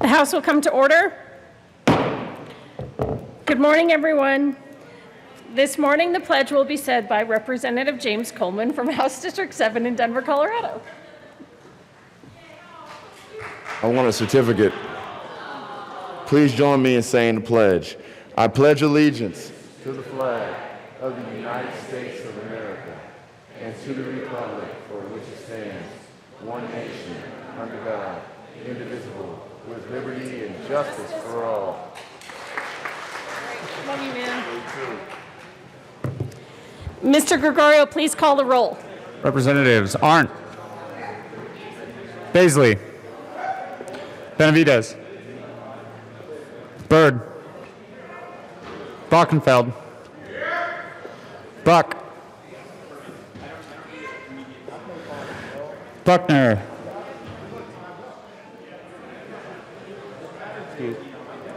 House will come to order. Good morning, everyone. This morning, the pledge will be said by Representative James Coleman from House District 7 in Denver, Colorado. I want a certificate. Please join me in saying the pledge. I pledge allegiance to the flag of the United States of America and to the republic for which it stands, one nation, under God, indivisible, with liberty and justice for all. Love you, man. Mr. Gregorio, please call the roll. Representatives Arndt, Baisley, Benavidez, Byrd, Bockenfeld, Buck, Buckner,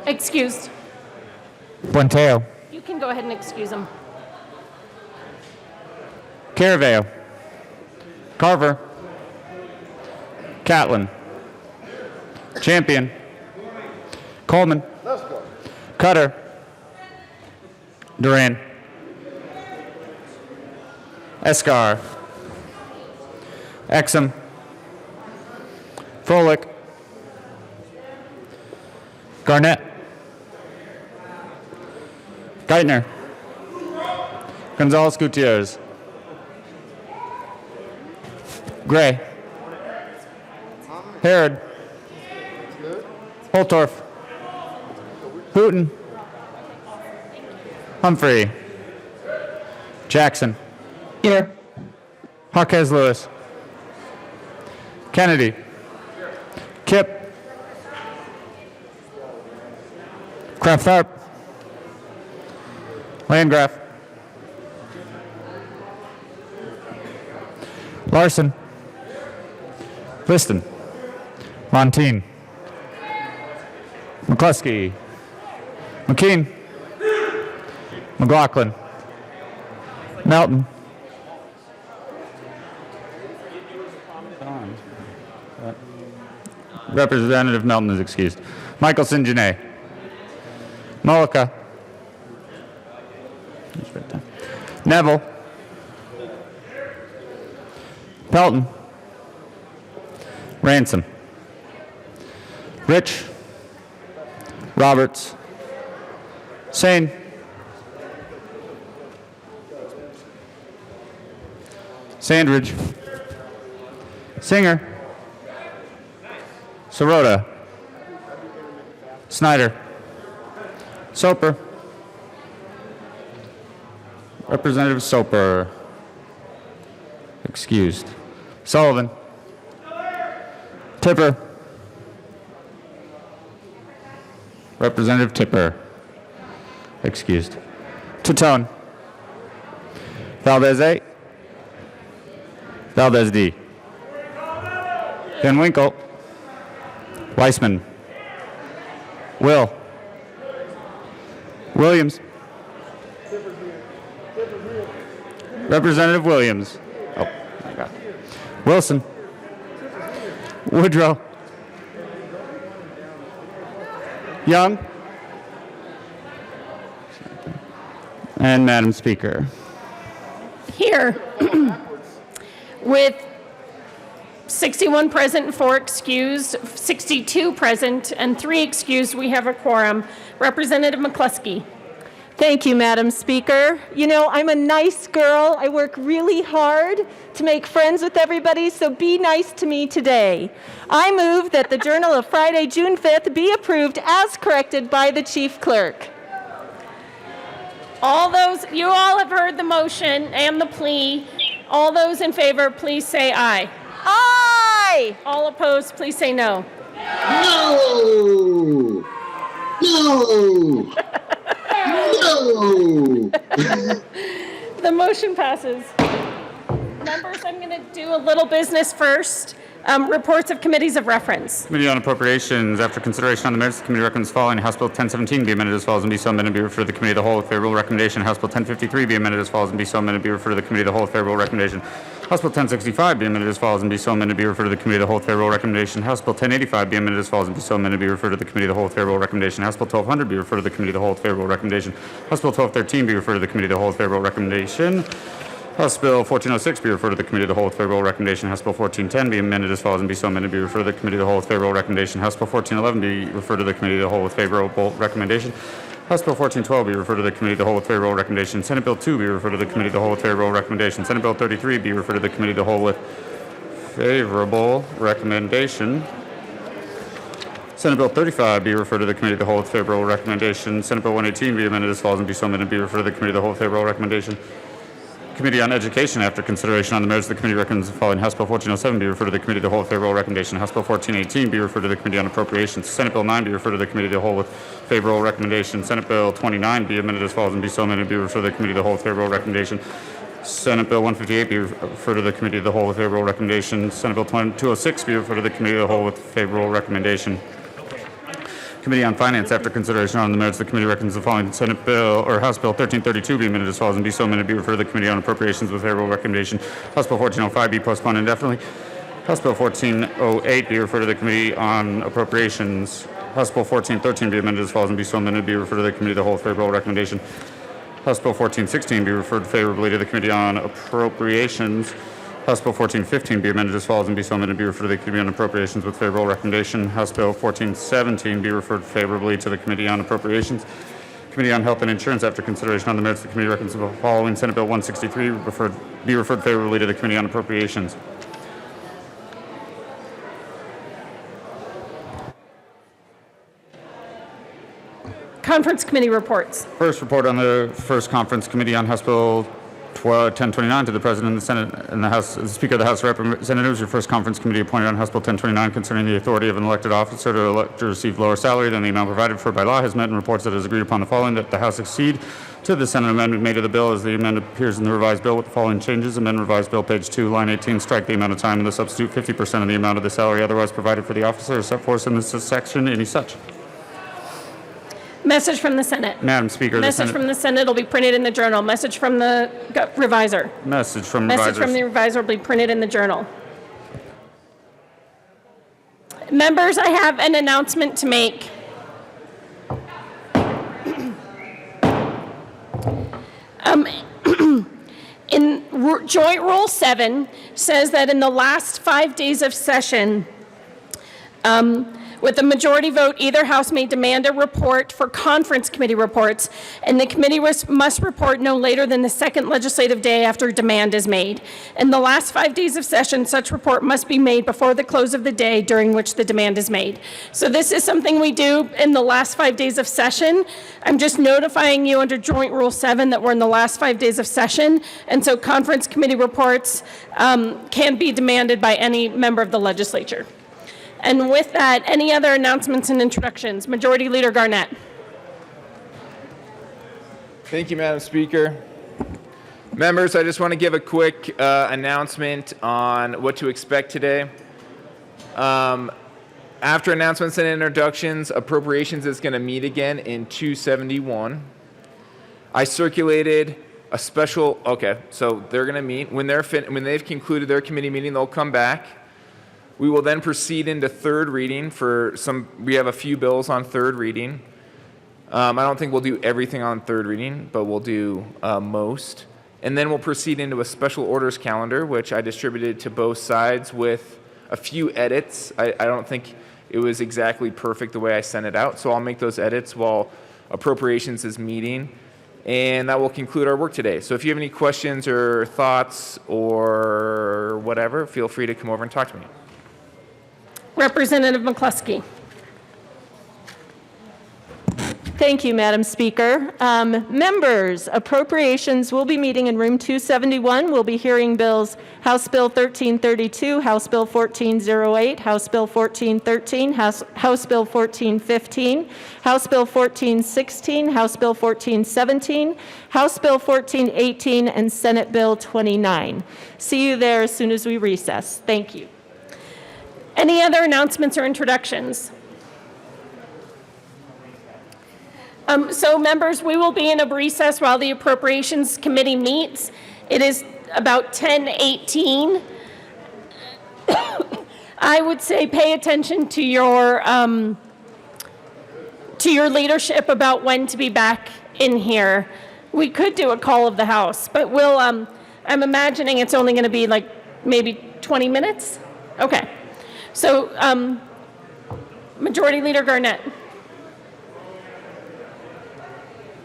Excused. Buenteo, You can go ahead and excuse him. Caraveo, Carver, Catlin, Champion, Coleman, Cutter, Duran, Escar, Exum, Froelich, Garnett, Geithner, Gonzalez Gutierrez, Gray, Herod, Holtorf, Hooten, Humphrey, Jackson, here, Marquez Lewis, Kennedy, Kip, Kraft-Tharp, Landgraf, Larson, Liston, Montine, McCluskey, McKean, McLaughlin, Melton, Representative Melton is excused. Michelson Janae, Mullica, Neville, Pelton, Ransom, Rich, Roberts, Sane, Sandridge, Singer, Sirota, Snyder, Soper, Representative Soper, excused. Sullivan, Tipper, Representative Tipper, excused. Tutone, Valdez A, Valdez D, Van Winkle, Weissman, Will, Williams, Representative Williams, oh my God, Wilson, Woodrow, Young, and Madam Speaker. Here, with 61 present and 4 excused, 62 present and 3 excused, we have a quorum. Representative McCluskey. Thank you, Madam Speaker. You know, I'm a nice girl. I work really hard to make friends with everybody, so be nice to me today. I move that the Journal of Friday, June 5th be approved as corrected by the Chief Clerk. You all have heard the motion and the plea. All those in favor, please say aye. Aye! All opposed, please say no. No! No! No! The motion passes. Members, I'm going to do a little business first. Reports of committees of reference. Committee on Appropriations. After consideration on the merits, the committee recommends the following. House Bill 1017 be amended as follows and be so amended and be referred to the committee of the whole with favorable recommendation. House Bill 1053 be amended as follows and be so amended and be referred to the committee of the whole with favorable recommendation. House Bill 1065 be amended as follows and be so amended and be referred to the committee of the whole with favorable recommendation. House Bill 1085 be amended as follows and be so amended and be referred to the committee of the whole with favorable recommendation. House Bill 1200 be referred to the committee of the whole with favorable recommendation. House Bill 1213 be referred to the committee of the whole with favorable recommendation. House Bill 1406 be referred to the committee of the whole with favorable recommendation. House Bill 1410 be amended as follows and be so amended and be referred to the committee of the whole with favorable recommendation. House Bill 1411 be referred to the committee of the whole with favorable recommendation. House Bill 1412 be referred to the committee of the whole with favorable recommendation. Senate Bill 2 be referred to the committee of the whole with favorable recommendation. Senate Bill 33 be referred to the committee of the whole with favorable recommendation. Senate Bill 35 be referred to the committee of the whole with favorable recommendation. Senate Bill 118 be amended as follows and be so amended and be referred to the committee of the whole with favorable recommendation. Committee on Education. After consideration on the merits, the committee recommends the following. House Bill 1407 be referred to the committee of the whole with favorable recommendation. House Bill 1418 be referred to the committee on Appropriations. Senate Bill 9 be referred to the committee of the whole with favorable recommendation. Senate Bill 29 be amended as follows and be so amended and be referred to the committee of the whole with favorable recommendation. Senate Bill 158 be referred to the committee of the whole with favorable recommendation. Senate Bill 206 be referred to the committee of the whole with favorable recommendation. Committee on Finance. After consideration on the merits, the committee recommends the following. Senate Bill or House Bill 1332 be amended as follows and be so amended be referred to the committee on Appropriations with favorable recommendation. House Bill 1405 be postponed indefinitely. House Bill 1408 be referred to the committee on Appropriations. House Bill 1413 be amended as follows and be so amended be referred to the committee of the whole with favorable recommendation. House Bill 1416 be referred favorably to the committee on Appropriations. House Bill 1415 be amended as follows and be so amended be referred to the Committee on Appropriations with favorable recommendation. House Bill 1417 be referred favorably to the Committee on Appropriations. Committee on Health and Insurance. After consideration on the merits, the committee recommends the following. Senate Bill 163 be referred favorably to the Committee on Appropriations. Conference committee reports. First report on the first conference committee on House Bill 1029 to the President of the Senate and the House, the Speaker of the House of Representatives. Your first conference committee appointed on House Bill 1029 concerning the authority of an elected officer to receive lower salary than the amount provided for by law has met and reports that it has agreed upon the following: that the House accede to the Senate amendment made to the bill as the amendment appears in the revised bill with the following changes. Amend revised bill, page 2, line 18, strike the amount of time and the substitute 50% of the amount of the salary otherwise provided for the officer as set forth in this section, any such. Message from the Senate. Madam Speaker, the Message Senate. from the Senate will be printed in the Journal. Message from the reviser. Message from Message from the reviser will be printed in the Journal. Members, I have an announcement to make. Joint Rule 7 says that in the last 5 days of session, with a majority vote, either house may demand a report for conference committee reports, and the committee must report no later than the second legislative day after demand is made. In the last 5 days of session, such report must be made before the close of the day during which the demand is made. So this is something we do in the last 5 days of session. I'm just notifying you under Joint Rule 7 that we're in the last 5 days of session, and so conference committee reports can be demanded by any member of the legislature. And with that, any other announcements and introductions? Majority Leader Garnett. Thank you, Madam Speaker. Members, I just want to give a quick announcement on what to expect today. After announcements and introductions, Appropriations is going to meet again in 271. I circulated a special, so they're going to meet. When they've concluded their committee meeting, they'll come back. We will then proceed into third reading we have a few bills on third reading. I don't think we'll do everything on third reading, but we'll do most. And then we'll proceed into a special orders calendar, which I distributed to both sides with a few edits. I don't think it was exactly perfect the way I sent it out, so I'll make those edits while Appropriations is meeting. And that will conclude our work today. So if you have any questions or thoughts or whatever, feel free to come over and talk to me. Representative McCluskey. Thank you, Madam Speaker. Members, Appropriations will be meeting in room 271. We'll be hearing bills House Bill 1332, House Bill 1408, House Bill 1413, House Bill 1415, House Bill 1416, House Bill 1417, House Bill 1418, and Senate Bill 29. See you there as soon as we recess. Thank you. Any other announcements or introductions? So members, we will be in a recess while the Appropriations Committee meets. It is about 10:18. I would say pay attention to your leadership about when to be back in here. We could do a call of the House, but we'll, I'm imagining it's only going to be like maybe 20 minutes? Okay. So, Majority Leader Garnett.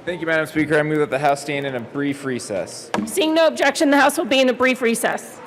Thank you, Madam Speaker. I move that the House stand in a brief recess. Seeing no objection, the House will be in a brief recess.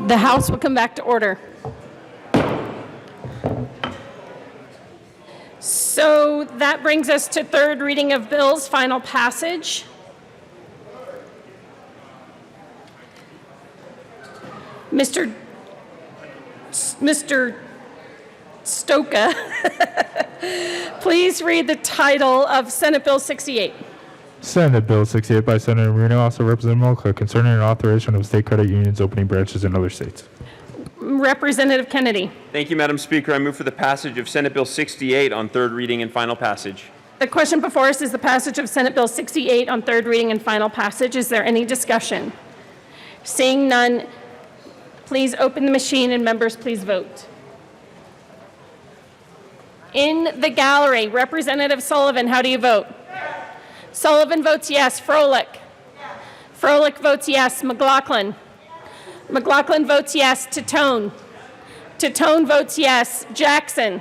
The House will come back to order. So that brings us to third reading of bills, final passage. Mr. Stoka, please read the title of Senate Bill 68. Senate Bill 68 by Senator Marino, also Representative Malka, concerning an authorization of state credit unions opening branches in other states. Representative Kennedy. Thank you, Madam Speaker. I move for the passage of Senate Bill 68 on third reading and final passage. The question before us is the passage of Senate Bill 68 on third reading and final passage. Is there any discussion? Seeing none, please open the machine and members please vote. In the gallery, Representative Sullivan, how do you vote? Sullivan votes yes. Froelich? Froelich votes yes. McLaughlin? McLaughlin votes yes. Titone? Titone votes yes. Jackson?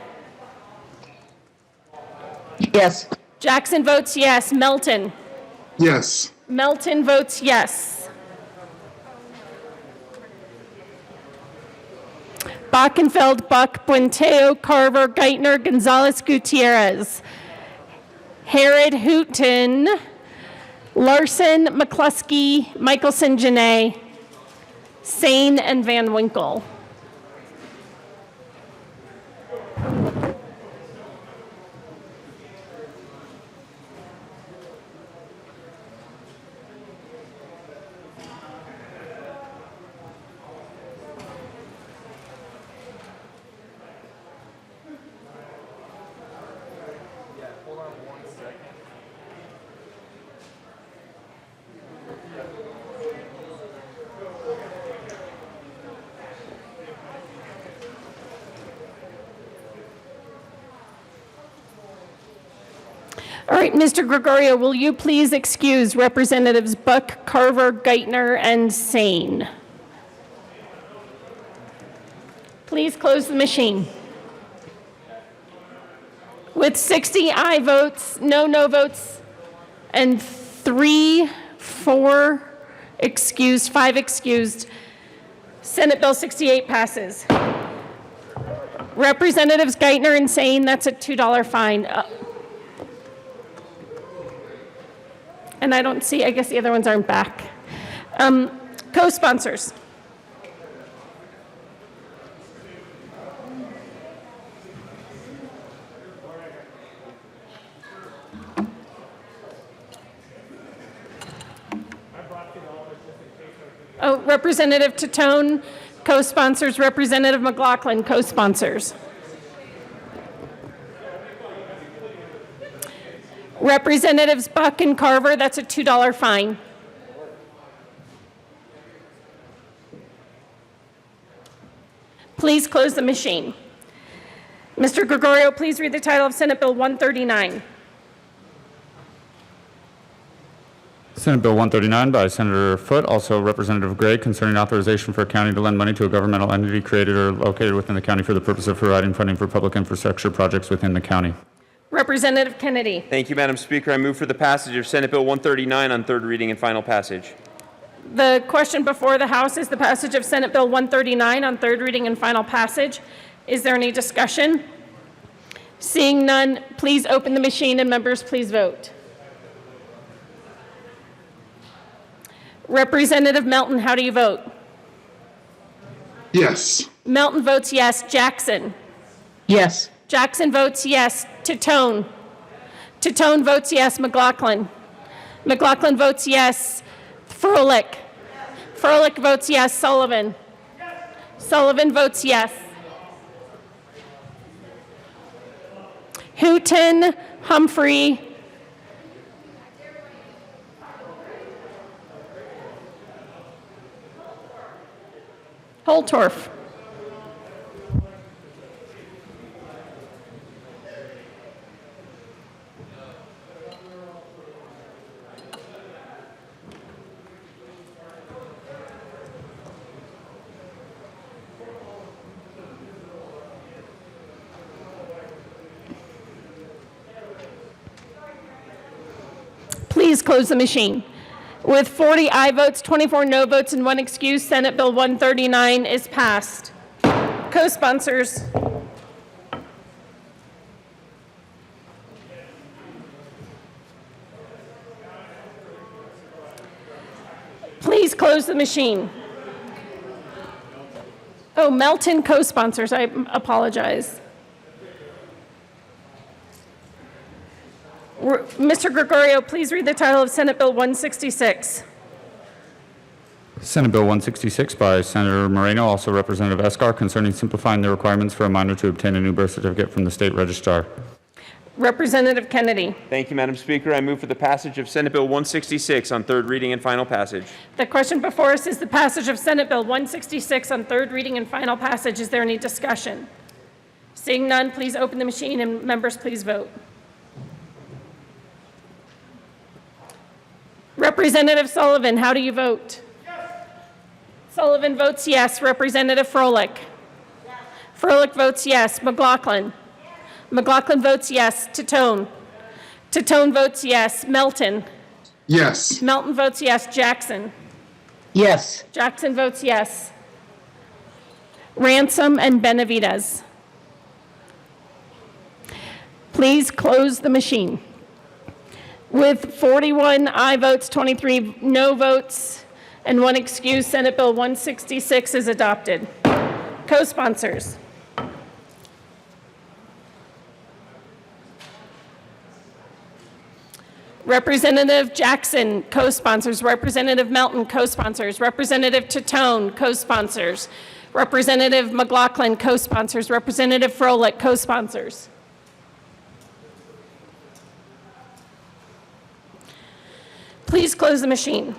Yes. Jackson votes yes. Melton? Yes. Melton votes yes. Bachenfeld, Buck, Buenteo, Carver, Geithner, Gonzalez, Gutierrez. Herod, Hooton, Larson, McCluskey, Michelson, Janae, Sane, and Van Winkle. All right, Mr. Gregorio, will you please excuse Representatives Buck, Carver, Geithner, and Sane? Please close the machine. With 60 aye votes, no votes, and 4 excused, 5 excused, Senate Bill 68 passes. Representatives Geithner and Sane, that's a $2 fine. And I don't see, I guess the other ones aren't back. Co-sponsors. Oh, Representative Titone, co-sponsors. Representative McLaughlin, co-sponsors. Representatives Buck and Carver, that's a $2 fine. Please close the machine. Mr. Gregorio, please read the title of Senate Bill 139. Senate Bill 139 by Senator Foote, also Representative Gray, concerning authorization for a county to lend money to a governmental entity created or located within the county for the purpose of providing funding for public infrastructure projects within the county. Representative Kennedy. Thank you, Madam Speaker. I move for the passage of Senate Bill 139 on third reading and final passage. The question before the House is the passage of Senate Bill 139 on third reading and final passage. Is there any discussion? Seeing none, please open the machine and members please vote. Representative Melton, how do you vote? Yes. Melton votes yes. Jackson? Yes. Jackson votes yes. Titone? Titone votes yes. McLaughlin? McLaughlin votes yes. Froelich? Froelich votes yes. Sullivan? Sullivan votes yes. Hooton, Humphrey, Holtorf. Please close the machine. With 40 aye votes, 24 no votes, and 1 excuse, Senate Bill 139 is passed. Co-sponsors. Please close the machine. Oh, Melton co-sponsors, I apologize. Mr. Gregorio, please read the title of Senate Bill 166. Senate Bill 166 by Senator Moreno, also Representative Escar, concerning simplifying the requirements for a minor to obtain a new birth certificate from the state registrar. Representative Kennedy. Thank you, Madam Speaker. I move for the passage of Senate Bill 166 on third reading and final passage. The question before us is the passage of Senate Bill 166 on third reading and final passage. Is there any discussion? Seeing none, please open the machine and members please vote. Representative Sullivan, how do you vote? Yes. Sullivan votes yes. Representative Froelich? Yes. Froelich votes yes. McLaughlin? Yes. McLaughlin votes yes. Titone? Titone votes yes. Melton? Yes. Melton votes yes. Jackson? Yes. Jackson votes yes. Ransom and Benavides. Please close the machine. With 41 aye votes, 23 no votes, and 1 excuse, Senate Bill 166 is adopted. Co-sponsors. Representative Jackson, co-sponsors. Representative Melton, co-sponsors. Representative Titone, co-sponsors. Representative McLaughlin, co-sponsors. Representative Froelich, co-sponsors. Please close the machine.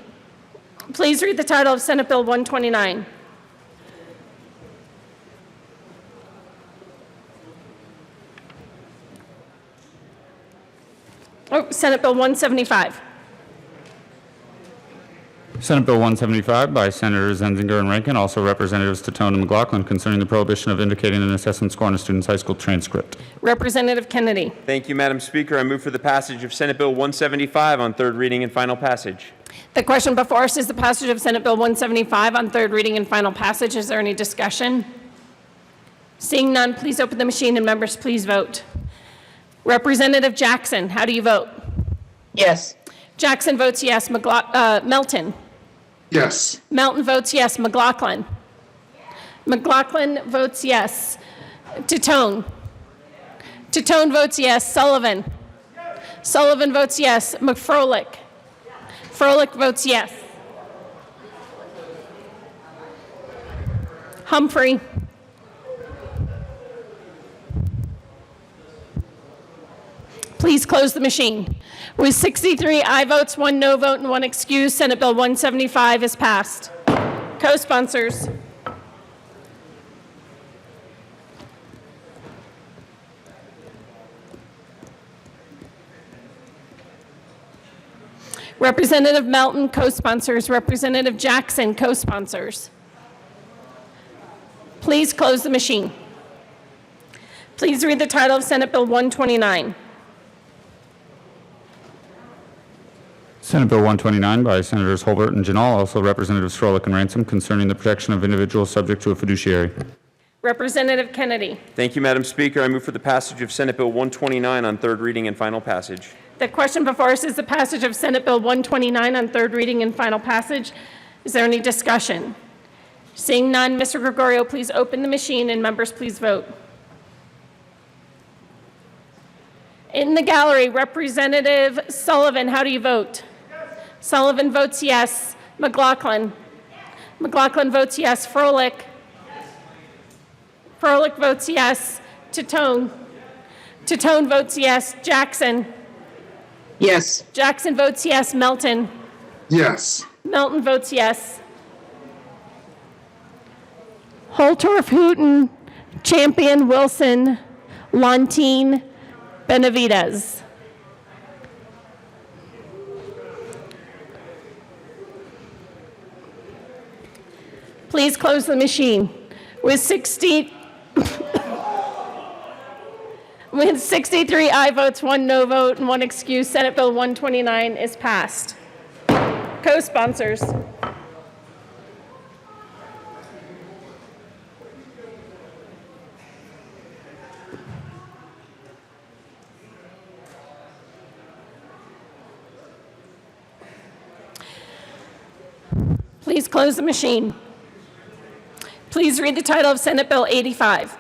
Please read the title of Senate Bill 129. Oh, Senate Bill 175. Senate Bill 175 by Senators Zenzinger and Rankin, also Representatives Titone and McLaughlin, concerning the prohibition of indicating an assessment score on a student's high school transcript. Representative Kennedy. Thank you, Madam Speaker. I move for the passage of Senate Bill 175 on third reading and final passage. The question before us is the passage of Senate Bill 175 on third reading and final passage. Is there any discussion? Seeing none, please open the machine and members please vote. Representative Jackson, how do you vote? Yes. Jackson votes yes. Melton? Yes. Melton votes yes. McLaughlin? McLaughlin votes yes. Titone? Titone votes yes. Sullivan? Sullivan votes yes. McFroelich? Froelich votes yes. Humphrey? Please close the machine. With 63 aye votes, 1 no vote, and 1 excuse, Senate Bill 175 is passed. Co-sponsors. Representative Melton, co-sponsors. Representative Jackson, co-sponsors. Please close the machine. Please read the title of Senate Bill 129. Senate Bill 129 by Senators Holbert and Janal, also Representatives Froelich and Ransom, concerning the protection of individuals subject to a fiduciary. Representative Kennedy. Thank you, Madam Speaker. I move for the passage of Senate Bill 129 on third reading and final passage. The question before us is the passage of Senate Bill 129 on third reading and final passage. Is there any discussion? Seeing none, Mr. Gregorio, please open the machine and members please vote. In the gallery, Representative Sullivan, how do you vote? Yes. Sullivan votes yes. McLaughlin? Yes. McLaughlin votes yes. Froelich? Yes. Froelich votes yes. Titone? Titone votes yes. Jackson? Yes. Jackson votes yes. Melton? Yes. Melton votes yes. Holtorf, Hooten, Champion, Wilson, Lontine, Benavides. Please close the machine. With 63 aye votes, 1 no vote, and 1 excuse, Senate Bill 129 is passed. Co-sponsors. Please close the machine. Please read the title of Senate Bill 85.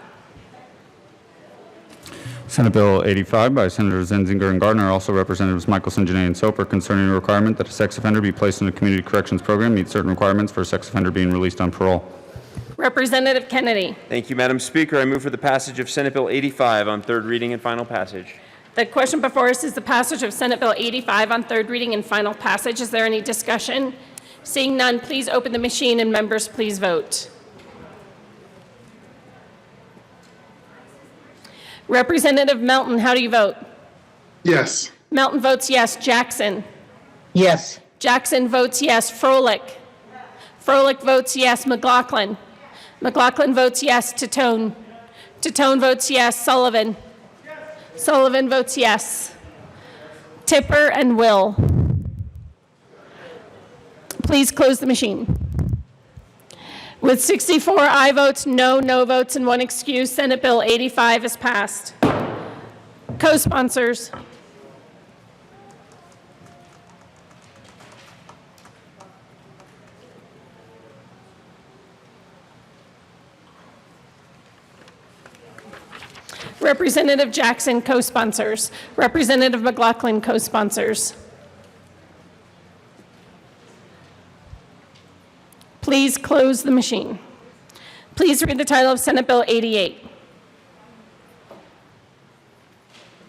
Senate Bill 85 by Senators Zenzinger and Gardner, also Representatives Michelson, Janae, and Soper, concerning a requirement that a sex offender be placed in a community corrections program, meet certain requirements for a sex offender being released on parole. Representative Kennedy. Thank you, Madam Speaker. I move for the passage of Senate Bill 85 on third reading and final passage. The question before us is the passage of Senate Bill 85 on third reading and final passage. Is there any discussion? Seeing none, please open the machine and members please vote. Representative Melton, how do you vote? Yes. Melton votes yes. Jackson. Yes. Jackson votes yes. Froelich. Froelich votes yes. McLaughlin. McLaughlin votes yes. Titone. Titone votes yes. Sullivan. Sullivan votes yes. Tipper and Will. Please close the machine. With 64 aye votes, no votes, and one excuse, Senate Bill 85 is passed. Co-sponsors. Representative Jackson, co-sponsors. Representative McLaughlin, co-sponsors. Please close the machine. Please read the title of Senate Bill 88.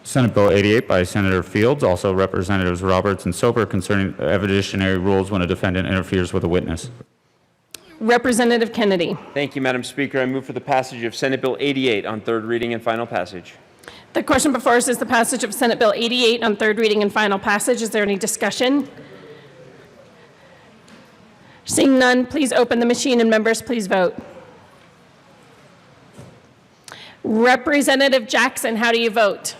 Senate Bill 88 by Senator Fields, also Representatives Roberts and Soper, concerning evidentiary rules when a defendant interferes with a witness. Representative Kennedy. Thank you, Madam Speaker. I move for the passage of Senate Bill 88 on third reading and final passage. The question before us is the passage of Senate Bill 88 on third reading and final passage. Is there any discussion? Seeing none, please open the machine and members please vote. Representative Jackson, how do you vote?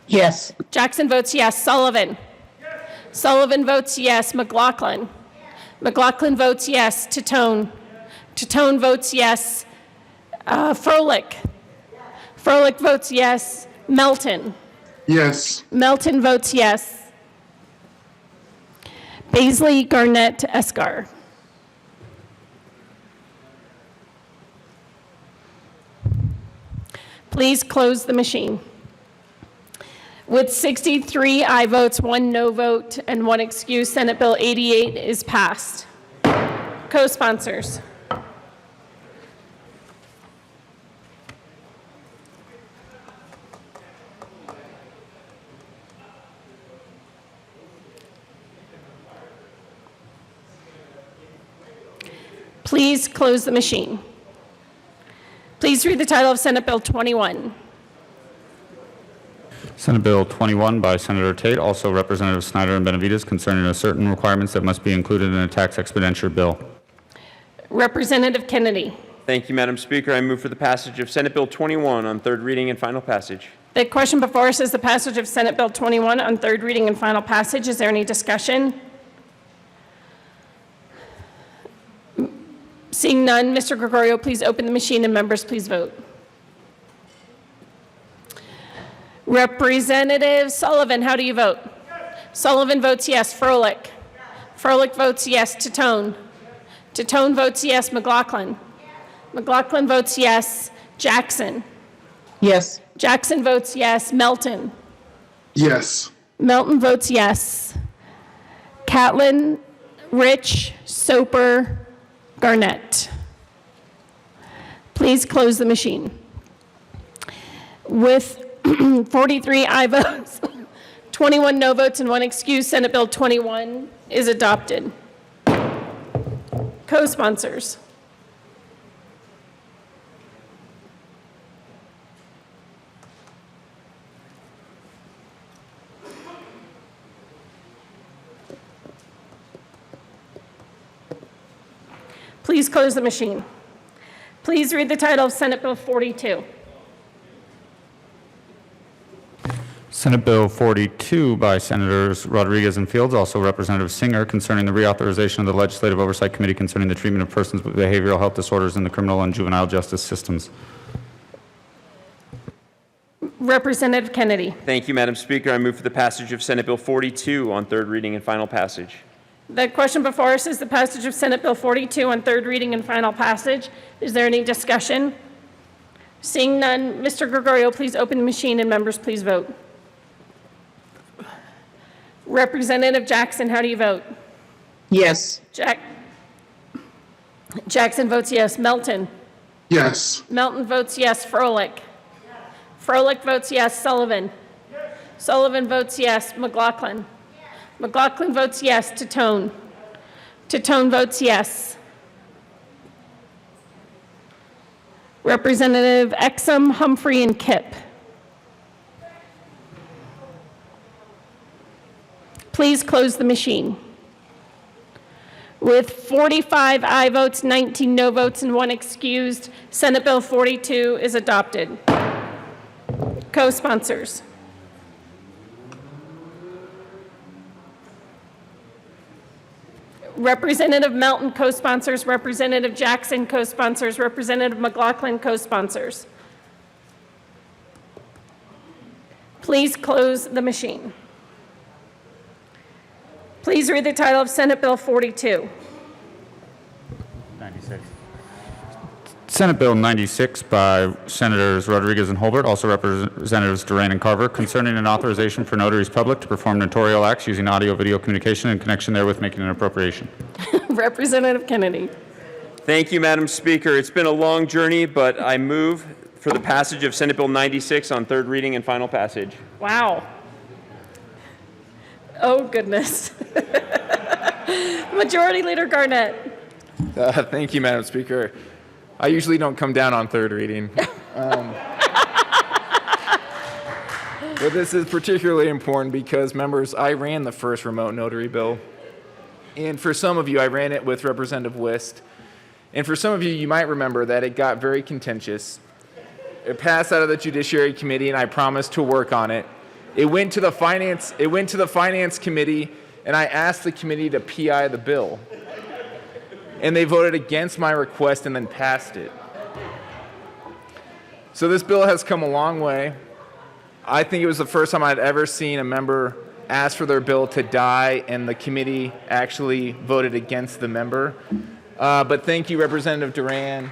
Yes. Jackson votes yes. Sullivan. Sullivan votes yes. McLaughlin. McLaughlin votes yes. Titone. Titone votes yes. Froelich. Froelich votes yes. Melton. Yes. Melton votes yes. Baisley, Garnett, Escar. Please close the machine. With 63 aye votes, 1 no vote, and 1 excuse, Senate Bill 88 is passed. Co-sponsors. Please close the machine. Please read the title of Senate Bill 21. Senate Bill 21 by Senator Tate, also Representatives Snyder and Benavides, concerning certain requirements that must be included in a tax expenditure bill. Representative Kennedy. Thank you, Madam Speaker. I move for the passage of Senate Bill 21 on third reading and final passage. The question before us is the passage of Senate Bill 21 on third reading and final passage. Is there any discussion? Seeing none, Mr. Gregorio, please open the machine and members please vote. Representative Sullivan, how do you vote? Sullivan votes yes. Froelich. Froelich votes yes. Titone. Titone votes yes. McLaughlin. McLaughlin votes yes. Jackson. Yes. Jackson votes yes. Melton. Yes. Melton votes yes. Catlin, Rich, Soper, Garnett. Please close the machine. With 43 aye votes, 21 no votes, and 1 excuse, Senate Bill 21 is adopted. Co-sponsors. Please close the machine. Please read the title of Senate Bill 42. Senate Bill 42 by Senators Rodriguez and Fields, also Representative Singer, concerning the reauthorization of the Legislative Oversight Committee concerning the treatment of persons with behavioral health disorders in the criminal and juvenile justice systems. Representative Kennedy. Thank you, Madam Speaker. I move for the passage of Senate Bill 42 on third reading and final passage. The question before us is the passage of Senate Bill 42 on third reading and final passage. Is there any discussion? Seeing none, Mr. Gregorio, please open the machine and members please vote. Representative Jackson, how do you vote? Yes. Jackson votes yes. Melton? Yes. Melton votes yes. Froelich? Froelich votes yes. Sullivan? Sullivan votes yes. McLaughlin? McLaughlin votes yes. Titone? Titone votes yes. Representative Exum, Humphrey, and Kipp. Please close the machine. With 45 aye votes, 19 no votes, and 1 excused, Senate Bill 42 is adopted. Co-sponsors. Representative Melton, co-sponsors. Representative Jackson, co-sponsors. Representative McLaughlin, co-sponsors. Please close the machine. Please read the title of Senate Bill 42. 96. Senate Bill 96 by Senators Rodriguez and Holbert, also Representatives Duran and Carver, concerning an authorization for notaries public to perform notarial acts using audio-video communication in connection therewith making an appropriation. Representative Kennedy. Thank you, Madam Speaker. It's been a long journey, but I move for the passage of Senate Bill 96 on third reading and final passage. Wow. Oh, goodness. Majority Leader Garnett. Thank you, Madam Speaker. I usually don't come down on third reading. But this is particularly important because, members, I ran the first remote notary bill. And for some of you, I ran it with Representative Wist. And for some of you, you might remember that it got very contentious. It passed out of the Judiciary Committee, and I promised to work on it. It went to the Finance Committee, and I asked the committee to PI the bill. And they voted against my request and then passed it. So this bill has come a long way. I think it was the first time I'd ever seen a member ask for their bill to die, and the committee actually voted against the member. But thank you, Representative Duran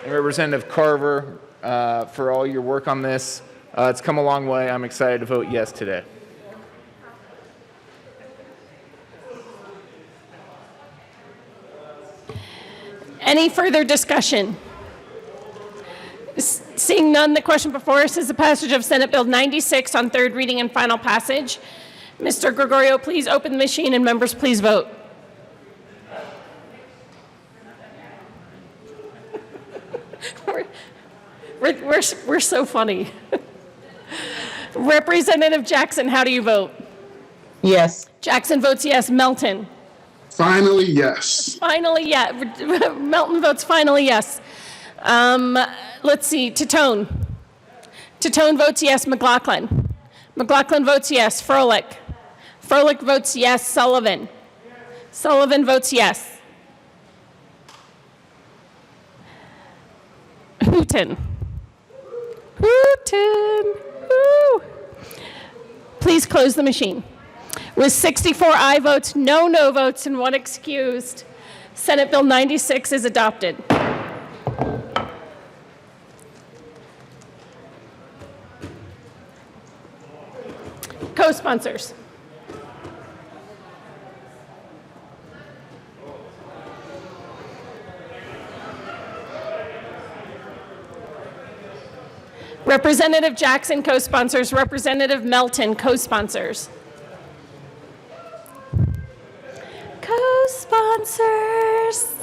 and Representative Carver, for all your work on this. It's come a long way. I'm excited to vote yes today. Any further discussion? Seeing none, the question before us is the passage of Senate Bill 96 on third reading and final passage. Mr. Gregorio, please open the machine and members please vote. We're so funny. Representative Jackson, how do you vote? Yes. Jackson votes yes. Melton? Finally, yes. Finally, yeah. Melton votes finally yes. Let's see, Titone. Titone votes yes. McLaughlin. McLaughlin votes yes. Froelich. Froelich votes yes. Sullivan. Sullivan votes yes. Hooton. Hooton. Woo. Please close the machine. With 64 aye votes, no votes, and 1 excused, Senate Bill 96 is adopted. Co-sponsors. Representative Jackson, co-sponsors. Representative Melton, co-sponsors. Co-sponsors.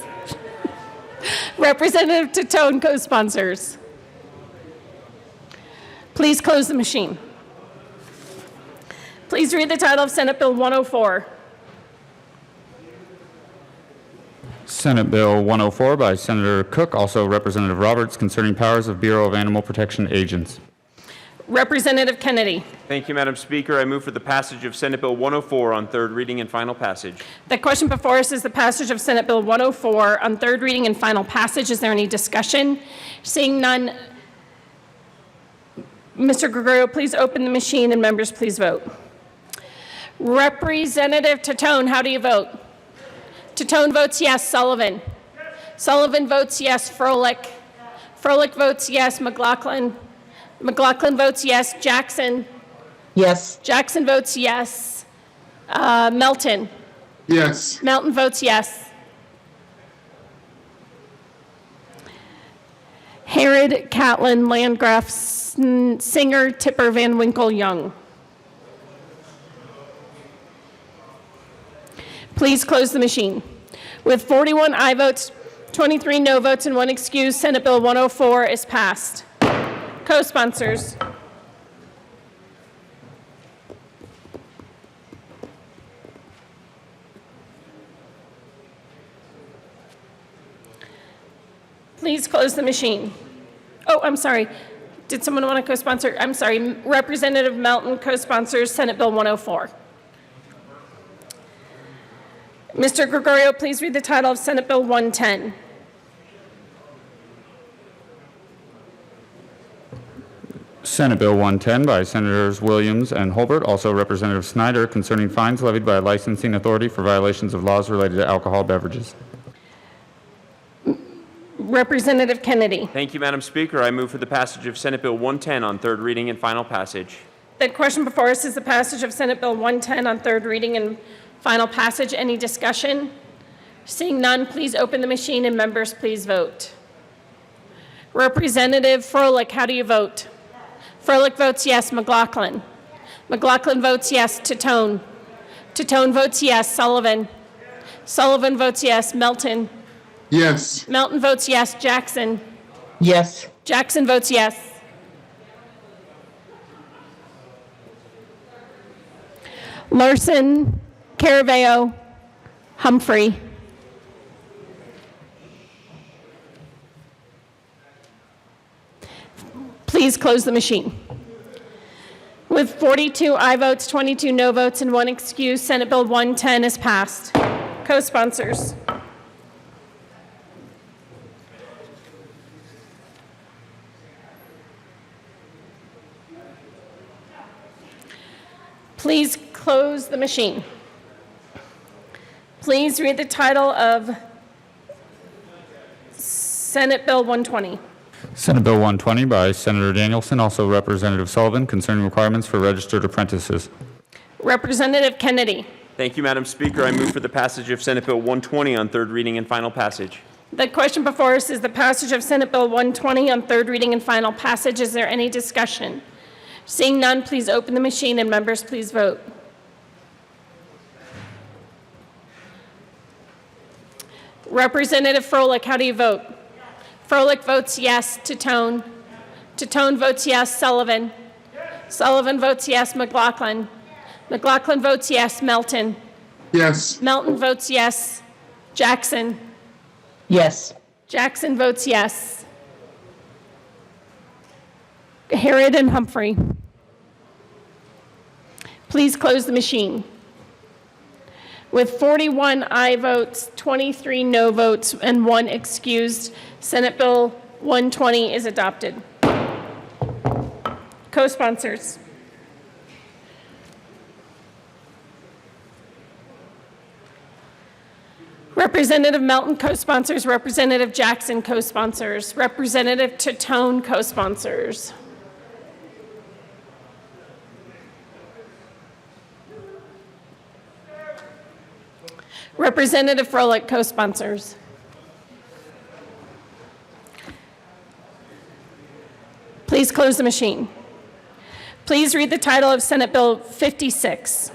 Representative Titone, co-sponsors. Please close the machine. Please read the title of Senate Bill 104. Senate Bill 104 by Senator Cook, also Representative Roberts, concerning powers of Bureau of Animal Protection agents. Representative Kennedy. Thank you, Madam Speaker. I move for the passage of Senate Bill 104 on third reading and final passage. The question before us is the passage of Senate Bill 104 on third reading and final passage. Is there any discussion? Seeing none, Mr. Gregorio, please open the machine and members please vote. Representative Tatone, how do you vote? Tatone votes yes. Sullivan. Sullivan votes yes. Froelich. Froelich votes yes. McLaughlin. McLaughlin votes yes. Jackson. Yes. Jackson votes yes. Melton. Yes. Melton votes yes. Harrod, Catlin, Landgraf, Singer, Tipper, Van Winkle, Young. Please close the machine. With 41 aye votes, 23 no votes, and 1 excuse, Senate Bill 104 is passed. Co-sponsors. Please close the machine. Oh, I'm sorry. Did someone want to co-sponsor? I'm sorry. Representative Melton co-sponsors Senate Bill 104. Mr. Gregorio, please read the title of Senate Bill 110. Senate Bill 110 by Senators Williams and Holbert, also Representative Snyder, concerning fines levied by a licensing authority for violations of laws related to alcohol beverages. Representative Kennedy. Thank you, Madam Speaker. I move for the passage of Senate Bill 110 on third reading and final passage. The question before us is the passage of Senate Bill 110 on third reading and final passage. Any discussion? Seeing none, please open the machine and members please vote. Representative Froelich, how do you vote? Froelich votes yes. McLaughlin. McLaughlin votes yes. Tatone. Tatone votes yes. Sullivan. Sullivan votes yes. Melton. Yes. Melton votes yes. Jackson. Yes. Jackson votes yes. Larson, Caraveo, Humphrey. Please close the machine. With 42 aye votes, 22 no votes, and 1 excuse, Senate Bill 110 is passed. Co-sponsors. Please close the machine. Please read the title of Senate Bill 120. Senate Bill 120 by Senator Danielson, also Representative Sullivan, concerning requirements for registered apprentices. Representative Kennedy. Thank you, Madam Speaker. I move for the passage of Senate Bill 120 on third reading and final passage. The question before us is the passage of Senate Bill 120 on third reading and final passage. Is there any discussion? Seeing none, please open the machine and members please vote. Representative Froelich, how do you vote? Froelich votes yes. Tatone. Tatone votes yes. Sullivan. Sullivan votes yes. McLaughlin. McLaughlin votes yes. Melton. Yes. Melton votes yes. Jackson. Yes. Jackson votes yes. Harrod and Humphrey. Please close the machine. With 41 aye votes, 23 no votes, and 1 excused, Senate Bill 120 is adopted. Co-sponsors. Representative Melton co-sponsors, Representative Jackson co-sponsors, Representative Tatone co-sponsors. Representative Froelich co-sponsors. Please close the machine. Please read the title of Senate Bill 56.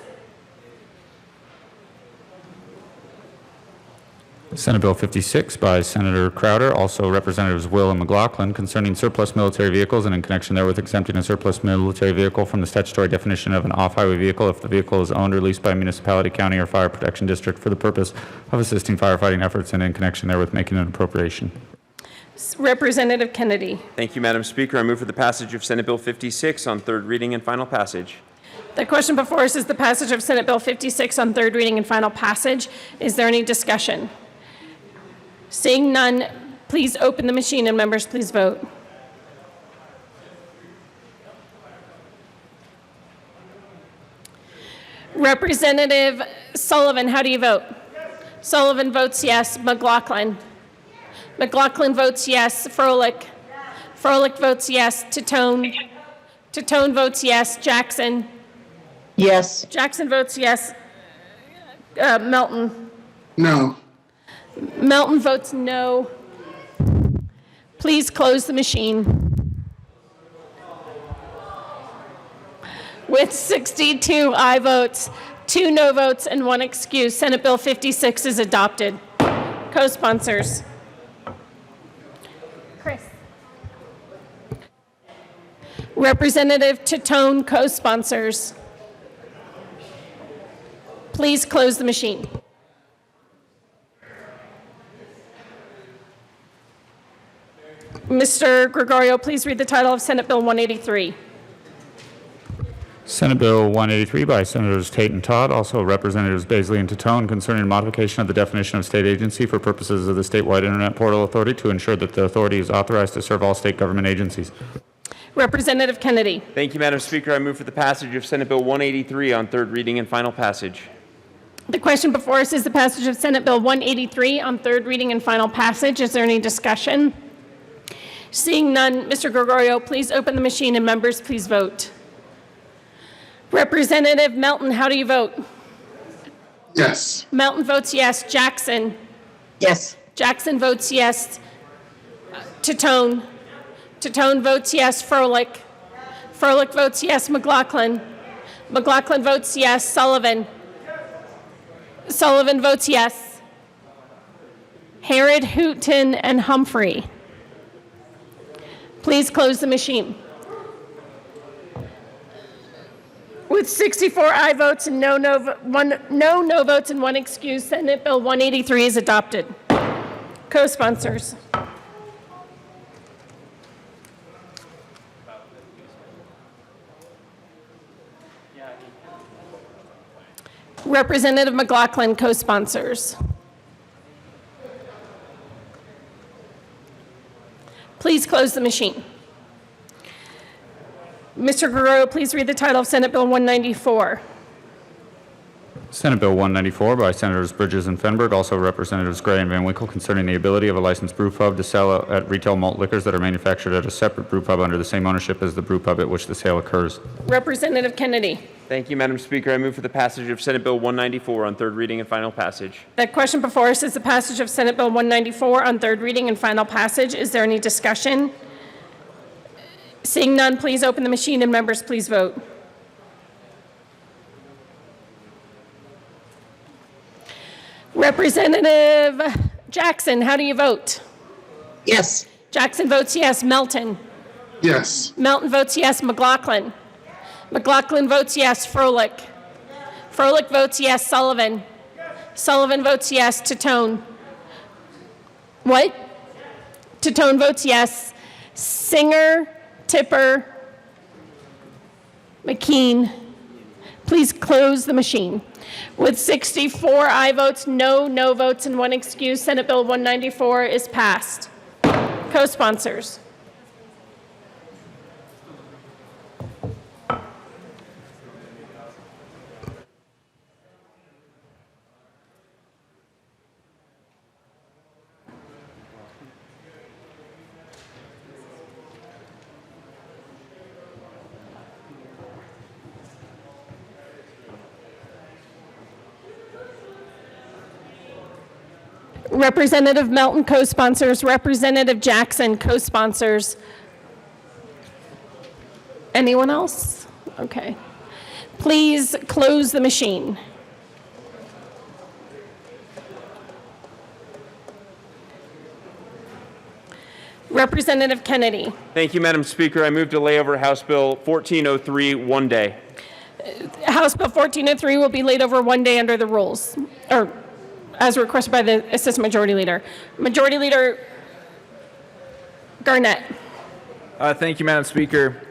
Senate Bill 56 by Senator Crowder, also Representatives Will and McLaughlin, concerning surplus military vehicles and in connection therewith exempting a surplus military vehicle from the statutory definition of an off-highway vehicle if the vehicle is owned or leased by a municipality, county, or fire protection district for the purpose of assisting firefighting efforts and in connection therewith making an appropriation. Representative Kennedy. Thank you, Madam Speaker. I move for the passage of Senate Bill 56 on third reading and final passage. The question before us is the passage of Senate Bill 56 on third reading and final passage. Is there any discussion? Seeing none, please open the machine and members, please vote. Representative Sullivan, how do you vote? Sullivan votes yes. McLaughlin. McLaughlin votes yes. Froelich. Froelich votes yes. Tatone. Tatone votes yes. Jackson. Yes. Jackson votes yes. Melton. No. Melton votes no. Please close the machine. With 62 aye votes, 2 no votes, and 1 excuse, Senate Bill 56 is adopted. Co-sponsors. Chris. Representative Tatone, co-sponsors. Please close the machine. Mr. Gregorio, please read the title of Senate Bill 183. Senate Bill 183 by Senators Tate and Todd, also Representatives Baisley and Tatone, concerning modification of the definition of state agency for purposes of the statewide Internet Portal Authority to ensure that the authority is authorized to serve all state government agencies. Representative Kennedy. Thank you, Madam Speaker. I move for the passage of Senate Bill 183 on third reading and final passage. The question before us is the passage of Senate Bill 183 on third reading and final passage. Is there any discussion? Seeing none, Mr. Gregorio, please open the machine and members, please vote. Representative Melton, how do you vote? Yes. Melton votes yes. Jackson. Yes. Jackson votes yes. Tatone. Tatone votes yes. Froelich. Froelich votes yes. McLaughlin. McLaughlin votes yes. Sullivan. Sullivan votes yes. Harrod, Hooton, and Humphrey. Please close the machine. With 64 aye votes and no votes and 1 excuse, Senate Bill 183 is adopted. Co-sponsors. Representative McLaughlin, co-sponsors. Please close the machine. Mr. Guerrero, please read the title of Senate Bill 194. Senate Bill 194 by Senators Bridges and Fenberg, also Representatives Gray and Van Winkle, concerning the ability of a licensed brew pub to sell at retail malt liquors that are manufactured at a separate brew pub under the same ownership as the brew pub at which the sale occurs. Representative Kennedy. Thank you, Madam Speaker. I move for the passage of Senate Bill 194 on third reading and final passage. The question before us is the passage of Senate Bill 194 on third reading and final passage. Is there any discussion? Seeing none, please open the machine and members, please vote. Representative Jackson, how do you vote? Yes. Jackson votes yes. Melton. Yes. Melton votes yes. McLaughlin. McLaughlin votes yes. Froelich. Froelich votes yes. Sullivan. Sullivan votes yes. Tatone. What? Tatone votes yes. Singer, Tipper, McKean. Please close the machine. With 64 aye votes, no votes, and 1 excuse, Senate Bill 194 is passed. Co-sponsors. Representative Melton, co-sponsors. Representative Jackson, co-sponsors. Anyone else? Okay. Please close the machine. Representative Kennedy. Thank you, Madam Speaker. I move to lay over House Bill 1403 one day. House Bill 1403 will be laid over 1 day under the rules, or as requested by the Assistant Majority Leader. Majority Leader Garnett. Thank you, Madam Speaker.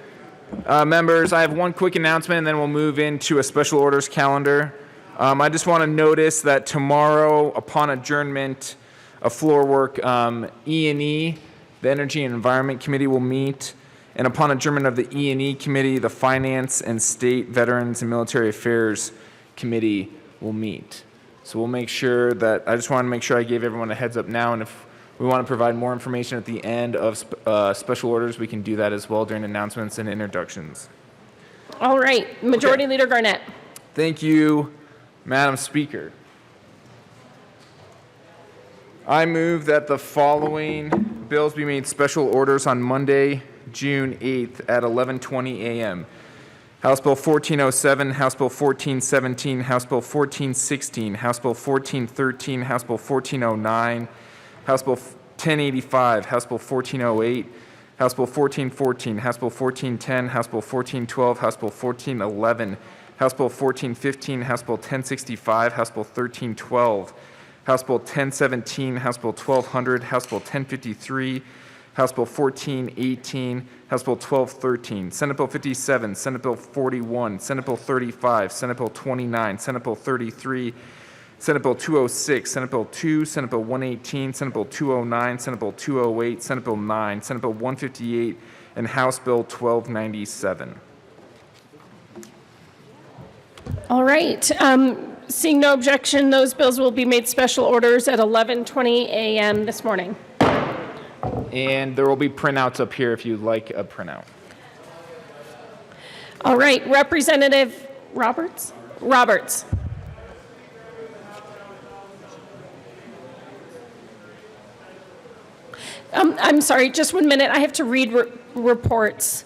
Members, I have one quick announcement, and then we'll move into a special orders calendar. I just want to notice that tomorrow, upon adjournment of floor work, E&E, the Energy and Environment Committee, will meet. And upon adjournment of the E&E Committee, the Finance and State Veterans and Military Affairs Committee will meet. So we'll make sure that, I just want to make sure I gave everyone a heads up now, and if we want to provide more information at the end of special orders, we can do that as well during announcements and introductions. All right, Majority Leader Garnett. Thank you, Madam Speaker. I move that the following bills be made special orders on Monday, June 8th at 11:20 a.m. House Bill 1407, House Bill 1417, House Bill 1416, House Bill 1413, House Bill 1409, House Bill 1085, House Bill 1408, House Bill 1414, House Bill 1410, House Bill 1412, House Bill 1411, House Bill 1415, House Bill 1065, House Bill 1312, House Bill 1017, House Bill 1200, House Bill 1053, House Bill 1418, House Bill 1213, Senate Bill 57, Senate Bill 41, Senate Bill 35, Senate Bill 29, Senate Bill 33, Senate Bill 206, Senate Bill 2, Senate Bill 118, Senate Bill 209, Senate Bill 208, Senate Bill 9, Senate Bill 158, and House Bill 1297. All right. Seeing no objection, those bills will be made special orders at 11:20 a.m. this morning. And there will be printouts up here if you'd like a printout. All right, Representative Roberts? Roberts. I'm sorry, just 1 minute. I have to read reports.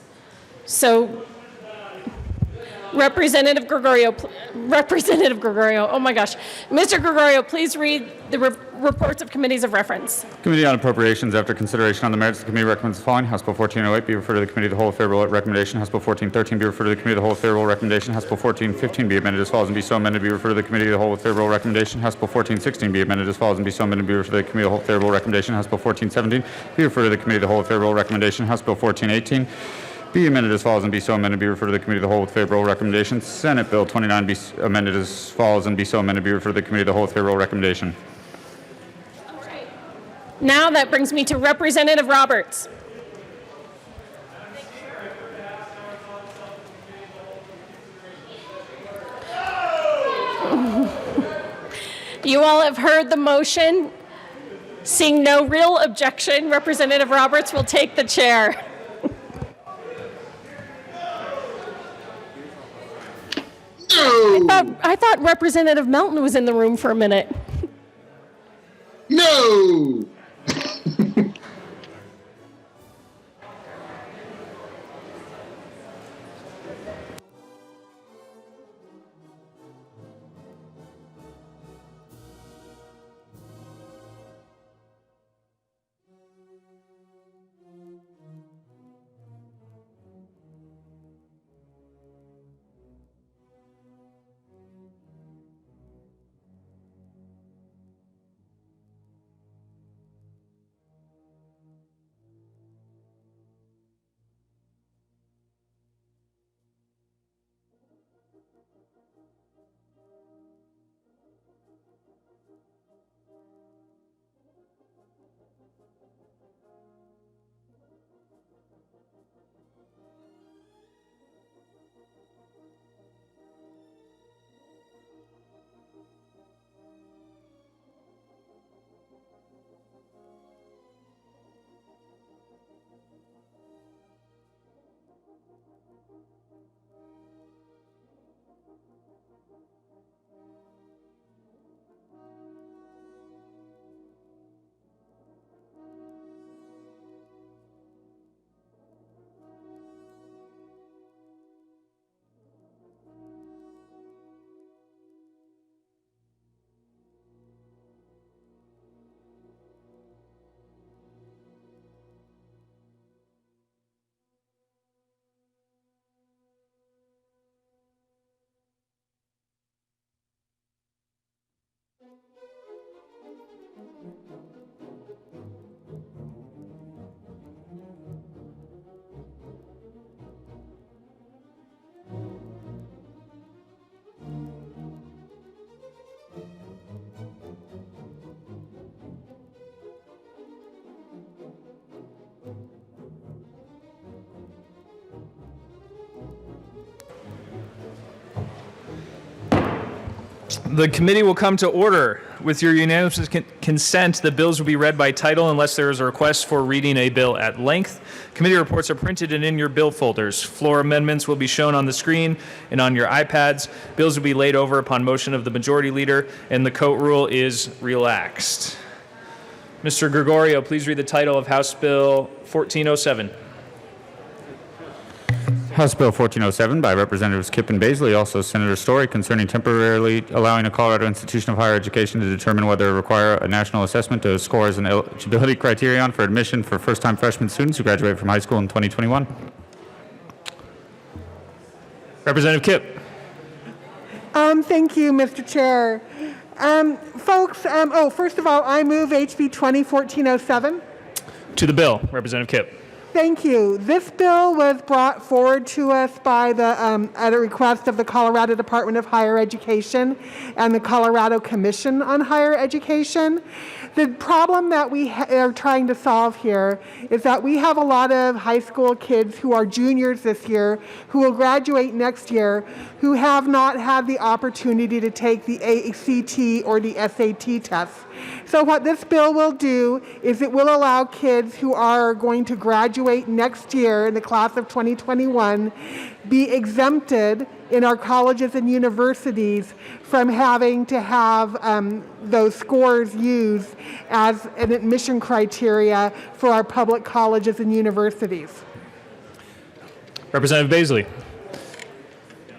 So, Representative Gregorio, oh my gosh. Mr. Gregorio, please read the reports of committees of reference. Committee on Appropriations, after consideration on the merits, the committee recommends the following. House Bill 1408 be referred to the Committee of the Whole with favorable recommendation. House Bill 1413 be referred to the Committee of the Whole with favorable recommendation. House Bill 1415 be amended as follows and be so amended, be referred to the Committee of the Whole with favorable recommendation. House Bill 1416 be amended as follows and be so amended, be referred to the Committee of the Whole with favorable recommendation. House Bill 1417 be referred to the Committee of the Whole with favorable recommendation. House Bill 1418 be amended as follows and be so amended, be referred to the Committee of the Whole with favorable recommendation. Senate Bill 29 be amended as follows and be so amended, be referred to the Committee of the Whole with favorable recommendation. Now that brings me to Representative Roberts. You all have heard the motion. Seeing no real objection, Representative Roberts will take the chair. No. I thought Representative Melton was in the room for a minute. No. The committee will come to order. With your unanimous consent, the bills will be read by title unless there is a request for reading a bill at length. Committee reports are printed and in your bill folders. Floor amendments will be shown on the screen and on your iPads. Bills will be laid over upon motion of the majority leader, and the coat rule is relaxed. Mr. Gregorio, please read the title of House Bill 1407. House Bill 1407 by Representatives Kipp and Baisley, also Senator Story, concerning temporarily allowing a Colorado institution of higher education to determine whether to require a national assessment to score as an eligibility criterion for admission for first-time freshman students who graduate from high school in 2021. Representative Kipp. Thank you, Mr. Chair. Folks, first of all, I move HB 2014-07. To the bill, Representative Kipp. Thank you. This bill was brought forward to us by at a request of the Colorado Department of Higher Education and the Colorado Commission on Higher Education. The problem that we are trying to solve here is that we have a lot of high school kids who are juniors this year, who will graduate next year, who have not had the opportunity to take the ACT or the SAT tests. So what this bill will do is it will allow kids who are going to graduate next year in the class of 2021 be exempted in our colleges and universities from having to have those scores used as an admission criteria for our public colleges and universities. Representative Baisley.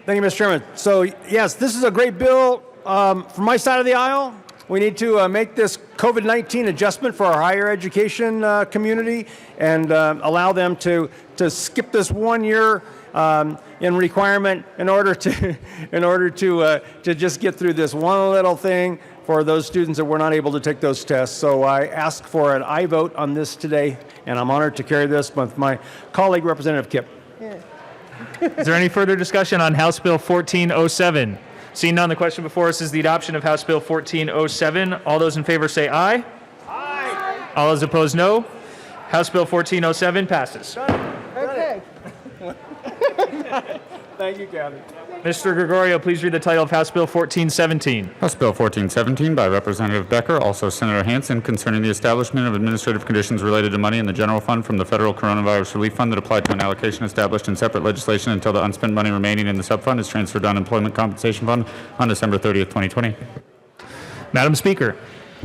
Thank you, Mr. Chairman. So, yes, this is a great bill. From my side of the aisle, we need to make this COVID-19 adjustment for our higher education community and allow them to skip this 1 year in requirement in order to just get through this one little thing for those students that were not able to take those tests. So I ask for an aye vote on this today, and I'm honored to carry this with my colleague, Representative Kipp. Is there any further discussion on House Bill 1407? Seeing none, the question before us is the adoption of House Bill 1407. All those in favor say aye. Aye. All those opposed, no. House Bill 1407 passes. Okay. Thank you, Kathy. Mr. Gregorio, please read the title of House Bill 1417. House Bill 1417 by Representative Becker, also Senator Hansen, concerning the establishment of administrative conditions related to money in the general fund from the federal coronavirus relief fund that applied to an allocation established in separate legislation until the unspent money remaining in the subfund is transferred to unemployment compensation fund on December 30th, 2020. Madam Speaker.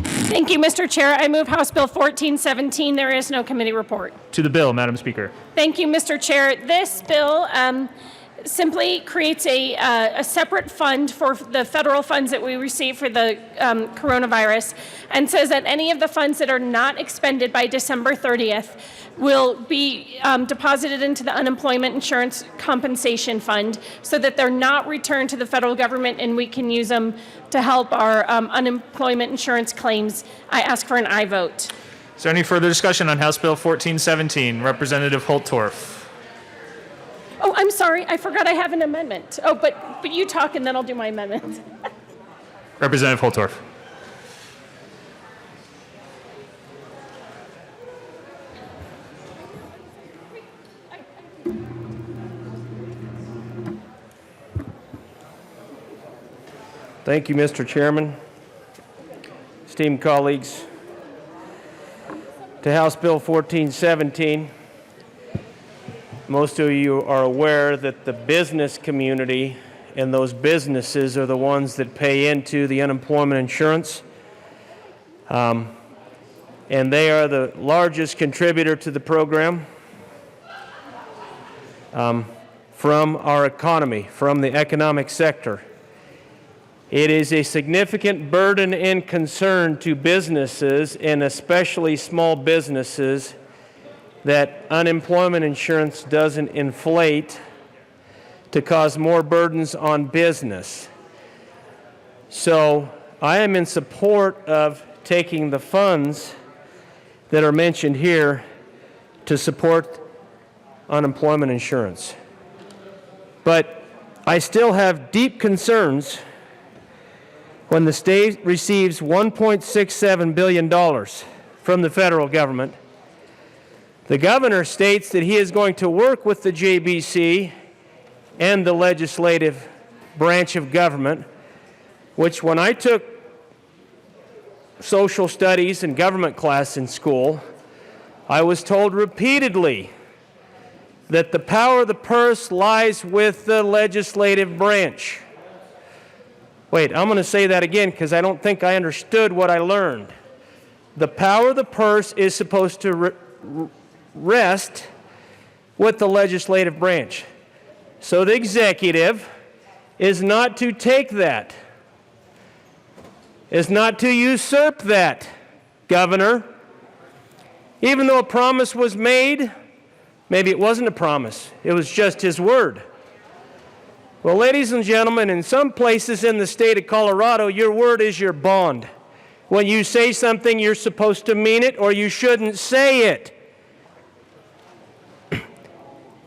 Thank you, Mr. Chair. I move House Bill 1417. There is no committee report. To the bill, Madam Speaker. Thank you, Mr. Chair. This bill simply creates a separate fund for the federal funds that we receive for the coronavirus, and says that any of the funds that are not expended by December 30th will be deposited into the Unemployment Insurance Compensation Fund so that they're not returned to the federal government and we can use them to help our unemployment insurance claims. I ask for an aye vote. Is there any further discussion on House Bill 1417? Representative Holtorf. Oh, I'm sorry. I forgot I have an amendment. Oh, but you talk and then I'll do my amendment. Representative Holtorf. Thank you, Mr. Chairman. Esteemed colleagues, to House Bill 1417, most of you are aware that the business community and those businesses are the ones that pay into the unemployment insurance. And they are the largest contributor to the program from our economy, from the economic sector. It is a significant burden and concern to businesses, and especially small businesses, that unemployment insurance doesn't inflate to cause more burdens on business. So I am in support of taking the funds that are mentioned here to support unemployment insurance. But I still have deep concerns when the state receives $1.67 billion from the federal government. The governor states that he is going to work with the JBC and the legislative branch of government which when I took social studies and government class in school, I was told repeatedly that the power of the purse lies with the legislative branch. Wait, I'm going to say that again because I don't think I understood what I learned. The power of the purse is supposed to rest with the legislative branch. So the executive is not to take that, is not to usurp that, Governor. Even though a promise was made, maybe it wasn't a promise, it was just his word. Well, ladies and gentlemen, in some places in the state of Colorado, your word is your bond. When you say something, you're supposed to mean it, or you shouldn't say it.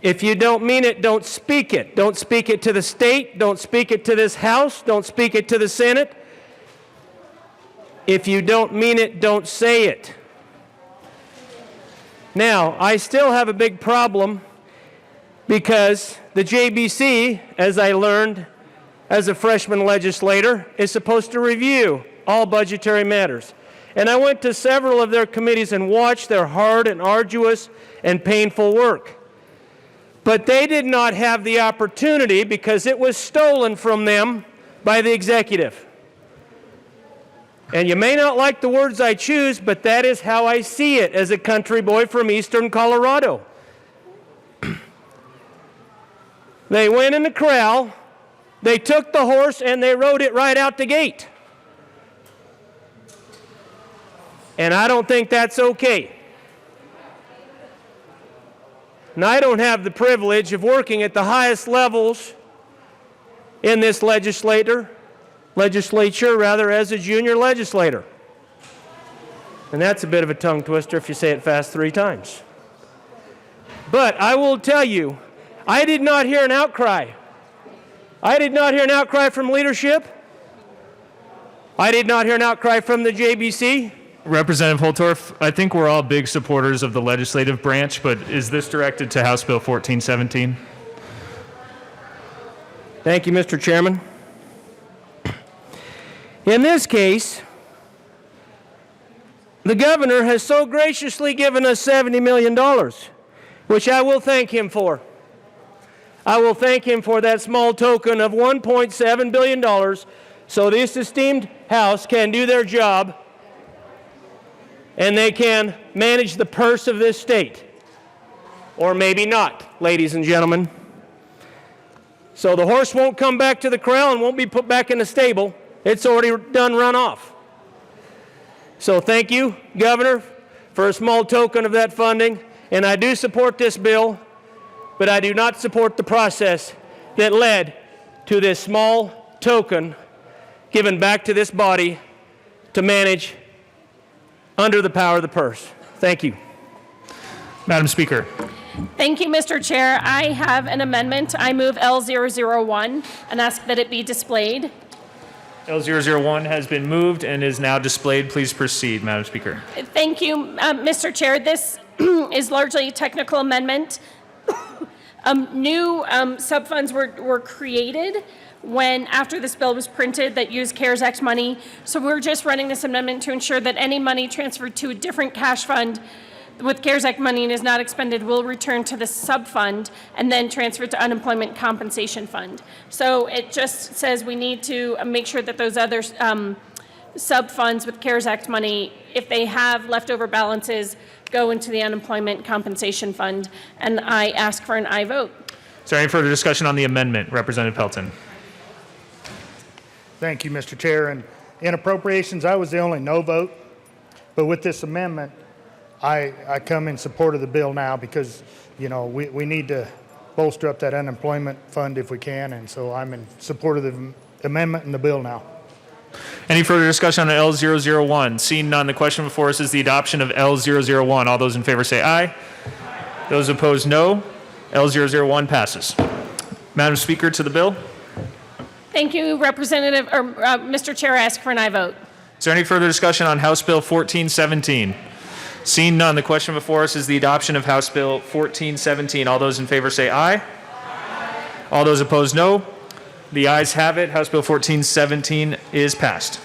If you don't mean it, don't speak it. Don't speak it to the state. Don't speak it to this House. Don't speak it to the Senate. If you don't mean it, don't say it. Now, I still have a big problem because the JBC, as I learned as a freshman legislator, is supposed to review all budgetary matters. And I went to several of their committees and watched their hard and arduous and painful work. But they did not have the opportunity because it was stolen from them by the executive. And you may not like the words I choose, but that is how I see it as a country boy from eastern Colorado. They went in the corral, they took the horse, and they rode it right out the gate. And I don't think that's okay. And I don't have the privilege of working at the highest levels in this legislature as a junior legislator. And that's a bit of a tongue twister if you say it fast 3 times. But I will tell you, I did not hear an outcry. I did not hear an outcry from leadership. I did not hear an outcry from the JBC. Representative Holtorf, I think we're all big supporters of the legislative branch, but is this directed to House Bill 1417? Thank you, Mr. Chairman. In this case, the governor has so graciously given us $70 million, which I will thank him for. I will thank him for that small token of $1.7 billion so this esteemed House can do their job and they can manage the purse of this state. Or maybe not, ladies and gentlemen. So the horse won't come back to the corral and won't be put back in the stable. It's already done run off. So thank you, Governor, for a small token of that funding. And I do support this bill, but I do not support the process that led to this small token given back to this body to manage under the power of the purse. Thank you. Madam Speaker. Thank you, Mr. Chair. I have an amendment. I move L001 and ask that it be displayed. L001 has been moved and is now displayed. Please proceed, Madam Speaker. Thank you, Mr. Chair. This is largely a technical amendment. New subfunds were created after this bill was printed that used CARES Act money. So we're just running this amendment to ensure that any money transferred to a different cash fund with CARES Act money and is not expended will return to the subfund and then transfer to unemployment compensation fund. So it just says we need to make sure that those other subfunds with CARES Act money, if they have leftover balances, go into the unemployment compensation fund. And I ask for an aye vote. Is there any further discussion on the amendment? Representative Pelton. Thank you, Mr. Chair. And in appropriations, I was the only no vote. But with this amendment, I come in support of the bill now because, you know, we need to bolster up that unemployment fund if we can. And so I'm in support of the amendment and the bill now. Any further discussion on L001? Seeing none, the question before us is the adoption of L001. All those in favor say aye. Those opposed, no. L001 passes. Madam Speaker, to the bill. Thank you, Mr. Chair. I ask for an aye vote. Is there any further discussion on House Bill 1417? Seeing none, the question before us is the adoption of House Bill 1417. All those in favor say aye. All those opposed, no. The ayes have it. House Bill 1417 is passed.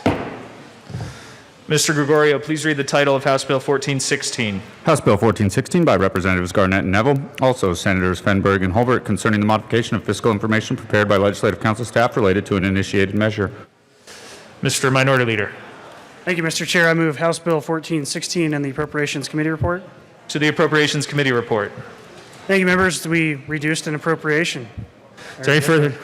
Mr. Gregorio, please read the title of House Bill 1416. House Bill 1416 by Representatives Garnett and Neville, also Senators Fenberg and Holbert, concerning the modification of fiscal information prepared by Legislative Council staff related to an initiated measure. Mr. Minority Leader. Thank you, Mr. Chair. I move House Bill 1416 and the Appropriations Committee report. To the Appropriations Committee report. Thank you, members. We reduced an appropriation. Is there any further?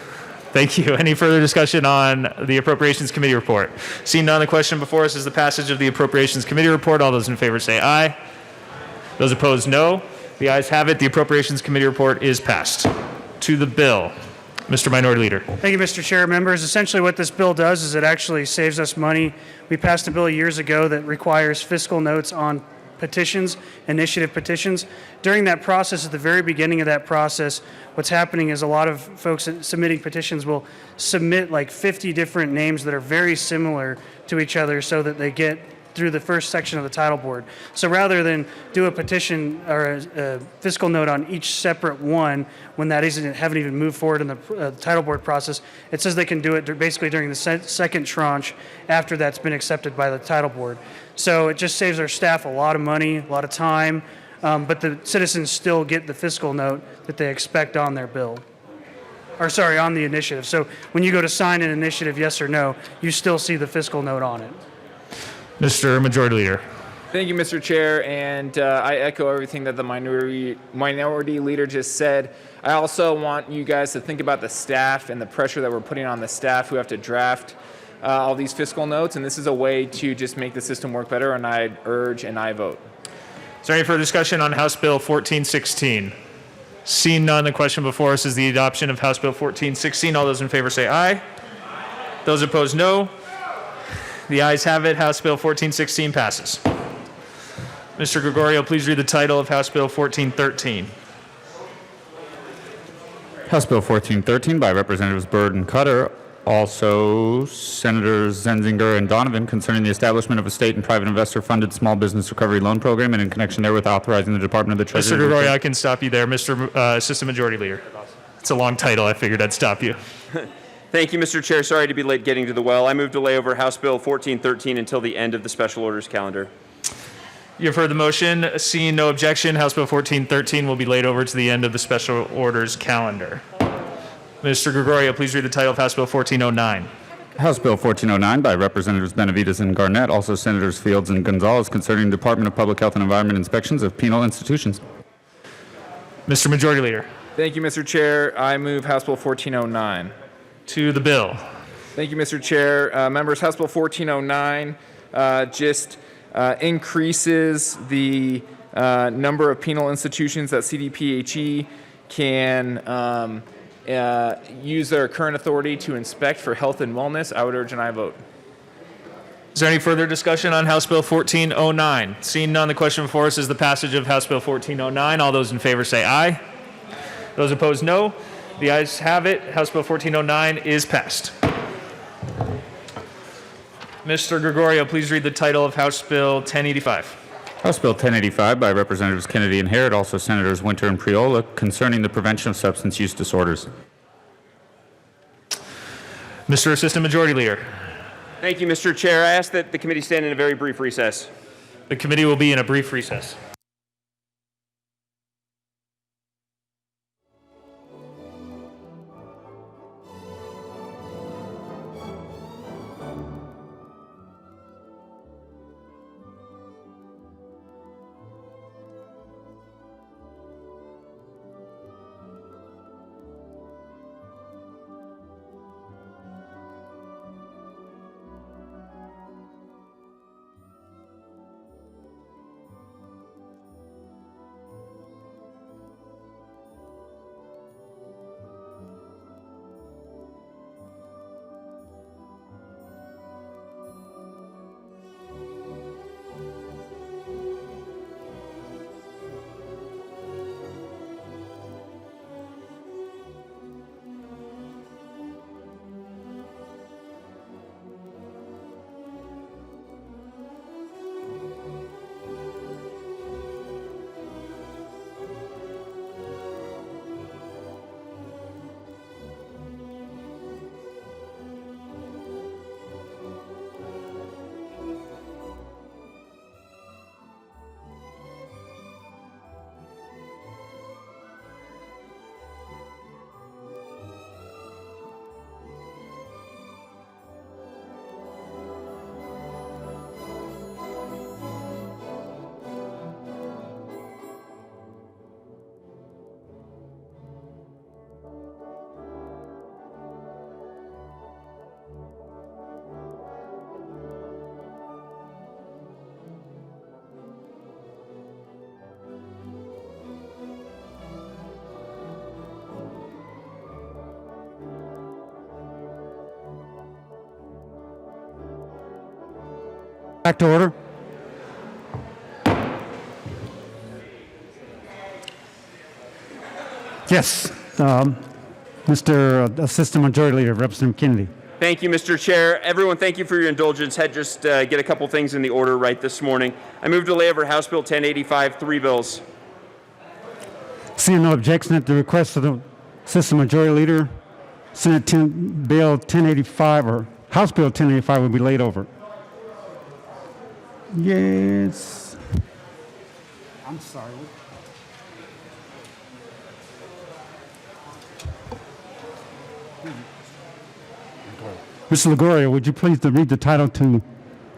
Thank you. Any further discussion on the Appropriations Committee report? Seeing none, the question before us is the passage of the Appropriations Committee report. All those in favor say aye. Those opposed, no. The ayes have it. The Appropriations Committee report is passed. To the bill. Mr. Minority Leader. Thank you, Mr. Chair. Members, essentially what this bill does is it actually saves us money. We passed a bill years ago that requires fiscal notes on petitions, initiative petitions. During that process, at the very beginning of that process, what's happening is a lot of folks submitting petitions will submit like 50 different names that are very similar to each other so that they get through the first section of the title board. So rather than do a petition or a fiscal note on each separate one when that haven't even moved forward in the title board process, it says they can do it basically during the second tranche after that's been accepted by the title board. So it just saves our staff a lot of money, a lot of time, but the citizens still get the fiscal note that they expect on their bill. Or sorry, on the initiative. So when you go to sign an initiative, yes or no, you still see the fiscal note on it. Mr. Majority Leader. Thank you, Mr. Chair, and I echo everything that the minority leader just said. I also want you guys to think about the staff and the pressure that we're putting on the staff who have to draft all these fiscal notes, and this is a way to just make the system work better, and I urge and I vote. Is there any further discussion on House Bill 1416? Seeing none, the question before us is the adoption of House Bill 1416. All those in favor say aye. Those opposed, no. The ayes have it. House Bill 1416 passes. Mr. Gregorio, please read the title of House Bill 1413. House Bill 1413 by Representatives Byrd and Cutter, also Senators Zenzinger and Donovan, concerning the establishment of a state and private investor-funded small business recovery loan program and in connection therewith authorizing the Department of the Treasury. Mr. Gregorio, I can stop you there. Mr. Assistant Majority Leader. It's a long title. I figured I'd stop you. Thank you, Mr. Chair. Sorry to be late getting to the well. I move to lay over House Bill 1413 until the end of the special orders calendar. You've heard the motion. Seeing no objection, House Bill 1413 will be laid over to the end of the special orders calendar. Mr. Gregorio, please read the title of House Bill 1409. House Bill 1409 by Representatives Benavides and Garnett, also Senators Fields and Gonzalez, concerning the Department of Public Health and Environment inspections of penal institutions. Mr. Majority Leader. Thank you, Mr. Chair. I move House Bill 1409. To the bill. Thank you, Mr. Chair. Members, House Bill 1409 just increases the number of penal institutions that CDPHE can use their current authority to inspect for health and wellness. I would urge and I vote. Is there any further discussion on House Bill 1409? Seeing none, the question before us is the passage of House Bill 1409. All those in favor say aye. Those opposed, no. The ayes have it. House Bill 1409 is passed. Mr. Gregorio, please read the title of House Bill 1085. House Bill 1085 by Representatives Kennedy and Harrod, also Senators Winter and Priola, concerning the prevention of substance use disorders. Mr. Assistant Majority Leader. Thank you, Mr. Chair. I ask that the committee stand in a very brief recess. The committee will be in a brief recess. Back to order. Yes, Mr. Assistant Majority Leader, Representative Kennedy. Thank you, Mr. Chair. Everyone, thank you for your indulgence. Had just get a couple things in the order right this morning. I move to lay over House Bill 1085, three bills. Seeing no objection at the request of the Assistant Majority Leader, Bill 1085 or House Bill 1085 will be laid over. Yes. I'm sorry. Mr. Lagoria, would you please read the title to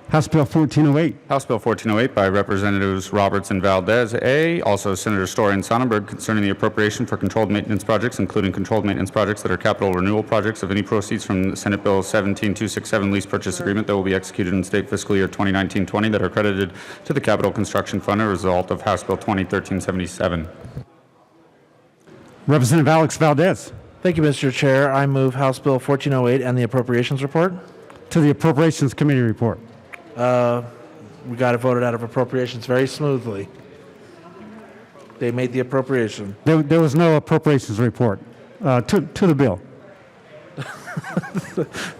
House Bill 1408? House Bill 1408 by Representatives Roberts and Valdez, A. Also Senator Story and Sonnenberg concerning the appropriation for controlled maintenance projects, including controlled maintenance projects that are capital renewal projects of any proceeds from Senate Bill 17267 lease purchase agreement that will be executed in state fiscal year 2019-20 that are credited to the Capital Construction Fund as a result of House Bill 2013-77. Representative Alex Valdez. Thank you, Mr. Chair. I move House Bill 1408 and the Appropriations Report. To the Appropriations Committee report. We got it voted out of appropriations very smoothly. They made the appropriation. There was no appropriations report to the bill.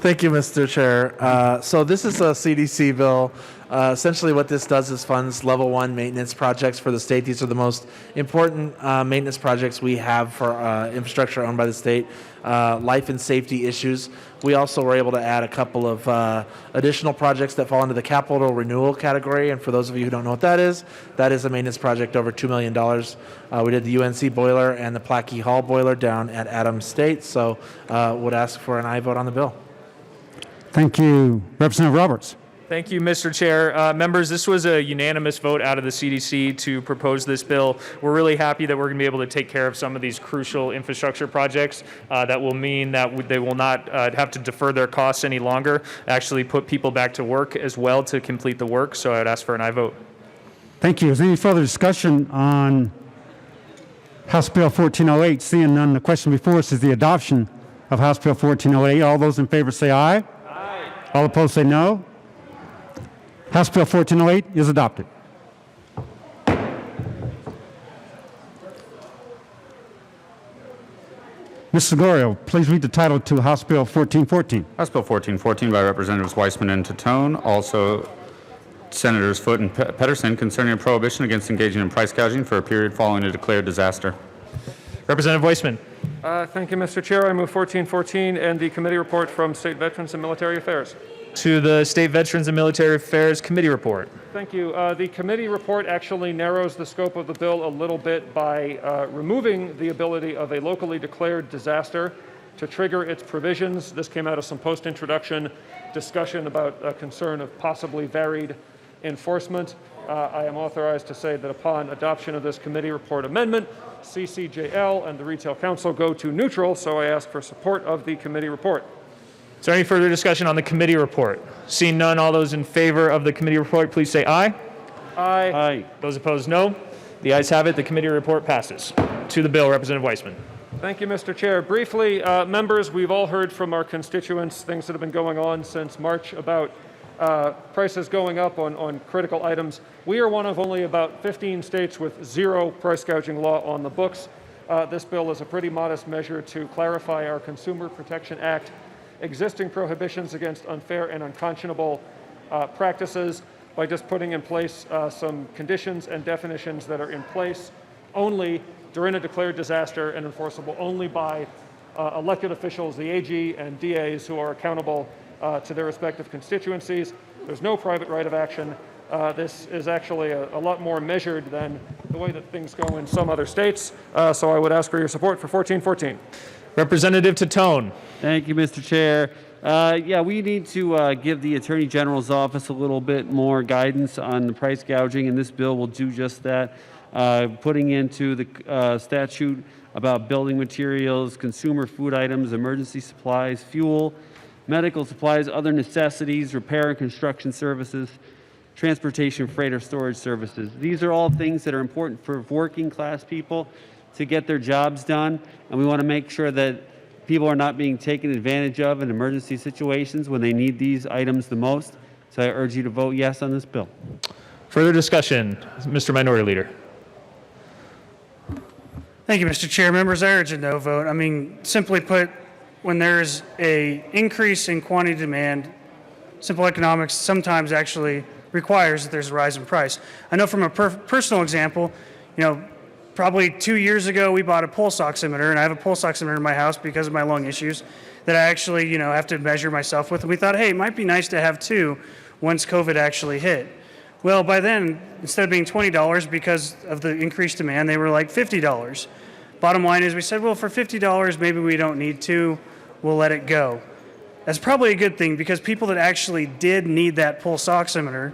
Thank you, Mr. Chair. So this is a CDC bill. Essentially what this does is funds level 1 maintenance projects for the state. These are the most important maintenance projects we have for infrastructure owned by the state. Life and safety issues. We also were able to add a couple of additional projects that fall into the capital renewal category. And for those of you who don't know what that is a maintenance project over $2 million. We did the UNC boiler and the Plaquey Hall boiler down at Adams State. So would ask for an aye vote on the bill. Thank you. Representative Roberts. Thank you, Mr. Chair. Members, this was a unanimous vote out of the CDC to propose this bill. We're really happy that we're going to be able to take care of some of these crucial infrastructure projects that will mean that they will not have to defer their costs any longer, actually put people back to work as well to complete the work. So I would ask for an aye vote. Thank you. Is there any further discussion on House Bill 1408? Seeing none, the question before us is the adoption of House Bill 1408. All those in favor say aye. Aye. All opposed say no. House Bill 1408 is adopted. Mr. Gregorio, please read the title to House Bill 1414. House Bill 1414 by Representatives Weissman and Titone, also Senators Foote and Pedersen, concerning a prohibition against engaging in price gouging for a period following a declared disaster. Representative Weissman. Thank you, Mr. Chair. I move 1414 and the committee report from State Veterans and Military Affairs. To the State Veterans and Military Affairs Committee report. Thank you. The committee report actually narrows the scope of the bill a little bit by removing the ability of a locally declared disaster to trigger its provisions. This came out of some post-introduction discussion about a concern of possibly varied enforcement. I am authorized to say that upon adoption of this committee report amendment, CCJL and the Retail Council go to neutral, so I ask for support of the committee report. Is there any further discussion on the committee report? Seeing none, all those in favor of the committee report, please say aye. Aye. Aye. Those opposed, no. The ayes have it. The committee report passes. To the bill, Representative Weissman. Thank you, Mr. Chair. Briefly, members, we've all heard from our constituents things that have been going on since March about prices going up on critical items. We are one of only about 15 states with zero price gouging law on the books. This bill is a pretty modest measure to clarify our Consumer Protection Act existing prohibitions against unfair and unconscionable practices by just putting in place some conditions and definitions that are in place only during a declared disaster and enforceable only by elected officials, the AG and DAs, who are accountable to their respective constituencies. There's no private right of action. This is actually a lot more measured than the way that things go in some other states. So I would ask for your support for 1414. Representative Titone. Thank you, Mr. Chair. Yeah, we need to give the Attorney General's office a little bit more guidance on the price gouging, and this bill will do just that. Putting into the statute about building materials, consumer food items, emergency supplies, fuel, medical supplies, other necessities, repair and construction services, transportation, freight, or storage services. These are all things that are important for working class people to get their jobs done, and we want to make sure that people are not being taken advantage of in emergency situations when they need these items the most. So I urge you to vote yes on this bill. Further discussion, Mr. Minority Leader. Thank you, Mr. Chair. Members, I urge a no vote. I mean, simply put, when there's a increase in quantity demand, simple economics sometimes actually requires that there's a rise in price. I know from a personal example, probably 2 years ago, we bought a pulse oximeter, and I have a pulse oximeter in my house because of my lung issues that I actually, have to measure myself with. And we thought, hey, it might be nice to have two once COVID actually hit. Well, by then, instead of being $20 because of the increased demand, they were like $50. Bottom line is we said, well, for $50, maybe we don't need two. We'll let it go. That's probably a good thing because people that actually did need that pulse oximeter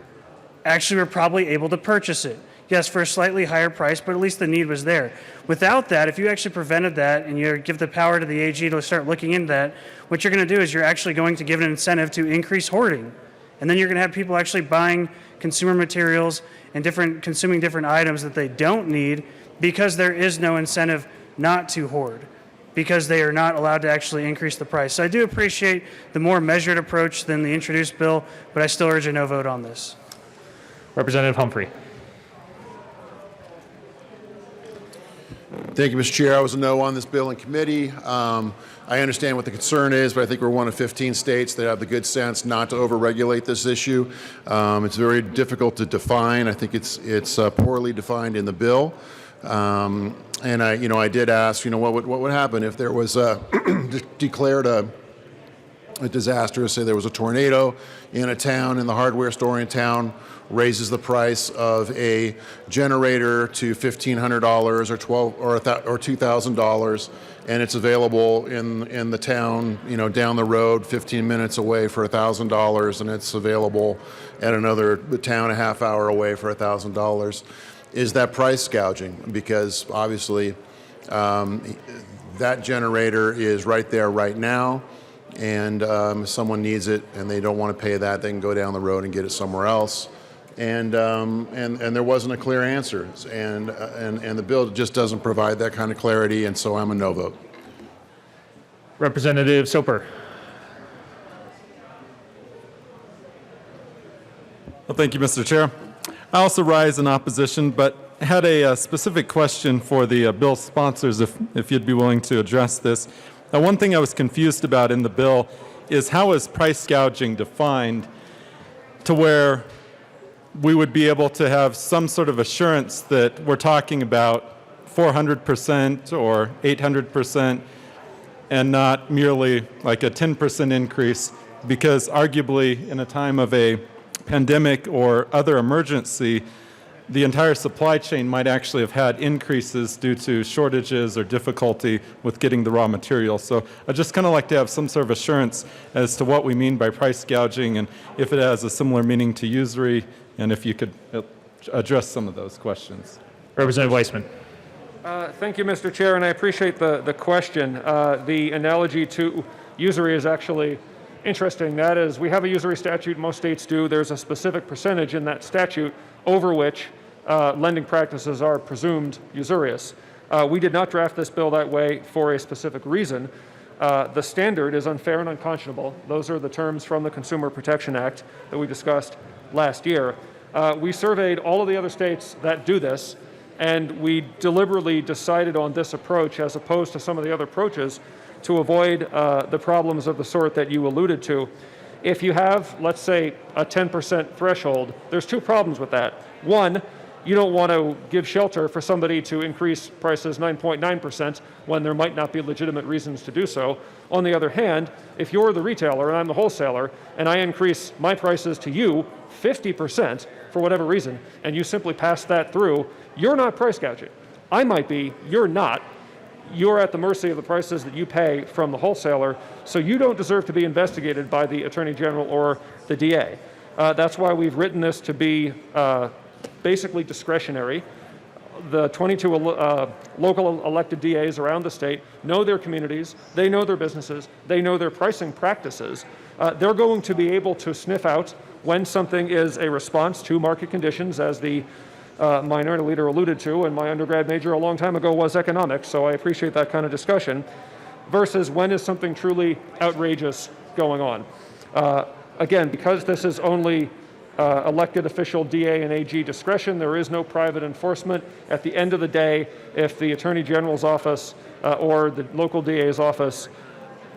actually were probably able to purchase it. Yes, for a slightly higher price, but at least the need was there. Without that, if you actually prevented that and you give the power to the AG to start looking into that, what you're going to do is you're actually going to give an incentive to increase hoarding. And then you're going to have people actually buying consumer materials and consuming different items that they don't need because there is no incentive not to hoard, because they are not allowed to actually increase the price. So I do appreciate the more measured approach than the introduced bill, but I still urge a no vote on this. Representative Humphrey. Thank you, Mr. Chair. I was a no on this bill in committee. I understand what the concern is, but I think we're one of 15 states that have the good sense not to overregulate this issue. It's very difficult to define. I think it's poorly defined in the bill. And I did ask, what would happen if there was declared a disaster? Say there was a tornado in a town, and the hardware store in town raises the price of a generator to $1,500 or $2,000, and it's available in the town, down the road, 15 minutes away for $1,000, and it's available at another town a half hour away for $1,000. Is that price gouging? Because obviously that generator is right there right now, and if someone needs it and they don't want to pay that, they can go down the road and get it somewhere else. And there wasn't a clear answer, and the bill just doesn't provide that kind of clarity, and so I'm a no vote. Representative Soper. Well, thank you, Mr. Chair. I also rise in opposition, but had a specific question for the bill sponsors, if you'd be willing to address this. One thing I was confused about in the bill is how is price gouging defined to where we would be able to have some sort of assurance that we're talking about 400% or 800% and not merely like a 10% increase, because arguably in a time of a pandemic or other emergency, the entire supply chain might actually have had increases due to shortages or difficulty with getting the raw materials. So I'd just kind of like to have some sort of assurance as to what we mean by price gouging and if it has a similar meaning to usury, and if you could address some of those questions. Representative Weissman. Thank you, Mr. Chair, and I appreciate the question. The analogy to usury is actually interesting. That is, we have a usury statute, most states do. There's a specific percentage in that statute over which lending practices are presumed usurious. We did not draft this bill that way for a specific reason. The standard is unfair and unconscionable. Those are the terms from the Consumer Protection Act that we discussed last year. We surveyed all of the other states that do this, and we deliberately decided on this approach as opposed to some of the other approaches to avoid the problems of the sort that you alluded to. If you have, let's say, a 10% threshold, there's two problems with that. One, you don't want to give shelter for somebody to increase prices 9.9% when there might not be legitimate reasons to do so. On the other hand, if you're the retailer and I'm the wholesaler and I increase my prices to you 50% for whatever reason, and you simply pass that through, you're not price gouging. I might be, you're not. You're at the mercy of the prices that you pay from the wholesaler, so you don't deserve to be investigated by the Attorney General or the DA. That's why we've written this to be basically discretionary. The 22 local elected DAs around the state know their communities, they know their businesses, they know their pricing practices. They're going to be able to sniff out when something is a response to market conditions, as the Minority Leader alluded to, and my undergrad major a long time ago was economics, so I appreciate that kind of discussion, versus when is something truly outrageous going on. Again, because this is only elected official DA and AG discretion, there is no private enforcement. At the end of the day, if the Attorney General's office or the local DA's office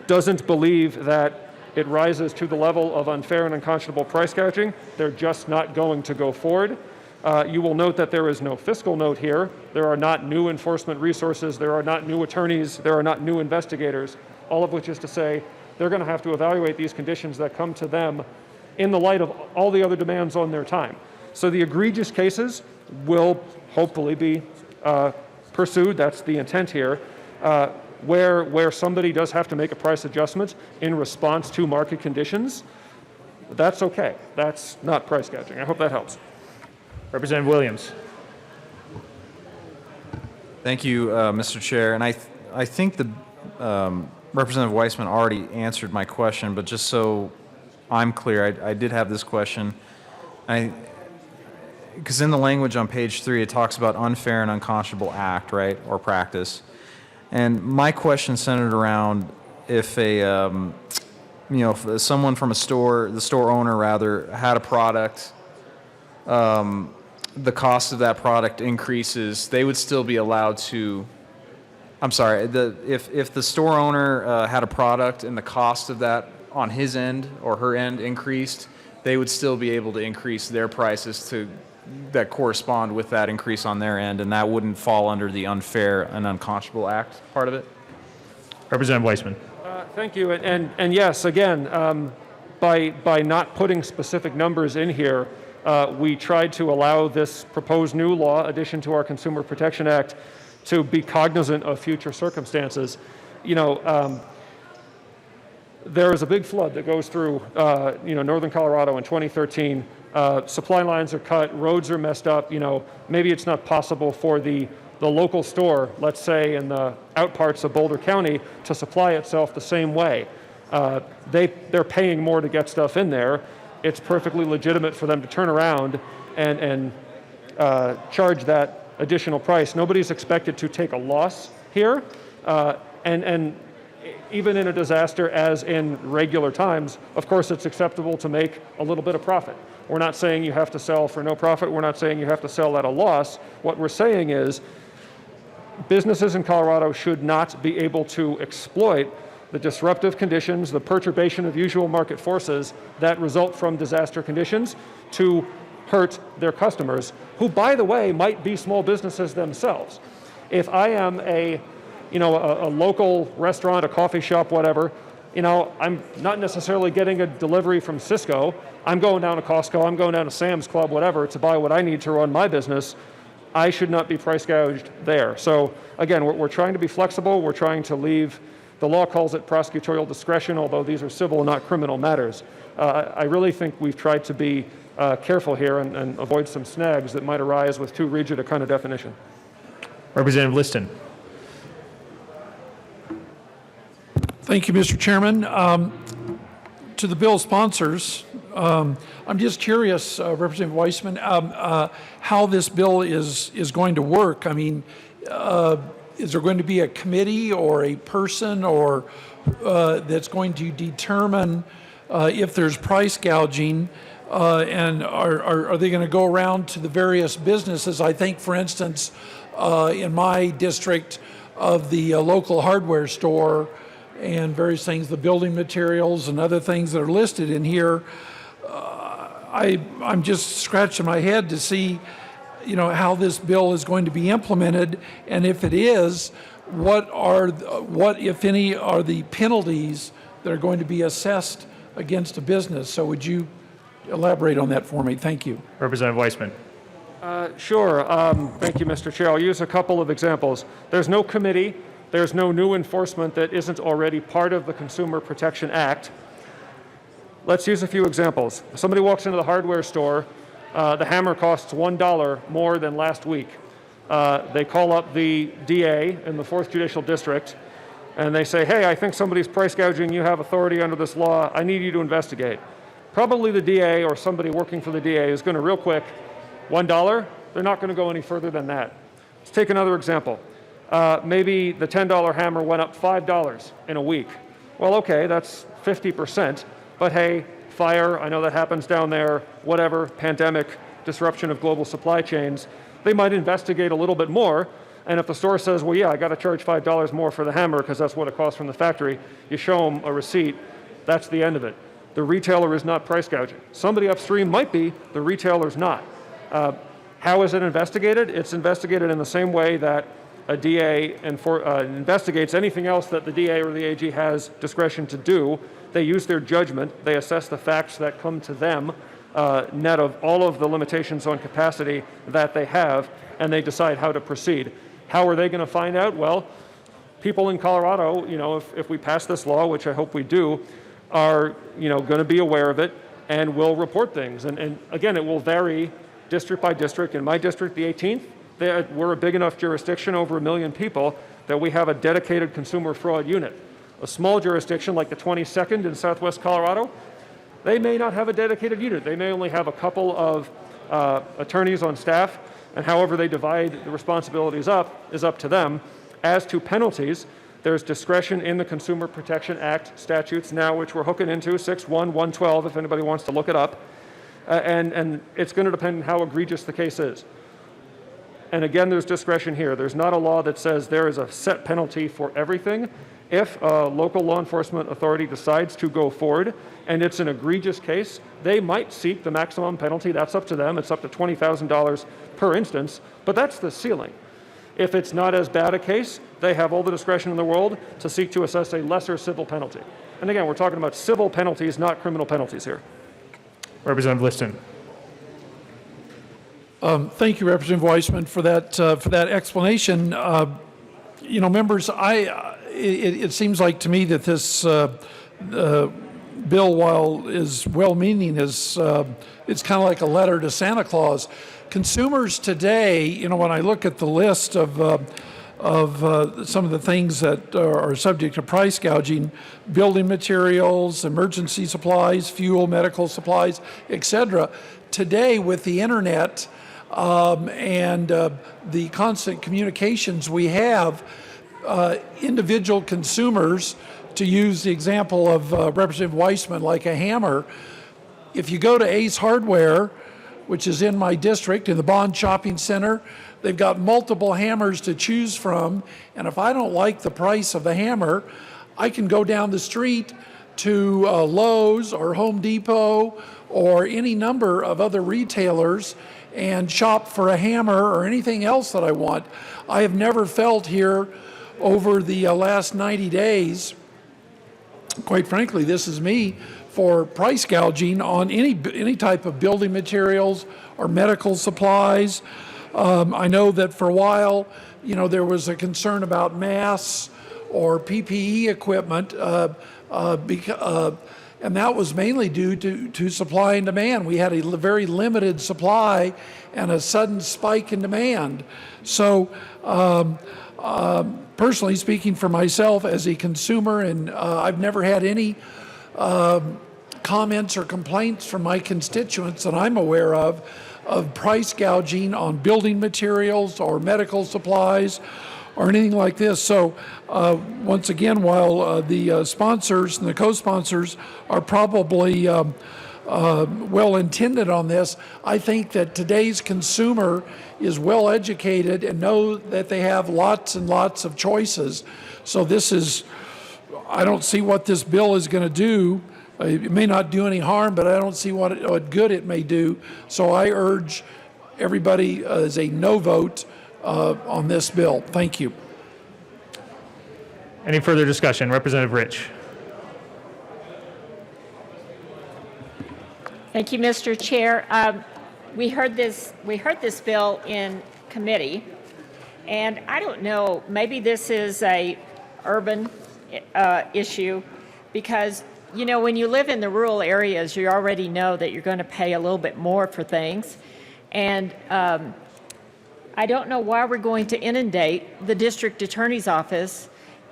doesn't believe that it rises to the level of unfair and unconscionable price gouging, they're just not going to go forward. You will note that there is no fiscal note here. There are not new enforcement resources. There are not new attorneys. There are not new investigators, all of which is to say they're going to have to evaluate these conditions that come to them in the light of all the other demands on their time. So the egregious cases will hopefully be pursued. That's the intent here. Where somebody does have to make a price adjustment in response to market conditions, that's okay. That's not price gouging. I hope that helps. Representative Williams. Thank you, Mr. Chair. And I think the Representative Weissman already answered my question, but just so I'm clear, I did have this question. Because in the language on page 3, it talks about unfair and unconscionable act, right, or practice. And my question centered around if if someone from the store owner rather, had a product, the cost of that product increases, they would still be allowed to, if the store owner had a product and the cost of that on his end or her end increased, they would still be able to increase their prices that correspond with that increase on their end, and that wouldn't fall under the unfair and unconscionable act part of it? Representative Weissman. Thank you. And yes, again, by not putting specific numbers in here, we tried to allow this proposed new law, addition to our Consumer Protection Act, to be cognizant of future circumstances. There is a big flood that goes through northern Colorado in 2013. Supply lines are cut, roads are messed up. Maybe it's not possible for the local store, let's say in the out parts of Boulder County, to supply itself the same way. They're paying more to get stuff in there. It's perfectly legitimate for them to turn around and charge that additional price. Nobody's expected to take a loss here, and even in a disaster, as in regular times, of course it's acceptable to make a little bit of profit. We're not saying you have to sell for no profit. We're not saying you have to sell at a loss. What we're saying is businesses in Colorado should not be able to exploit the disruptive conditions, the perturbation of usual market forces that result from disaster conditions to hurt their customers, who, by the way, might be small businesses themselves. If I am a local restaurant, a coffee shop, whatever, I'm not necessarily getting a delivery from Cisco. I'm going down to Costco, I'm going down to Sam's Club, whatever, to buy what I need to run my business. I should not be price gouged there. So again, we're trying to be flexible. We're trying to leave, the law calls it prosecutorial discretion, although these are civil and not criminal matters. I really think we've tried to be careful here and avoid some snags that might arise with too rigid a kind of definition. Representative Liston. Thank you, Mr. Chairman. To the bill sponsors, I'm just curious, Representative Weissman, how this bill is going to work. I mean, is there going to be a committee or a person or that's going to determine if there's price gouging? And are they going to go around to the various businesses? I think, for instance, in my district of the local hardware store and various things, the building materials and other things that are listed in here, I'm just scratching my head to see, how this bill is going to be implemented, and if it is, what if any are the penalties that are going to be assessed against a business? So would you elaborate on that for me? Thank you. Representative Weissman. Sure. Thank you, Mr. Chair. I'll use a couple of examples. There's no committee. There's no new enforcement that isn't already part of the Consumer Protection Act. Let's use a few examples. Somebody walks into the hardware store. The hammer costs $1 more than last week. They call up the DA in the 4th Judicial District, and they say, hey, I think somebody's price gouging. You have authority under this law. I need you to investigate. Probably the DA or somebody working for the DA is going to real quick, $1, they're not going to go any further than that. Let's take another example. Maybe the $10 hammer went up $5 in a week. Well, okay, that's 50%, but hey, fire, I know that happens down there, whatever, pandemic, disruption of global supply chains, they might investigate a little bit more. And if the store says, well, yeah, I got to charge $5 more for the hammer because that's what it costs from the factory, you show them a receipt, that's the end of it. The retailer is not price gouging. Somebody upstream might be, the retailer's not. How is it investigated? It's investigated in the same way that a DA investigates anything else that the DA or the AG has discretion to do. They use their judgment. They assess the facts that come to them, net of all of the limitations on capacity that they have, and they decide how to proceed. How are they going to find out? Well, people in Colorado, if we pass this law, which I hope we do, are going to be aware of it and will report things. And again, it will vary district by district. In my district, the 18th, we're a big enough jurisdiction, over 1 million people, that we have a dedicated consumer fraud unit. A small jurisdiction like the 22nd in Southwest Colorado, they may not have a dedicated unit. They may only have a couple of attorneys on staff, and however they divide the responsibilities up is up to them. As to penalties, there's discretion in the Consumer Protection Act statutes now, which we're hooking into, 6.1, 112, if anybody wants to look it up. And it's going to depend on how egregious the case is. And again, there's discretion here. There's not a law that says there is a set penalty for everything. If a local law enforcement authority decides to go forward and it's an egregious case, they might seek the maximum penalty. That's up to them. It's up to $20,000 per instance, but that's the ceiling. If it's not as bad a case, they have all the discretion in the world to seek to assess a lesser civil penalty. And again, we're talking about civil penalties, not criminal penalties here. Representative Liston. Thank you, Representative Weissman, for that explanation. Members, it seems like to me that this bill, while is well-meaning, it's kind of like a letter to Santa Claus. Consumers today, when I look at the list of some of the things that are subject to price gouging, building materials, emergency supplies, fuel, medical supplies, etc. Today, with the internet and the constant communications we have, individual consumers, to use the example of Representative Weissman, like a hammer, if you go to Ace Hardware, which is in my district, in the Bond Shopping Center, they've got multiple hammers to choose from, and if I don't like the price of the hammer, I can go down the street to Lowe's or Home Depot or any number of other retailers and shop for a hammer or anything else that I want. I have never felt here over the last 90 days, quite frankly, this is me, for price gouging on any type of building materials or medical supplies. I know that for a while, there was a concern about masks or PPE equipment, and that was mainly due to supply and demand. We had a very limited supply and a sudden spike in demand. So personally speaking for myself as a consumer, and I've never had any comments or complaints from my constituents that I'm aware of price gouging on building materials or medical supplies or anything like this. So once again, while the sponsors and the co-sponsors are probably well intended on this, I think that today's consumer is well educated and know that they have lots and lots of choices. So I don't see what this bill is going to do. It may not do any harm, but I don't see what good it may do. So I urge everybody as a no vote on this bill. Thank you. Any further discussion? Representative Rich. Thank you, Mr. Chair. We heard this bill in committee, and I don't know, maybe this is a urban issue, because when you live in the rural areas, you already know that you're going to pay a little bit more for things. And I don't know why we're going to inundate the district attorney's office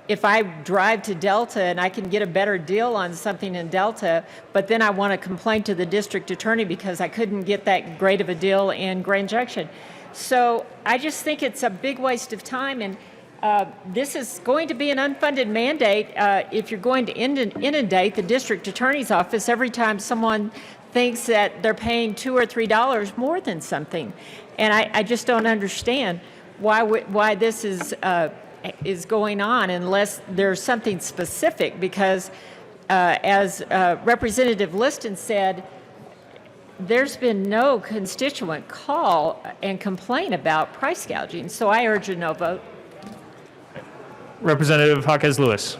if I drive to Delta and I can get a better deal on something in Delta, but then I want to complain to the district attorney because I couldn't get that great of a deal in Grand Junction. So I just think it's a big waste of time. And This is going to be an unfunded mandate if you're going to inundate the district attorney's office every time someone thinks that they're paying $2 or $3 more than something. And I just don't understand why this is going on unless there's something specific, because as Representative Liston said, there's been no constituent call and complain about price gouging. So I urge a no vote. Representative Jaquez Lewis.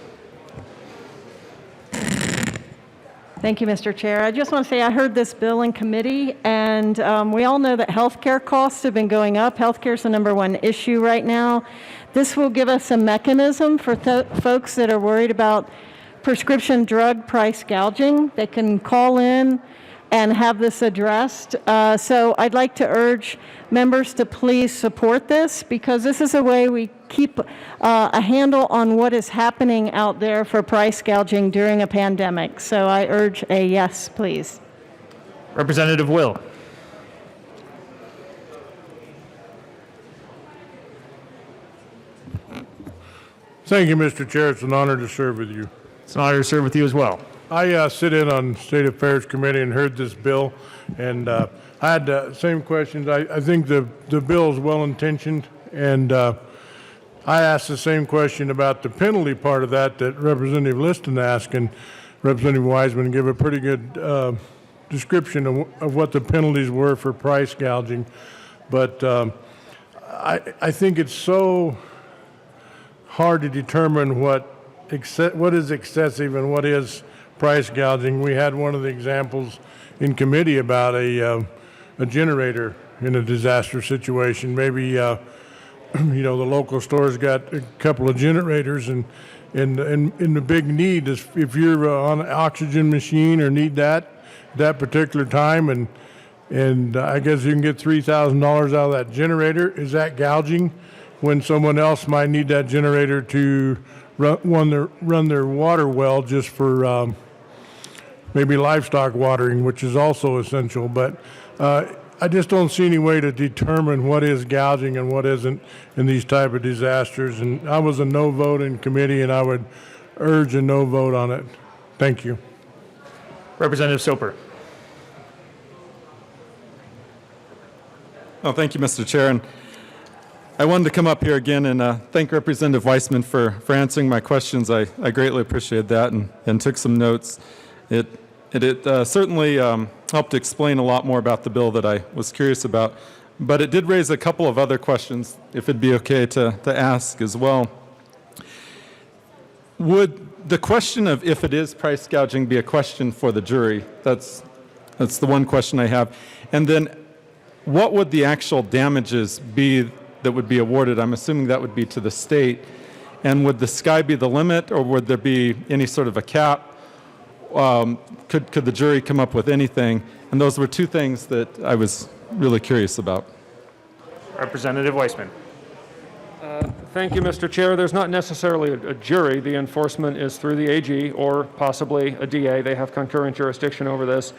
Thank you, Mr. Chair. I just want to say I heard this bill in committee, and we all know that healthcare costs have been going up. Healthcare is the #1 issue right now. This will give us a mechanism for folks that are worried about prescription drug price gouging. They can call in and have this addressed. So I'd like to urge members to please support this, because this is a way we keep a handle on what is happening out there for price gouging during a pandemic. So I urge a yes, please. Representative Will. Thank you, Mr. Chair. It's an honor to serve with you. It's an honor to serve with you as well. I sit in on State Affairs Committee and heard this bill, and I had the same questions. I think the bill is well-intentioned, and I asked the same question about the penalty part of that Representative Liston asked, and Representative Wiseman gave a pretty good description of what the penalties were for price gouging. But I think it's so hard to determine what is excessive and what is price gouging. We had one of the examples in committee about a generator in a disaster situation. Maybe the local store's got a couple of generators, and the big need is if you're on an oxygen machine or need that particular time, and I guess you can get $3,000 out of that generator. Is that gouging when someone else might need that generator to run their water well just for maybe livestock watering, which is also essential? But I just don't see any way to determine what is gouging and what isn't in these type of disasters. And I was a no vote in committee, and I would urge a no vote on it. Thank you. Representative Soper. Oh, thank you, Mr. Chair. And I wanted to come up here again and thank Representative Weissman for answering my questions. I greatly appreciate that and took some notes. It certainly helped explain a lot more about the bill that I was curious about, but it did raise a couple of other questions, if it'd be okay to ask as well. Would the question of if it is price gouging be a question for the jury? That's the one question I have. And then what would the actual damages be that would be awarded? I'm assuming that would be to the state. And would the sky be the limit, or would there be any sort of a cap? Could the jury come up with anything? And those were two things that I was really curious about. Representative Weissman. Thank you, Mr. Chair. There's not necessarily a jury. The enforcement is through the AG or possibly a DA. They have concurrent jurisdiction over this.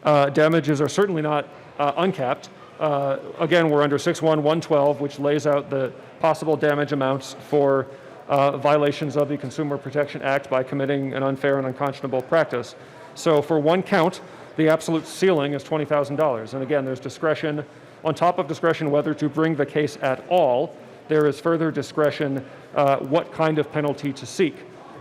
Damages are certainly not uncapped. Again, we're under 61112, which lays out the possible damage amounts for violations of the Consumer Protection Act by committing an unfair and unconscionable practice. So for one count, the absolute ceiling is $20,000. And again, there's discretion, on top of discretion whether to bring the case at all. There is further discretion what kind of penalty to seek.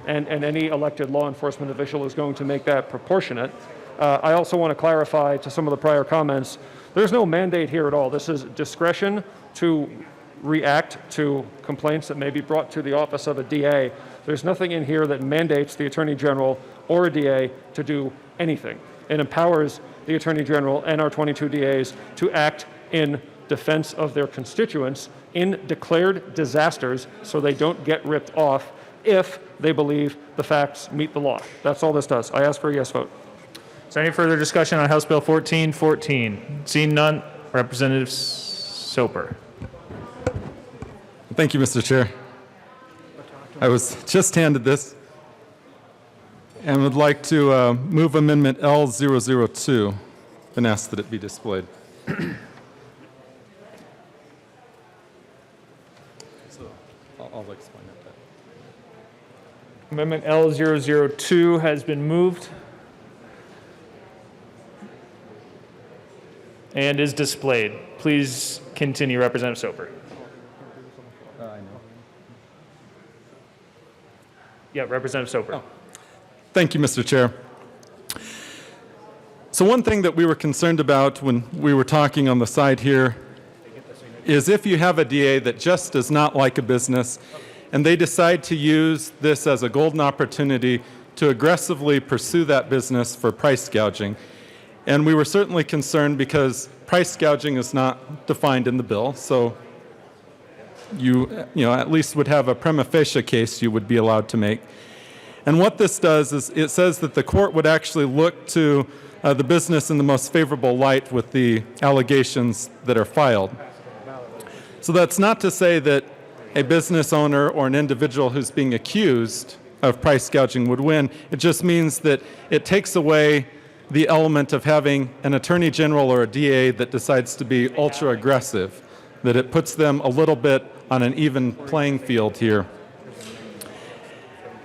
And any elected law enforcement official is going to make that proportionate. I also want to clarify to some of the prior comments, there's no mandate here at all. This is discretion to react to complaints that may be brought to the office of a DA. There's nothing in here that mandates the Attorney General or a DA to do anything. It empowers the Attorney General and our 22 DAs to act in defense of their constituents in declared disasters so they don't get ripped off if they believe the facts meet the law. That's all this does. I ask for a yes vote. Is there any further discussion on House Bill 1414? Seeing none, Representative Soper. Thank you, Mr. Chair. I was just handed this and would like to move Amendment L002 and ask that it be displayed. So I'll explain it. Amendment L002 has been moved and is displayed. Please continue, Representative Soper. Yeah, Representative Soper. Thank you, Mr. Chair. So one thing that we were concerned about when we were talking on the side here is if you have a DA that just does not like a business and they decide to use this as a golden opportunity to aggressively pursue that business for price gouging. And we were certainly concerned because price gouging is not defined in the bill, so you at least would have a prima facie case you would be allowed to make. And what this does is it says that the court would actually look to the business in the most favorable light with the allegations that are filed. So that's not to say that a business owner or an individual who's being accused of price gouging would win. It just means that it takes away the element of having an attorney general or a DA that decides to be ultra aggressive, that it puts them a little bit on an even playing field here.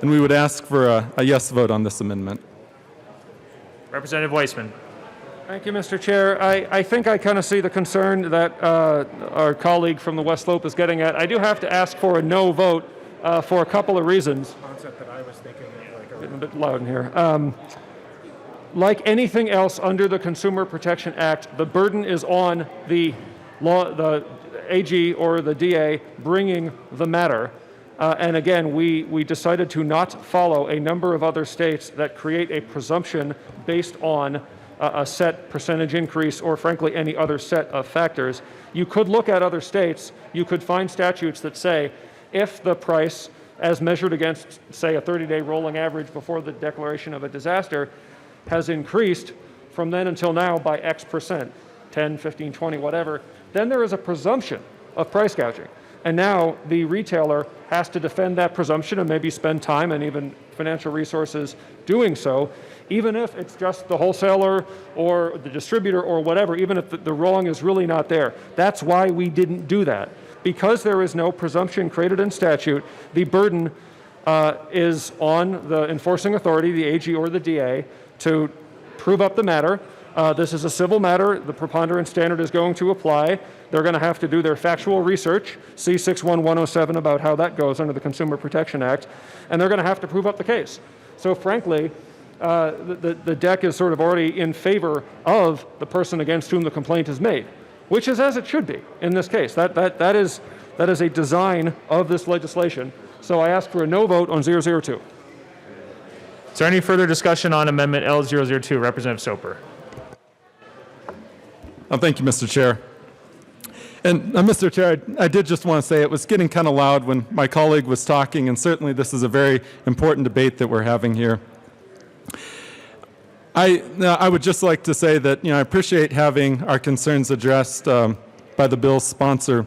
And we would ask for a yes vote on this amendment. Representative Weissman. Thank you, Mr. Chair. I think I kind of see the concern that our colleague from the West Slope is getting at. I do have to ask for a no vote for a couple of reasons. Concept that I was thinking, getting a bit loud in here. Like anything else under the Consumer Protection Act, the burden is on the AG or the DA bringing the matter. And again, we decided to not follow a number of other states that create a presumption based on a set percentage increase or frankly any other set of factors. You could look at other states, you could find statutes that say if the price as measured against say a 30-day rolling average before the declaration of a disaster has increased from then until now by X percent, 10, 15, 20, whatever, then there is a presumption of price gouging. And now the retailer has to defend that presumption and maybe spend time and even financial resources doing so, even if it's just the wholesaler or the distributor or whatever, even if the wrong is really not there. That's why we didn't do that. Because there is no presumption created in statute, the burden is on the enforcing authority, the AG or the DA, to prove up the matter. This is a civil matter. The preponderance standard is going to apply. They're going to have to do their factual research, C61107 about how that goes under the Consumer Protection Act, and they're going to have to prove up the case. So frankly, the deck is sort of already in favor of the person against whom the complaint is made, which is as it should be in this case. That is a design of this legislation. So I ask for a no vote on 002. Is there any further discussion on Amendment L002? Representative Soper. Thank you, Mr. Chair. And Mr. Chair, I did just want to say it was getting kind of loud when my colleague was talking, and certainly this is a very important debate that we're having here. I would just like to say that I appreciate having our concerns addressed by the bill's sponsor.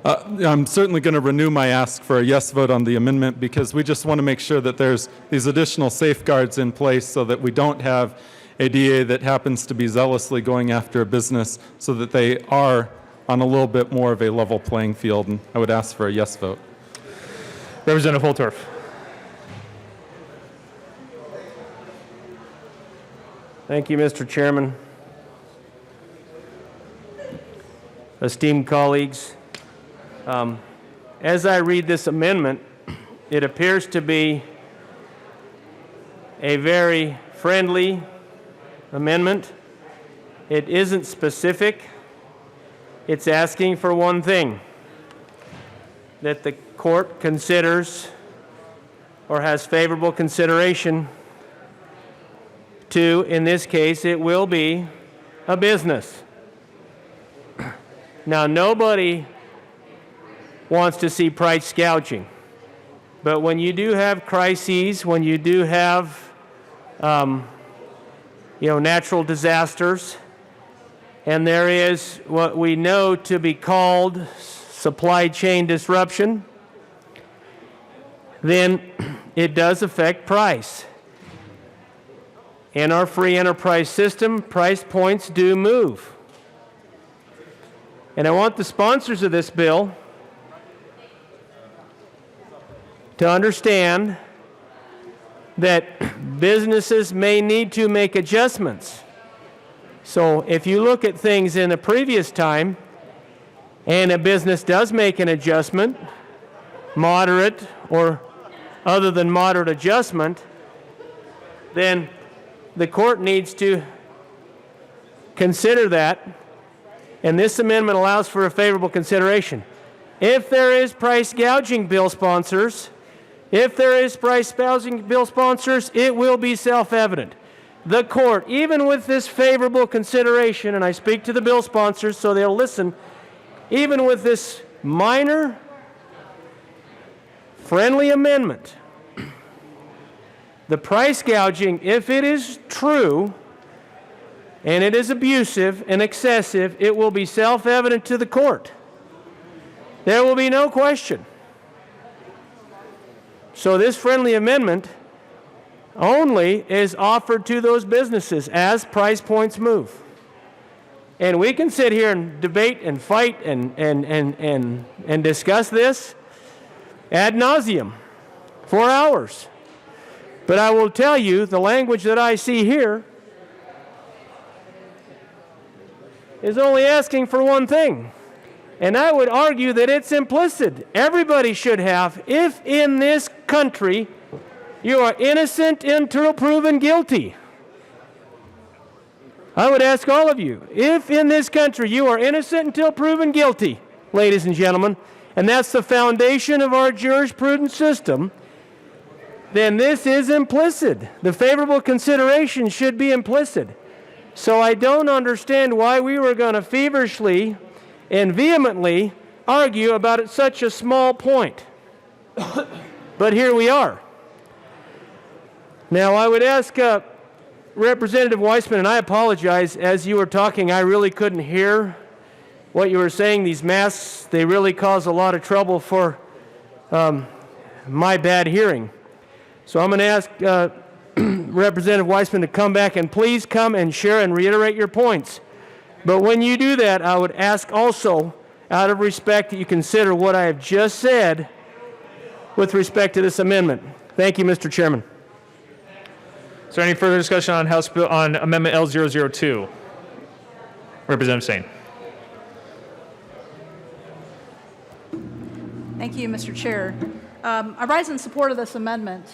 I'm certainly going to renew my ask for a yes vote on the amendment because we just want to make sure that there's these additional safeguards in place so that we don't have a DA that happens to be zealously going after a business, so that they are on a little bit more of a level playing field. And I would ask for a yes vote. Representative Holtorf. Thank you, Mr. Chairman. Esteemed colleagues, as I read this amendment, it appears to be a very friendly amendment. It isn't specific. It's asking for one thing, that the court considers or has favorable consideration to, in this case, it will be a business. Now, nobody wants to see price gouging, but when you do have crises, when you do have natural disasters, and there is what we know to be called supply chain disruption, then it does affect price. In our free enterprise system, price points do move. And I want the sponsors of this bill to understand that businesses may need to make adjustments. So if you look at things in a previous time and a business does make an adjustment, moderate or other than moderate adjustment, then the court needs to consider that, and this amendment allows for a favorable consideration. If there is price gouging, bill sponsors, it will be self-evident. The court, even with this favorable consideration, and I speak to the bill sponsors so they'll listen, even with this minor friendly amendment, the price gouging, if it is true and it is abusive and excessive, it will be self-evident to the court. There will be no question. So this friendly amendment only is offered to those businesses as price points move. And we can sit here and debate and fight and discuss this ad nauseum for hours. But I will tell you, the language that I see here is only asking for one thing. And I would argue that it's implicit. Everybody should have, if in this country you are innocent until proven guilty. I would ask all of you, if in this country you are innocent until proven guilty, ladies and gentlemen, and that's the foundation of our jurisprudence system, then this is implicit. The favorable consideration should be implicit. So I don't understand why we were going to feverishly and vehemently argue about such a small point. But here we are. Now, I would ask Representative Weissman, and I apologize, as you were talking, I really couldn't hear what you were saying. These masks, they really cause a lot of trouble for my bad hearing. So I'm going to ask Representative Weissman to come back and please come and share and reiterate your points. But when you do that, I would ask also, out of respect, that you consider what I have just said with respect to this amendment. Thank you, Mr. Chairman. Is there any further discussion on House Bill on Amendment L002? Representative Sane. Thank you, Mr. Chair. I rise in support of this amendment.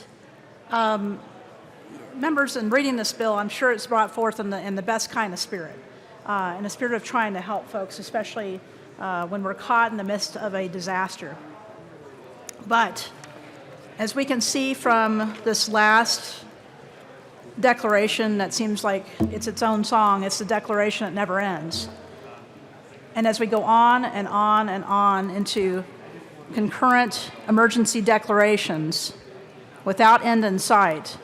Members, in reading this bill, I'm sure it's brought forth in the best kind of spirit, in a spirit of trying to help folks, especially when we're caught in the midst of a disaster. But as we can see from this last declaration that seems like it's its own song, it's the declaration that never ends. And as we go on and on and on into concurrent emergency declarations without end in sight,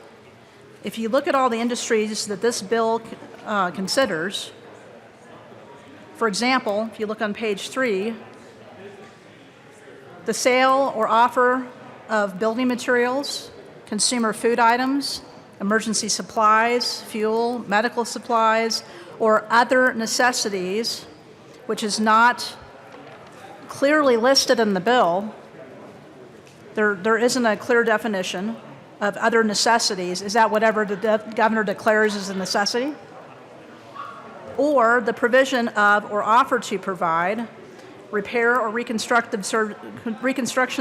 if you look at all the industries that this bill considers, for example, if you look on page 3, the sale or offer of building materials, consumer food items, emergency supplies, fuel, medical supplies, or other necessities, which is not clearly listed in the bill. There isn't a clear definition of other necessities. Is that whatever the governor declares is a necessity? Or the provision of or offer to provide repair or reconstruction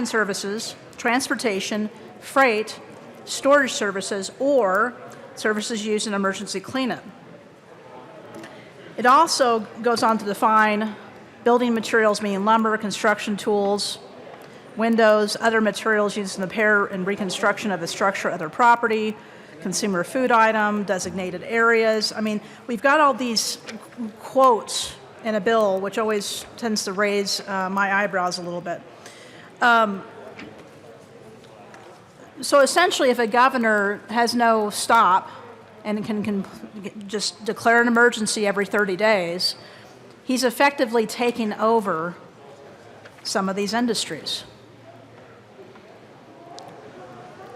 services, transportation, freight, storage services, or services used in emergency cleanup. It also goes on to define building materials, meaning lumber, construction tools, windows, other materials used in the repair and reconstruction of a structure or other property, consumer food item, designated areas. I mean, we've got all these quotes in a bill, which always tends to raise my eyebrows a little bit. So essentially, if a governor has no stop and can just declare an emergency every 30 days, he's effectively taking over some of these industries.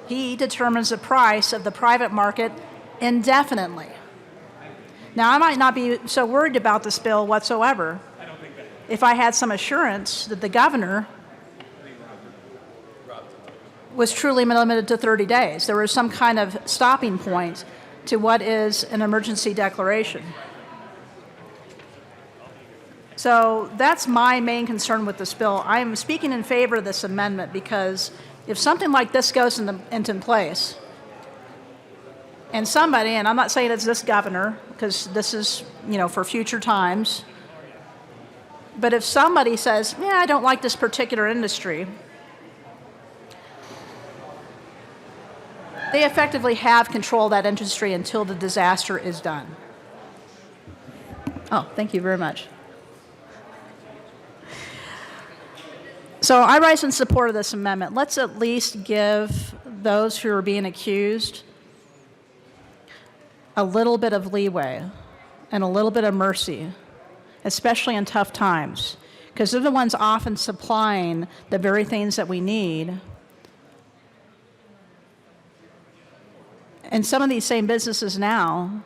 He determines the price of the private market indefinitely. Now, I might not be so worried about this bill whatsoever if I had some assurance that the governor was truly limited to 30 days. There was some kind of stopping point to what is an emergency declaration. So that's my main concern with this bill. I'm speaking in favor of this amendment because if something like this goes into place, and somebody, and I'm not saying it's this governor, because this is, for future times, but if somebody says, yeah, I don't like this particular industry, they effectively have control of that industry until the disaster is done. Oh, thank you very much. So I rise in support of this amendment. Let's at least give those who are being accused a little bit of leeway and a little bit of mercy, especially in tough times, because they're the ones often supplying the very things that we need. And some of these same businesses now,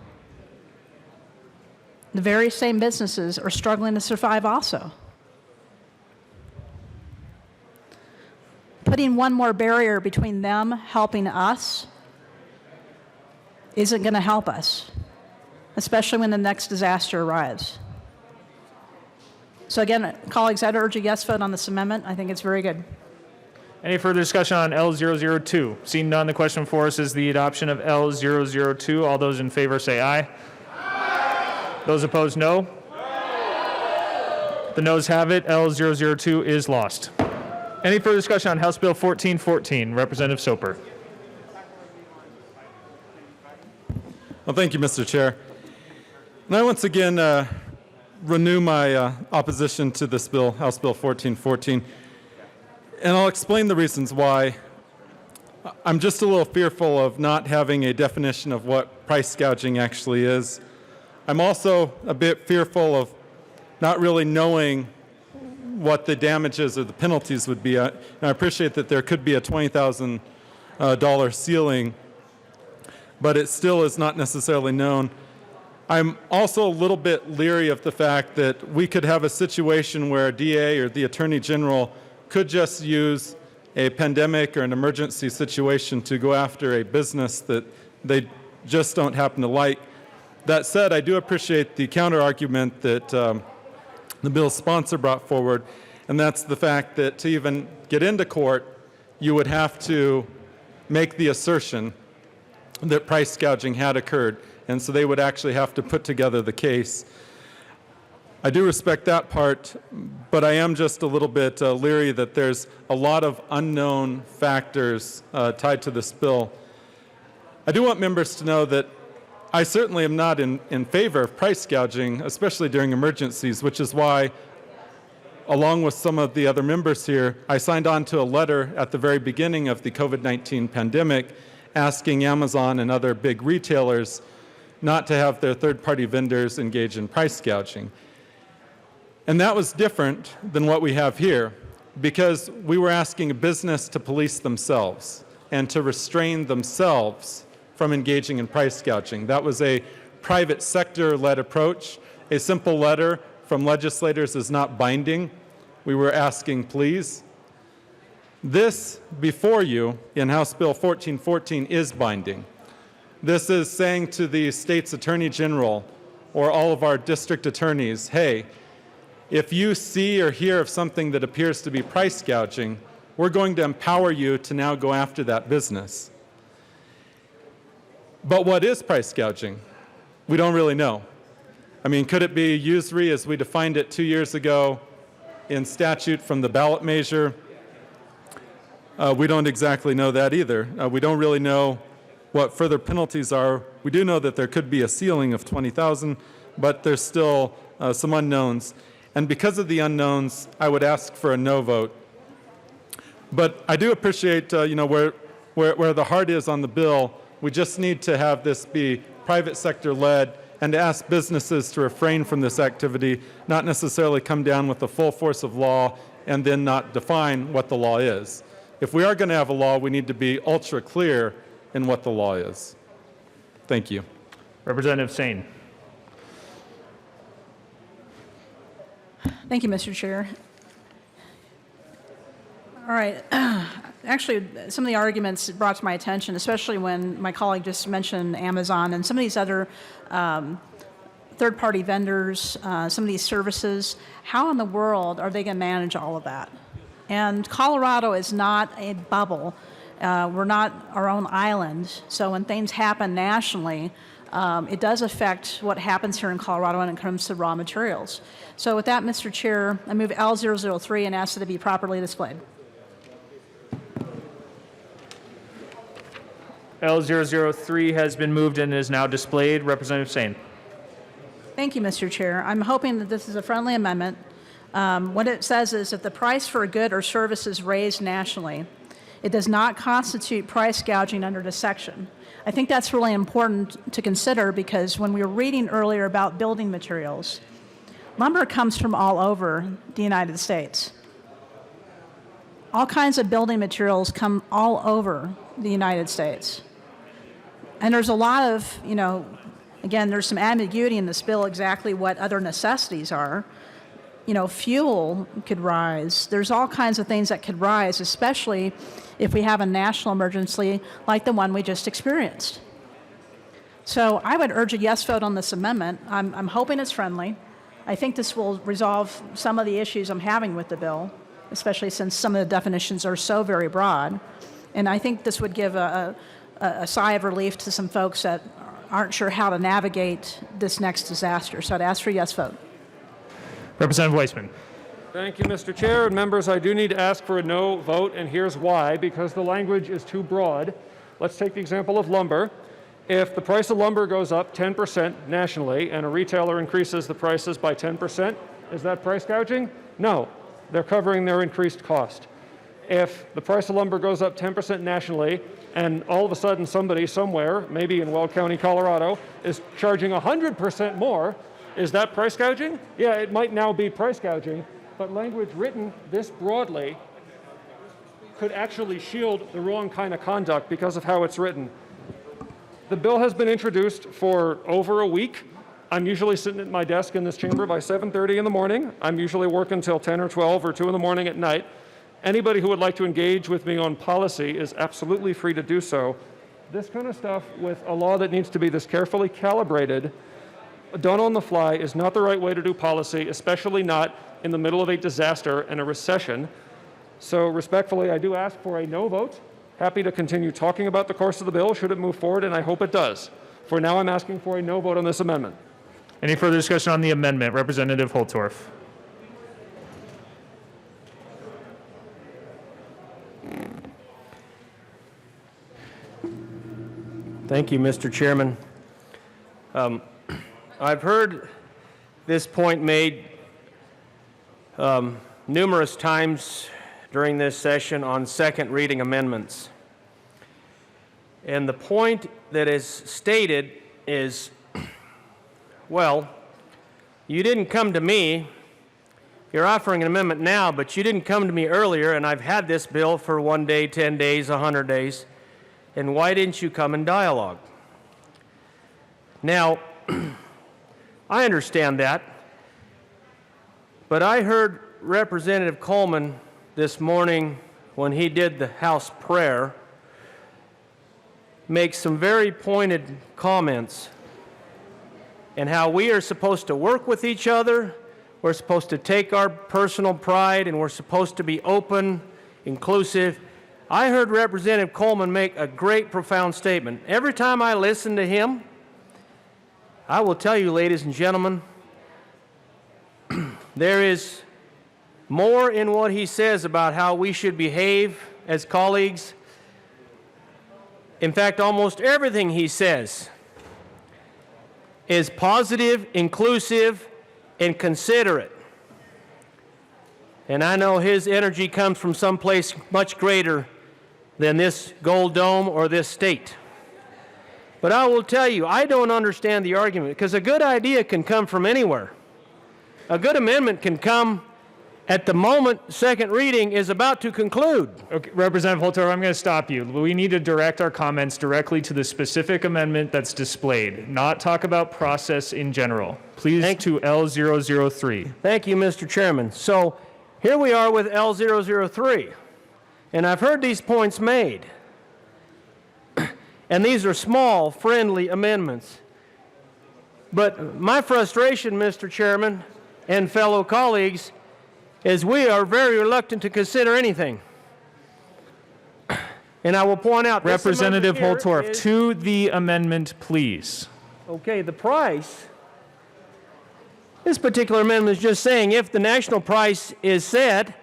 the very same businesses are struggling to survive also. Putting one more barrier between them helping us isn't going to help us, especially when the next disaster arrives. So again, colleagues, I'd urge a yes vote on this amendment. I think it's very good. Any further discussion on L002? Seeing none, the question before us is the adoption of L002. All those in favor say aye. Aye. Those opposed, no. The noes have it. L002 is lost. Any further discussion on House Bill 1414? Representative Soper. Well, thank you, Mr. Chair. And I once again renew my opposition to this bill, House Bill 1414. And I'll explain the reasons why. I'm just a little fearful of not having a definition of what price gouging actually is. I'm also a bit fearful of not really knowing what the damages or the penalties would be. And I appreciate that there could be a $20,000 ceiling, but it still is not necessarily known. I'm also a little bit leery of the fact that we could have a situation where a DA or the Attorney General could just use a pandemic or an emergency situation to go after a business that they just don't happen to like. That said, I do appreciate the counter-argument that the bill's sponsor brought forward, and that's the fact that to even get into court, you would have to make the assertion that price gouging had occurred, and so they would actually have to put together the case. I do respect that part, but I am just a little bit leery that there's a lot of unknown factors tied to this bill. I do want members to know that I certainly am not in favor of price gouging, especially during emergencies, which is why, along with some of the other members here, I signed on to a letter at the very beginning of the COVID-19 pandemic asking Amazon and other big retailers not to have their third-party vendors engage in price gouging. And that was different than what we have here, because we were asking a business to police themselves and to restrain themselves from engaging in price gouging. That was a private sector-led approach. A simple letter from legislators is not binding. We were asking, please. This before you in House Bill 1414 is binding. This is saying to the state's attorney general or all of our district attorneys, hey, if you see or hear of something that appears to be price gouging, we're going to empower you to now go after that business. But what is price gouging? We don't really know. I mean, could it be usury as we defined it 2 years ago in statute from the ballot measure? We don't exactly know that either. We don't really know what further penalties are. We do know that there could be a ceiling of $20,000, but there's still some unknowns. And because of the unknowns, I would ask for a no vote. But I do appreciate, where the heart is on the bill. We just need to have this be private sector led and to ask businesses to refrain from this activity, not necessarily come down with the full force of law and then not define what the law is. If we are going to have a law, we need to be ultra clear in what the law is. Thank you. Representative Sane. Thank you, Mr. Chair. All right. actually, some of the arguments brought to my attention, especially when my colleague just mentioned Amazon and some of these other third-party vendors, some of these services, how in the world are they going to manage all of that? And Colorado is not a bubble. We're not our own island. So when things happen nationally, it does affect what happens here in Colorado when it comes to raw materials. So with that, Mr. Chair, I move L003 and ask that it be properly displayed. L003 has been moved and is now displayed. Representative Sane. Thank you, Mr. Chair. I'm hoping that this is a friendly amendment. What it says is if the price for a good or service is raised nationally, it does not constitute price gouging under this section. I think that's really important to consider because when we were reading earlier about building materials, lumber comes from all over the United States. All kinds of building materials come all over the United States. And there's a lot of, again, there's some ambiguity in this bill exactly what other necessities are. Fuel could rise. There's all kinds of things that could rise, especially if we have a national emergency like the one we just experienced. So I would urge a yes vote on this amendment. I'm hoping it's friendly. I think this will resolve some of the issues I'm having with the bill, especially since some of the definitions are so very broad. And I think this would give a sigh of relief to some folks that aren't sure how to navigate this next disaster. So I'd ask for a yes vote. Representative Weissman. Thank you, Mr. Chair. And members, I do need to ask for a no vote, and here's why. Because the language is too broad. Let's take the example of lumber. If the price of lumber goes up 10% nationally and a retailer increases the prices by 10%, is that price gouging? No. They're covering their increased cost. If the price of lumber goes up 10% nationally and all of a sudden somebody somewhere, maybe in Weld County, Colorado, is charging 100% more, is that price gouging? Yeah, it might now be price gouging, but language written this broadly could actually shield the wrong kind of conduct because of how it's written. The bill has been introduced for over a week. I'm usually sitting at my desk in this chamber by 7:30 in the morning. I'm usually working until 10 or 12 or 2 in the morning at night. Anybody who would like to engage with me on policy is absolutely free to do so. This kind of stuff with a law that needs to be this carefully calibrated, done on the fly, is not the right way to do policy, especially not in the middle of a disaster and a recession. So respectfully, I do ask for a no vote. Happy to continue talking about the course of the bill should it move forward, and I hope it does. For now, I'm asking for a no vote on this amendment. Any further discussion on the amendment? Representative Holtorf. Thank you, Mr. Chairman. I've heard this point made numerous times during this session on second reading amendments. And the point that is stated is, well, you didn't come to me. You're offering an amendment now, but you didn't come to me earlier, and I've had this bill for 1 day, 10 days, 100 days. And why didn't you come and dialogue? Now, I understand that, but I heard Representative Coleman this morning when he did the House prayer make some very pointed comments and how we are supposed to work with each other, we're supposed to take our personal pride, and we're supposed to be open, inclusive. I heard Representative Coleman make a great, profound statement. Every time I listen to him, I will tell you, ladies and gentlemen, there is more in what he says about how we should behave as colleagues. In fact, almost everything he says is positive, inclusive, and considerate. And I know his energy comes from someplace much greater than this Gold Dome or this state. But I will tell you, I don't understand the argument, because a good idea can come from anywhere. A good amendment can come at the moment second reading is about to conclude. Okay, Representative Holtorf, I'm going to stop you. We need to direct our comments directly to the specific amendment that's displayed, not talk about process in general. Please to L003. Thank you, Mr. Chairman. So here we are with L003. And I've heard these points made. And these are small, friendly amendments. But my frustration, Mr. Chairman and fellow colleagues, is we are very reluctant to consider anything. And I will point out, this Representative amendment here Holtorf, is- to the amendment, please. Okay, the price. This particular amendment is just saying if the national price is set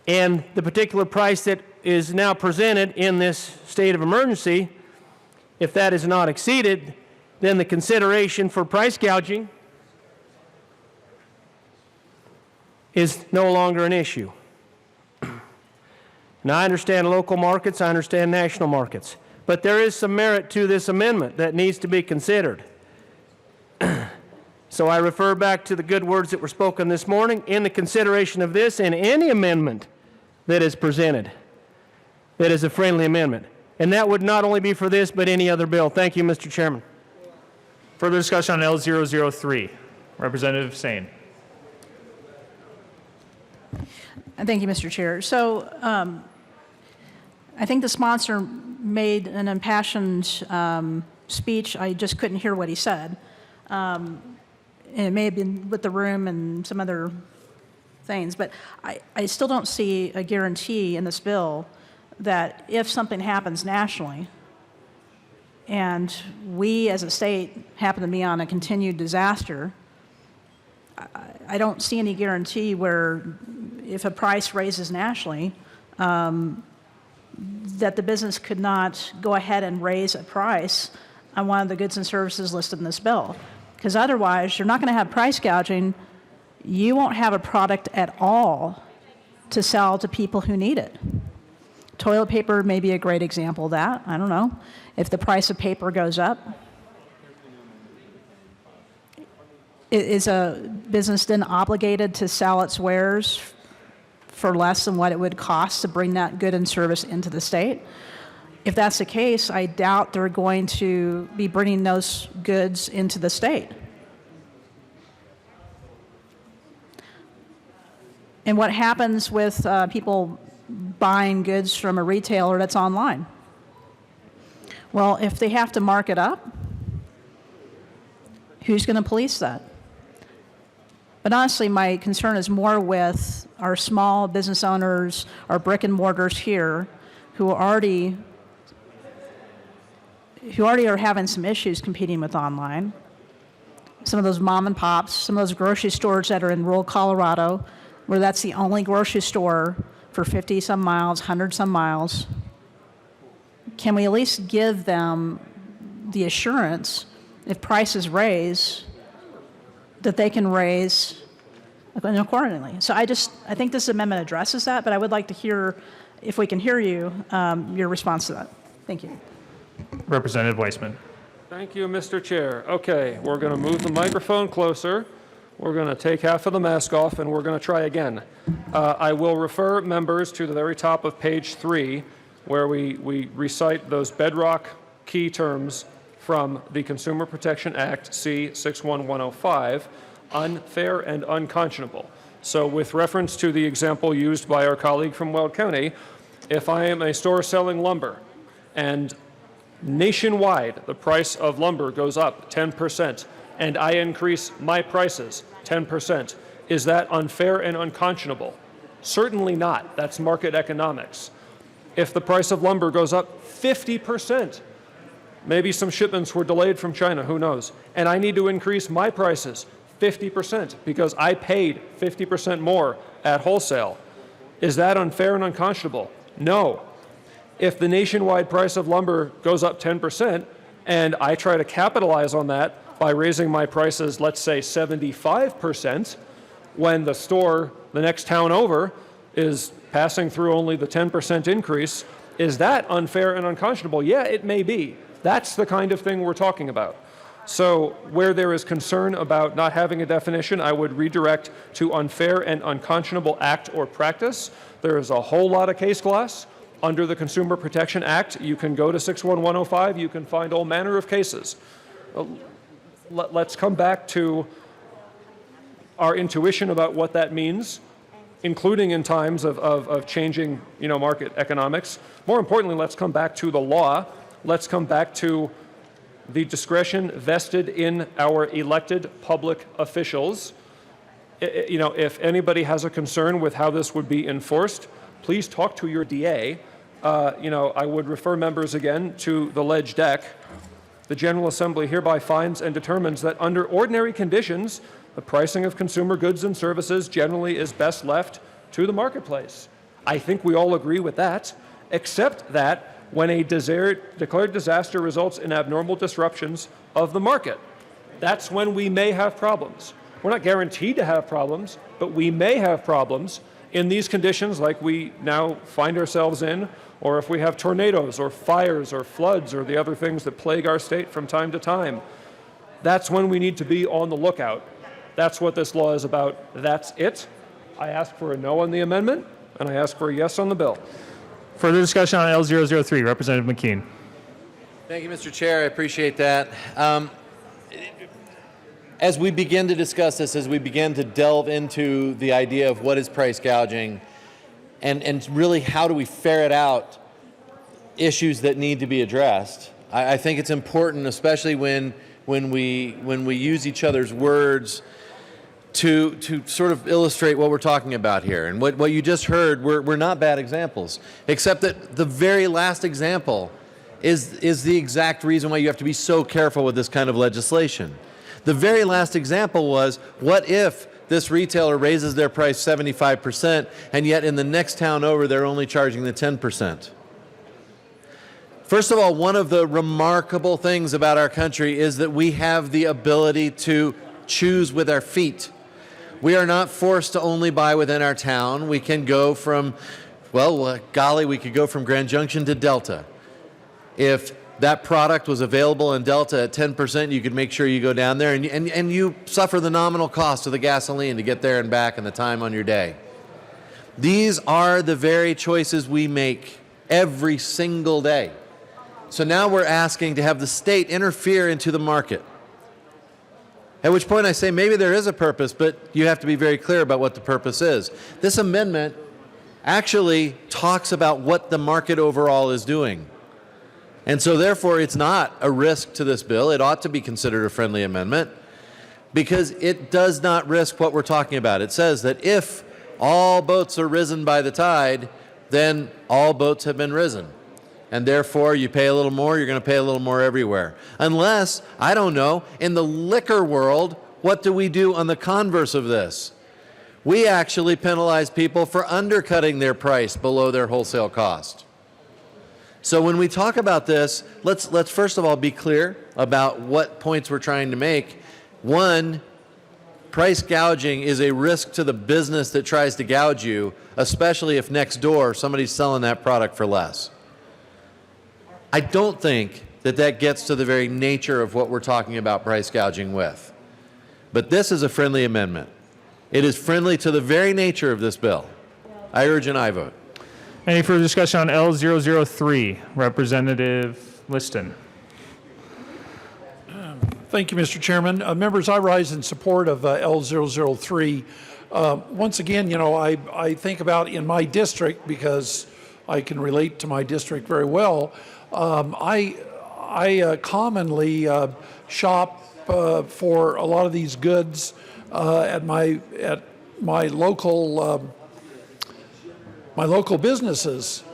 and the particular price that is now presented in this state of emergency, if that is not exceeded, then the consideration for price gouging is no longer an issue. Now, I understand local markets, I understand national markets, but there is some merit to this amendment that needs to be considered. So I refer back to the good words that were spoken this morning in the consideration of this and any amendment that is presented that is a friendly amendment. And that would not only be for this, but any other bill. Thank you, Mr. Chairman. Further discussion on L003. Representative Sane. Thank you, Mr. Chair. So I think the sponsor made an impassioned speech. I just couldn't hear what he said. And it may have been with the room and some other things, but I still don't see a guarantee in this bill that if something happens nationally and we as a state happen to be on a continued disaster, I don't see any guarantee where if a price raises nationally, that the business could not go ahead and raise a price on one of the goods and services listed in this bill. Because otherwise, you're not going to have price gouging. You won't have a product at all to sell to people who need it. Toilet paper may be a great example of that. I don't know. If the price of paper goes up, is a business then obligated to sell its wares for less than what it would cost to bring that good and service into the state? If that's the case, I doubt they're going to be bringing those goods into the state. And what happens with people buying goods from a retailer that's online? Well, if they have to mark it up, who's going to police that? But honestly, my concern is more with our small business owners, our brick and mortars here, who already are having some issues competing with online. Some of those mom and pops, some of those grocery stores that are in rural Colorado, where that's the only grocery store for 50 some miles, 100 some miles. Can we at least give them the assurance, if prices raise, that they can raise accordingly? So I think this amendment addresses that, but I would like to hear, if we can hear you, your response to that. Thank you. Representative Weissman. Thank you, Mr. Chair. Okay, we're going to move the microphone closer. We're going to take half of the mask off, and we're going to try again. I will refer members to the very top of page 3, where we recite those bedrock key terms from the Consumer Protection Act, C-61105, unfair and unconscionable. So with reference to the example used by our colleague from Weld County, if I am a store selling lumber and nationwide the price of lumber goes up 10% and I increase my prices 10%, is that unfair and unconscionable? Certainly not. That's market economics. If the price of lumber goes up 50%, maybe some shipments were delayed from China, who knows, and I need to increase my prices 50% because I paid 50% more at wholesale. Is that unfair and unconscionable? No. If the nationwide price of lumber goes up 10% and I try to capitalize on that by raising my prices, let's say 75%, when the store the next town over is passing through only the 10% increase, is that unfair and unconscionable? Yeah, it may be. That's the kind of thing we're talking about. So where there is concern about not having a definition, I would redirect to unfair and unconscionable act or practice. There is a whole lot of case glass under the Consumer Protection Act. You can go to 61105, you can find all manner of cases. Let's come back to our intuition about what that means. including in times of changing, market economics. More importantly, let's come back to the law. Let's come back to the discretion vested in our elected public officials. If anybody has a concern with how this would be enforced, please talk to your DA. I would refer members again to the ledge deck. The General Assembly hereby finds and determines that under ordinary conditions, the pricing of consumer goods and services generally is best left to the marketplace. I think we all agree with that, except that when a declared disaster results in abnormal disruptions of the market, that's when we may have problems. We're not guaranteed to have problems, but we may have problems in these conditions like we now find ourselves in, or if we have tornadoes or fires or floods or the other things that plague our state from time to time. That's when we need to be on the lookout. That's what this law is about. That's it. I ask for a no on the amendment, and I ask for a yes on the bill. Further discussion on L003, Representative McKean. Thank you, Mr. Chair. I appreciate that. As we begin to discuss this, as we begin to delve into the idea of what is price gouging and really how do we ferret out issues that need to be addressed, I think it's important, especially when we use each other's words to sort of illustrate what we're talking about here. And what you just heard were not bad examples, except that the very last example is the exact reason why you have to be so careful with this kind of legislation. The very last example was, what if this retailer raises their price 75% and yet in the next town over they're only charging the 10%? First of all, one of the remarkable things about our country is that we have the ability to choose with our feet. We are not forced to only buy within our town. We can go from, golly, we could go from Grand Junction to Delta. If that product was available in Delta at 10%, you could make sure you go down there and you suffer the nominal cost of the gasoline to get there and back and the time on your day. These are the very choices we make every single day. So now we're asking to have the state interfere into the market. At which point I say maybe there is a purpose, but you have to be very clear about what the purpose is. This amendment actually talks about what the market overall is doing. And so therefore it's not a risk to this bill. It ought to be considered a friendly amendment because it does not risk what we're talking about. It says that if all boats are risen by the tide, then all boats have been risen. And therefore you pay a little more, you're going to pay a little more everywhere. Unless, I don't know, in the liquor world, what do we do on the converse of this? We actually penalize people for undercutting their price below their wholesale cost. So when we talk about this, let's first of all be clear about what points we're trying to make. One, price gouging is a risk to the business that tries to gouge you, especially if next door somebody's selling that product for less. I don't think that gets to the very nature of what we're talking about price gouging with. But this is a friendly amendment. It is friendly to the very nature of this bill. I urge an aye vote. Any further discussion on L003, Representative Liston? Thank you, Mr. Chairman. Members, I rise in support of L003. Once again, I think about in my district, because I can relate to my district very well, I commonly shop for a lot of these goods at my local businesses.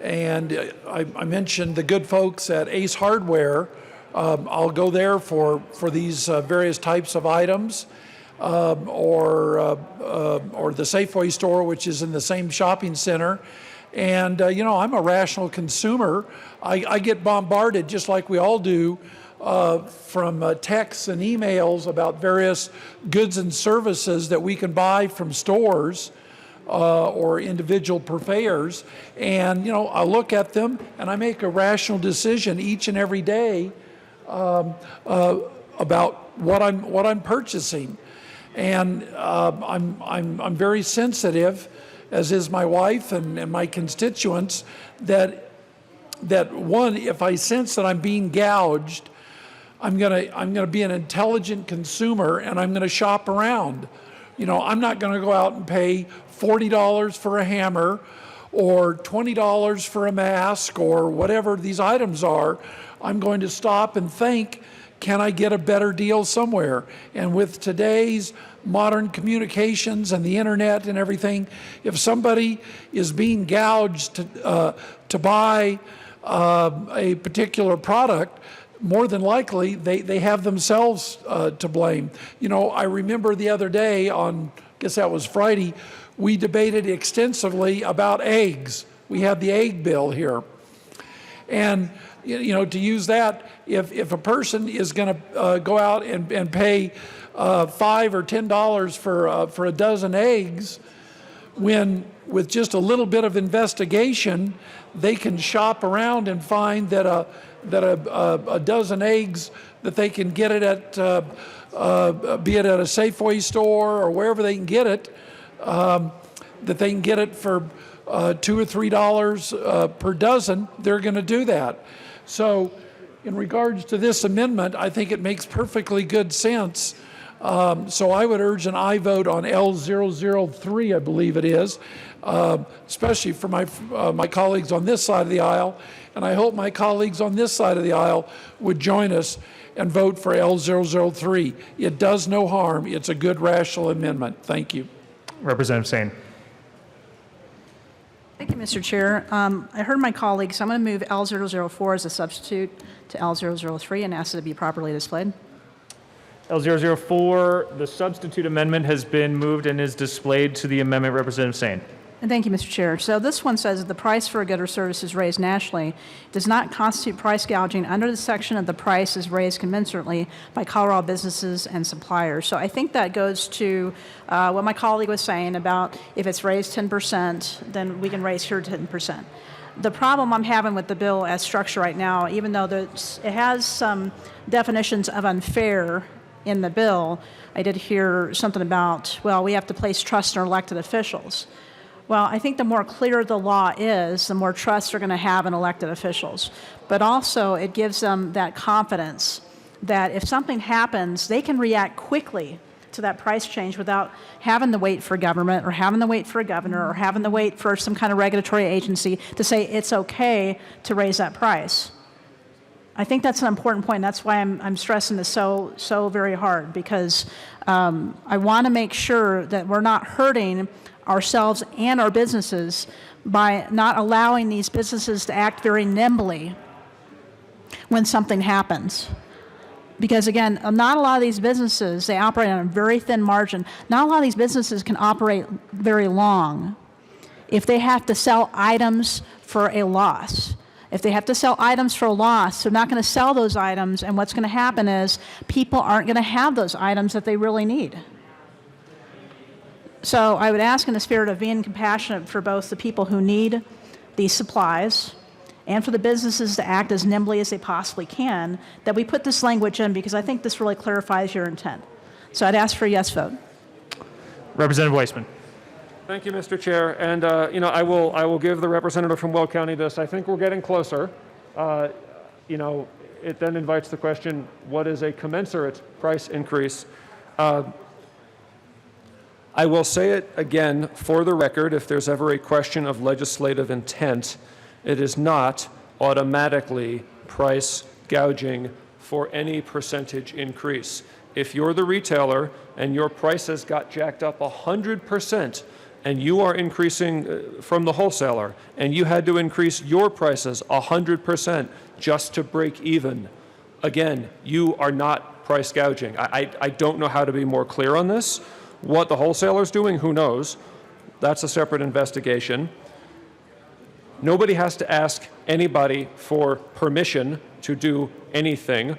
And I mentioned the good folks at Ace Hardware. I'll go there for these various types of items, or the Safeway store, which is in the same shopping center. And, I'm a rational consumer. I get bombarded, just like we all do, from texts and emails about various goods and services that we can buy from stores or individual purveyors. And, I look at them and I make a rational decision each and every day about what I'm purchasing. And I'm very sensitive, as is my wife and my constituents, that one, if I sense that I'm being gouged, I'm gonna be an intelligent consumer and I'm gonna shop around You know, I'm not going to go out and pay $40 for a hammer or $20 for a mask or whatever these items are. I'm going to stop and think, can I get a better deal somewhere? And with today's modern communications and the internet and everything, if somebody is being gouged to buy a particular product, more than likely they have themselves to blame. You know, I remember the other day on, I guess that was Friday, we debated extensively about eggs. We had the egg bill here. And you know, to use that, if a person is going to go out and pay $5 or $10 for a dozen eggs, when with just a little bit of investigation, they can shop around and find that a dozen eggs that they can get it at, be it at a Safeway store or wherever they can get it, that they can get it for $2 or $3 per dozen, they're going to do that. So in regards to this amendment, I think it makes perfectly good sense. So I would urge an aye vote on L003, I believe it is, especially for my colleagues on this side of the aisle. And I hope my colleagues on this side of the aisle would join us and vote for L003. It does no harm. It's a good, rational amendment. Thank you. Representative Sane. Thank you, Mr. Chair. I heard my colleagues. I'm going to move L004 as a substitute to L003 and ask it to be properly displayed. L004, the substitute amendment has been moved and is displayed to the amendment. Representative Sane. And thank you, Mr. Chair. So this one says that the price for a good or service is raised nationally does not constitute price gouging under the section of the price is raised commensurately by Colorado businesses and suppliers. So I think that goes to what my colleague was saying about if it's raised 10%, then we can raise here 10%. The problem I'm having with the bill as structured right now, even though it has some definitions of unfair in the bill, I did hear something about, well, we have to place trust in our elected officials. Well, I think the more clear the law is, the more trust they're going to have in elected officials. But also, it gives them that confidence that if something happens, they can react quickly to that price change without having to wait for government or having to wait for a governor or having to wait for some kind of regulatory agency to say it's okay to raise that price. I think that's an important point. That's why I'm stressing this so very hard, because I want to make sure that we're not hurting ourselves and our businesses by not allowing these businesses to act very nimbly when something happens. Because again, not a lot of these businesses, they operate on a very thin margin. Not a lot of these businesses can operate very long if they have to sell items for a loss. If they have to sell items for a loss, they're not going to sell those items, and what's going to happen is people aren't going to have those items that they really need. So I would ask, in the spirit of being compassionate for both the people who need these supplies and for the businesses to act as nimbly as they possibly can, that we put this language in, because I think this really clarifies your intent. So I'd ask for a yes vote. Representative Weissman. Thank you, Mr. Chair. And I will give the representative from Will County this. I think we're getting closer. It then invites the question: what is a commensurate price increase? I will say it again for the record, if there's ever a question of legislative intent, it is not automatically price gouging for any percentage increase. If you're the retailer and your prices got jacked up 100%, and you are increasing from the wholesaler, and you had to increase your prices 100% just to break even, again, you are not price gouging. I don't know how to be more clear on this. What the wholesaler's doing, who knows? That's a separate investigation. Nobody has to ask anybody for permission to do anything.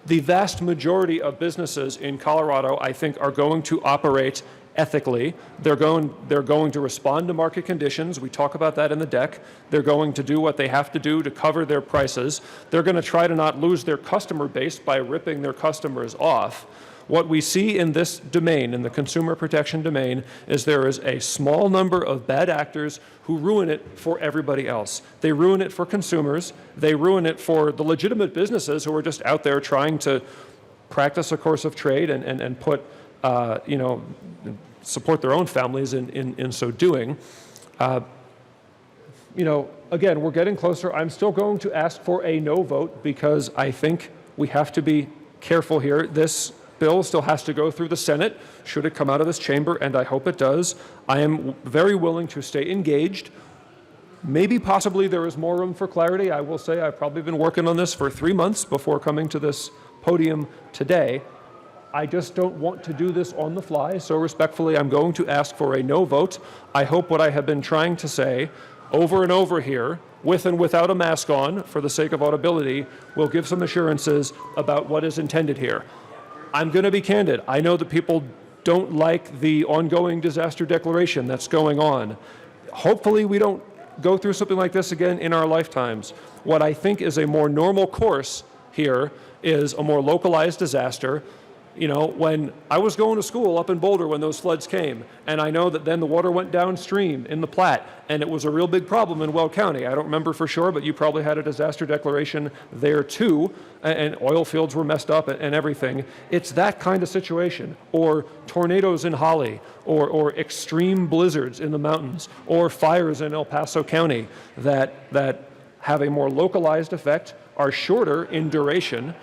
The vast majority of businesses in Colorado, I think, are going to operate ethically. They're going to respond to market conditions. We talk about that in the deck. They're going to do what they have to do to cover their prices. They're going to try to not lose their customer base by ripping their customers off. What we see in this domain, in the consumer protection domain, is there is a small number of bad actors who ruin it for everybody else. They ruin it for consumers. They ruin it for the legitimate businesses who are just out there trying to practice a course of trade and put support their own families in so doing. Again, we're getting closer. I'm still going to ask for a no vote because I think we have to be careful here. This bill still has to go through the Senate, should it come out of this chamber, and I hope it does. I am very willing to stay engaged. Maybe possibly there is more room for clarity. I will say I've probably been working on this for 3 months before coming to this podium today. I just don't want to do this on the fly, so respectfully, I'm going to ask for a no vote. I hope what I have been trying to say over and over here, with and without a mask on, for the sake of audibility, will give some assurances about what is intended here. I'm going to be candid. I know that people don't like the ongoing disaster declaration that's going on. Hopefully we don't go through something like this again in our lifetimes. What I think is a more normal course here is a more localized disaster. When I was going to school up in Boulder when those floods came, and I know that then the water went downstream in the Platte, and it was a real big problem in Weld County. I don't remember for sure, but you probably had a disaster declaration there too, and oil fields were messed up and everything. It's that kind of situation, or tornadoes in Holly, or extreme blizzards in the mountains, or fires in El Paso County that have a more localized effect, are shorter in duration,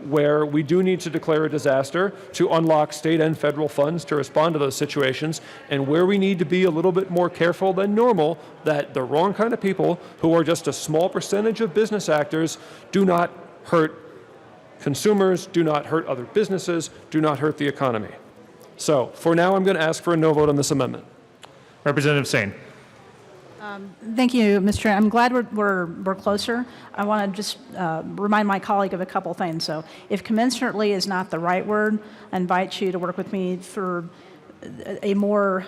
where we do need to declare a disaster to unlock state and federal funds to respond to those situations, and where we need to be a little bit more careful than normal that the wrong kind of people, who are just a small percentage of business actors, do not hurt consumers, do not hurt other businesses, do not hurt the economy. So for now, I'm going to ask for a no vote on this amendment. Representative Sane. Thank you, Mr. Chair. I'm glad we're closer. I want to just remind my colleague of a couple things. So if commensurately is not the right word, I invite you to work with me for a more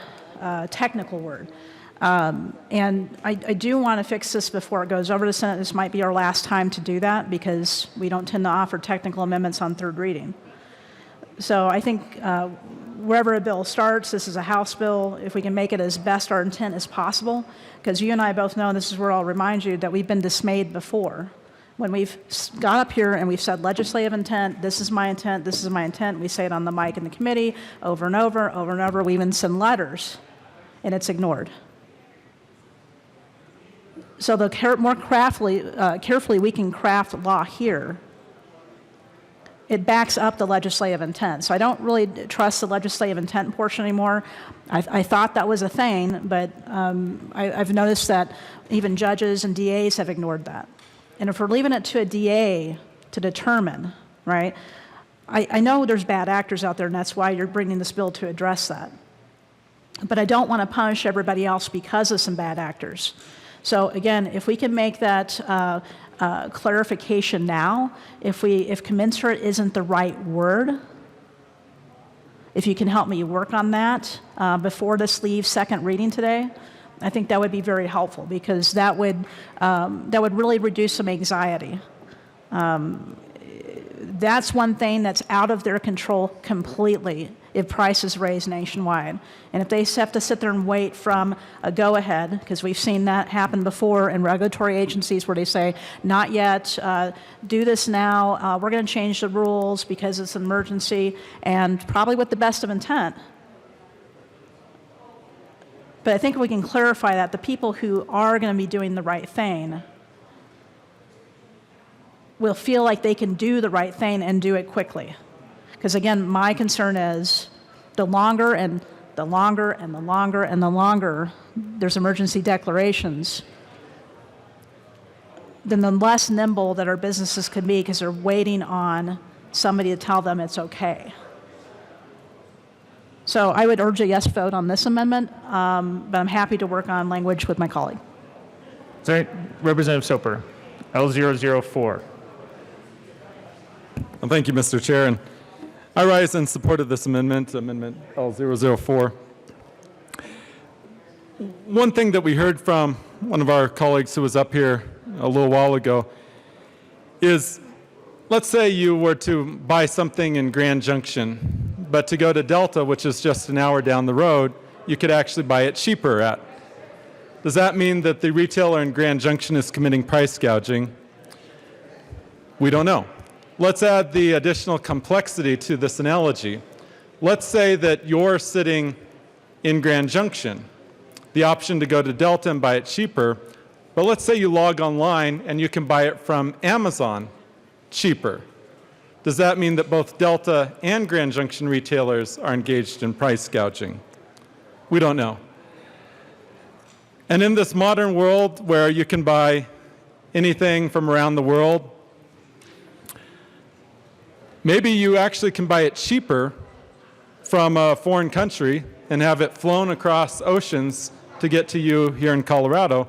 technical word. And I do want to fix this before it goes over to the Senate. This might be our last time to do that because we don't tend to offer technical amendments on third reading. So I think wherever a bill starts, this is a House bill, if we can make it as best our intent as possible, because you and I both know, and this is where I'll remind you, that we've been dismayed before. When we've got up here and we've said legislative intent, this is my intent, this is my intent, we say it on the mic in the committee over and over, over and over. We even send letters, and it's ignored. So the more carefully we can craft law here, it backs up the legislative intent. So I don't really trust the legislative intent portion anymore. I thought that was a thing, but I've noticed that even judges and DAs have ignored that. And if we're leaving it to a DA to determine, right, I know there's bad actors out there, and that's why you're bringing this bill to address that. But I don't want to punish everybody else because of some bad actors. So again, if we can make that clarification now, if commensurate isn't the right word, if you can help me work on that before this leaves second reading today, I think that would be very helpful, because that would really reduce some anxiety. That's one thing that's out of their control completely if prices raise nationwide. And if they have to sit there and wait from a go-ahead, because we've seen that happen before in regulatory agencies where they say, not yet, do this now, we're going to change the rules because it's an emergency, and probably with the best of intent. But I think we can clarify that the people who are going to be doing the right thing will feel like they can do the right thing and do it quickly. Because again, my concern is the longer and the longer and the longer and the longer there's emergency declarations, then the less nimble that our businesses can be, because they're waiting on somebody to tell them it's okay. So I would urge a yes vote on this amendment, but I'm happy to work on language with my colleague. Sorry, Representative Soper, L004. Well, thank you, Mr. Chair. And I rise in support of this amendment, Amendment L004. One thing that we heard from one of our colleagues who was up here a little while ago is, let's say you were to buy something in Grand Junction, but to go to Delta, which is just an hour down the road, you could actually buy it cheaper at. Does that mean that the retailer in Grand Junction is committing price gouging? We don't know. Let's add the additional complexity to this analogy. let's say that you're sitting in Grand Junction, the option to go to Delta and buy it cheaper, but let's say you log online and you can buy it from Amazon cheaper. Does that mean that both Delta and Grand Junction retailers are engaged in price gouging? We don't know. And in this modern world where you can buy anything from around the world, maybe you actually can buy it cheaper from a foreign country and have it flown across oceans to get to you here in Colorado,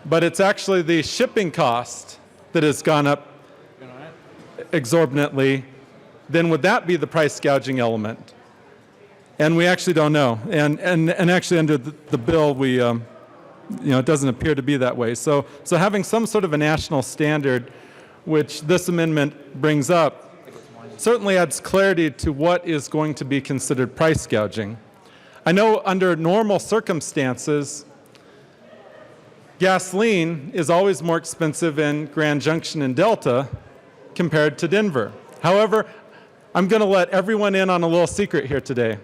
but it's actually the shipping cost that has gone up exorbitantly. Then would that be the price gouging element? And we actually don't know. And actually under the bill, we, it doesn't appear to be that way. So having some sort of a national standard, which this amendment brings up, certainly adds clarity to what is going to be considered price gouging. I know under normal circumstances, gasoline is always more expensive in Grand Junction and Delta compared to Denver. However, I'm going to let everyone in on a little secret here today.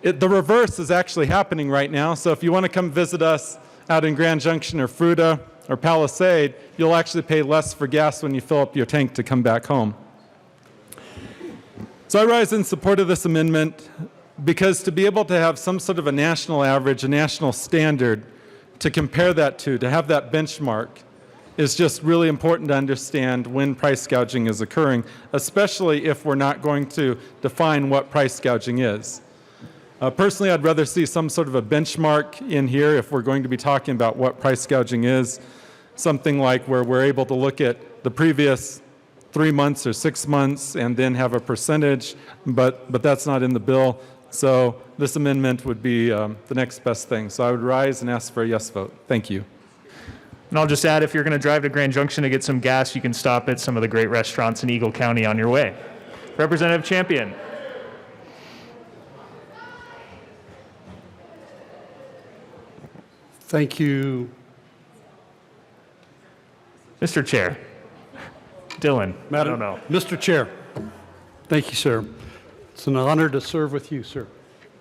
The reverse is actually happening right now, so if you want to come visit us out in Grand Junction or Fruita or Palisade, you'll actually pay less for gas when you fill up your tank to come back home. So I rise in support of this amendment because to be able to have some sort of a national average, a national standard to compare that to have that benchmark, is just really important to understand when price gouging is occurring, especially if we're not going to define what price gouging is. Personally, I'd rather see some sort of a benchmark in here if we're going to be talking about what price gouging is, something like where we're able to look at the previous 3 months or 6 months and then have a percentage, but that's not in the bill. So this amendment would be the next best thing. So I would rise and ask for a yes vote. Thank you. And I'll just add, if you're going to drive to Grand Junction to get some gas, you can stop at some of the great restaurants in Eagle County on your way. Representative Champion. Thank you. Mr. Chair. Dylan, I don't know. Mr. Chair. Thank you, sir. It's an honor to serve with you, sir.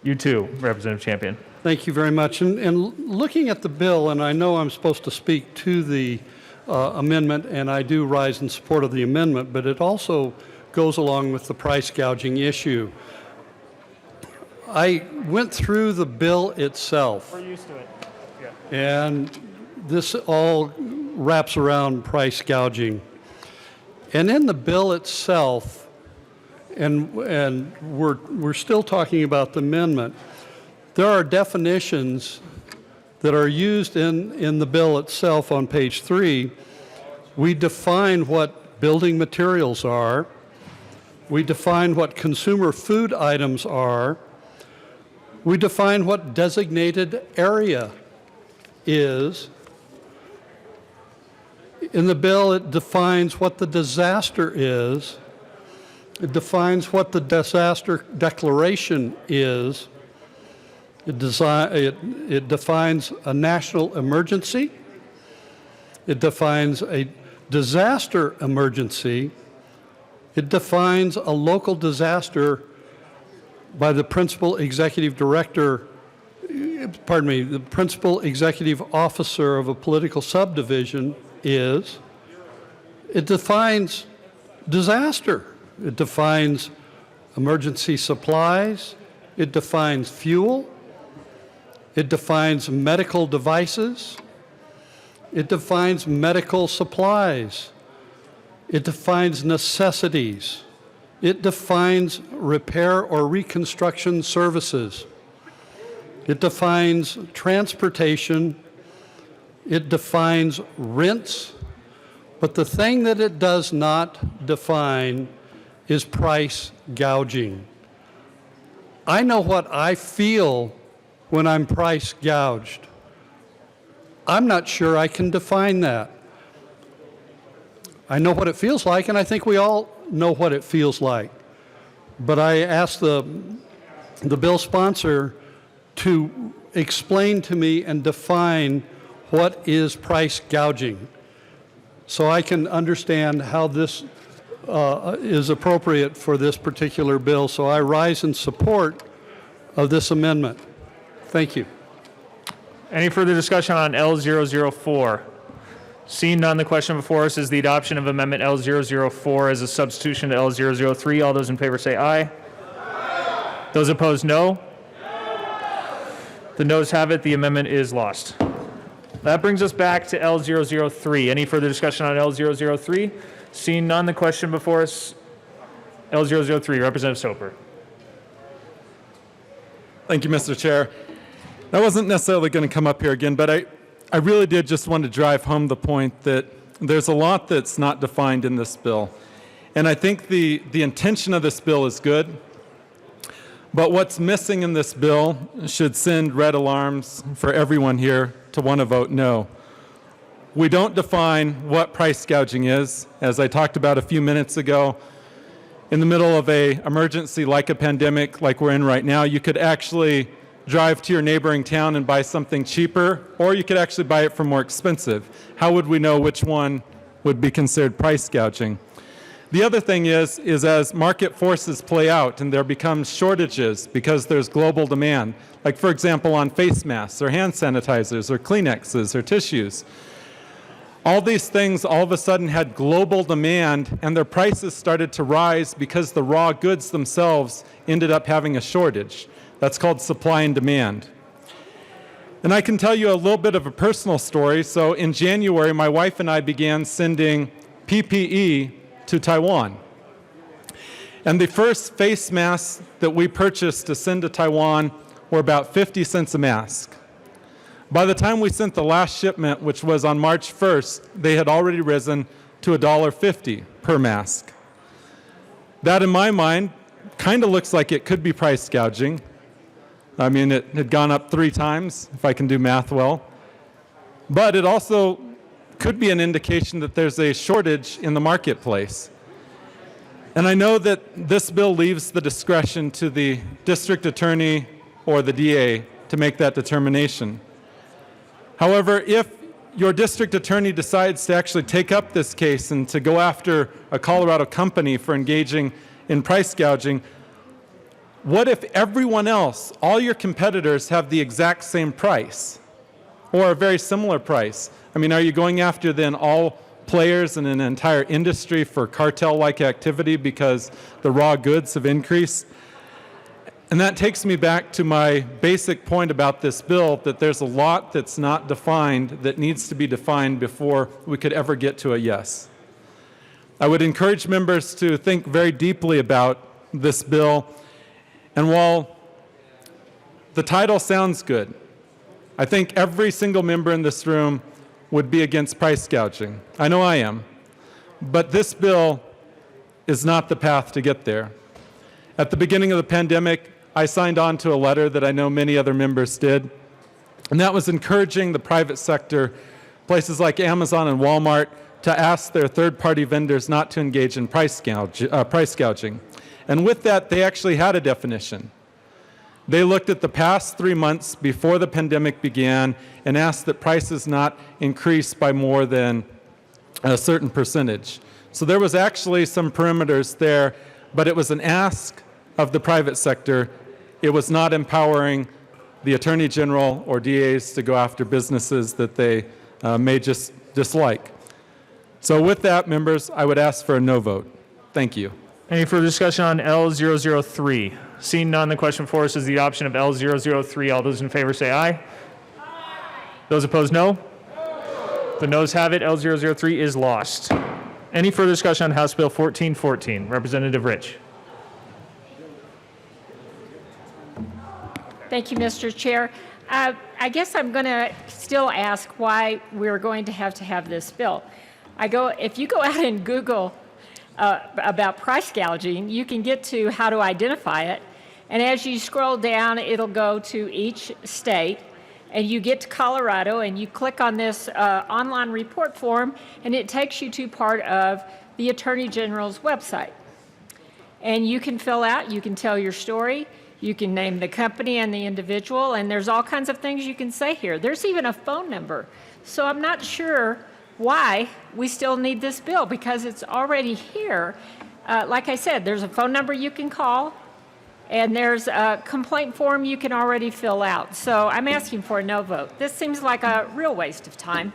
You too, Representative Champion. Thank you very much. And looking at the bill, and I know I'm supposed to speak to the amendment, and I do rise in support of the amendment, but it also goes along with the price gouging issue. I went through the bill itself. We're used to it. Yeah. And this all wraps around price gouging. And in the bill itself, and we're still talking about the amendment, there are definitions that are used in the bill itself on page 3. We define what building materials are. We define what consumer food items are. We define what designated area is. In the bill, it defines what the disaster is. It defines what the disaster declaration is. It defines a national emergency. It defines a disaster emergency. It defines a local disaster by the principal executive director, the principal executive officer of a political subdivision is. It defines disaster. It defines emergency supplies. It defines fuel. It defines medical devices. It defines medical supplies. It defines necessities. It defines repair or reconstruction services. It defines transportation. It defines rents. But the thing that it does not define is price gouging. I know what I feel when I'm price gouged. I'm not sure I can define that. I know what it feels like, and I think we all know what it feels like. But I asked the bill sponsor to explain to me and define what is price gouging so I can understand how this is appropriate for this particular bill. So I rise in support of this amendment. Thank you. Any further discussion on L004? Seeing none, the question before us is the adoption of Amendment L004 as a substitution to L003. All those in favor say aye. Those opposed, no. The noes have it. The amendment is lost. That brings us back to L003. Any further discussion on L003? Seeing none, the question before us, L003, Representative Soper. Thank you, Mr. Chair. I wasn't necessarily going to come up here again, but I really did just want to drive home the point that there's a lot that's not defined in this bill. And I think the intention of this bill is good, but what's missing in this bill should send red alarms for everyone here to want to vote no. We don't define what price gouging is. As I talked about a few minutes ago, in the middle of an emergency like a pandemic like we're in right now, you could actually drive to your neighboring town and buy something cheaper, or you could actually buy it for more expensive. How would we know which one would be considered price gouging? The other thing is as market forces play out and there becomes shortages because there's global demand, like for example on face masks or hand sanitizers or Kleenexes or tissues, all these things all of a sudden had global demand and their prices started to rise because the raw goods themselves ended up having a shortage. That's called supply and demand. And I can tell you a little bit of a personal story. So in January, my wife and I began sending PPE to Taiwan. And the first face masks that we purchased to send to Taiwan were about 50 cents a mask. By the time we sent the last shipment, which was on March 1st, they had already risen to $1.50 per mask. That, in my mind, kind of looks like it could be price gouging. I mean, it had gone up 3 times, if I can do math well. But it also could be an indication that there's a shortage in the marketplace. And I know that this bill leaves the discretion to the district attorney or the DA to make that determination. However, if your district attorney decides to actually take up this case and to go after a Colorado company for engaging in price gouging, what if everyone else, all your competitors, have the exact same price or a very similar price? I mean, are you going after then all players in an entire industry for cartel-like activity because the raw goods have increased? And that takes me back to my basic point about this bill, that there's a lot that's not defined that needs to be defined before we could ever get to a yes. I would encourage members to think very deeply about this bill. And while the title sounds good, I think every single member in this room would be against price gouging. I know I am. But this bill is not the path to get there. At the beginning of the pandemic, I signed on to a letter that I know many other members did, and that was encouraging the private sector, places like Amazon and Walmart, to ask their third-party vendors not to engage in price gouging. And with that, they actually had a definition. They looked at the past 3 months before the pandemic began and asked that prices not increase by more than a certain percentage. So there was actually some perimeters there, but it was an ask of the private sector. It was not empowering the Attorney General or DAs to go after businesses that they may just dislike. So with that, members, I would ask for a no vote. Thank you. Any further discussion on L003? Seeing none, the question for us is the option of L003. All those in favor say aye. Those opposed, no. The noes have it. L003 is lost. Any further discussion on House Bill 1414? Representative Rich. Thank you, Mr. Chair. I guess I'm going to still ask why we're going to have this bill. If you go out and Google about price gouging, you can get to how to identify it. And as you scroll down, it'll go to each state. And you get to Colorado, and you click on this online report form, and it takes you to part of the Attorney General's website. And you can fill out, you can tell your story, you can name the company and the individual, and there's all kinds of things you can say here. There's even a phone number. So I'm not sure why we still need this bill, because it's already here. Like I said, there's a phone number you can call, and there's a complaint form you can already fill out. So I'm asking for a no vote. This seems like a real waste of time.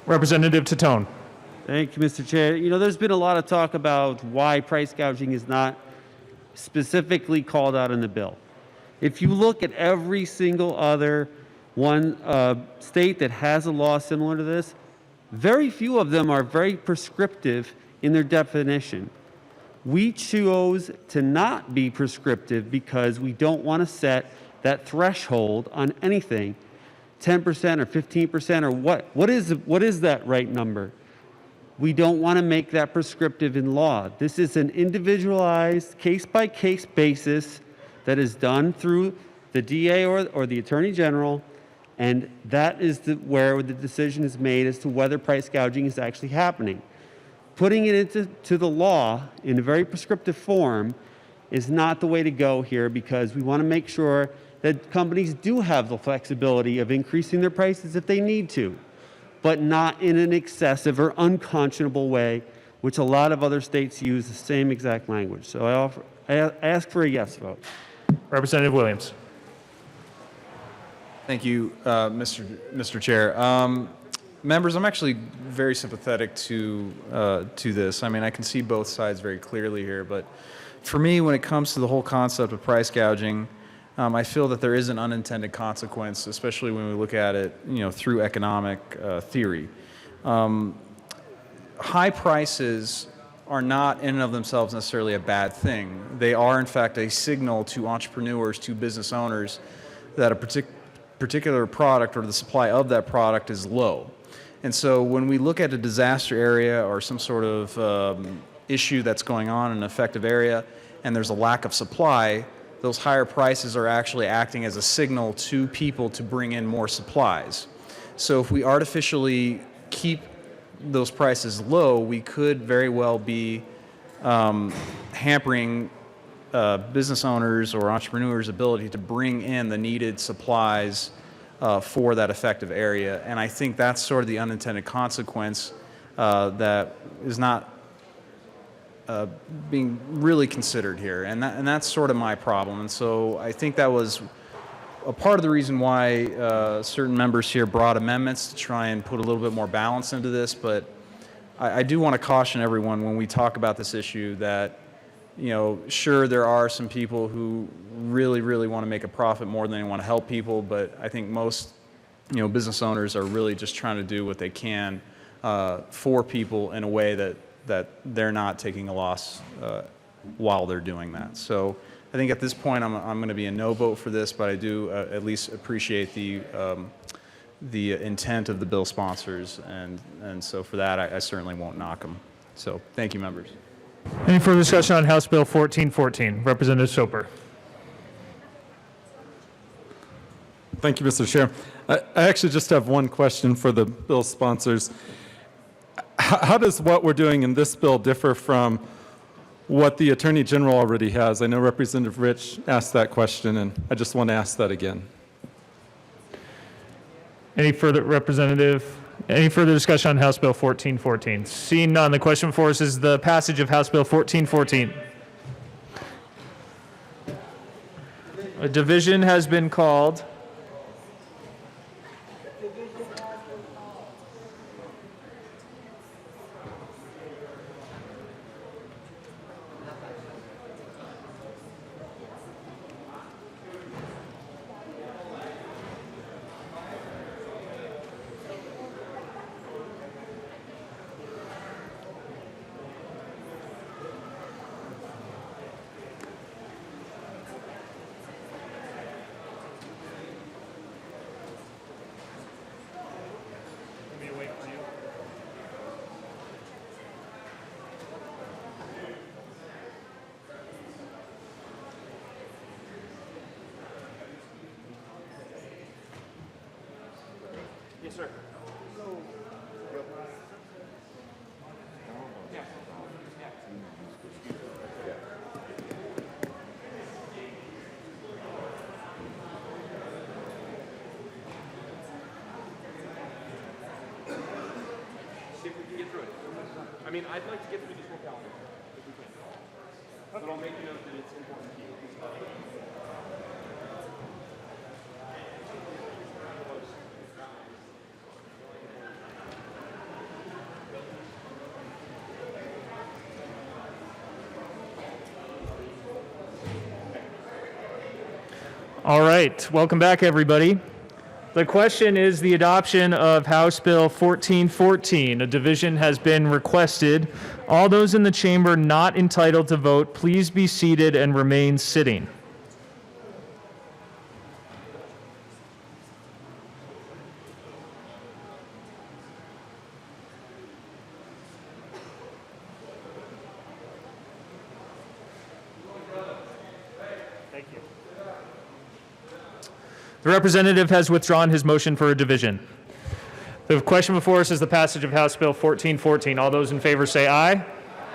Representative Tatone. Thank you, Mr. Chair. You know, there's been a lot of talk about why price gouging is not specifically called out in the bill. If you look at every single other state that has a law similar to this, very few of them are very prescriptive in their definition. We chose to not be prescriptive because we don't want to set that threshold on anything, 10% or 15% or what? What is that right number? We don't want to make that prescriptive in law. This is an individualized, case-by-case basis that is done through the DA or the Attorney General, and that is where the decision is made as to whether price gouging is actually happening. Putting it into the law in a very prescriptive form is not the way to go here, because we want to make sure that companies do have the flexibility of increasing their prices if they need to, but not in an excessive or unconscionable way, which a lot of other states use the same exact language. So I ask for a yes vote. Representative Williams. Thank you, Mr. Chair. Members, I'm actually very sympathetic to this. I mean, I can see both sides very clearly here, but for me, when it comes to the whole concept of price gouging, I feel that there is an unintended consequence, especially when we look at it, through economic theory. High prices are not in and of themselves necessarily a bad thing. They are, in fact, a signal to entrepreneurs, to business owners, that a particular product or the supply of that product is low. And so when we look at a disaster area or some sort of issue that's going on in an affected area and there's a lack of supply, those higher prices are actually acting as a signal to people to bring in more supplies. So if we artificially keep those prices low, we could very well be hampering business owners or entrepreneurs' ability to bring in the needed supplies for that effective area. And I think that's sort of the unintended consequence that is not being really considered here. And that's sort of my problem. And so I think that was a part of the reason why certain members here brought amendments to try and put a little bit more balance into this. But I do want to caution everyone when we talk about this issue that, sure, there are some people who really, really want to make a profit more than they want to help people, but I think most, business owners are really just trying to do what they can for people in a way that they're not taking a loss while they're doing that. So I think at this point I'm going to be a no vote for this, but I do at least appreciate the intent of the bill sponsors, and so for that I certainly won't knock them. So thank you, members. Any further discussion on House Bill 1414? Representative Soper. Thank you, Mr. Chair. I actually just have one question for the bill sponsors. How does what we're doing in this bill differ from what the Attorney General already has? I know Representative Rich asked that question, and I just want to ask that again. Any further discussion on House Bill 1414? Seeing none, the question before us is the passage of House Bill 1414. A division has been called. Yes, sir. I mean, I'd like to get through this whole calendar, if we can. But I'll make a note that it's important to you. All right, welcome back, everybody. The question is the adoption of House Bill 1414. A division has been requested. All those in the chamber not entitled to vote, please be seated and remain sitting. The representative has withdrawn his motion for a division. The question before us is the passage of House Bill 1414. All those in favor say aye.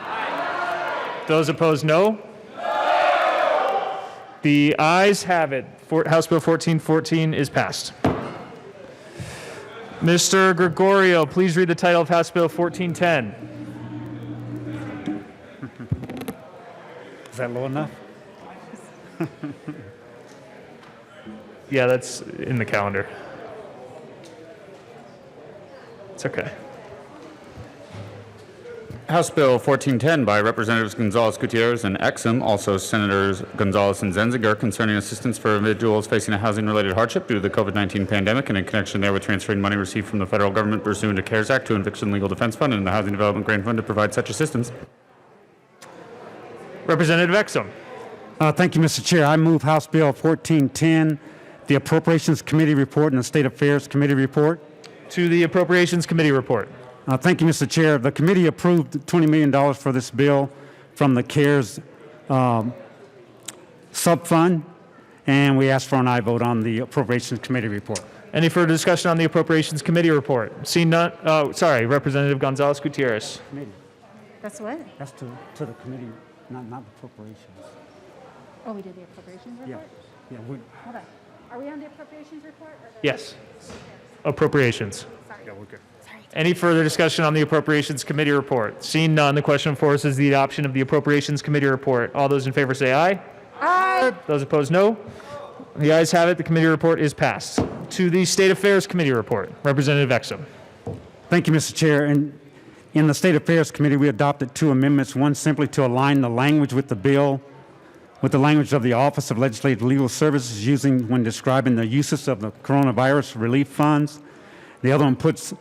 Aye. Those opposed, no. No. The ayes have it. House Bill 1414 is passed. Mr. Gregorio, please read the title of House Bill 1410. Is that low enough? Yeah, that's in the calendar. It's okay. House Bill 1410 by Representatives Gonzalez Gutierrez and Exum, also Senators Gonzalez and Zenziger, concerning assistance for individuals facing a housing-related hardship due to the COVID-19 pandemic and in connection therewith transferring money received from the federal government pursuant to CARES Act to Eviction Legal Defense Fund and the Housing Development Grant Fund to provide such assistance. Representative Exum. Thank you, Mr. Chair. I move House Bill 1410, the Appropriations Committee report and the State Affairs Committee report. To the Appropriations Committee report. Thank you, Mr. Chair. The committee approved $20 million for this bill from the CARES subfund, and we ask for an aye vote on the Appropriations Committee report. Any further discussion on the Appropriations Committee report? Seeing none, Representative Gonzalez Gutierrez. Committee. That's what? That's to the committee, not appropriations. Oh, we did the appropriations report? Yeah, Hold on. Are we on the appropriations report? Or the Yes. Appropriations. Sorry. Yeah, we're good. Any further discussion on the Appropriations Committee report? Seeing none, the question before us is the adoption of the Appropriations Committee report. All those in favor say aye. Aye. Those opposed, no. The ayes have it. The committee report is passed. To the State Affairs Committee report, Representative Exum. Thank you, Mr. Chair. And in the State Affairs Committee, we adopted two amendments. One simply to align the language with the bill with the language of the Office of Legislative Legal Services using when describing the uses of the coronavirus relief funds. The other one puts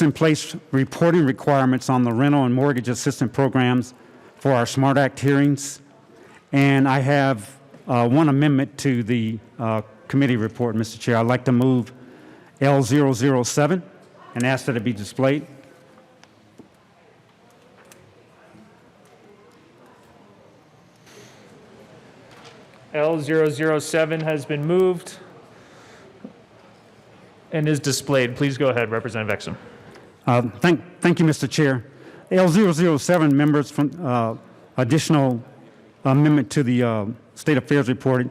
in place reporting requirements on the rental and mortgage assistance programs for our SMART Act hearings. And I have one amendment to the committee report, Mr. Chair. I'd like to move L007 and ask that it be displayed. L007 has been moved and is displayed. Please go ahead, Representative Exum. Thank you, Mr. Chair. L007 members from additional amendment to the State Affairs report.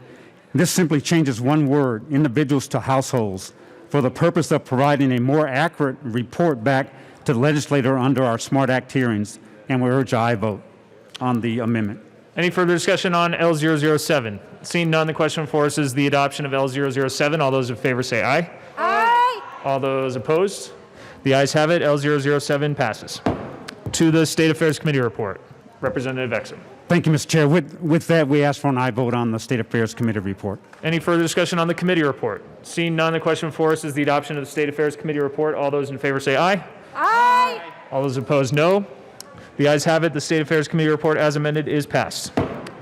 This simply changes one word, individuals, to households, for the purpose of providing a more accurate report back to the legislator under our SMART Act hearings, and we urge aye vote on the amendment. Any further discussion on L007? Seeing none, the question before us is the adoption of L007. All those in favor say aye. Aye. All those opposed? The ayes have it. L007 passes. To the State Affairs Committee report, Representative Exum. Thank you, Mr. Chair. With that, we ask for an aye vote on the State Affairs Committee report. Any further discussion on the committee report? Seeing none, the question before us is the adoption of the State Affairs Committee report. All those in favor say aye. Aye. All those opposed, no. The ayes have it. The State Affairs Committee report as amended is passed.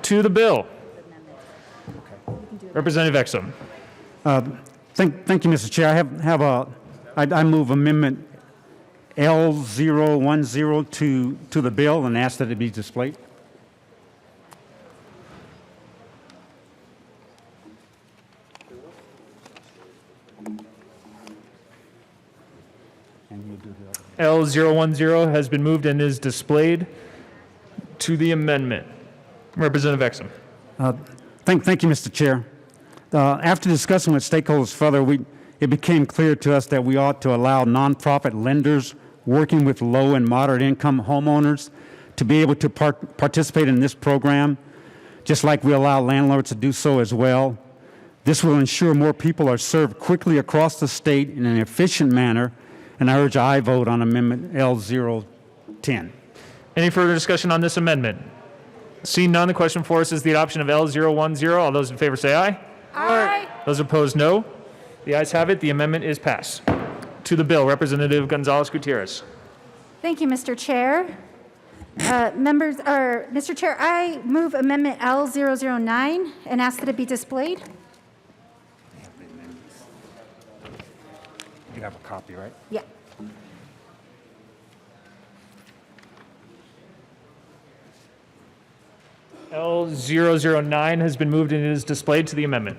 To the bill. Representative Exum. Thank you, Mr. Chair. I move amendment L010 to the bill and ask that it be displayed. L010 has been moved and is displayed. To the amendment. Representative Exum. Thank you, Mr. Chair. After discussing with stakeholders further, it became clear to us that we ought to allow nonprofit lenders working with low and moderate income homeowners to be able to participate in this program, just like we allow landlords to do so as well. This will ensure more people are served quickly across the state in an efficient manner, and I urge a aye vote on Amendment L010. Any further discussion on this amendment? Seeing none, the question for us is the adoption of L010. All those in favor say aye. Aye. Those opposed, no. The ayes have it. The amendment is passed. To the bill, Representative Gonzalez-Gutierrez. Thank you, Mr. Chair. Mr. Chair, I move Amendment L009 and ask that it be displayed. You have a copy, right? Yeah. L009 has been moved and is displayed to the amendment.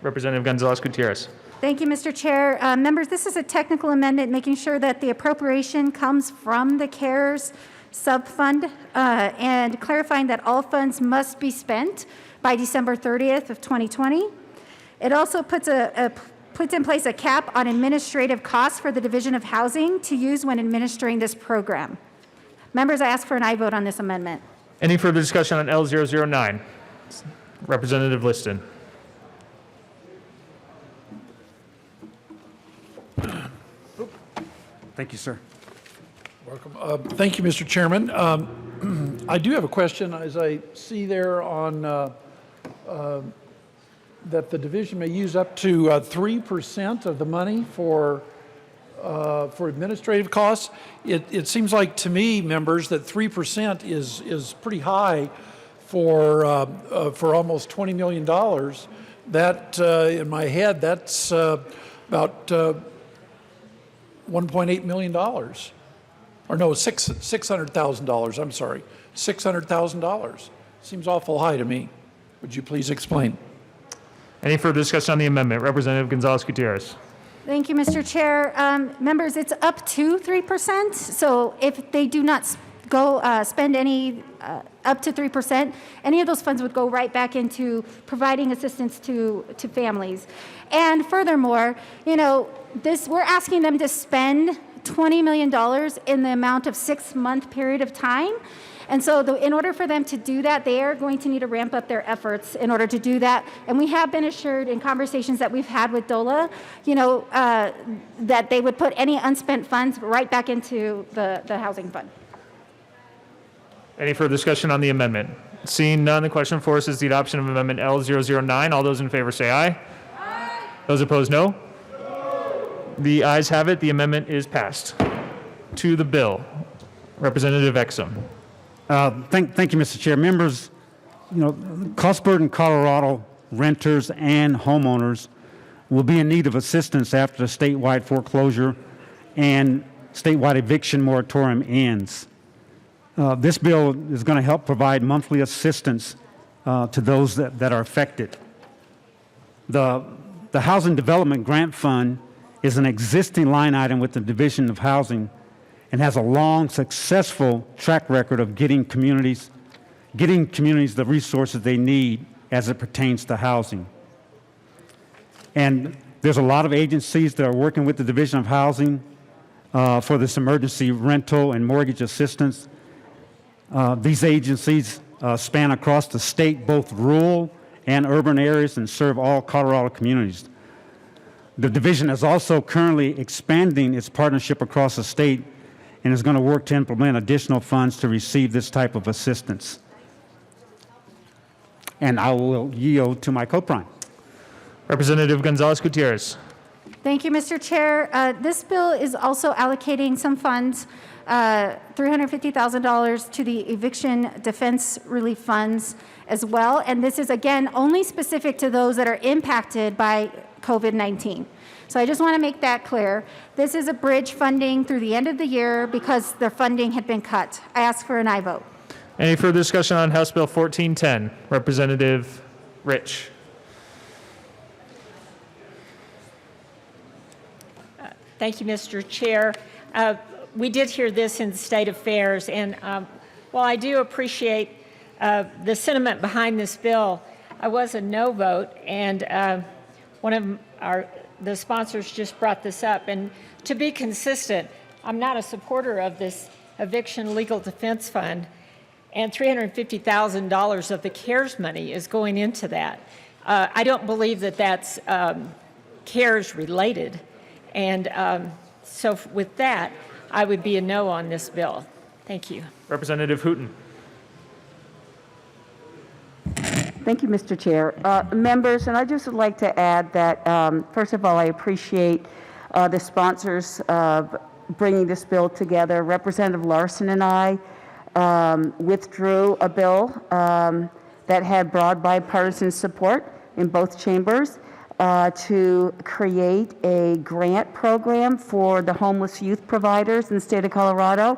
Representative Gonzalez-Gutierrez. Thank you, Mr. Chair. Members, this is a technical amendment making sure that the appropriation comes from the CARES subfund and clarifying that all funds must be spent by December 30th of 2020. It also puts in place a cap on administrative costs for the Division of Housing to use when administering this program. Members, I ask for an aye vote on this amendment. Any further discussion on L009? Representative Liston. Thank you, sir. Welcome. Thank you, Mr. Chairman. I do have a question. As I see there on that the division may use up to 3% of the money for administrative costs. It seems like to me, members, that 3% is pretty high for almost $20 million. That in my head, that's about $1.8 million. Or no, $600,000. I'm sorry, $600,000. Seems awful high to me. Would you please explain? Any further discussion on the amendment? Representative Gonzalez-Gutierrez. Thank you, Mr. Chair. Members, it's up to 3%. So if they do not spend any up to 3%, any of those funds would go right back into providing assistance to families. And furthermore, you know, we're asking them to spend $20 million in the amount of 6-month period of time. And so in order for them to do that, they are going to need to ramp up their efforts in order to do that. And we have been assured in conversations that we've had with DOLA, you know, that they would put any unspent funds right back into the housing fund. Any further discussion on the amendment? Seeing none, the question for us is the adoption of Amendment L009. All those in favor say aye. Aye. Those opposed, no. The ayes have it. The amendment is passed. To the bill, Representative Exum. Thank you, Mr. Chair. Members, you know, cost burden Colorado renters and homeowners will be in need of assistance after the statewide foreclosure and statewide eviction moratorium ends. This bill is going to help provide monthly assistance to those that are affected. The Housing Development Grant Fund is an existing line item with the Division of Housing and has a long, successful track record of getting communities the resources they need as it pertains to housing. And there's a lot of agencies that are working with the Division of Housing for this emergency rental and mortgage assistance. These agencies span across the state, both rural and urban areas, and serve all Colorado communities. The division is also currently expanding its partnership across the state and is going to work to implement additional funds to receive this type of assistance. And I will yield to my co-prime. Representative Gonzalez-Gutierrez. Thank you, Mr. Chair. This bill is also allocating some funds, $350,000 to the eviction defense relief funds as well. And this is, again, only specific to those that are impacted by COVID-19. So I just want to make that clear. This is a bridge funding through the end of the year because their funding had been cut. I ask for an aye vote. Any further discussion on House Bill 1410? Representative Rich. Thank you, Mr. Chair. We did hear this in the State Affairs, and while I do appreciate the sentiment behind this bill, I was a no vote, and one of the sponsors just brought this up. And to be consistent, I'm not a supporter of this eviction legal defense fund, and $350,000 of the CARES money is going into that. I don't believe that that's CARES related, and so with that, I would be a no on this bill. Thank you. Representative Hooton. Thank you, Mr. Chair. Members, and I just would like to add that, first of all, I appreciate the sponsors of bringing this bill together. Representative Larson and I withdrew a bill that had broad bipartisan support in both chambers to create a grant program for the homeless youth providers in the state of Colorado,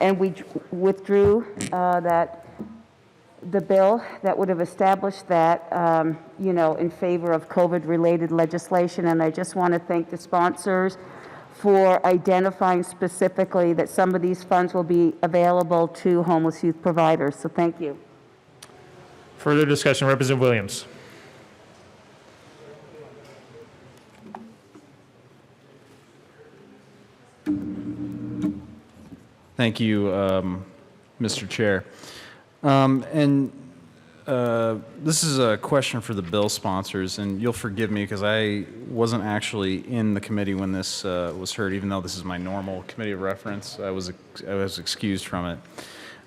and we withdrew the bill that would have established that, in favor of COVID-related legislation. And I just want to thank the sponsors for identifying specifically that some of these funds will be available to homeless youth providers. So thank you. Further discussion, Representative Williams. Thank you, Mr. Chair. This is a question for the bill sponsors, and you'll forgive me because I wasn't actually in the committee when this was heard, even though this is my normal committee of reference. I was excused from it.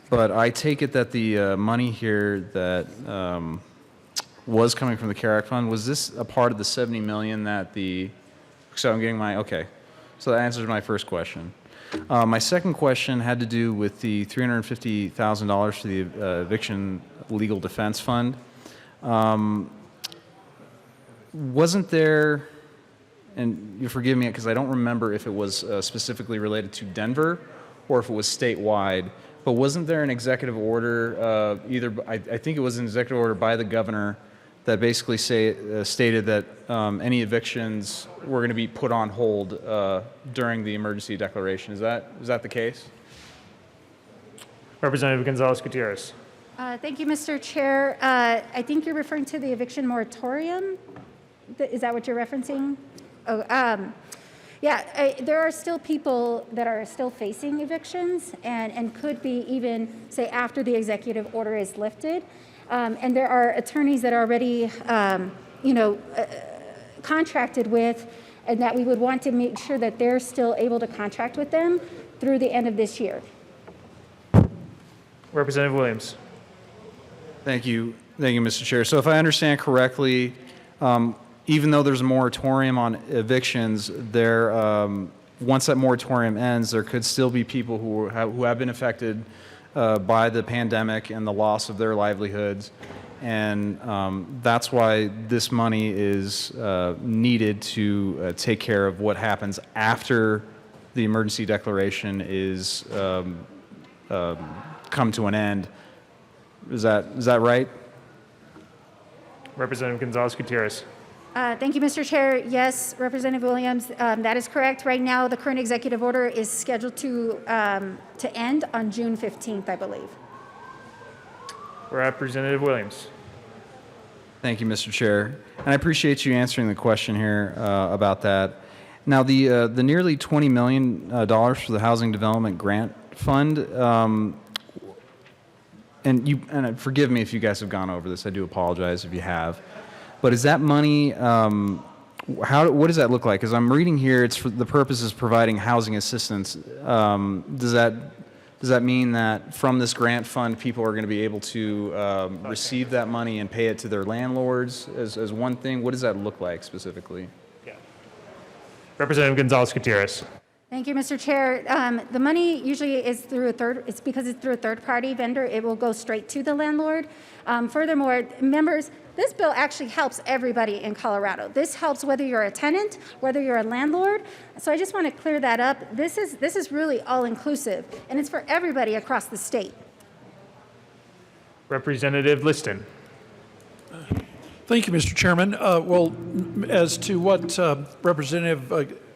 But I take it that the money here that was coming from the CARE Act fund, was this a part of the $70 million that so I'm getting okay. So that answers my first question. My second question had to do with the $350,000 for the eviction legal defense fund. Wasn't there, and you forgive me because I don't remember if it was specifically related to Denver or if it was statewide, but wasn't there an executive order, I think it was an executive order by the governor that basically stated that any evictions were going to be put on hold during the emergency declaration. Is that the case? Representative Gonzalez-Gutierrez. Thank you, Mr. Chair. I think you're referring to the eviction moratorium. Is that what you're referencing? Yeah, there are still people that are still facing evictions and could be even, say, after the executive order is lifted. And there are attorneys that are already, contracted with, and that we would want to make sure that they're still able to contract with them through the end of this year. Representative Williams. Thank you, Mr. Chair. So if I understand correctly, even though there's a moratorium on evictions, once that moratorium ends, there could still be people who have been affected by the pandemic and the loss of their livelihoods, and that's why this money is needed to take care of what happens after the emergency declaration is come to an end. Is that right? Representative Gonzalez-Gutierrez. Thank you, Mr. Chair. Yes, Representative Williams, that is correct. Right now, the current executive order is scheduled to end on June 15th, I believe. Representative Williams. Thank you, Mr. Chair. And I appreciate you answering the question here about that. Now, the nearly $20 million for the Housing Development Grant Fund, and forgive me if you guys have gone over this. I do apologize if you have. But is that money, what does that look like? Because I'm reading here, it's for the purpose is providing housing assistance. Does that mean that from this grant fund, people are going to be able to receive that money and pay it to their landlords as one thing? What does that look like specifically? Yeah. Representative Gonzalez-Gutierrez. Thank you, Mr. Chair. The money usually is through it's because it's through a third-party vendor, it will go straight to the landlord. Furthermore, members, this bill actually helps everybody in Colorado. This helps whether you're a tenant, whether you're a landlord. So I just want to clear that up. This is really all-inclusive, and it's for everybody across the state. Representative Liston. Thank you, Mr. Chairman. Well, as to what Representative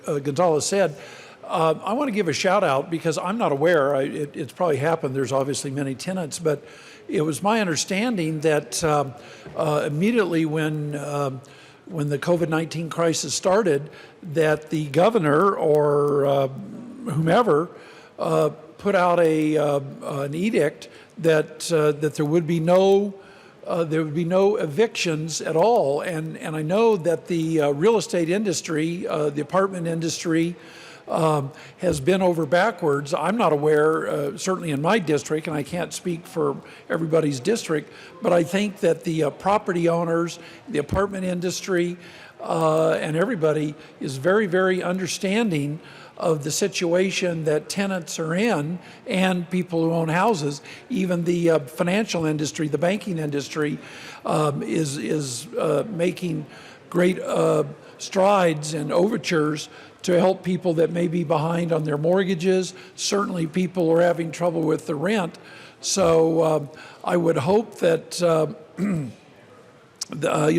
Gonzalez said, I want to give a shout out because I'm not aware, it's probably happened, there's obviously many tenants, but it was my understanding that immediately when the COVID-19 crisis started, that the governor or whomever put out an edict that there would be no evictions at all. And I know that the real estate industry, the apartment industry, has been over backwards. I'm not aware, certainly in my district, and I can't speak for everybody's district, but I think that the property owners, the apartment industry, and everybody is very, very understanding of the situation that tenants are in and people who own houses. Even the financial industry, the banking industry, is making great strides and overtures to help people that may be behind on their mortgages. Certainly people are having trouble with the rent. So I would hope that, I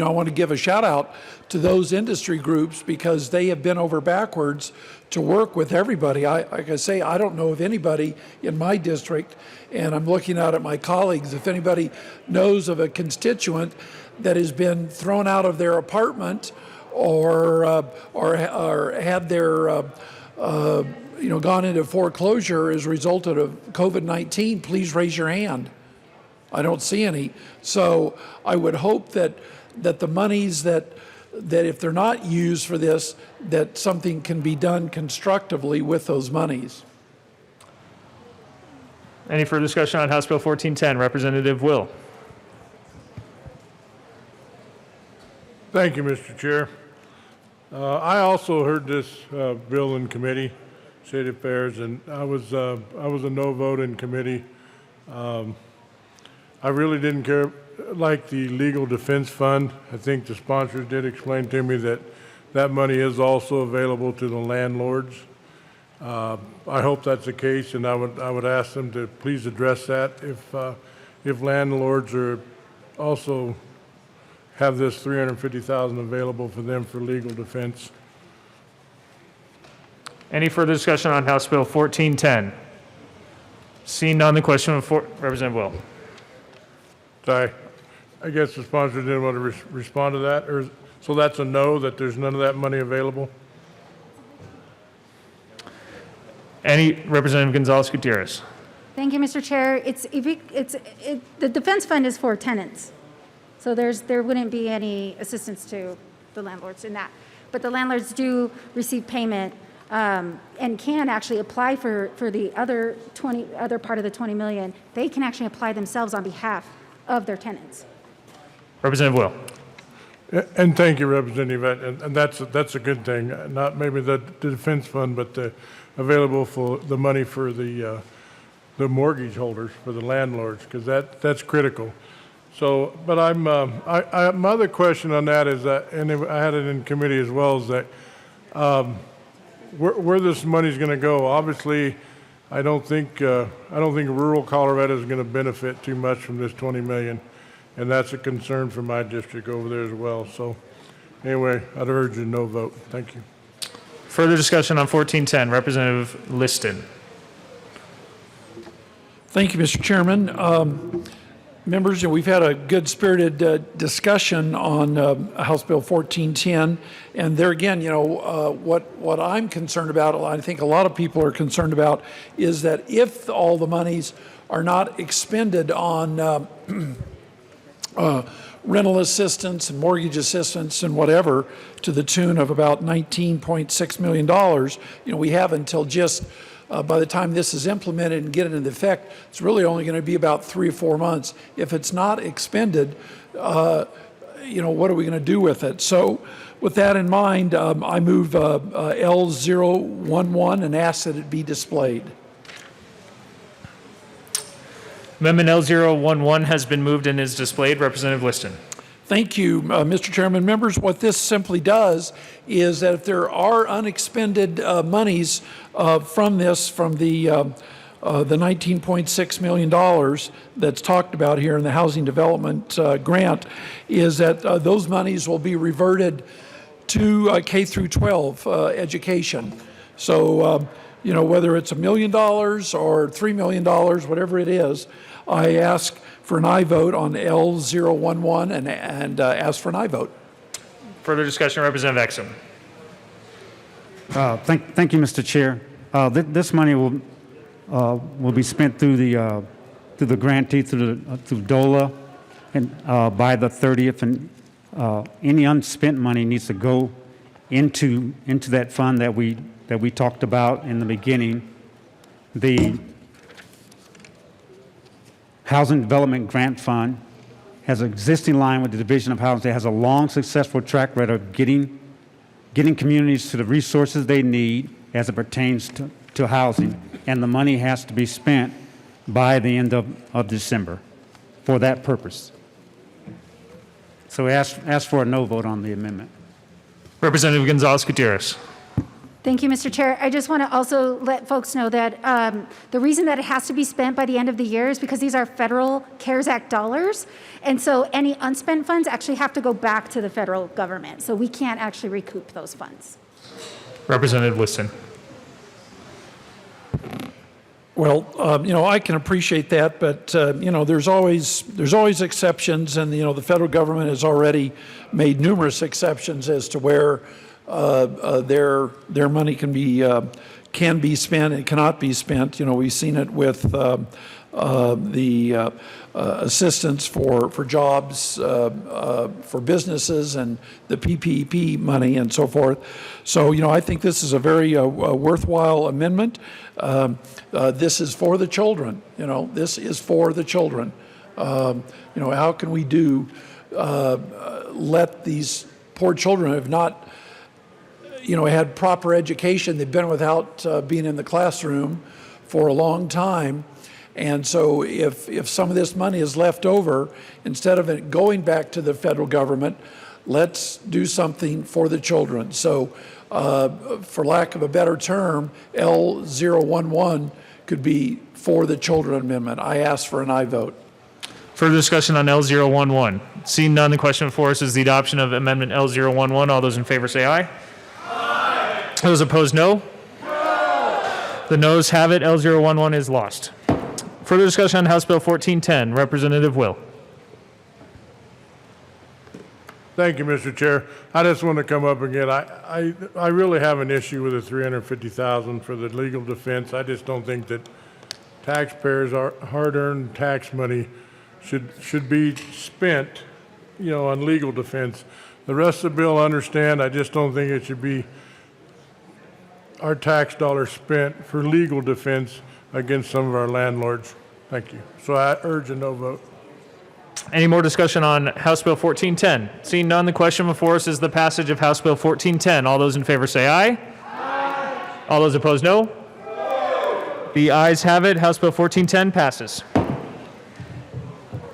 want to give a shout out to those industry groups because they have been over backwards to work with everybody. Like I say, I don't know of anybody in my district, and I'm looking out at my colleagues, if anybody knows of a constituent that has been thrown out of their apartment or had their gone into foreclosure as a result of COVID-19, please raise your hand. I don't see any. So I would hope that the monies that if they're not used for this, that something can be done constructively with those monies. Any further discussion on House Bill 1410? Representative Will. Thank you, Mr. Chair. I also heard this bill in committee, State Affairs, and I was a no vote in committee. I really didn't care, like the Legal Defense Fund. I think the sponsors did explain to me that that money is also available to the landlords. I hope that's the case, and I would ask them to please address that if landlords are also have this $350,000 available for them for legal defense. Any further discussion on House Bill 1410? Seeing none, the question before Representative Will. Sorry, I guess the sponsor didn't want to respond to that, so that's a no, that there's none of that money available? Any Representative Gonzalez Gutierrez. Thank you, Mr. Chair. The defense fund is for tenants. So there wouldn't be any assistance to the landlords in that. But the landlords do receive payment and can actually apply for the other part of the 20 million. They can actually apply themselves on behalf of their tenants. Representative Will. And thank you, Representative Yvette, and that's a good thing. Not maybe the defense fund, but available for the money for the mortgage holders, for the landlords, because that's critical. So, but my other question on that is that, and I had it in committee as well, is that where this money is going to go. Obviously, I don't think rural Colorado is going to benefit too much from this 20 million, and that's a concern for my district over there as well. So, anyway, I'd urge a no vote. Thank you. Further discussion on 1410, Representative Liston. Thank you, Mr. Chairman. Members, we've had a good spirited discussion on House Bill 1410. And there again, what I'm concerned about, I think a lot of people are concerned about, is that if all the monies are not expended on rental assistance and mortgage assistance and whatever to the tune of about $19.6 million, we have until just by the time this is implemented and get it into effect, it's really only going to be about 3 or 4 months. If it's not expended, what are we going to do with it? So with that in mind, I move L011 and ask that it be displayed. Amendment L011 has been moved and is displayed. Representative Liston. Thank you, Mr. Chairman. Members, what this simply does is that if there are unexpended monies from the $19.6 million that's talked about here in the Housing Development Grant, is that those monies will be reverted to K through 12 education. So, whether it's $1 million or $3 million, whatever it is, I ask for an aye vote on L011 and ask for an aye vote. Further discussion, Representative Exum. Thank you, Mr. Chair. This money will be spent through the grantee, through DOLA, and by the 30th, and any unspent money needs to go into that fund that we talked about in the beginning. The Housing Development Grant Fund has an existing line with the Division of Housing that has a long, successful track record of getting communities to the resources they need as it pertains to housing, and the money has to be spent by the end of December for that purpose. So we ask for a no vote on the amendment. Representative Gonzalez Gutierrez. Thank you, Mr. Chair. I just want to also let folks know that the reason that it has to be spent by the end of the year is because these are federal CARES Act dollars. And so any unspent funds actually have to go back to the federal government. So we can't actually recoup those funds. Representative Liston. Well, I can appreciate that, but there's always exceptions, and the federal government has already made numerous exceptions as to where their money can be spent and cannot be spent. We've seen it with the assistance for jobs for businesses and the PPP money and so forth. So, I think this is a very worthwhile amendment. This is for the children. This is for the children. How can we let these poor children who have not had proper education, they've been without being in the classroom for a long time. And so if some of this money is left over, instead of it going back to the federal government, let's do something for the children. So for lack of a better term, L011 could be for the children amendment. I ask for an aye vote. Further discussion on L011. Seeing none, the question before us is the adoption of Amendment L011. All those in favor say aye. Aye. Those opposed, no. No. The noes have it. L011 is lost. Further discussion on House Bill 1410. Representative Will. Thank you, Mr. Chair. I just want to come up again. I really have an issue with the $350,000 for the legal defense. I just don't think that taxpayers' hard-earned tax money should be spent, on legal defense. The rest of the bill, I understand. I just don't think it should be our tax dollars spent for legal defense against some of our landlords. Thank you. So I urge a no vote. Any more discussion on House Bill 1410? Seeing none, the question before us is the passage of House Bill 1410. All those in favor say aye. Aye. All those opposed, no. No. The ayes have it. House Bill 1410 passes.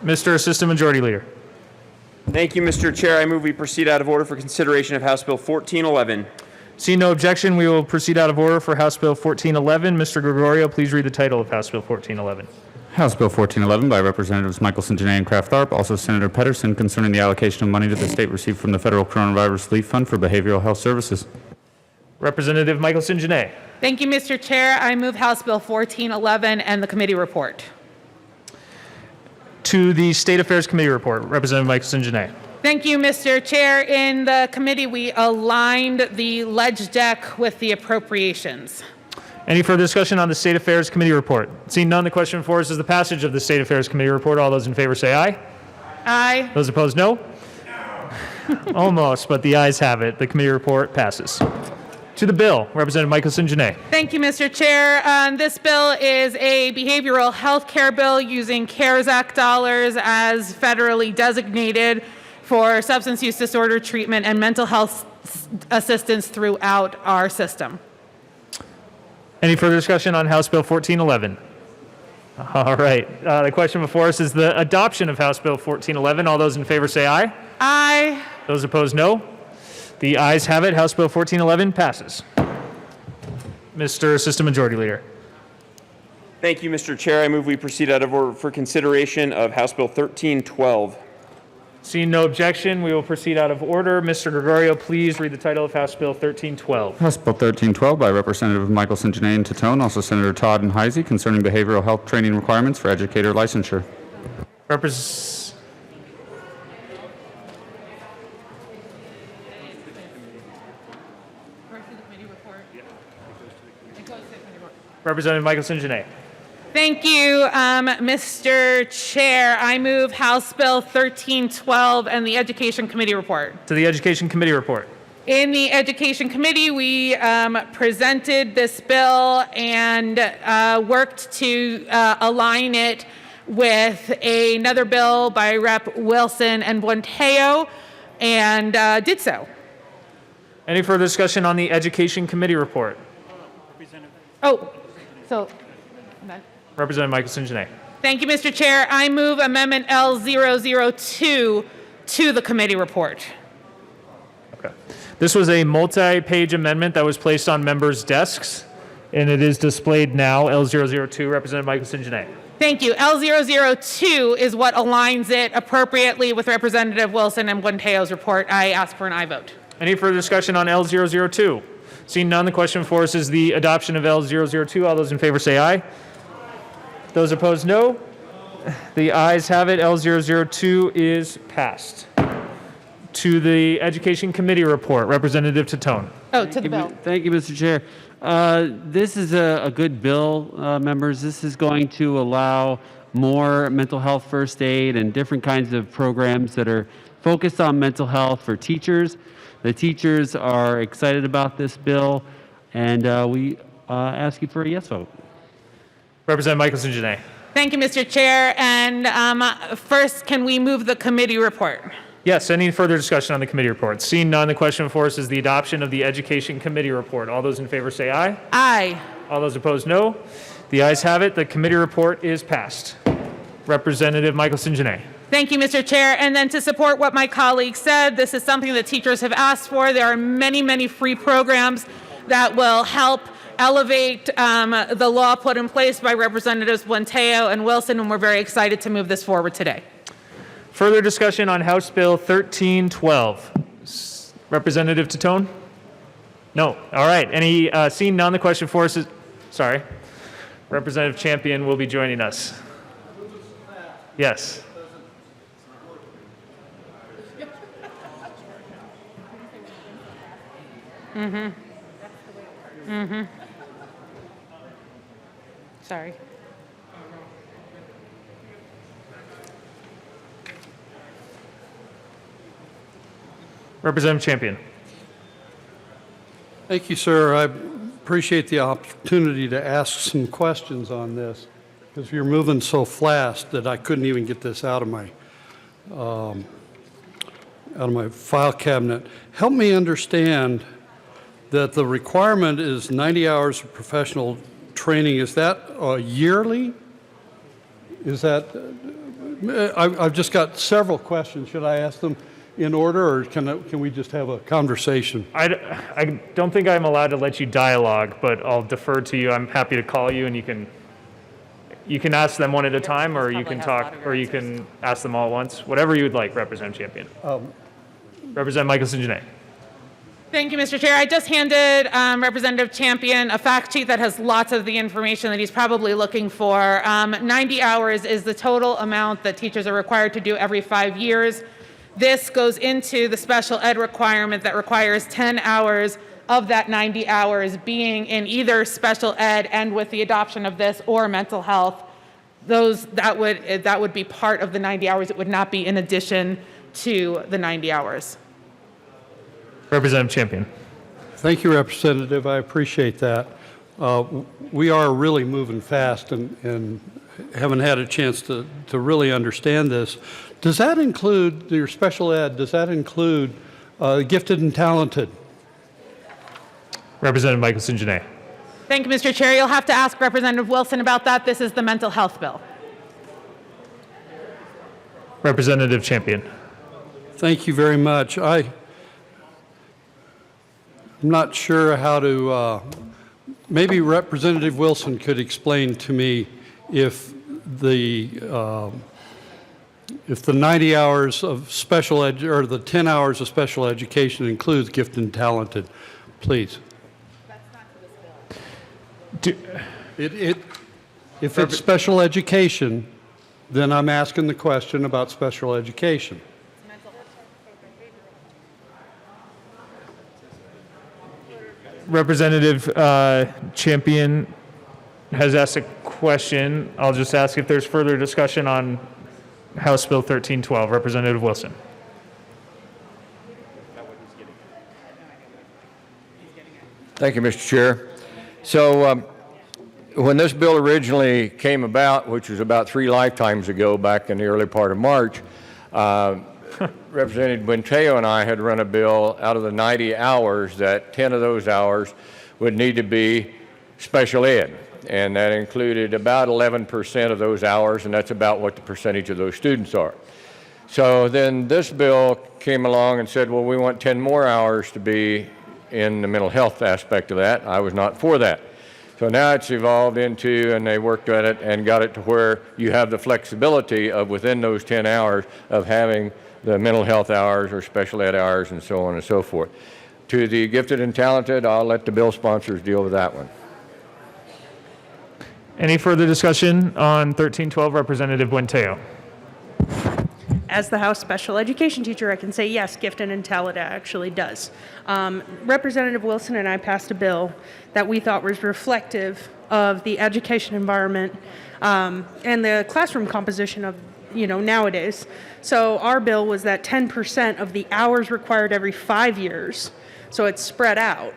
Mr. Assistant Majority Leader. Thank you, Mr. Chair. I move we proceed out of order for consideration of House Bill 1411. Seeing no objection, we will proceed out of order for House Bill 1411. Mr. Gregorio, please read the title of House Bill 1411. House Bill 1411 by Representatives Michelson, Janae, and Kraft Tharp, also Senator Pedersen, concerning the allocation of money to the state received from the Federal Coronavirus Relief Fund for Behavioral Health Services. Representative Michelson, Janae. Thank you, Mr. Chair. I move House Bill 1411 and the committee report. To the State Affairs Committee report, Representative Michelson, Janae. Thank you, Mr. Chair. In the committee, we aligned the ledge deck with the appropriations. Any further discussion on the State Affairs Committee report? Seeing none, the question before us is the passage of the State Affairs Committee report. All those in favor say aye. Aye. Those opposed, no. Almost, but the ayes have it. The committee report passes. To the bill, Representative Michelson, Janae. Thank you, Mr. Chair. This bill is a behavioral health care bill using CARES Act dollars as federally designated for substance use disorder treatment and mental health assistance throughout our system. Any further discussion on House Bill 1411? All right. The question before us is the adoption of House Bill 1411. All those in favor say aye. Aye. Those opposed, no. The ayes have it. House Bill 1411 passes. Mr. Assistant Majority Leader. Thank you, Mr. Chair. I move we proceed out of order for consideration of House Bill 1312. Seeing no objection, we will proceed out of order. Mr. Gregorio, please read the title of House Bill 1312. House Bill 1312 by Representative Michelson, Janae, and Titone, also Senator Todd and Heisey, concerning behavioral health training requirements for educator licensure. Representative Michelson Janae. Thank you, Mr. Chair. I move House Bill 1312 and the Education Committee report. To the Education Committee report. In the Education Committee, we presented this bill and worked to align it with another bill by Rep. Wilson and Buentello, and did so. Any further discussion on the Education Committee report? Oh, so, Representative Michelson Janae. thank you, Mr. Chair. I move Amendment L002 to the committee report. Okay. This was a multi-page amendment that was placed on members' desks, and it is displayed now. L002, Representative Michelson Janae. Thank you. L002 is what aligns it appropriately with Representative Wilson and Buentello's report. I ask for an aye vote. Any further discussion on L002? Seeing none, the question before us is the adoption of L002. All those in favor say aye. Those opposed, no. The ayes have it. L002 is passed. To the Education Committee report, Representative Tatone. Oh, to the bill. Thank you, Mr. Chair. This is a good bill, members. This is going to allow more mental health first aid and different kinds of programs that are focused on mental health for teachers. The teachers are excited about this bill, and we ask you for a yes vote. Representative Michelson Janae. Thank you, Mr. Chair. And first, can we move the committee report? Yes, any further discussion on the committee report? Seeing none, the question before us is the adoption of the Education Committee report. All those in favor say aye. Aye. All those opposed, no. The ayes have it. The committee report is passed. Representative Michelson Janae. Thank you, Mr. Chair. And then to support what my colleague said, this is something that teachers have asked for. There are many, many free programs that will help elevate the law put in place by Representatives Buentello and Wilson, and we're very excited to move this forward today. Further discussion on House Bill 1312. Representative Tatone? No. All right. Any seeing none, the question for us is, sorry. Representative Champion will be joining us. Yes. Sorry. Representative Champion. Thank you, sir. I appreciate the opportunity to ask some questions on this, because you're moving so fast that I couldn't even get this out of my file cabinet. Help me understand that the requirement is 90 hours of professional training. Is that yearly? Is that, I've just got several questions. Should I ask them in order, or can we just have a conversation? I don't think I'm allowed to let you dialogue, but I'll defer to you. I'm happy to call you, and you can ask them one at a time, or you can talk, or you can ask them all at once. Whatever you would like, Representative Champion. Representative Michelson Janae. Thank you, Mr. Chair. I just handed Representative Champion a fact sheet that has lots of the information that he's probably looking for. 90 hours is the total amount that teachers are required to do every 5 years. This goes into the special ed requirement that requires 10 hours of that 90 hours being in either special ed, and with the adoption of this, or mental health. That would be part of the 90 hours. It would not be in addition to the 90 hours. Representative Champion. Thank you, Representative. I appreciate that. We are really moving fast and haven't had a chance to really understand this. Does that include your special ed? Does that include gifted and talented? Representative Michelson Janae. Thank you, Mr. Chair. You'll have to ask Representative Wilson about that. This is the mental health bill. Representative Champion. Thank you very much. I'm not sure how to, maybe Representative Wilson could explain to me if the 90 hours of special ed, or the 10 hours of special education includes gifted and talented, please. If it's special education, then I'm asking the question about special education. Representative Champion has asked a question. I'll just ask if there's further discussion on House Bill 1312. Representative Wilson. Thank you, Mr. Chair. So when this bill originally came about, which was about 3 lifetimes ago, back in the early part of March, Representative Buentello and I had run a bill out of the 90 hours that 10 of those hours would need to be special ed. And that included about 11% of those hours, and that's about what the percentage of those students are. So then this bill came along and said, well, we want 10 more hours to be in the mental health aspect of that. I was not for that. So now it's evolved into, and they worked at it and got it to where you have the flexibility of within those 10 hours of having the mental health hours or special ed hours and so on and so forth. To the gifted and talented, I'll let the bill sponsors deal with that one. Any further discussion on 1312, Representative Buentello? As the House special education teacher, I can say yes, gifted and talented actually does. Representative Wilson and I passed a bill that we thought was reflective of the education environment and the classroom composition of nowadays. So our bill was that 10% of the hours required every 5 years, so it's spread out.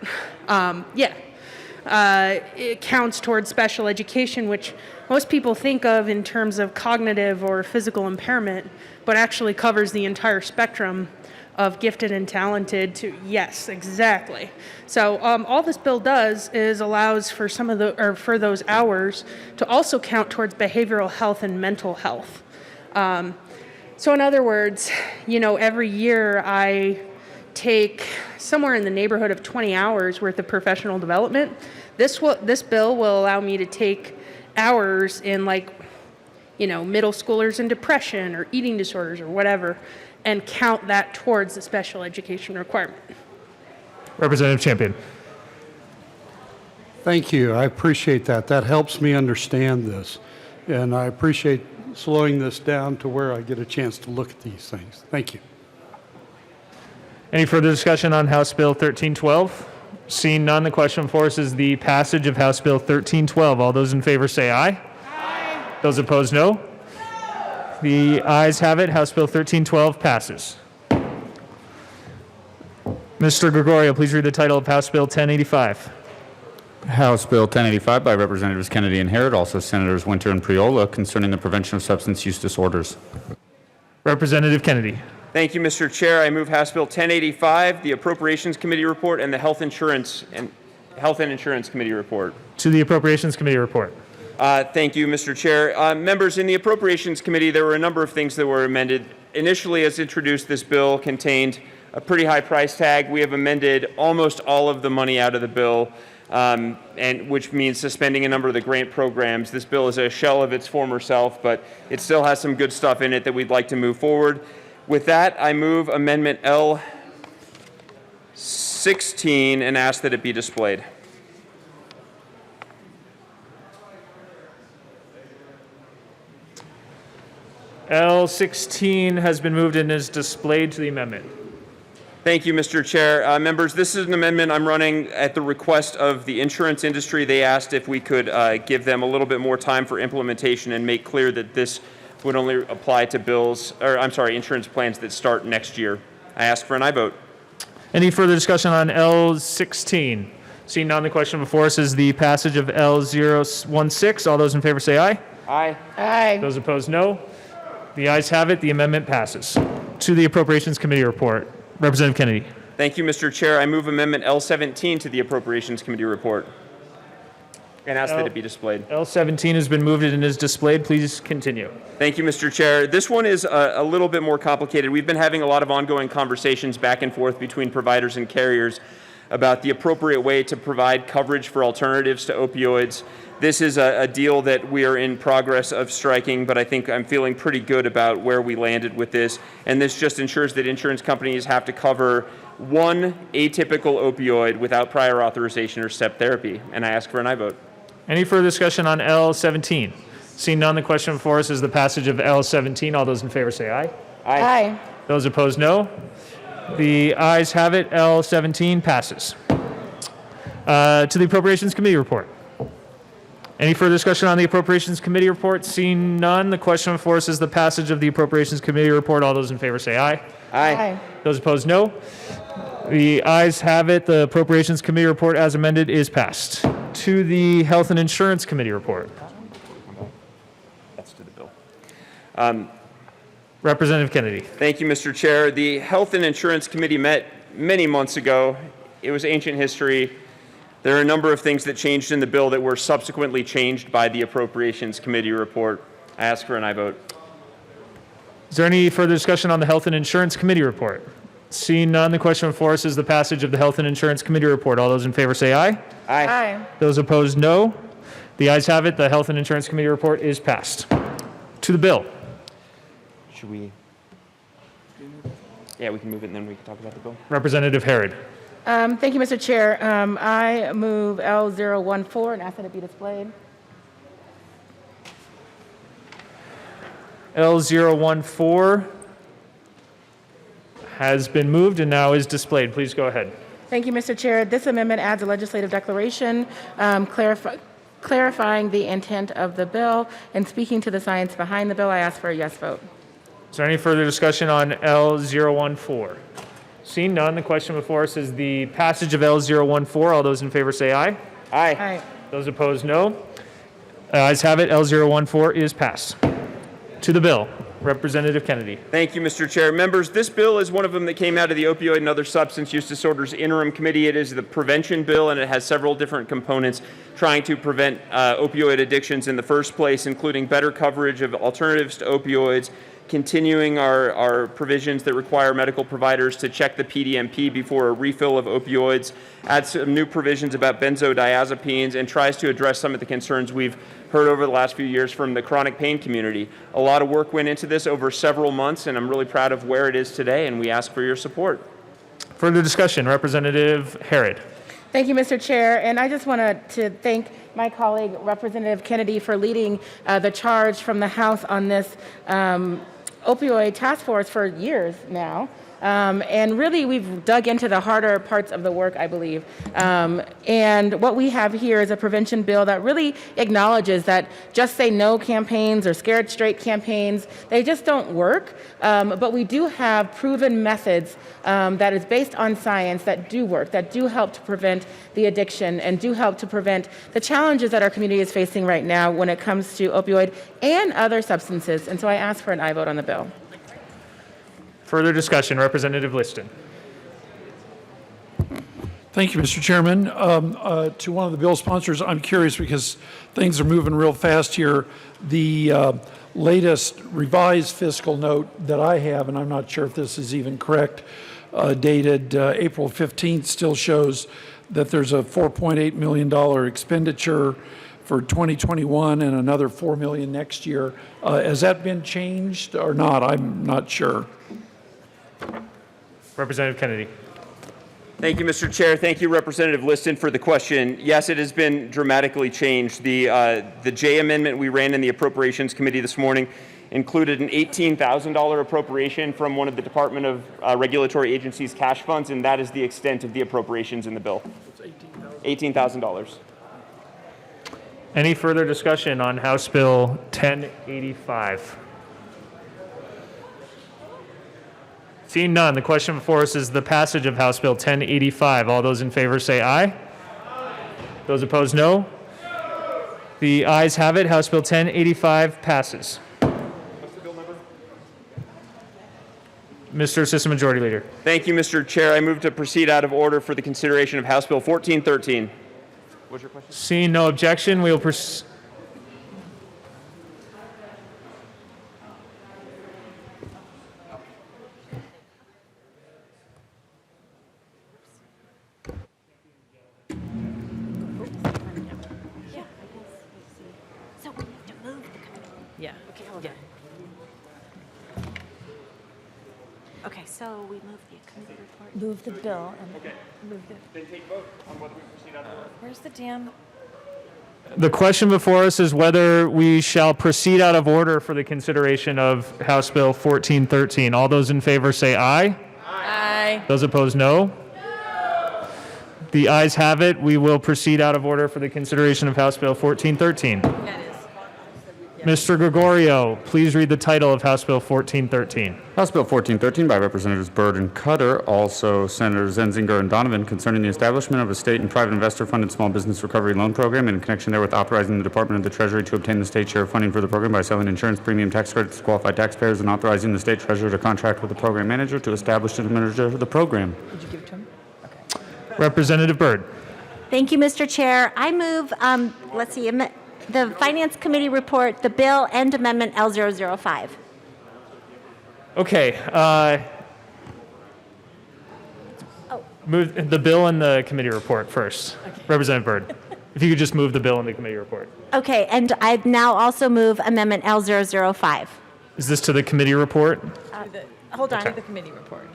It counts towards special education, which most people think of in terms of cognitive or physical impairment, but actually covers the entire spectrum of gifted and talented to, yes, exactly. So all this bill does is allows for for those hours to also count towards behavioral health and mental health. So in other words, every year I take somewhere in the neighborhood of 20 hours worth of professional development. This bill will allow me to take hours in middle schoolers in depression or eating disorders or whatever, and count that towards the special education requirement. Representative Champion. Thank you. I appreciate that. That helps me understand this. And I appreciate slowing this down to where I get a chance to look at these things. Thank you. Any further discussion on House Bill 1312? Seeing none, the question before us is the passage of House Bill 1312. All those in favor say aye. Aye. Those opposed, no. The ayes have it. House Bill 1312 passes. Mr. Gregorio, please read the title of House Bill 1085. House Bill 1085 by Representatives Kennedy and Harrod, also Senators Winter and Priola, concerning the prevention of substance use disorders. Representative Kennedy. Thank you, Mr. Chair. I move House Bill 1085, the Appropriations Committee report, and the Health and Insurance Committee report. To the Appropriations Committee report. Thank you, Mr. Chair. Members, in the Appropriations Committee, there were a number of things that were amended. Initially, as introduced, this bill contained a pretty high price tag. We have amended almost all of the money out of the bill, and which means suspending a number of the grant programs. This bill is a shell of its former self, but it still has some good stuff in it that we'd like to move forward. With that, I move Amendment L16 and ask that it be displayed. L16 has been moved and is displayed to the amendment. Thank you, Mr. Chair. Members, this is an amendment I'm running at the request of the insurance industry. They asked if we could give them a little bit more time for implementation and make clear that this would only apply to insurance plans that start next year. I ask for an aye vote. Any further discussion on L16? Seeing none, the question before us is the passage of L016. All those in favor say aye. Aye. Aye. Those opposed, no. The ayes have it. The amendment passes. To the Appropriations Committee report. Representative Kennedy. Thank you, Mr. Chair. I move Amendment L17 to the Appropriations Committee report and ask that it be displayed. L17 has been moved and is displayed. Please continue. Thank you, Mr. Chair. This one is a little bit more complicated. We've been having a lot of ongoing conversations back and forth between providers and carriers about the appropriate way to provide coverage for alternatives to opioids. This is a deal that we are in progress of striking, but I think I'm feeling pretty good about where we landed with this. And this just ensures that insurance companies have to cover one atypical opioid without prior authorization or step therapy. And I ask for an aye vote. Any further discussion on L17? Seeing none, the question before us is the passage of L17. All those in favor say aye. Aye. Aye. Those opposed, no. The ayes have it. L17 passes. To the Appropriations Committee report. Any further discussion on the Appropriations Committee report? Seeing none, the question before us is the passage of the Appropriations Committee report. All those in favor say aye. Aye. Those opposed, no. The ayes have it. The Appropriations Committee report as amended is passed. To the Health and Insurance Committee report. That's to the bill. Representative Kennedy. Thank you, Mr. Chair. The Health and Insurance Committee met many months ago. It was ancient history. There are a number of things that changed in the bill that were subsequently changed by the Appropriations Committee report. I ask for an aye vote. Is there any further discussion on the Health and Insurance Committee report? Seeing none, the question before us is the passage of the Health and Insurance Committee report. All those in favor say aye. Aye. Those opposed, no. The ayes have it. The Health and Insurance Committee report is passed. To the bill. Should we? Yeah, we can move it and then we can talk about the bill. Representative Herod. Thank you, Mr. Chair. I move L014 and ask that it be displayed. L014 has been moved and now is displayed. Please go ahead. Thank you, Mr. Chair. This amendment adds a legislative declaration clarifying the intent of the bill and speaking to the science behind the bill. I ask for a yes vote. Is there any further discussion on L014? Seeing none, the question before us is the passage of L014. All those in favor say aye. Aye. Those opposed, no. Ayes have it. L014 is passed. To the bill. Representative Kennedy. Thank you, Mr. Chair. Members, this bill is one of them that came out of the Opioid and Other Substance Use Disorders Interim Committee. It is the prevention bill, and it has several different components trying to prevent opioid addictions in the first place, including better coverage of alternatives to opioids, continuing our provisions that require medical providers to check the PDMP before a refill of opioids, adds some new provisions about benzodiazepines, and tries to address some of the concerns we've heard over the last few years from the chronic pain community. A lot of work went into this over several months, and I'm really proud of where it is today, and we ask for your support. Further discussion. Representative Herod. Thank you, Mr. Chair. And I just wanted to thank my colleague, Representative Kennedy, for leading the charge from the House on this opioid task force for years now. And really, we've dug into the harder parts of the work, I believe. And what we have here is a prevention bill that really acknowledges that just say no campaigns or scared straight campaigns, they just don't work. But we do have proven methods that is based on science that do work, that do help to prevent the addiction and do help to prevent the challenges that our community is facing right now when it comes to opioid and other substances. And so I ask for an aye vote on the bill. Further discussion. Representative Liston. Thank you, Mr. Chairman. To one of the bill sponsors, I'm curious because things are moving real fast here. The latest revised fiscal note that I have, and I'm not sure if this is even correct, dated April 15th, still shows that there's a $4.8 million expenditure for 2021 and another $4 million next year. Has that been changed or not? I'm not sure. Representative Kennedy. Thank you, Mr. Chair. Thank you, Representative Liston, for the question. Yes, it has been dramatically changed. The J amendment we ran in the Appropriations Committee this morning included an $18,000 appropriation from one of the Department of Regulatory Agencies' cash funds, and that is the extent of the appropriations in the bill. $18,000. Any further discussion on House Bill 1085? Seeing none, the question before us is the passage of House Bill 1085. All those in favor say aye. Those opposed, no. The ayes have it. House Bill 1085 passes. What's the bill number? Mr. Assistant Majority Leader. Thank you, Mr. Chair. I move to proceed out of order for the consideration of House Bill 1413. What's your question? Seeing no objection, we will proceed. Yeah. Okay, hold on. Okay, so we move the committee report. Move the bill and move the. Then take vote on whether we proceed out of order. Where's the damn? The question before us is whether we shall proceed out of order for the consideration of House Bill 1413. All those in favor say aye. Aye. Those opposed, no. The ayes have it. We will proceed out of order for the consideration of House Bill 1413. Mr. Gregorio, please read the title of House Bill 1413. House Bill 1413 by Representatives Byrd and Cutter, also Senators Zenzinger and Donovan, concerning the establishment of a state and private investor-funded small business recovery loan program and in connection therewith authorizing the Department of the Treasury to obtain the state share of funding for the program by selling insurance premium tax credits to qualified taxpayers and authorizing the state treasurer to contract with the program manager to establish and administer the program. Did you give it to him? Representative Byrd. Thank you, Mr. Chair. I move, the Finance Committee report, the bill, and Amendment L005. Okay. Move the bill and the committee report first. Representative Byrd. If you could just move the bill and the committee report. Okay, and I now also move Amendment L005. Is this to the committee report? Hold on. To the committee report.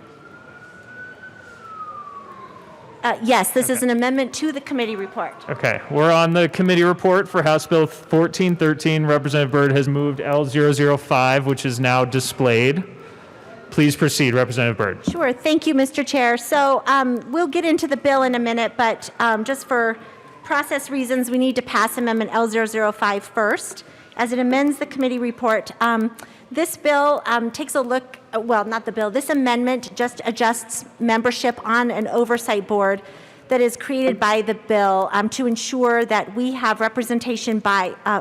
Yes, this is an amendment to the committee report. Okay, we're on the committee report for House Bill 1413. Representative Byrd has moved L005, which is now displayed. Please proceed, Representative Byrd. Sure. Thank you, Mr. Chair. So we'll get into the bill in a minute, but just for process reasons, we need to pass Amendment L005 first, as it amends the committee report. This bill takes a look, not the bill, this amendment just adjusts membership on an oversight board that is created by the bill to ensure that we have representation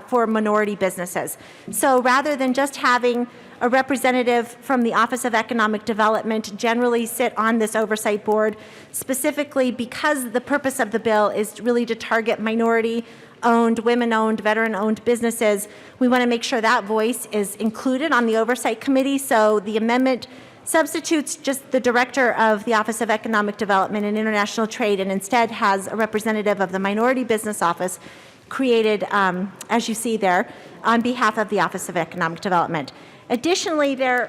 for minority businesses. So rather than just having a representative from the Office of Economic Development generally sit on this oversight board, specifically because the purpose of the bill is really to target minority-owned, women-owned, veteran-owned businesses, we want to make sure that voice is included on the Oversight Committee. So the amendment substitutes just the director of the Office of Economic Development and International Trade and instead has a representative of the Minority Business Office created, as you see there, on behalf of the Office of Economic Development. Additionally, there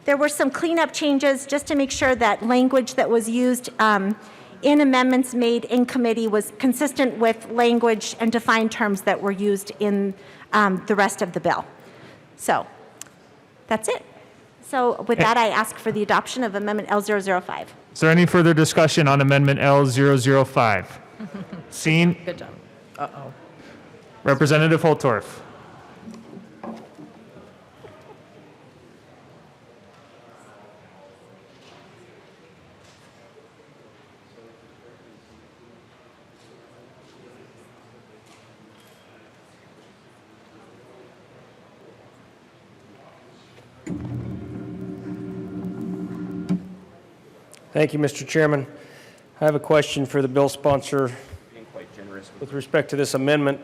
were some cleanup changes just to make sure that language that was used in amendments made in committee was consistent with language and defined terms that were used in the rest of the bill. So that's it. So with that, I ask for the adoption of Amendment L005. Is there any further discussion on Amendment L005? Seen? Good job. Uh-oh. Representative Holtorf. Thank you, Mr. Chairman. I have a question for the bill sponsor with respect to this amendment.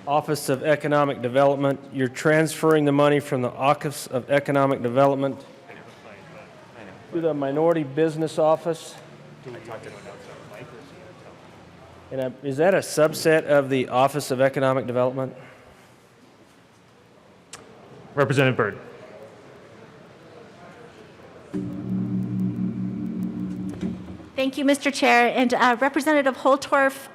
Office of Economic Development, you're transferring the money from the Office of Economic Development to the Minority Business Office. And is that a subset of the Office of Economic Development? Representative Byrd. Thank you, Mr. Chair. And Representative Holtorf,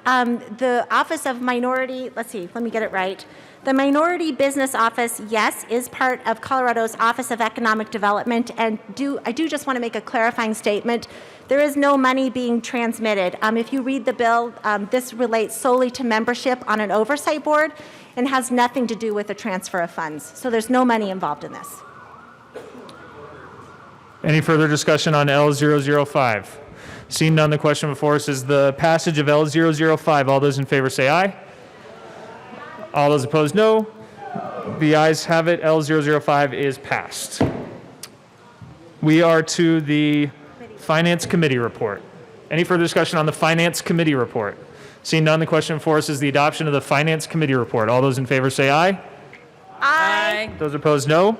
the Office of Minority, let me get it right. The Minority Business Office, yes, is part of Colorado's Office of Economic Development. And I do just want to make a clarifying statement. There is no money being transmitted. If you read the bill, this relates solely to membership on an oversight board and has nothing to do with the transfer of funds. So there's no money involved in this. Any further discussion on L005? Seeing none, the question before us is the passage of L005. All those in favor say aye. All those opposed, no. The ayes have it. L005 is passed. We are to the Finance Committee report. Any further discussion on the Finance Committee report? Seeing none, the question before us is the adoption of the Finance Committee report. All those in favor say aye. Aye. Those opposed, no.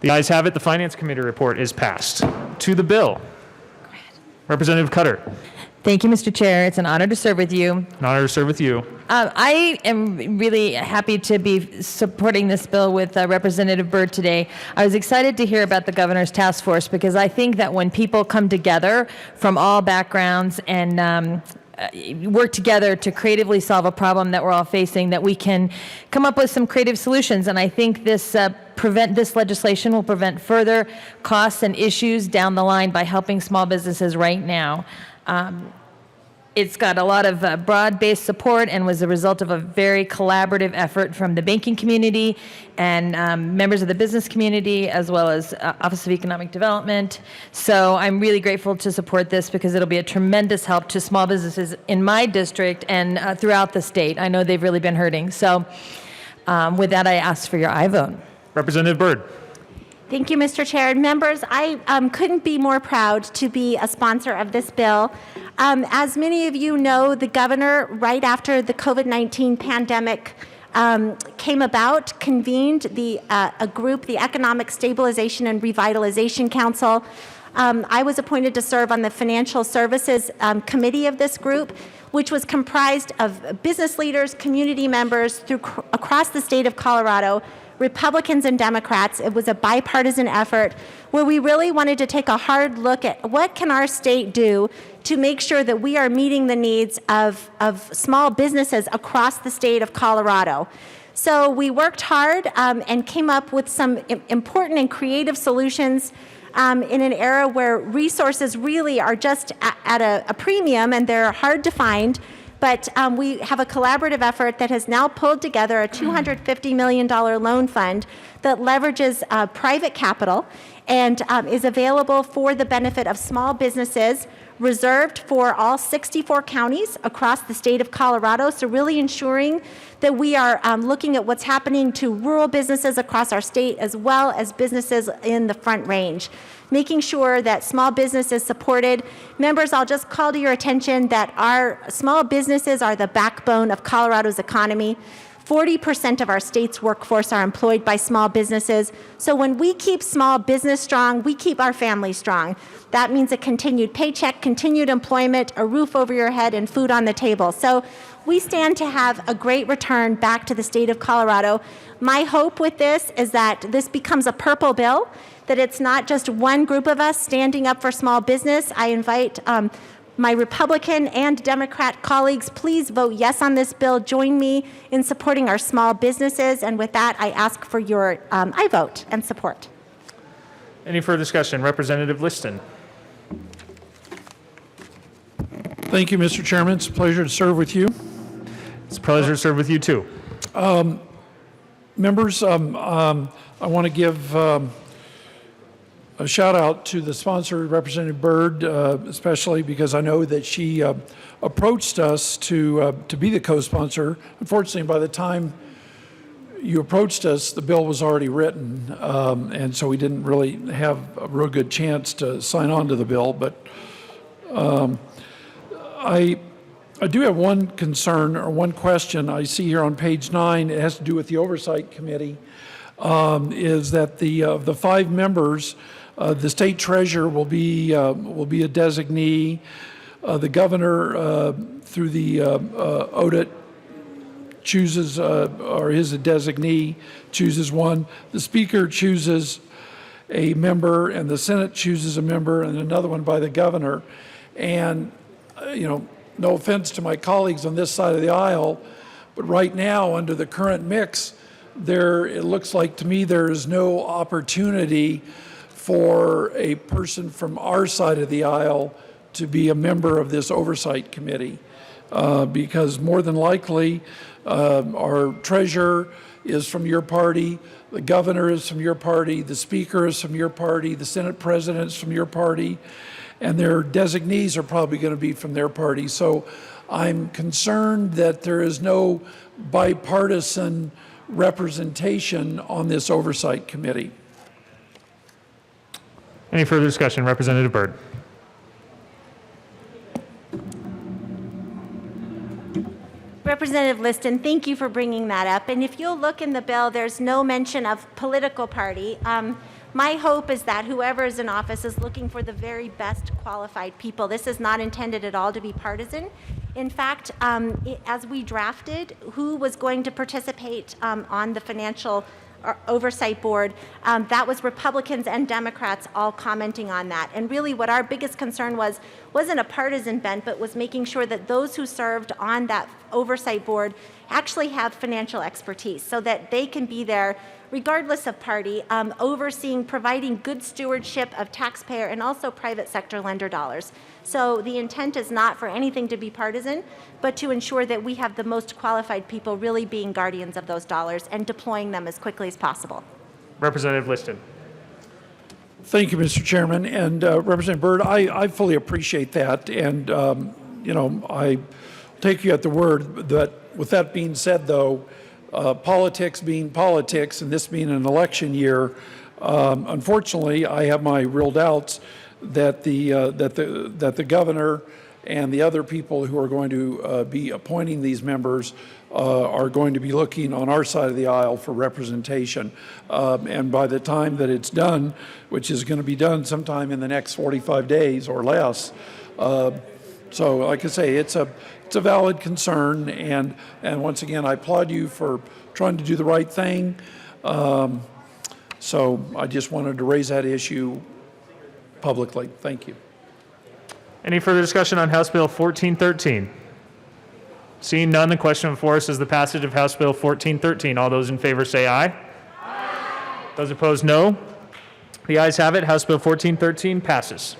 The ayes have it. The Finance Committee report is passed. To the bill. Representative Cutter. Thank you, Mr. Chair. It's an honor to serve with you. An honor to serve with you. I am really happy to be supporting this bill with Representative Byrd today. I was excited to hear about the governor's task force because I think that when people come together from all backgrounds and work together to creatively solve a problem that we're all facing, that we can come up with some creative solutions. And I think this this legislation will prevent further costs and issues down the line by helping small businesses right now. It's got a lot of broad-based support and was the result of a very collaborative effort from the banking community and members of the business community, as well as Office of Economic Development. So I'm really grateful to support this because it'll be a tremendous help to small businesses in my district and throughout the state. I know they've really been hurting. So with that, I ask for your aye vote. Representative Byrd. Thank you, Mr. Chair. Members, I couldn't be more proud to be a sponsor of this bill. As many of you know, the governor, right after the COVID-19 pandemic came about, convened a group, the Economic Stabilization and Revitalization Council. I was appointed to serve on the Financial Services Committee of this group, which was comprised of business leaders, community members across the state of Colorado, Republicans and Democrats. It was a bipartisan effort where we really wanted to take a hard look at what can our state do to make sure that we are meeting the needs of small businesses across the state of Colorado. So we worked hard and came up with some important and creative solutions in an era where resources really are just at a premium and they're hard to find. But we have a collaborative effort that has now pulled together a $250 million loan fund that leverages private capital and is available for the benefit of small businesses, reserved for all 64 counties across the state of Colorado. So really ensuring that we are looking at what's happening to rural businesses across our state as well as businesses in the Front Range. Making sure that small business is supported. Members, I'll just call to your attention that our small businesses are the backbone of Colorado's economy. 40% of our state's workforce are employed by small businesses. So when we keep small business strong, we keep our family strong. That means a continued paycheck, continued employment, a roof over your head, and food on the table. So we stand to have a great return back to the state of Colorado. My hope with this is that this becomes a purple bill, that it's not just one group of us standing up for small business. I invite my Republican and Democrat colleagues, please vote yes on this bill. Join me in supporting our small businesses. And with that, I ask for your aye vote and support. Any further discussion? Representative Liston. Thank you, Mr. Chairman. It's a pleasure to serve with you. It's a pleasure to serve with you, too. Members, I want to give a shout out to the sponsor, Representative Byrd, especially because I know that she approached us to be the co-sponsor. Unfortunately, by the time you approached us, the bill was already written, and so we didn't really have a real good chance to sign on to the bill. But I do have one concern or one question I see here on page 9. It has to do with the Oversight Committee. Is that the 5 members, the state treasurer will be a designee. The governor, through the ODIT, chooses, or is a designee, chooses one. The speaker chooses a member, and the Senate chooses a member, and another one by the governor. And, no offense to my colleagues on this side of the aisle, but right now, under the current mix, it looks like to me there is no opportunity for a person from our side of the aisle to be a member of this oversight committee, because more than likely our treasurer is from your party, the governor is from your party, the speaker is from your party, the Senate president is from your party, and their designees are probably going to be from their party. So I'm concerned that there is no bipartisan representation on this oversight committee. Any further discussion? Representative Byrd. Representative Liston, thank you for bringing that up. And if you'll look in the bill, there's no mention of political party. My hope is that whoever is in office is looking for the very best qualified people. This is not intended at all to be partisan. In fact, as we drafted who was going to participate on the Financial Oversight Board, that was Republicans and Democrats all commenting on that. And really what our biggest concern wasn't a partisan bent, but was making sure that those who served on that Oversight Board actually have financial expertise so that they can be there regardless of party, overseeing providing good stewardship of taxpayer and also private sector lender dollars. So the intent is not for anything to be partisan, but to ensure that we have the most qualified people really being guardians of those dollars and deploying them as quickly as possible. Representative Liston. Thank you, Mr. Chairman. And Representative Byrd, I fully appreciate that. And, I take you at the word. That with that being said, though, politics being politics and this being an election year, unfortunately, I have my real doubts that the governor and the other people who are going to be appointing these members are going to be looking on our side of the aisle for representation. And by the time that it's done, which is going to be done sometime in the next 45 days or less, so like I say, it's a valid concern, and once again, I applaud you for trying to do the right thing. So I just wanted to raise that issue publicly. Thank you. Any further discussion on House Bill 1413? Seeing none, the question before us is the passage of House Bill 1413. All those in favor say aye. Aye. Those opposed, no. The ayes have it. House Bill 1413 passes.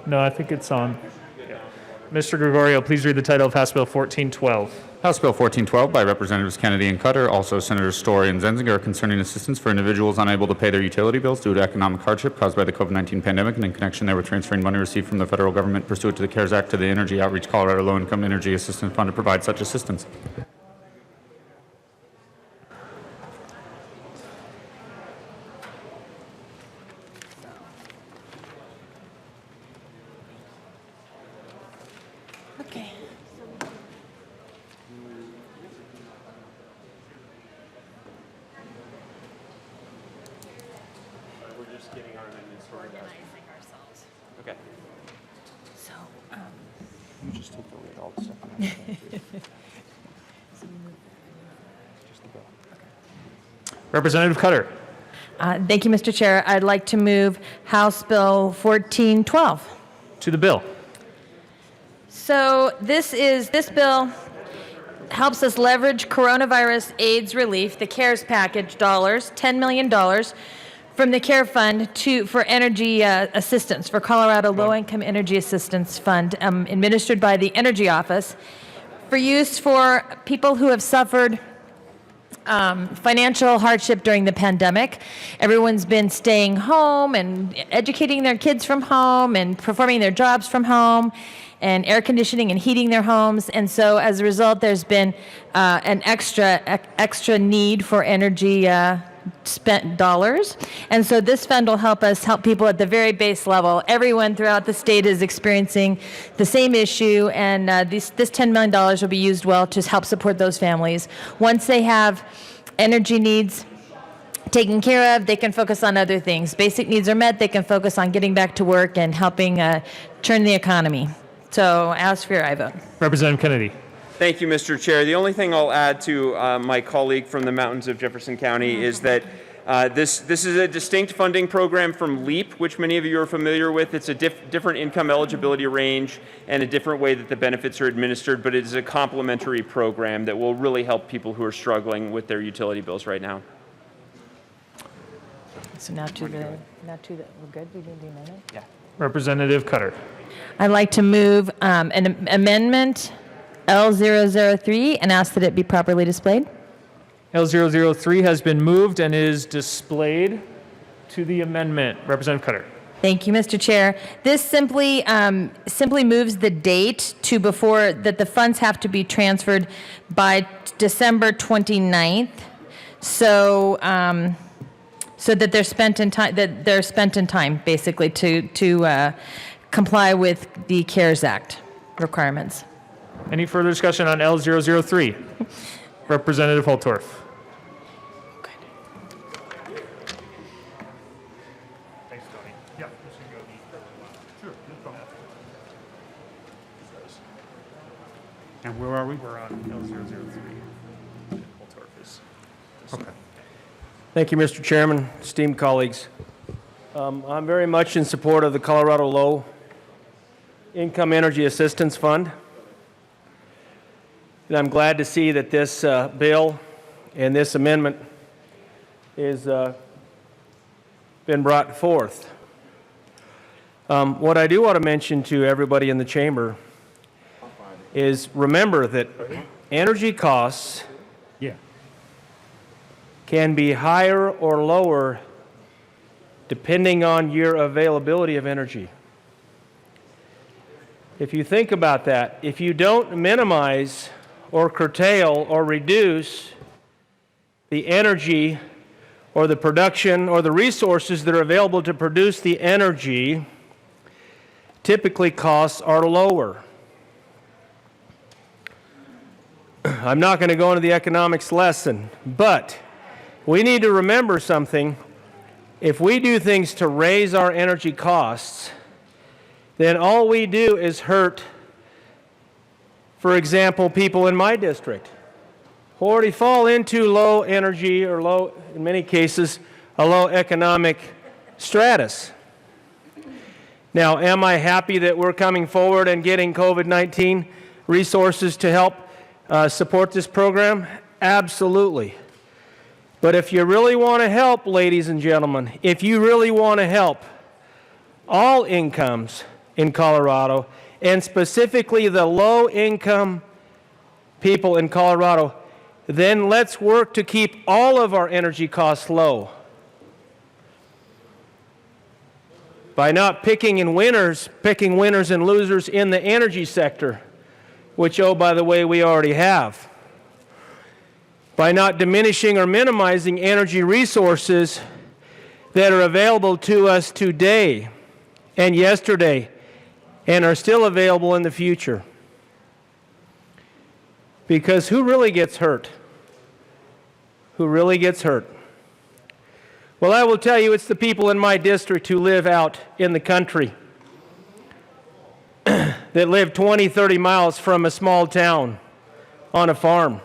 No, I think it's on. Mr. Gregorio, please read the title of House Bill 1412. House Bill 1412 by Representatives Kennedy and Cutter, also Senators Story and Zenzinger, concerning assistance for individuals unable to pay their utility bills due to economic hardship caused by the COVID-19 pandemic, and in connection therewith transferring money received from the federal government pursuant to the CARES Act to the Energy Outreach Colorado Low Income Energy Assistance Fund to provide such assistance. Okay. We're just getting our amendments Organizing ourselves. Okay. So, You just take the lead, all the stuff. Representative Cutter. Thank you, Mr. Chair. I'd like to move House Bill 1412. To the bill. So this bill helps us leverage coronavirus AIDS relief, the CARES package dollars, $10 million from the CARE Fund for energy assistance, for Colorado Low Income Energy Assistance Fund, administered by the Energy Office, for use for people who have suffered financial hardship during the pandemic. Everyone's been staying home and educating their kids from home and performing their jobs from home and air conditioning and heating their homes. And so as a result, there's been an extra need for energy spent dollars. And so this fund will help us help people at the very base level. Everyone throughout the state is experiencing the same issue, and this $10 million will be used well to help support those families. Once they have energy needs taken care of, they can focus on other things. Basic needs are met, they can focus on getting back to work and helping turn the economy. So I ask for your aye vote. Representative Kennedy. Thank you, Mr. Chair. The only thing I'll add to my colleague from the mountains of Jefferson County is that this is a distinct funding program from LEAP, which many of you are familiar with. It's a different income eligibility range and a different way that the benefits are administered, but it is a complementary program that will really help people who are struggling with their utility bills right now. So now to the, we're good? We didn't do amendment? Yeah. Representative Cutter. I'd like to move an amendment L003 and ask that it be properly displayed. L003 has been moved and is displayed to the amendment. Representative Cutter. Thank you, Mr. Chair. This simply moves the date to before that the funds have to be transferred by December 29th. So that they're spent in time, basically, to comply with the CARES Act requirements. Any further discussion on L003? Representative Holtorf. Thanks, Tony. Yeah, And where are we? we're on L003. Holtorf is. Okay. Thank you, Mr. Chairman, esteemed colleagues. I'm very much in support of the Colorado Low Income Energy Assistance Fund. And I'm glad to see that this bill and this amendment is been brought forth. What I do want to mention to everybody in the chamber is remember that energy costs can be higher or lower depending on your availability of energy. If you think about that, if you don't minimize or curtail or reduce the energy or the production or the resources that are available to produce the energy, typically costs are lower. I'm not going to go into the economics lesson, but we need to remember something. If we do things to raise our energy costs, then all we do is hurt, for example, people in my district who already fall into low energy or low, in many cases, a low economic stratus. Now, am I happy that we're coming forward and getting COVID-19 resources to help support this program? Absolutely. But if you really want to help, ladies and gentlemen, if you really want to help all incomes in Colorado, and specifically the low-income people in Colorado, then let's work to keep all of our energy costs low. By not picking winners and losers in the energy sector, which, oh, by the way, we already have. By not diminishing or minimizing energy resources that are available to us today and yesterday and are still available in the future. Because who really gets hurt? Who really gets hurt? Well, I will tell you, it's the people in my district who live out in the country, that live 20, 30 miles from a small town on a farm.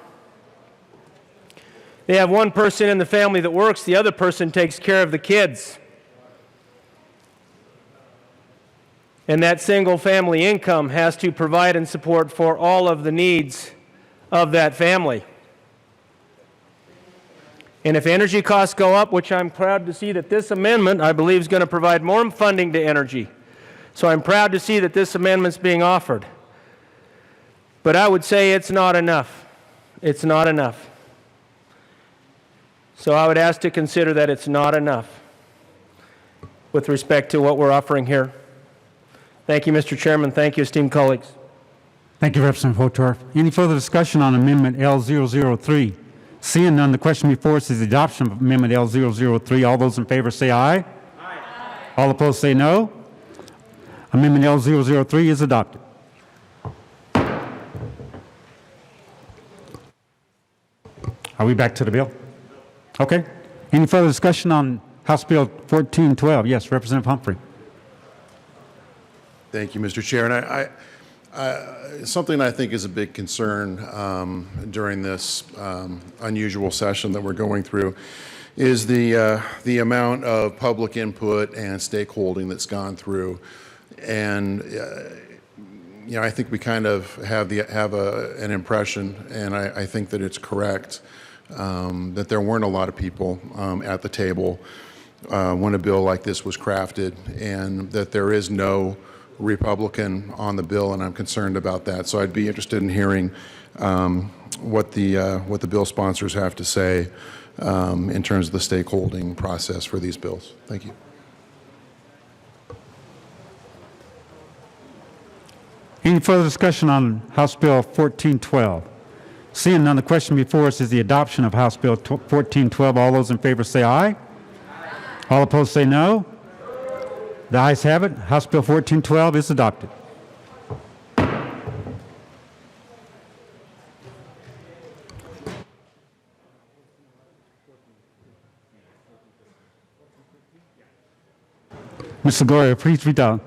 They have one person in the family that works, the other person takes care of the kids. And that single family income has to provide and support for all of the needs of that family. And if energy costs go up, which I'm proud to see that this amendment, I believe, is going to provide more funding to energy. So I'm proud to see that this amendment's being offered. But I would say it's not enough. It's not enough. So I would ask to consider that it's not enough with respect to what we're offering here. Thank you, Mr. Chairman. Thank you, esteemed colleagues. Thank you, Representative Hotorf. Any further discussion on Amendment L003? Seeing none, the question before us is the adoption of Amendment L003. All those in favor say aye. Aye. All opposed say no. Amendment L003 is adopted. Are we back to the bill? Okay. Any further discussion on House Bill 1412? Yes, Representative Humphrey. Thank you, Mr. Chair. And something I think is a big concern during this unusual session that we're going through is the amount of public input and stakeholding that's gone through. And I think we kind of have an impression, and I think that it's correct, that there weren't a lot of people at the table when a bill like this was crafted, and that there is no Republican on the bill, and I'm concerned about that. So I'd be interested in hearing what the bill sponsors have to say in terms of the stakeholding process for these bills. Thank you. Any further discussion on House Bill 1412? Seeing none, the question before us is the adoption of House Bill 1412. All those in favor say aye. Aye. All opposed say no. The ayes have it. House Bill 1412 is adopted. Ms. Gloria, please read the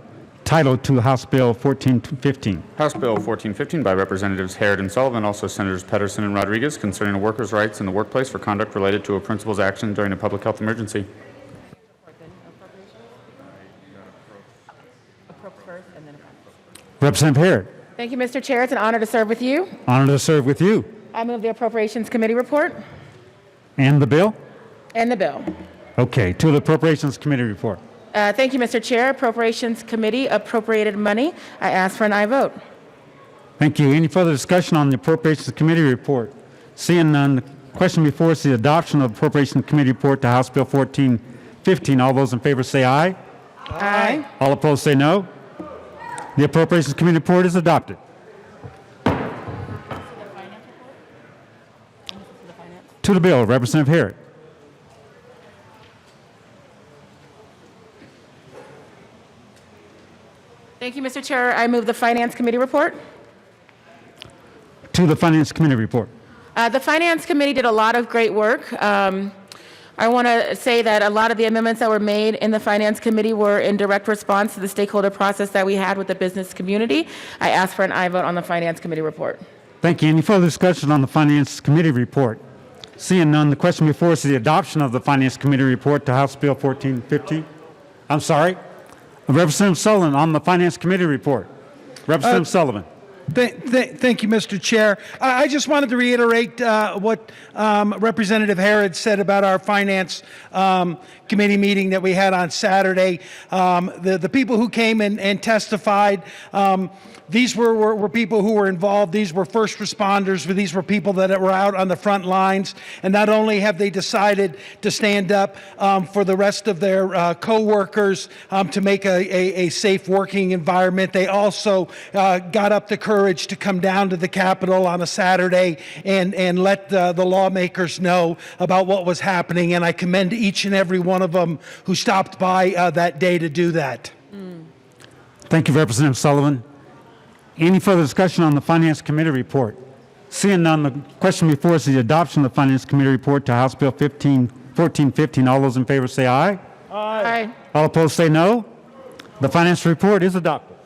title to House Bill 1415. House Bill 1415 by Representatives Harrod and Sullivan, also Senators Pedersen and Rodriguez, concerning a workers' rights in the workplace for conduct related to a principal's action during a public health emergency. Representative Harrod, Thank you, Mr. Chair. It's an honor to serve with you. honored to serve with you. I move the Appropriations Committee report And the bill? and the bill. Okay, to the Appropriations Committee report. Thank you, Mr. Chair. Appropriations Committee appropriated money. I ask for an aye vote. Thank you. Any further discussion on the Appropriations Committee report? Seeing none, the question before us is the adoption of the Appropriations Committee report to House Bill 1415. All those in favor say aye. Aye. All opposed say no. The Appropriations Committee report is adopted. To the bill, Representative Harrod. Thank you, Mr. Chair. I move the Finance Committee report. To the Finance Committee report. The Finance Committee did a lot of great work. I want to say that a lot of the amendments that were made in the Finance Committee were in direct response to the stakeholder process that we had with the business community. I ask for an aye vote on the Finance Committee report. Thank you. Any further discussion on the Finance Committee report? Seeing none, the question before us is the adoption of the Finance Committee report to House Bill 1415. I'm sorry. Representative Sullivan on the Finance Committee report. Representative Sullivan. Thank you, Mr. Chair. I just wanted to reiterate what Representative Harrod said about our Finance Committee meeting that we had on Saturday. The people who came and testified, these were people who were involved. These were first responders. These were people that were out on the front lines. And not only have they decided to stand up for the rest of their co-workers to make a safe working environment, they also got up the courage to come down to the Capitol on a Saturday and let the lawmakers know about what was happening. And I commend each and every one of them who stopped by that day to do that. Thank you, Representative Sullivan. Any further discussion on the Finance Committee report? Seeing none, the question before us is the adoption of the Finance Committee report to House Bill 1415. All those in favor say aye. Aye. All opposed say no. The Finance report is adopted.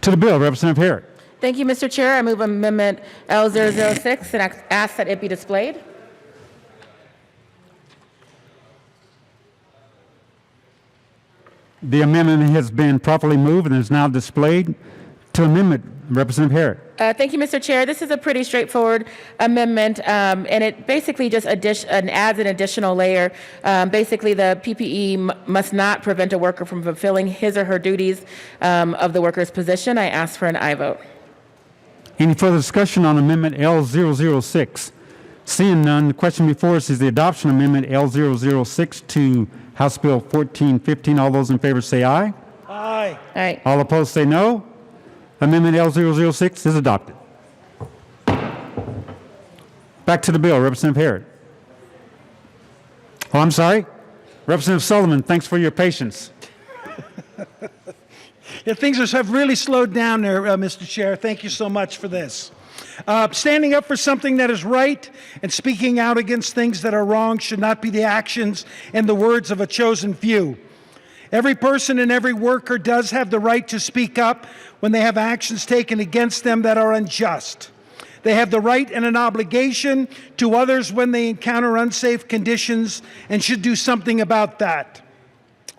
To the bill, Representative Harrod. Thank you, Mr. Chair. I move Amendment L006 and ask that it be displayed. The amendment has been properly moved and is now displayed. To amendment, Representative Harrod. Thank you, Mr. Chair. This is a pretty straightforward amendment, and it basically just adds an additional layer. Basically, the PPE must not prevent a worker from fulfilling his or her duties of the worker's position. I ask for an aye vote. Any further discussion on Amendment L006? Seeing none, the question before us is the adoption of Amendment L006 to House Bill 1415. All those in favor say aye. Aye. Aye. All opposed say no. Amendment L006 is adopted. Back to the bill, Representative Harrod. Oh, I'm sorry. Representative Sullivan, thanks for your patience. Yeah, things have really slowed down there, Mr. Chair. Thank you so much for this. Standing up for something that is right and speaking out against things that are wrong should not be the actions and the words of a chosen few. Every person and every worker does have the right to speak up when they have actions taken against them that are unjust. They have the right and an obligation to others when they encounter unsafe conditions and should do something about that.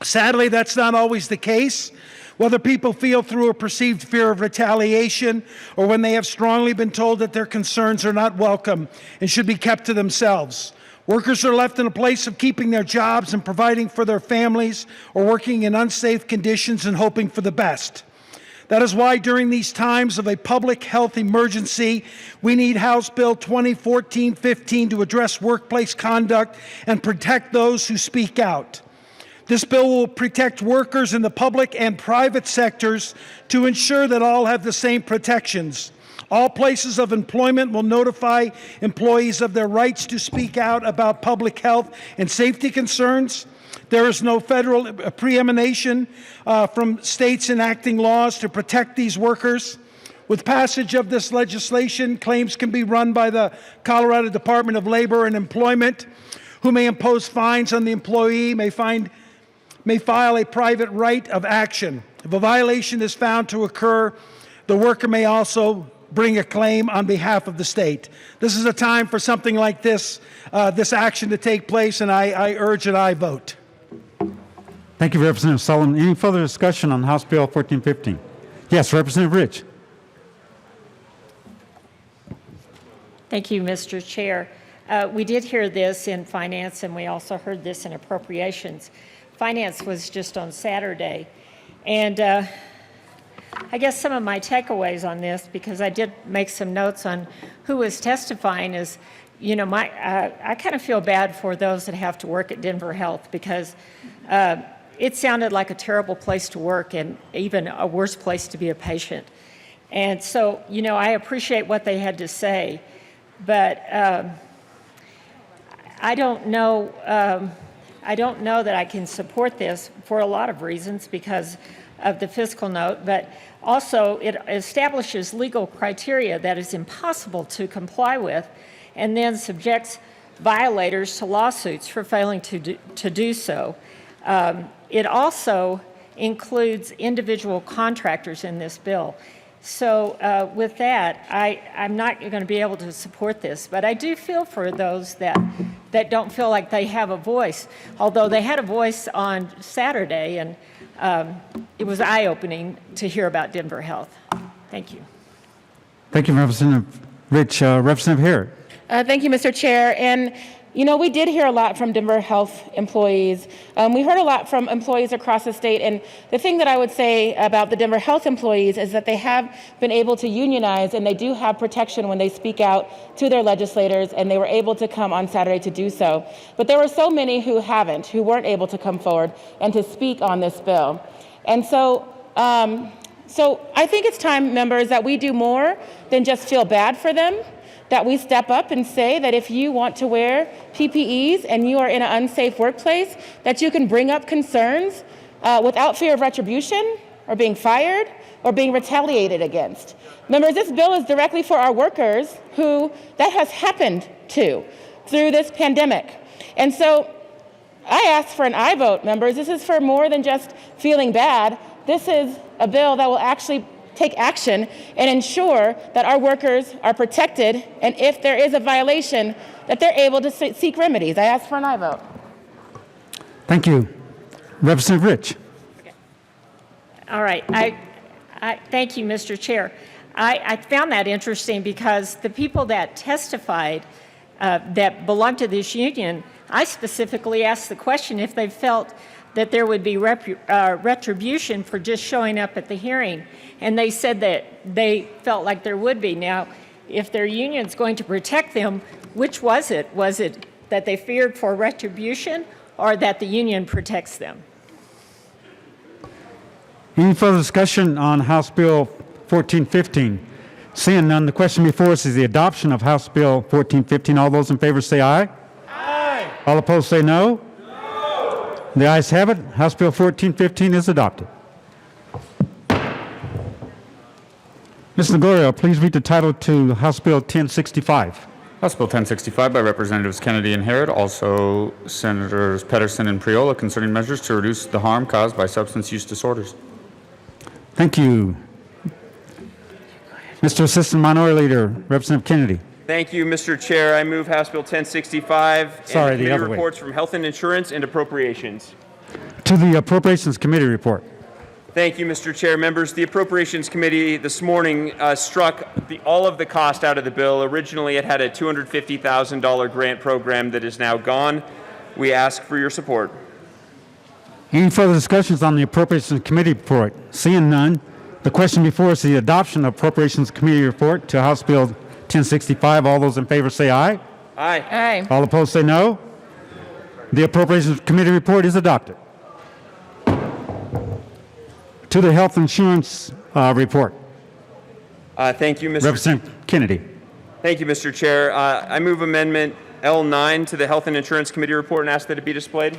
Sadly, that's not always the case. Whether people feel through a perceived fear of retaliation or when they have strongly been told that their concerns are not welcome and should be kept to themselves. Workers are left in a place of keeping their jobs and providing for their families or working in unsafe conditions and hoping for the best. That is why during these times of a public health emergency, we need House Bill 2014-15 to address workplace conduct and protect those who speak out. This bill will protect workers in the public and private sectors to ensure that all have the same protections. All places of employment will notify employees of their rights to speak out about public health and safety concerns. There is no federal preeminence from states enacting laws to protect these workers. With passage of this legislation, claims can be run by the Colorado Department of Labor and Employment, who may impose fines on the employee, may file a private right of action. If a violation is found to occur, the worker may also bring a claim on behalf of the state. This is a time for something like this action to take place, and I urge an aye vote. Thank you, Representative Sullivan. Any further discussion on House Bill 1415? Yes, Representative Rich. Thank you, Mr. Chair. We did hear this in Finance, and we also heard this in Appropriations. Finance was just on Saturday, and I guess some of my takeaways on this, because I did make some notes on who was testifying, is, you know, I kind of feel bad for those that have to work at Denver Health, because it sounded like a terrible place to work and even a worse place to be a patient. And so, you know, I appreciate what they had to say, but I don't know that I can support this for a lot of reasons because of the fiscal note, but also it establishes legal criteria that is impossible to comply with and then subjects violators to lawsuits for failing to do so. It also includes individual contractors in this bill. So with that, I'm not going to be able to support this, but I do feel for those that don't feel like they have a voice, although they had a voice on Saturday, and it was eye-opening to hear about Denver Health. Thank you. Thank you, Representative Rich. Representative Harrod. Thank you, Mr. Chair. And, you know, we did hear a lot from Denver Health employees. We heard a lot from employees across the state. And the thing that I would say about the Denver Health employees is that they have been able to unionize, and they do have protection when they speak out to their legislators, and they were able to come on Saturday to do so. But there were so many who weren't able to come forward and to speak on this bill. And so, so I think it's time, members, that we do more than just feel bad for them, that we step up and say that if you want to wear PPEs and you are in an unsafe workplace, that you can bring up concerns without fear of retribution or being fired or being retaliated against. Members, this bill is directly for our workers who that has happened to through this pandemic. And so I ask for an aye vote, members. This is for more than just feeling bad. This is a bill that will actually take action and ensure that our workers are protected, and if there is a violation, that they're able to seek remedies. I ask for an aye vote. Thank you. Representative Rich. Okay. All right. I thank you, Mr. Chair. I found that interesting because the people that testified that belong to this union, I specifically asked the question if they felt that there would be retribution for just showing up at the hearing. And they said that they felt like there would be. Now, if their union's going to protect them, which was it? Was it that they feared for retribution or that the union protects them? Any further discussion on House Bill 1415? Seeing none, the question before us is the adoption of House Bill 1415. All those in favor say aye. Aye. All opposed say no. The ayes have it. House Bill 1415 is adopted. Ms. Lagoria, please read the title to House Bill 1065. House Bill 1065 by Representatives Kennedy and Harrod, also Senators Pedersen and Priola, concerning measures to reduce the harm caused by substance use disorders. Thank you. Mr. Assistant Minority Leader, Representative Kennedy. Thank you, Mr. Chair. I move House Bill 1065 Sorry, and the committee other way. reports from Health and Insurance and Appropriations. To the Appropriations Committee report. Thank you, Mr. Chair. Members, the Appropriations Committee this morning struck all of the cost out of the bill. Originally, it had a $250,000 grant program that is now gone. We ask for your support. Any further discussions on the Appropriations Committee report? Seeing none, the question before us is the adoption of Appropriations Committee report to House Bill 1065. All those in favor say aye. Aye. Aye. All opposed say no. The Appropriations Committee report is adopted. To the Health Insurance report. Thank you, Mr. Representative Kennedy. Thank you, Mr. Chair. I move Amendment L9 to the Health and Insurance Committee report and ask that it be displayed.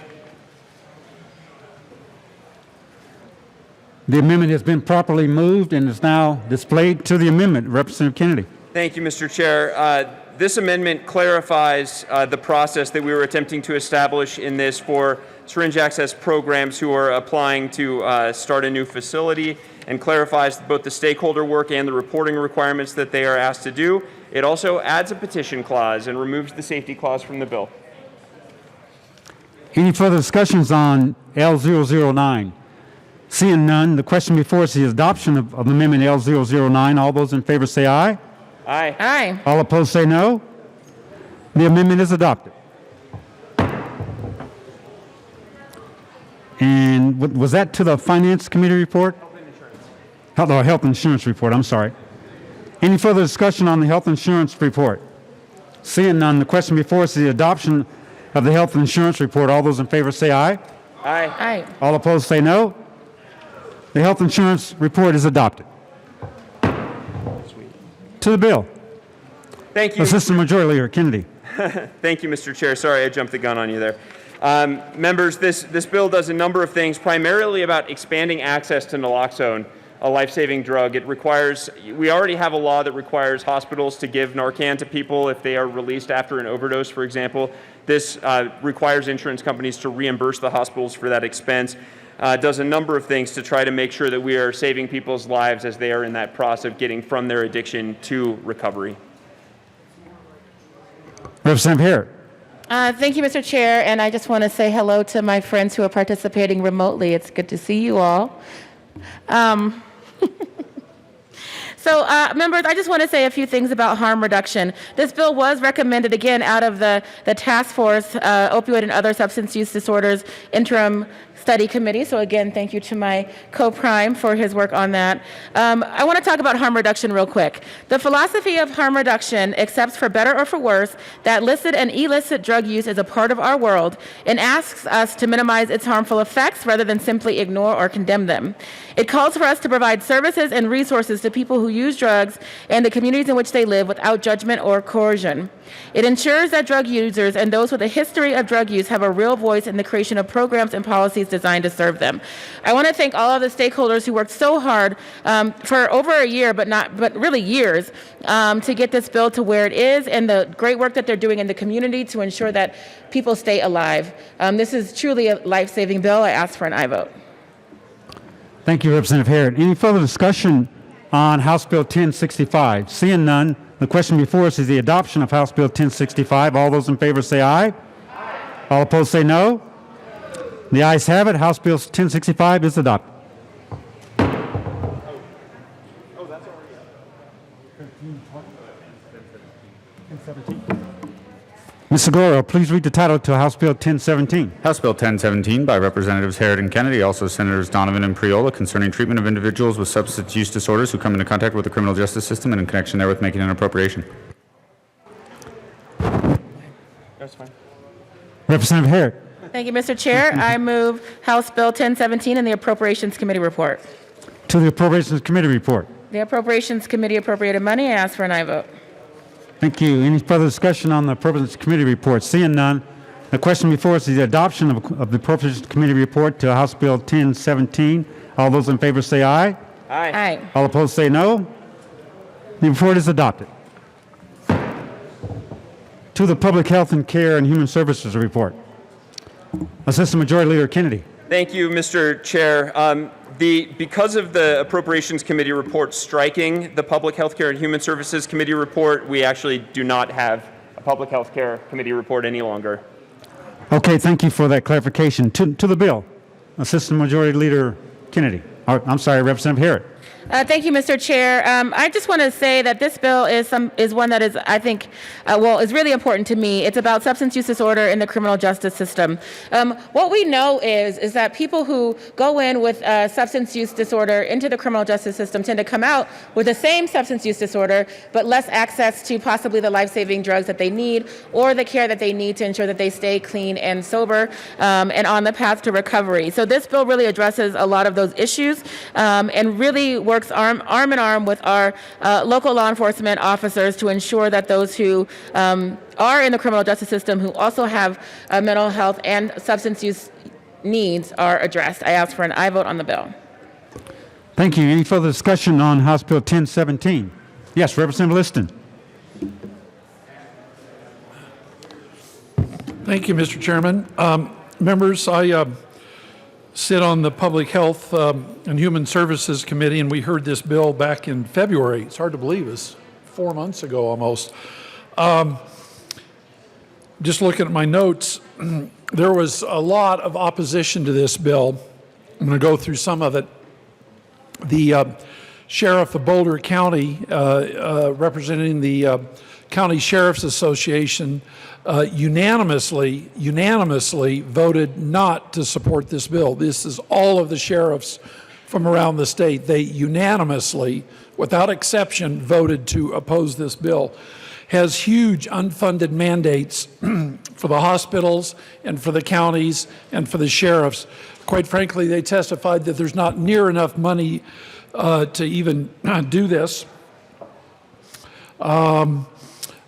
The amendment has been properly moved and is now displayed. To the amendment, Representative Kennedy. Thank you, Mr. Chair. This amendment clarifies the process that we were attempting to establish in this for syringe access programs who are applying to start a new facility, and clarifies both the stakeholder work and the reporting requirements that they are asked to do. It also adds a petition clause and removes the safety clause from the bill. Any further discussions on L009? Seeing none, the question before us is the adoption of Amendment L009. All those in favor say aye. Aye. Aye. All opposed say no. The amendment is adopted. And was that to the Finance Committee report? Health Insurance report, I'm sorry. Any further discussion on the Health Insurance report? Seeing none, the question before us is the adoption of the Health Insurance report. All those in favor say aye. Aye. Aye. All opposed say no. The Health Insurance report is adopted. To the bill. Thank you. Assistant Majority Leader Kennedy. Thank you, Mr. Chair. Sorry, I jumped the gun on you there. Members, this bill does a number of things, primarily about expanding access to naloxone, a life-saving drug. We already have a law that requires hospitals to give Narcan to people if they are released after an overdose, for example. This requires insurance companies to reimburse the hospitals for that expense. Does a number of things to try to make sure that we are saving people's lives as they are in that process of getting from their addiction to recovery. Representative Harrod. Thank you, Mr. Chair, and I just want to say hello to my friends who are participating remotely. It's good to see you all. So, members, I just want to say a few things about harm reduction. This bill was recommended, again, out of the Task Force Opioid and Other Substance Use Disorders Interim Study Committee. So again, thank you to my co-prime for his work on that. I want to talk about harm reduction real quick. The philosophy of harm reduction accepts, for better or for worse, that licit and illicit drug use is a part of our world and asks us to minimize its harmful effects rather than simply ignore or condemn them. It calls for us to provide services and resources to people who use drugs and the communities in which they live without judgment or coercion. It ensures that drug users and those with a history of drug use have a real voice in the creation of programs and policies designed to serve them. I want to thank all of the stakeholders who worked so hard for over a year, but really years, to get this bill to where it is, and the great work that they're doing in the community to ensure that people stay alive. This is truly a life-saving bill. I ask for an aye vote. Thank you, Representative Harrod. Any further discussion on House Bill 1065? Seeing none, the question before us is the adoption of House Bill 1065. All those in favor say aye. Aye. All opposed say no. The ayes have it. House Bill 1065 is adopted. Ms. Segura, please read the title to House Bill 1017. House Bill 1017 by Representatives Harrod and Kennedy, also Senators Donovan and Priola, concerning treatment of individuals with substance use disorders who come into contact with the criminal justice system and in connection therewith making an appropriation. That's fine. Representative Harrod. Thank you, Mr. Chair. I move House Bill 1017 and the Appropriations Committee report. To the Appropriations Committee report. The Appropriations Committee appropriated money. I ask for an aye vote. Thank you. Any further discussion on the Appropriations Committee report? Seeing none, the question before us is the adoption of the Appropriations Committee report to House Bill 1017. All those in favor say aye. Aye. Aye. All opposed say no. The report is adopted. To the Public Health and Care and Human Services report. Assistant Majority Leader Kennedy. Thank you, Mr. Chair. Because of the Appropriations Committee report striking the Public Health Care and Human Services Committee report, we actually do not have a Public Health Care Committee report any longer. Okay, thank you for that clarification. To the bill, Assistant Majority Leader Kennedy. I'm sorry, Representative Harrod. Thank you, Mr. Chair. I just want to say that this bill is one that is, I think, is really important to me. It's about substance use disorder in the criminal justice system. What we know is that people who go in with substance use disorder into the criminal justice system tend to come out with the same substance use disorder, but less access to possibly the life-saving drugs that they need or the care that they need to ensure that they stay clean and sober and on the path to recovery. So this bill really addresses a lot of those issues and really works arm in arm with our local law enforcement officers to ensure that those who are in the criminal justice system who also have mental health and substance use needs are addressed. I ask for an aye vote on the bill. Thank you. Any further discussion on House Bill 1017? Yes, Representative Liston. Thank you, Mr. Chairman. Members, I sit on the Public Health and Human Services Committee, and we heard this bill back in February. It's hard to believe, it's 4 months ago almost. just looking at my notes, there was a lot of opposition to this bill. I'm going to go through some of it. The sheriff of Boulder County, representing the County Sheriff's Association, unanimously voted not to support this bill. This is all of the sheriffs from around the state. They unanimously, without exception, voted to oppose this bill. Has huge unfunded mandates for the hospitals and for the counties and for the sheriffs. Quite frankly, they testified that there's not near enough money to even do this.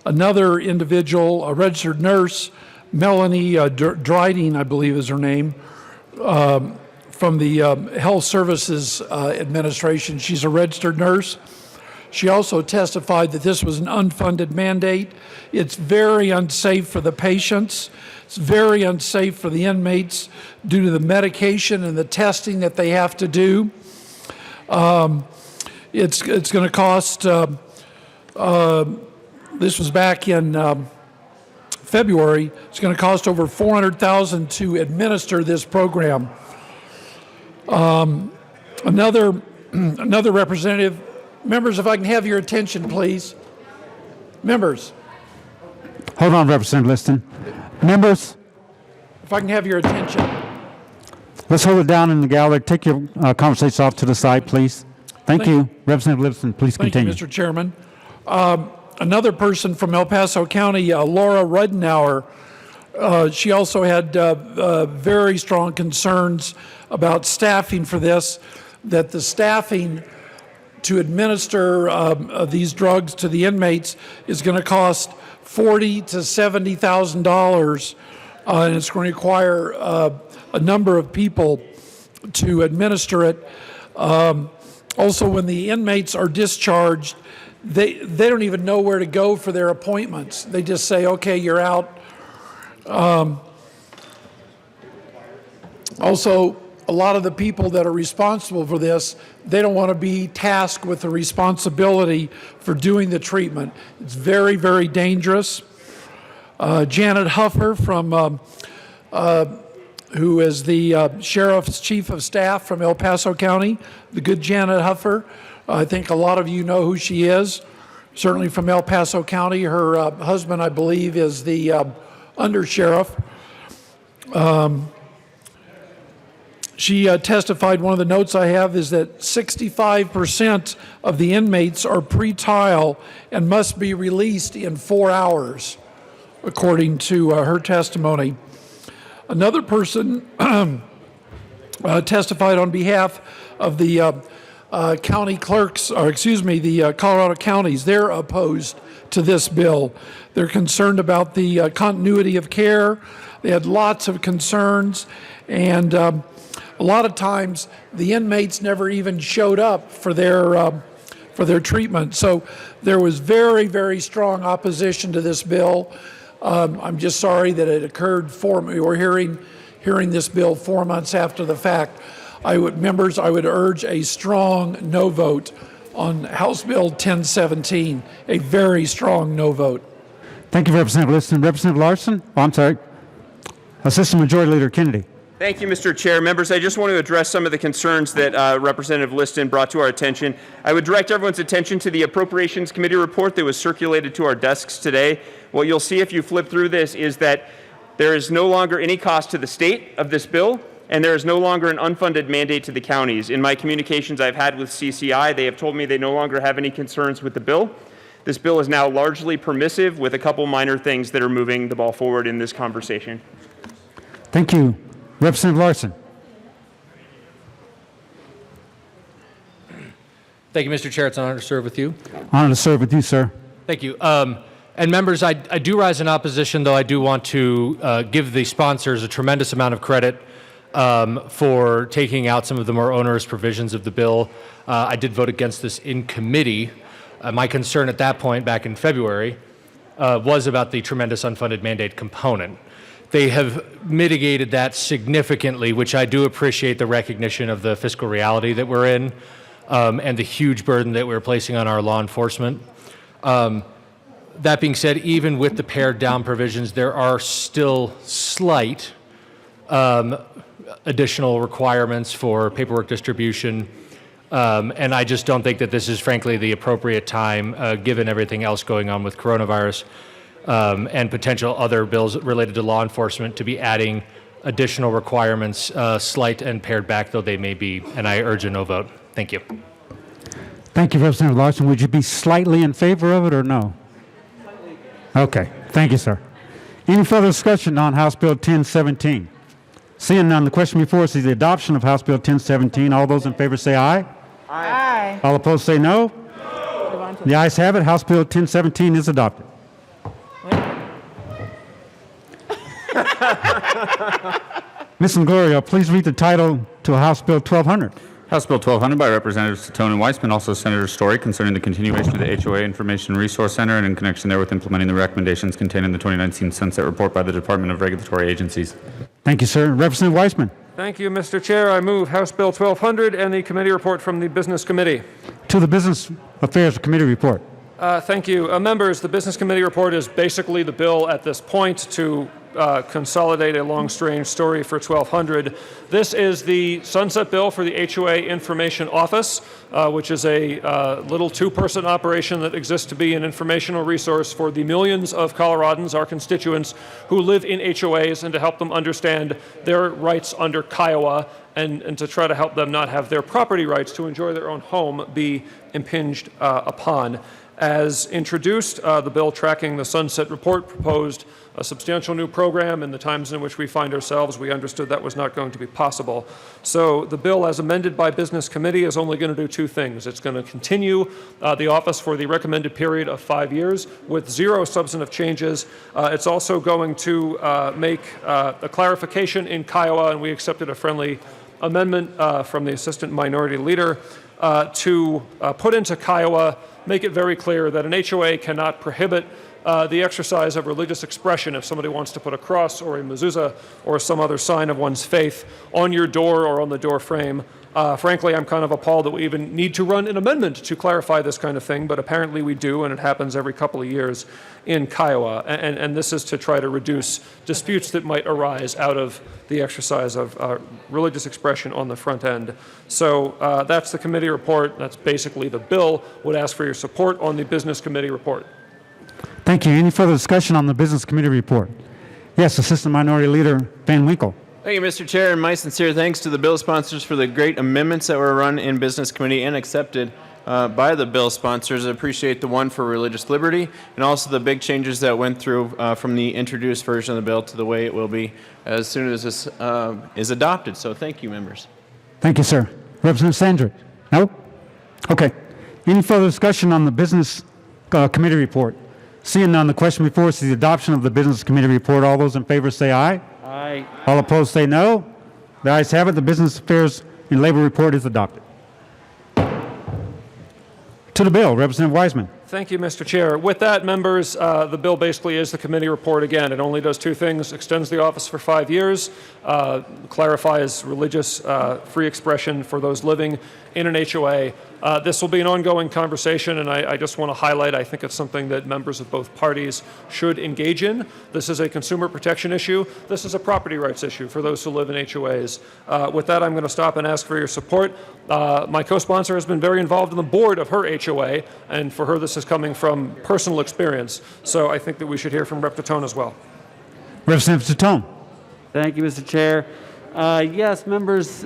Another individual, a registered nurse, Melanie Dryden, I believe is her name, from the Health Services Administration. She's a registered nurse. She also testified that this was an unfunded mandate. It's very unsafe for the patients. It's very unsafe for the inmates due to the medication and the testing that they have to do. It's going to cost, this was back in February, it's going to cost over $400,000 to administer this program. Another representative, members, if I can have your attention, please. Members. Hold on, Representative Liston. Members, If I can have your attention. let's hold it down in the gallery. Take your conversations off to the side, please. Thank you. Representative Liston, please continue. Thank you, Mr. Chairman. Another person from El Paso County, Laura Rudenauer, she also had very strong concerns about staffing for this, that the staffing to administer these drugs to the inmates is going to cost $40,000 to $70,000, and it's going to require a number of people to administer it. Also, when the inmates are discharged, they don't even know where to go for their appointments. They just say, okay, you're out. Also, a lot of the people that are responsible for this, they don't want to be tasked with the responsibility for doing the treatment. It's very, very dangerous. Janet Huffer, from who is the Sheriff's Chief of Staff from El Paso County, the good Janet Huffer. I think a lot of you know who she is, certainly from El Paso County. Her husband, I believe, is the undersheriff. She testified, one of the notes I have is that 65% of the inmates are pre-trial and must be released in 4 hours, according to her testimony. Another person testified on behalf of the county clerks, or excuse me, the Colorado counties. They're opposed to this bill. They're concerned about the continuity of care. They had lots of concerns, and a lot of times the inmates never even showed up for their treatment. So there was very, very strong opposition to this bill. I'm just sorry that it occurred we're hearing this bill 4 months after the fact. Members, I would urge a strong no vote on House Bill 1017, a very strong no vote. Thank you, Representative Liston. Representative Larson? Oh, I'm sorry. Assistant Majority Leader Kennedy. Thank you, Mr. Chair. Members, I just want to address some of the concerns that Representative Liston brought to our attention. I would direct everyone's attention to the Appropriations Committee report that was circulated to our desks today. What you'll see if you flip through this is that there is no longer any cost to the state of this bill, and there is no longer an unfunded mandate to the counties. In my communications I've had with CCI, they have told me they no longer have any concerns with the bill. This bill is now largely permissive, with a couple minor things that are moving the ball forward in this conversation. Thank you. Representative Larson. Thank you, Mr. Chair. It's an honor to serve with you. Honored to serve with you, sir. Thank you. And members, I do rise in opposition, though I do want to give the sponsors a tremendous amount of credit for taking out some of the more onerous provisions of the bill. I did vote against this in committee. My concern at that point, back in February, was about the tremendous unfunded mandate component. They have mitigated that significantly, which I do appreciate the recognition of the fiscal reality that we're in and the huge burden that we're placing on our law enforcement. That being said, even with the pared down provisions, there are still slight additional requirements for paperwork distribution. And I just don't think that this is frankly the appropriate time, given everything else going on with coronavirus and potential other bills related to law enforcement, to be adding additional requirements, slight and pared back though they may be. And I urge a no vote. Thank you. Thank you, Representative Larson. Would you be slightly in favor of it or no? Okay. Thank you, sir. Any further discussion on House Bill 1017? Seeing none, the question before us is the adoption of House Bill 1017. All those in favor say aye. Aye. All opposed say no. No. The ayes have it. House Bill 1017 is adopted. Ms. Longoria, please read the title to House Bill 1200. House Bill 1200 by Representatives Tone and Weissman, also Senator Story, concerning the continuation of the HOA Information Resource Center and in connection therewith implementing the recommendations contained in the 2019 Sunset Report by the Department of Regulatory Agencies. Thank you, sir. Representative Weissman. Thank you, Mr. Chair. I move House Bill 1200 and the committee report from the Business Committee. To the Business Affairs Committee report. Thank you. Members, the Business Committee report is basically the bill at this point to consolidate a long, strange story for 1200. This is the sunset bill for the HOA Information Office, which is a little two-person operation that exists to be an informational resource for the millions of Coloradans, our constituents, who live in HOAs, and to help them understand their rights under Kiowa and to try to help them not have their property rights to enjoy their own home be impinged upon. As introduced, the bill tracking the Sunset Report proposed a substantial new program. In the times in which we find ourselves, we understood that was not going to be possible. So the bill, as amended by Business Committee, is only going to do two things. It's going to continue the office for the recommended period of 5 years with zero substantive changes. It's also going to make a clarification in Kiowa, and we accepted a friendly amendment from the Assistant Minority Leader to put into Kiowa, make it very clear that an HOA cannot prohibit the exercise of religious expression if somebody wants to put a cross or a mezuzah or some other sign of one's faith on your door or on the door frame. Frankly, I'm kind of appalled that we even need to run an amendment to clarify this kind of thing, but apparently we do, and it happens every couple of years in Kiowa. And this is to try to reduce disputes that might arise out of the exercise of religious expression on the front end. So that's the committee report. That's basically the bill. Would ask for your support on the Business Committee report. Thank you. Any further discussion on the Business Committee report? Yes, Assistant Minority Leader Van Winkle. Thank you, Mr. Chair, and my sincere thanks to the bill sponsors for the great amendments that were run in Business Committee and accepted by the bill sponsors. I appreciate the one for religious liberty and also the big changes that went through from the introduced version of the bill to the way it will be as soon as this is adopted. So thank you, members. Thank you, sir. Representative Sandrick? No? Okay. Any further discussion on the Business Committee report? Seeing none, the question before us is the adoption of the Business Committee report. All those in favor say aye. Aye. All opposed say no. The ayes have it. The Business Affairs and Labor report is adopted. To the bill, Representative Wiseman. Thank you, Mr. Chair. With that, members, the bill basically is the committee report again. It only does two things: extends the office for 5 years, clarifies religious free expression for those living in an HOA. This will be an ongoing conversation, and I just want to highlight, I think it's something that members of both parties should engage in. This is a consumer protection issue. This is a property rights issue for those who live in HOAs. With that, I'm going to stop and ask for your support. My co-sponsor has been very involved in the board of her HOA, and for her, this is coming from personal experience. So I think that we should hear from Rep. Tone as well. Representative Tone. Thank you, Mr. Chair. Yes, members,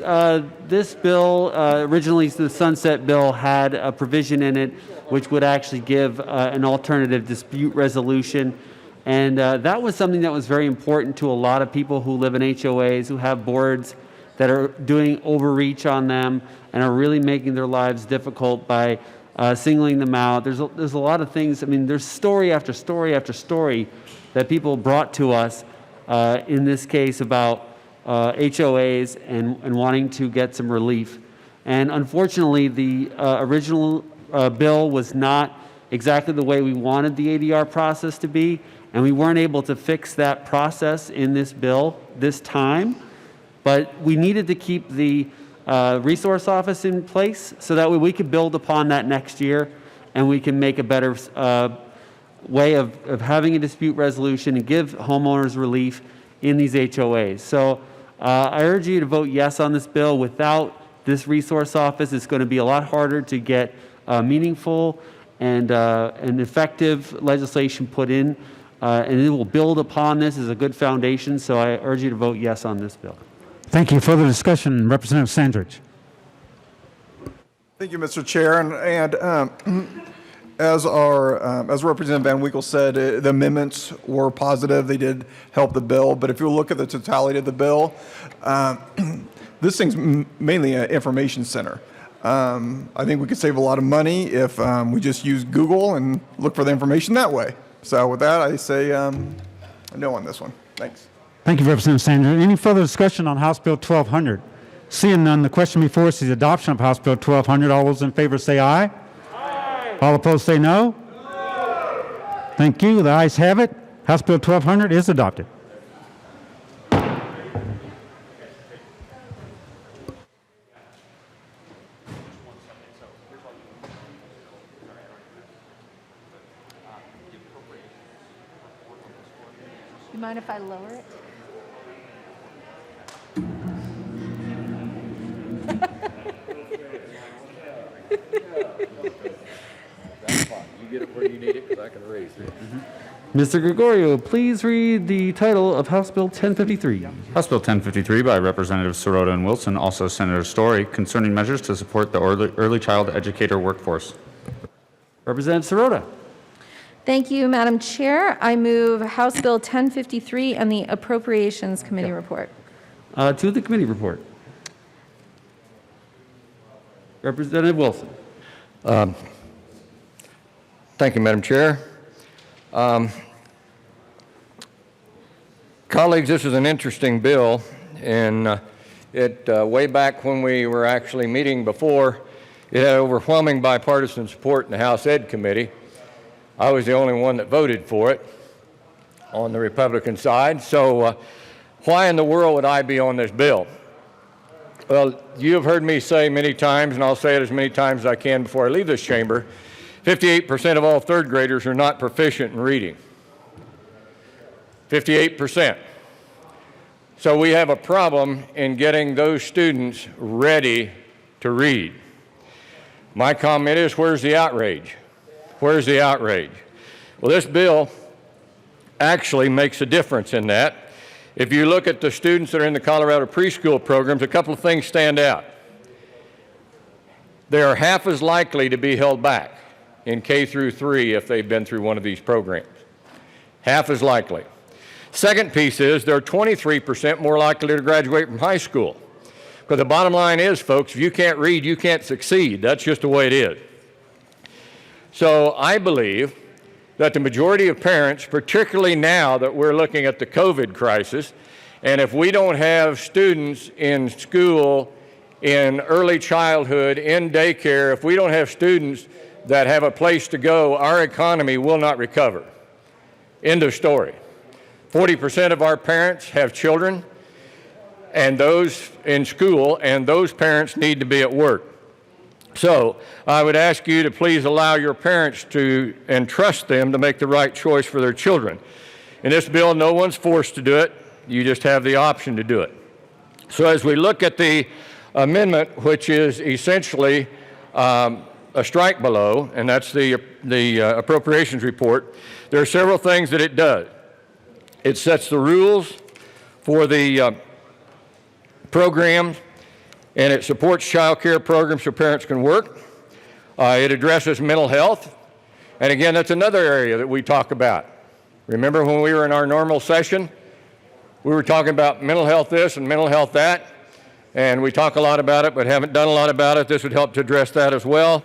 this bill, originally the Sunset Bill, had a provision in it which would actually give an alternative dispute resolution. And that was something that was very important to a lot of people who live in HOAs, who have boards that are doing overreach on them and are really making their lives difficult by singling them out. There's a lot of things. I mean, there's story after story after story that people brought to us in this case about HOAs and wanting to get some relief. And unfortunately, the original bill was not exactly the way we wanted the ADR process to be, and we weren't able to fix that process in this bill this time. But we needed to keep the resource office in place so that way we could build upon that next year and we can make a better way of having a dispute resolution and give homeowners relief in these HOAs. So I urge you to vote yes on this bill. Without this resource office, it's going to be a lot harder to get meaningful and effective legislation put in, and it will build upon this as a good foundation. So I urge you to vote yes on this bill. Thank you. Further discussion, Representative Sandridge. Thank you, Mr. Chair. As Representative Van Winkle said, the amendments were positive. They did help the bill. But if you look at the totality of the bill, this thing's mainly an information center. I think we could save a lot of money if we just use Google and look for the information that way. So with that, I say no on this one. Thanks. Thank you, Representative Sandridge. Any further discussion on House Bill 1200? Seeing none, the question before us is the adoption of House Bill 1200. All those in favor say aye. Aye. All opposed say no. No. Thank you. The ayes have it. House Bill 1200 is adopted. You mind if I lower it? You get it where you need it, because I can raise it. Mr. Gregorio, please read the title of House Bill 1053. House Bill 1053 by Representatives Sirota and Wilson, also Senator Story, concerning measures to support the early child educator workforce. Representative Sirota. Thank you, Madam Chair. I move House Bill 1053 and the Appropriations Committee report. To the committee report. Representative Wilson. Thank you, Madam Chair. Colleagues, this is an interesting bill, and way back when we were actually meeting before, it had overwhelming bipartisan support in the House Ed Committee. I was the only one that voted for it on the Republican side. So why in the world would I be on this bill? Well, you have heard me say many times, and I'll say it as many times as I can before I leave this chamber, 58% of all third graders are not proficient in reading. 58%. So we have a problem in getting those students ready to read. My comment is, where's the outrage? Where's the outrage? Well, this bill actually makes a difference in that. If you look at the students that are in the Colorado preschool programs, a couple of things stand out. They are half as likely to be held back in K through 3 if they've been through one of these programs. Half as likely. Second piece is they're 23% more likely to graduate from high school. Because the bottom line is, folks, if you can't read, you can't succeed. That's just the way it is. So I believe that the majority of parents, particularly now that we're looking at the COVID crisis, and if we don't have students in school, in early childhood, in daycare, if we don't have students that have a place to go, our economy will not recover. End of story. 40% of our parents have children, and those in school, and those parents need to be at work. So I would ask you to please allow your parents to and trust them to make the right choice for their children. In this bill, no one's forced to do it. You just have the option to do it. So as we look at the amendment, which is essentially a strike below, and that's the appropriations report, there are several things that it does. It sets the rules for the programs, and it supports child care programs so parents can work. It addresses mental health. And again, that's another area that we talk about. Remember when we were in our normal session, we were talking about mental health this and mental health that, and we talk a lot about it but haven't done a lot about it. This would help to address that as well.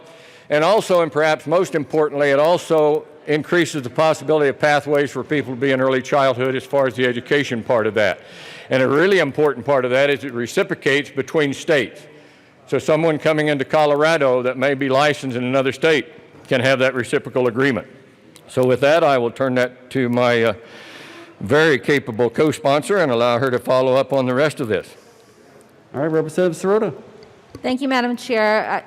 And also, and perhaps most importantly, it also increases the possibility of pathways for people to be in early childhood as far as the education part of that. And a really important part of that is it reciprocates between states. So someone coming into Colorado that may be licensed in another state can have that reciprocal agreement. So with that, I will turn that to my very capable co-sponsor and allow her to follow up on the rest of this. All right, Representative Sirota. Thank you, Madam Chair.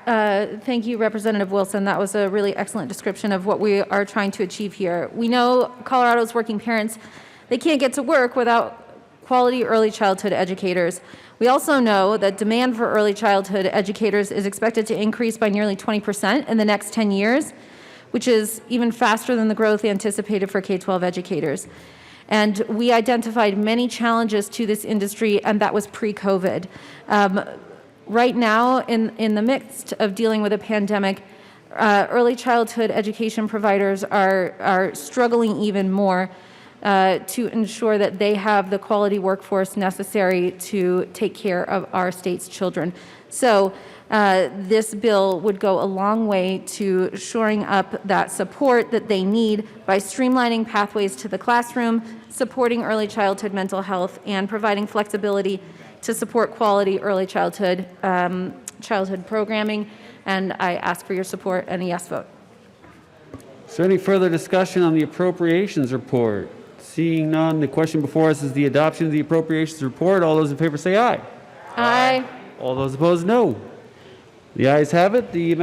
Thank you, Representative Wilson. That was a really excellent description of what we are trying to achieve here. We know Colorado's working parents, they can't get to work without quality early childhood educators. We also know that demand for early childhood educators is expected to increase by nearly 20% in the next 10 years, which is even faster than the growth anticipated for K-12 educators. And we identified many challenges to this industry, and that was pre-COVID. Right now, in the midst of dealing with a pandemic, early childhood education providers are struggling even more to ensure that they have the quality workforce necessary to take care of our state's children. So this bill would go a long way to shoring up that support that they need by streamlining pathways to the classroom, supporting early childhood mental health, and providing flexibility to support quality early childhood programming. And I ask for your support and a yes vote. Is there any further discussion on the appropriations report? Seeing none, the question before us is the adoption of the appropriations report. All those in favor say aye. Aye. All those opposed, no. The ayes have it. The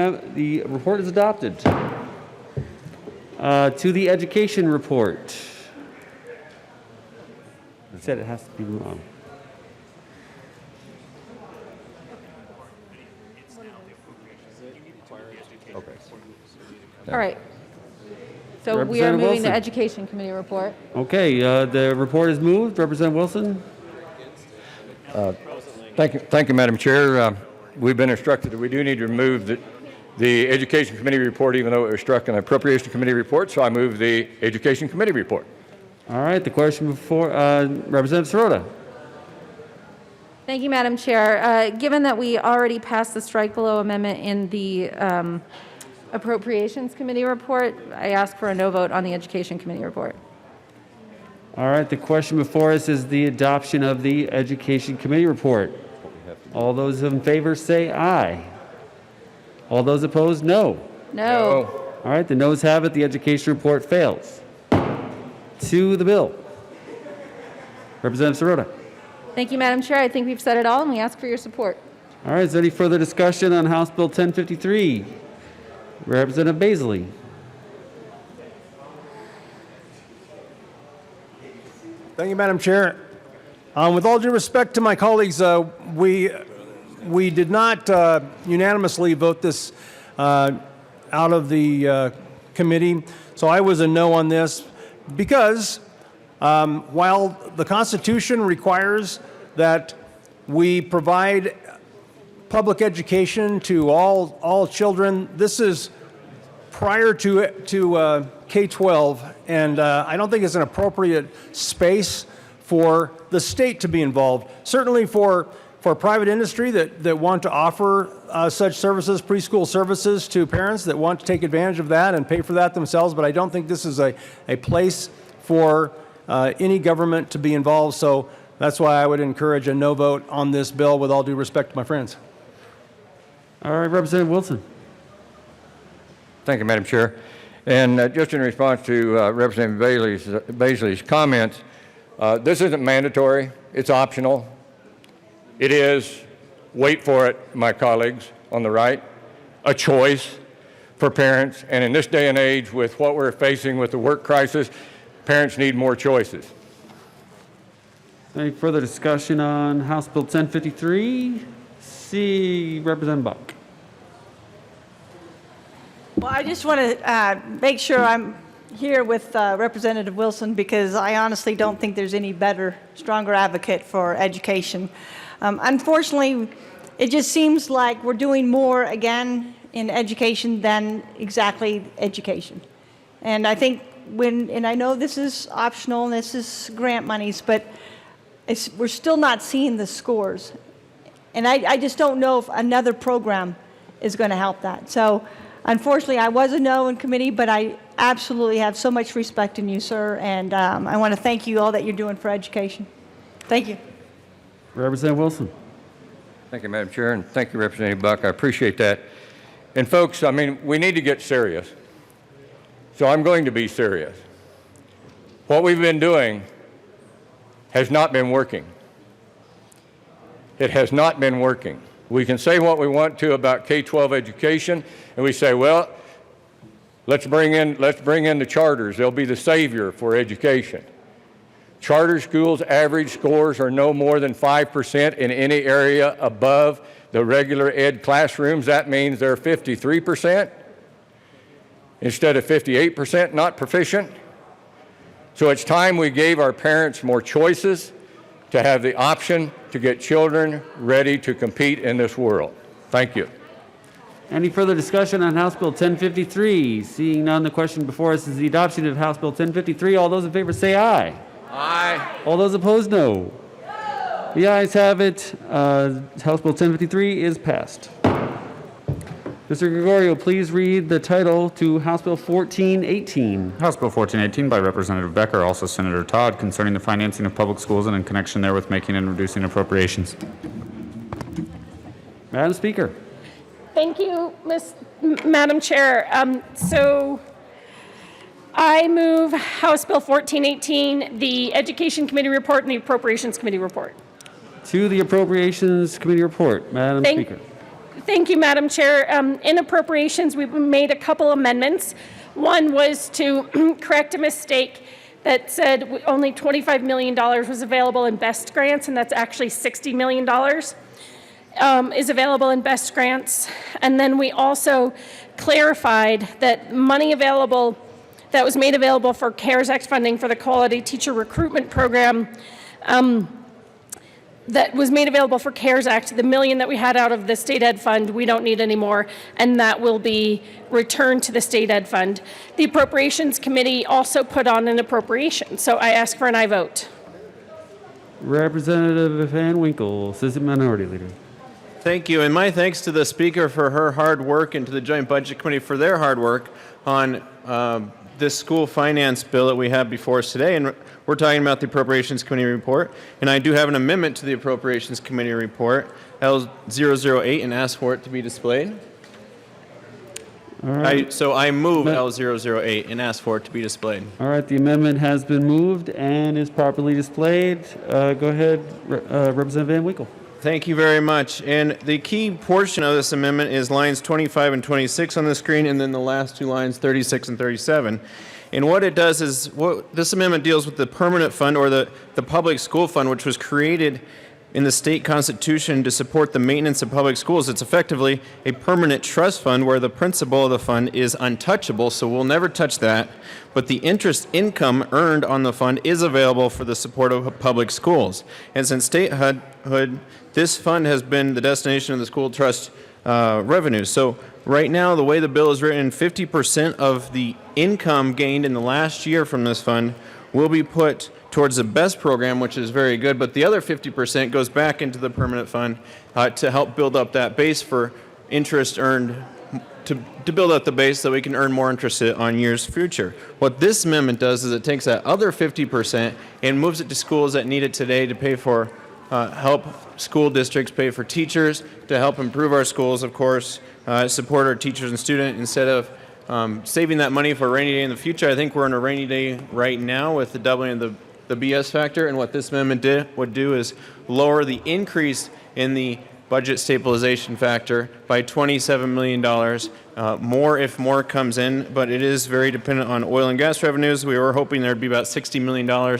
report is adopted. To the education report. I said it has to be moved on. All right. So we are Representative moving to Wilson. Education Committee report. Okay, the report is moved. Representative Wilson? Thank you, Madam Chair. We've been instructed that we do need to remove the Education Committee report, even though it was struck in the Appropriation Committee report, so I move the Education Committee report. All right, the question before Representative Sirota. Thank you, Madam Chair. Given that we already passed the strike below amendment in the Appropriations Committee report, I ask for a no vote on the Education Committee report. All right, the question before us is the adoption of the Education Committee report. All those in favor say aye. All those opposed, no. No. All right, the noes have it. The education report fails. To the bill. Representative Sirota. Thank you, Madam Chair. I think we've said it all, and we ask for your support. All right, is there any further discussion on House Bill 1053? Representative Baisley. Thank you, Madam Chair. With all due respect to my colleagues, we did not unanimously vote this out of the committee, so I was a no on this because while the Constitution requires that we provide public education to all children, this is prior to K-12, and I don't think it's an appropriate space for the state to be involved. Certainly for private industry that want to offer such services, preschool services to parents that want to take advantage of that and pay for that themselves, but I don't think this is a place for any government to be involved, so that's why I would encourage a no vote on this bill with all due respect to my friends. All right, Representative Wilson. Thank you, Madam Chair. And just in response to Representative Baisley's comments, this isn't mandatory. It's optional. It is, wait for it, my colleagues on the right, a choice for parents. And in this day and age, with what we're facing with the work crisis, parents need more choices. Any further discussion on House Bill 1053? See Representative Buck. Well, I just want to make sure I'm here with Representative Wilson because I honestly don't think there's any better, stronger advocate for education. Unfortunately, it just seems like we're doing more again in education than exactly education. And I think and I know this is optional and this is grant monies, but we're still not seeing the scores. And I just don't know if another program is going to help that. So unfortunately, I was a no in committee, but I absolutely have so much respect in you, sir, and I want to thank you all that you're doing for education. Thank you. Representative Wilson. Thank you, Madam Chair, and thank you, Representative Buck. I appreciate that. And folks, I mean, we need to get serious. So I'm going to be serious. What we've been doing has not been working. It has not been working. We can say what we want to about K-12 education, and we say, well, let's bring in the charters. They'll be the savior for education. Charter schools' average scores are no more than 5% in any area above the regular ed classrooms. That means they're 53% instead of 58% not proficient. So it's time we gave our parents more choices to have the option to get children ready to compete in this world. Thank you. Any further discussion on House Bill 1053? Seeing none, the question before us is the adoption of House Bill 1053. All those in favor say aye. Aye. All those opposed, no. The ayes have it. House Bill 1053 is passed. Mr. Gregorio, please read the title to House Bill 1418. House Bill 1418 by Representative Becker, also Senator Todd, concerning the financing of public schools and in connection therewith making and reducing appropriations. Madam Speaker. Thank you, Madam Chair. So I move House Bill 1418, the Education Committee report and the Appropriations Committee report. To the Appropriations Committee report, Madam Speaker. Thank you, Madam Chair. In appropriations, we made a couple amendments. One was to correct a mistake that said only $25 million was available in BEST grants, and that's actually $60 million is available in BEST grants. And then we also clarified that money available that was made available for CARES Act funding for the Quality Teacher Recruitment Program that was made available for CARES Act, the million that we had out of the state ed fund, we don't need anymore, and that will be returned to the state ed fund. The Appropriations Committee also put on an appropriation, so I ask for an aye vote. Representative Van Winkle, Assistant Minority Leader. Thank you, and my thanks to the Speaker for her hard work and to the Joint Budget Committee for their hard work on this school finance bill that we have before us today. And we're talking about the Appropriations Committee report. And I do have an amendment to the Appropriations Committee report, L008, and ask for it to be displayed. All right. So I move L008 and ask for it to be displayed. All right, the amendment has been moved and is properly displayed. Go ahead, Representative Van Winkle. Thank you very much. And the key portion of this amendment is lines 25 and 26 on the screen, and then the last two lines, 36 and 37. And what it does is, this amendment deals with the permanent fund, or the public school fund, which was created in the state constitution to support the maintenance of public schools. It's effectively a permanent trust fund where the principal of the fund is untouchable, so we'll never touch that. But the interest income earned on the fund is available for the support of public schools. And since statehood, this fund has been the destination of the school trust revenue. So right now, the way the bill is written, 50% of the income gained in the last year from this fund will be put towards the BEST program, which is very good, but the other 50% goes back into the permanent fund to help build up that base for interest earned, to build up the base so that we can earn more interest on years future. What this amendment does is it takes that other 50% and moves it to schools that need it today to pay for, help school districts pay for teachers, to help improve our schools, of course, support our teachers and students instead of saving that money for a rainy day in the future. I think we're in a rainy day right now with the doubling of the BS factor, and what this amendment would do is lower the increase in the budget stabilization factor by $27 million, more if more comes in, but it is very dependent on oil and gas revenues. We were hoping there'd be about $60 million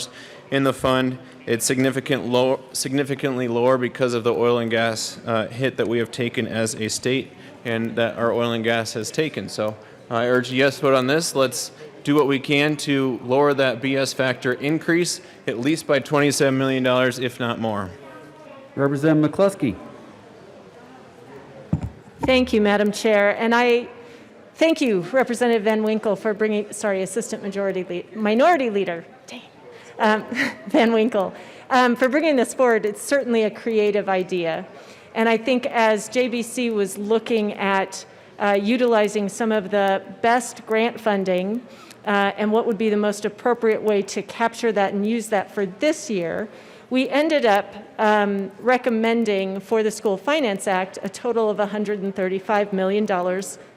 in the fund. It's significantly lower because of the oil and gas hit that we have taken as a state and that our oil and gas has taken. So I urge a yes vote on this. Let's do what we can to lower that BS factor increase at least by $27 million, if not more. Representative McCluskey. Thank you, Madam Chair. And I thank you, Representative Van Winkle, for bringing, Assistant Minority Leader, Van Winkle, for bringing this forward. It's certainly a creative idea. And I think as JBC was looking at utilizing some of the BEST grant funding and what would be the most appropriate way to capture that and use that for this year, we ended up recommending for the School Finance Act a total of $135 million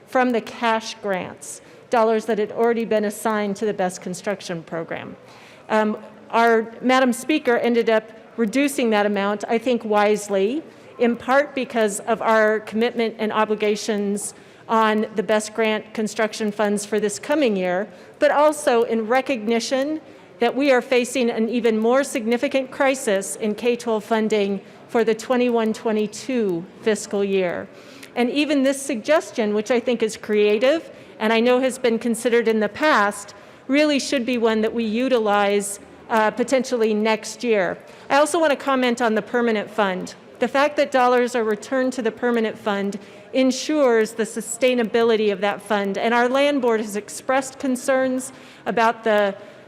from the cash grants, dollars that had already been assigned to the BEST construction program. Our Madam Speaker ended up reducing that amount, I think wisely, in part because of our commitment and obligations on the Best Grant construction funds for this coming year, but also in recognition that we are facing an even more significant crisis in K-12 funding for the 21-22 fiscal year. And even this suggestion, which I think is creative and I know has been considered in the past, really should be one that we utilize potentially next year. I also want to comment on the permanent fund. The fact that dollars are returned to the permanent fund ensures the sustainability of that fund. And our land board has expressed concerns about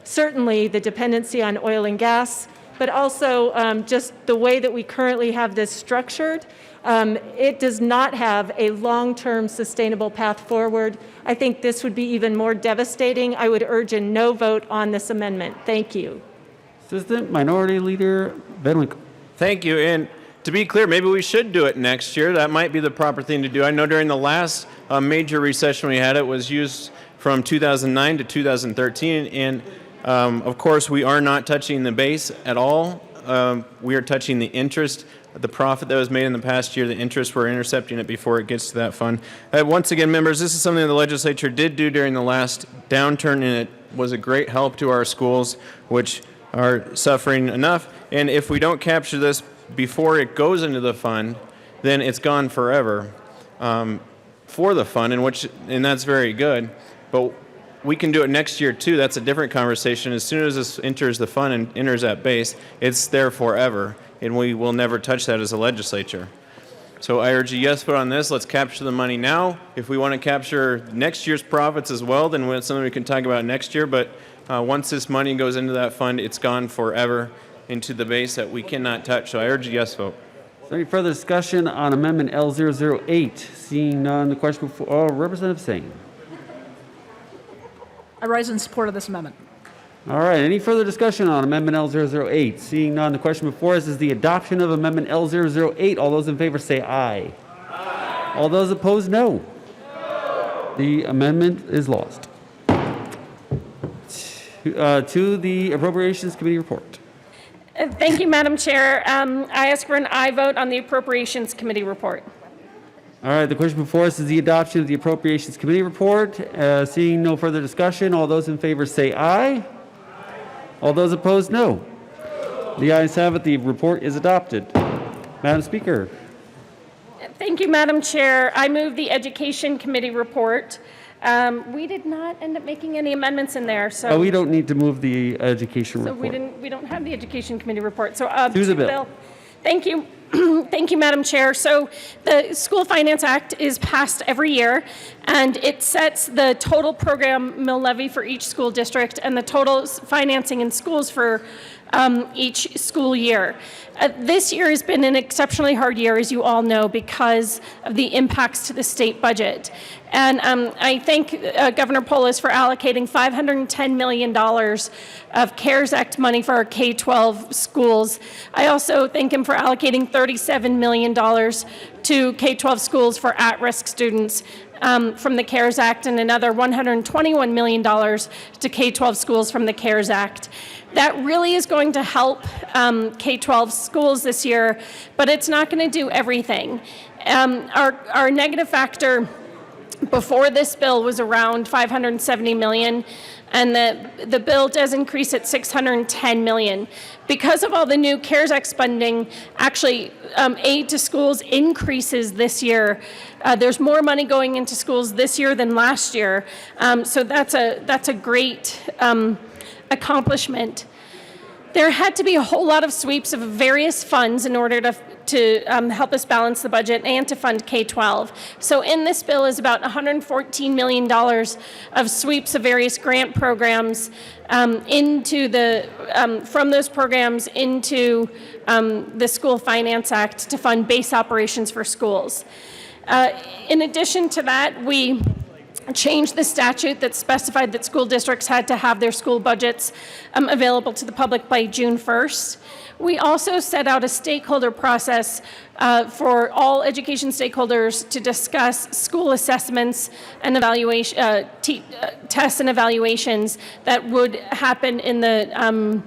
certainly the dependency on oil and gas, but also just the way that we currently have this structured. It does not have a long-term sustainable path forward. I think this would be even more devastating. I would urge a no vote on this amendment. Thank you. Assistant Minority Leader Van Winkle. Thank you. And to be clear, maybe we should do it next year. That might be the proper thing to do. I know during the last major recession we had, it was used from 2009 to 2013. And of course, we are not touching the base at all. We are touching the interest, the profit that was made in the past year, the interest, we're intercepting it before it gets to that fund. Once again, members, this is something that the legislature did do during the last downturn, and it was a great help to our schools, which are suffering enough. And if we don't capture this before it goes into the fund, then it's gone forever for the fund, and that's very good. But we can do it next year too. That's a different conversation. As soon as this enters the fund and enters that base, it's there forever, and we will never touch that as a legislature. So I urge a yes vote on this. Let's capture the money now. If we want to capture next year's profits as well, then it's something we can talk about next year. But once this money goes into that fund, it's gone forever into the base that we cannot touch. So I urge a yes vote. Is there any further discussion on Amendment L008? Seeing none, the question before Representative Singh. I rise in support of this amendment. All right, any further discussion on Amendment L008? Seeing none, the question before us is the adoption of Amendment L008. All those in favor say aye. Aye. All those opposed, no. The amendment is lost. To the Appropriations Committee report. Thank you, Madam Chair. I ask for an aye vote on the Appropriations Committee report. All right, the question before us is the adoption of the Appropriations Committee report. Seeing no further discussion, all those in favor say aye. All those opposed, no. The ayes have it. The report is adopted. Madam Speaker. Thank you, Madam Chair. I move the Education Committee report. We did not end up making any amendments in there, so. We don't need to move the Education report. So we don't have the Education Committee report. So to the bill. Thank you. Thank you, Madam Chair. So the School Finance Act is passed every year, and it sets the total program mill levy for each school district and the total financing in schools for each school year. This year has been an exceptionally hard year, as you all know, because of the impacts to the state budget. And I thank Governor Polis for allocating $510 million of CARES Act money for our K-12 schools. I also thank him for allocating $37 million to K-12 schools for at-risk students from the CARES Act, and another $121 million to K-12 schools from the CARES Act. That really is going to help K-12 schools this year, but it's not going to do everything. Our negative factor before this bill was around $570 million, and the bill does increase at $610 million. Because of all the new CARES Act funding, actually aid to schools increases this year. There's more money going into schools this year than last year, so that's a great accomplishment. There had to be a whole lot of sweeps of various funds in order to help us balance the budget and to fund K-12. So in this bill is about $114 million of sweeps of various grant programs into from those programs into the School Finance Act to fund base operations for schools. In addition to that, we changed the statute that specified that school districts had to have their school budgets available to the public by June 1st. We also set out a stakeholder process for all education stakeholders to discuss school assessments and evaluation, tests and evaluations that would happen in the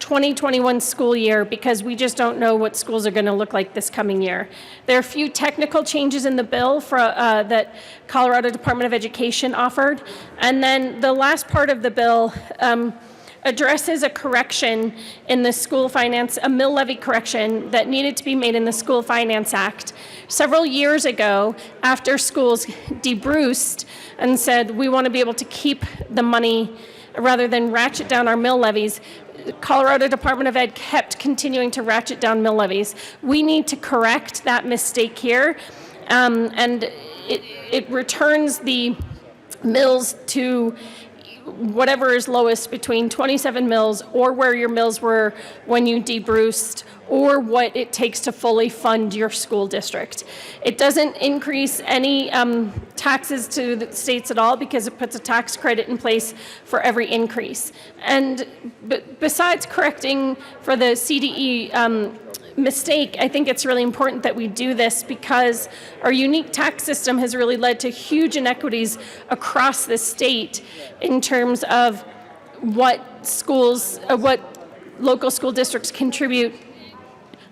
2021 school year because we just don't know what schools are going to look like this coming year. There are a few technical changes in the bill that Colorado Department of Education offered. And then the last part of the bill addresses a correction in the school finance, a mill levy correction that needed to be made in the School Finance Act. Several years ago, after schools debruced and said, we want to be able to keep the money rather than ratchet down our mill levies, Colorado Department of Ed kept continuing to ratchet down mill levies. We need to correct that mistake here, and it returns the mills to whatever is lowest between 27 mills or where your mills were when you debruced or what it takes to fully fund your school district. It doesn't increase any taxes to the states at all because it puts a tax credit in place for every increase. And besides correcting for the CDE mistake, I think it's really important that we do this because our unique tax system has really led to huge inequities across the state in terms of what schools, what local school districts contribute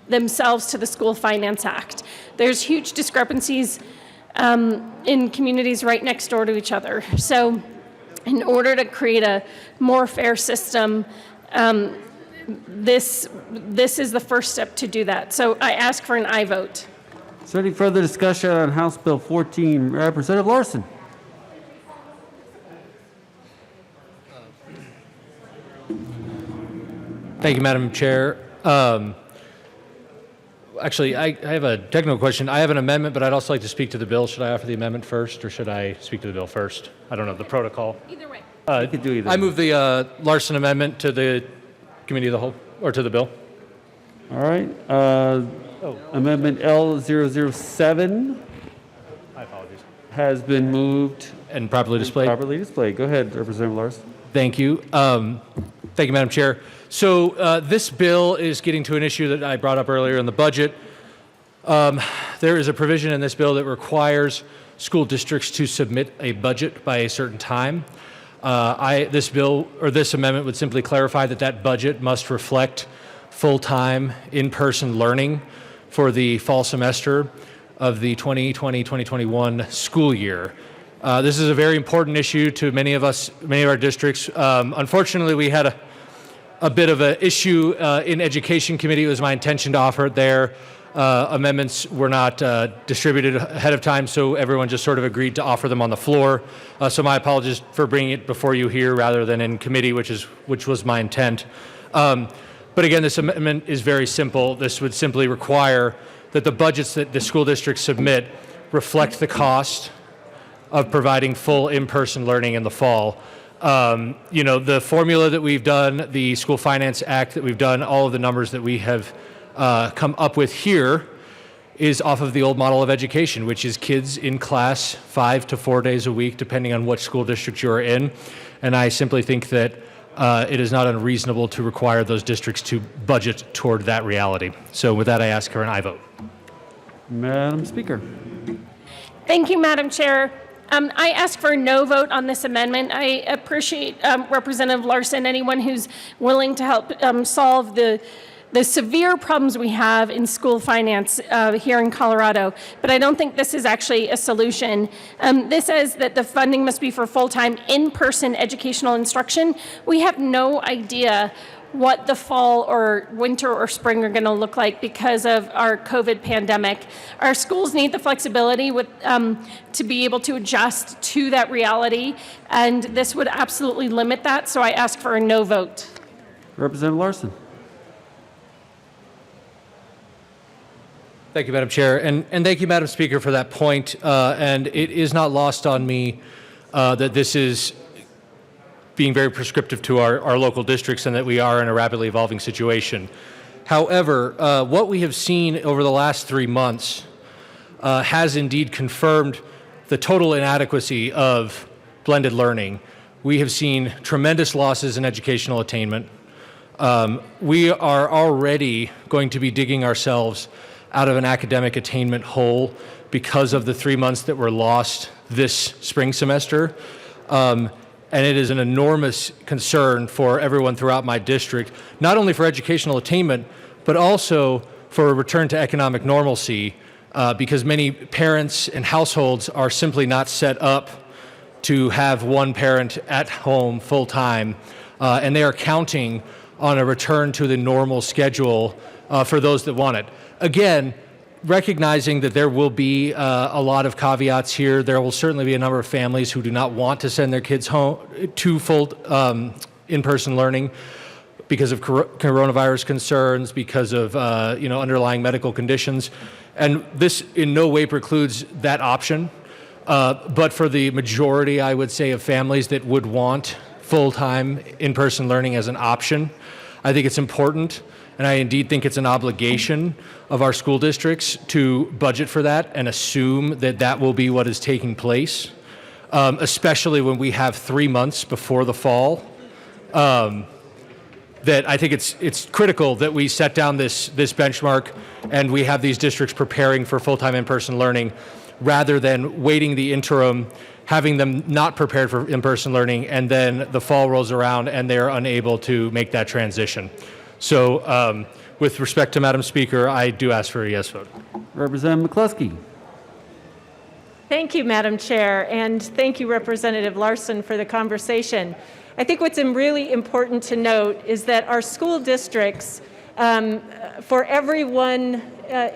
themselves to the School Finance Act. There's huge discrepancies in communities right next door to each other. So in order to create a more fair system, this is the first step to do that. So I ask for an aye vote. Is there any further discussion on House Bill 14? Representative Larson. Thank you, Madam Chair. Actually, I have a technical question. I have an amendment, but I'd also like to speak to the bill. Should I offer the amendment first, or should I speak to the bill first? I don't know the protocol. Either way. You could do either. I move the Larson amendment to the committee of the whole, or to the bill. All right. Amendment L007 My apologies. has been moved. And properly displayed. Properly displayed. Go ahead, Representative Larson. Thank you. Thank you, Madam Chair. So this bill is getting to an issue that I brought up earlier in the budget. There is a provision in this bill that requires school districts to submit a budget by a certain time. This bill or this amendment would simply clarify that that budget must reflect full-time in-person learning for the fall semester of the 2020-2021 school year. This is a very important issue to many of us, many of our districts. Unfortunately, we had a bit of an issue in Education Committee. It was my intention to offer it there. Amendments were not distributed ahead of time, so everyone just sort of agreed to offer them on the floor. So my apologies for bringing it before you here rather than in committee, which was my intent. But again, this amendment is very simple. This would simply require that the budgets that the school districts submit reflect the cost of providing full in-person learning in the fall. You know, the formula that we've done, the School Finance Act that we've done, all of the numbers that we have come up with here is off of the old model of education, which is kids in class 5 to 4 days a week, depending on what school district you're in. And I simply think that it is not unreasonable to require those districts to budget toward that reality. So with that, I ask for an aye vote. Madam Speaker. Thank you, Madam Chair. I ask for a no vote on this amendment. I appreciate Representative Larson, anyone who's willing to help solve the severe problems we have in school finance here in Colorado, but I don't think this is actually a solution. This says that the funding must be for full-time in-person educational instruction. We have no idea what the fall or winter or spring are going to look like because of our COVID pandemic. Our schools need the flexibility to be able to adjust to that reality, and this would absolutely limit that, so I ask for a no vote. Representative Larson. Thank you, Madam Chair, and thank you, Madam Speaker, for that point. And it is not lost on me that this is being very prescriptive to our local districts and that we are in a rapidly evolving situation. However, what we have seen over the last 3 months has indeed confirmed the total inadequacy of blended learning. We have seen tremendous losses in educational attainment. We are already going to be digging ourselves out of an academic attainment hole because of the 3 months that were lost this spring semester. and it is an enormous concern for everyone throughout my district, not only for educational attainment, but also for a return to economic normalcy, because many parents and households are simply not set up to have one parent at home full-time, and they are counting on a return to the normal schedule for those that want it. Again, recognizing that there will be a lot of caveats here. There will certainly be a number of families who do not want to send their kids home to full in-person learning because of coronavirus concerns, because of underlying medical conditions. And this in no way precludes that option. But for the majority, I would say, of families that would want full-time in-person learning as an option, I think it's important, and I indeed think it's an obligation of our school districts to budget for that and assume that that will be what is taking place, especially when we have 3 months before the fall. That I think it's critical that we set down this benchmark and we have these districts preparing for full-time in-person learning rather than waiting the interim, having them not prepared for in-person learning, and then the fall rolls around and they're unable to make that transition. So with respect to Madam Speaker, I do ask for a yes vote. Representative McCluskey. Thank you, Madam Chair, and thank you, Representative Larson, for the conversation. I think what's really important to note is that our school districts, for everyone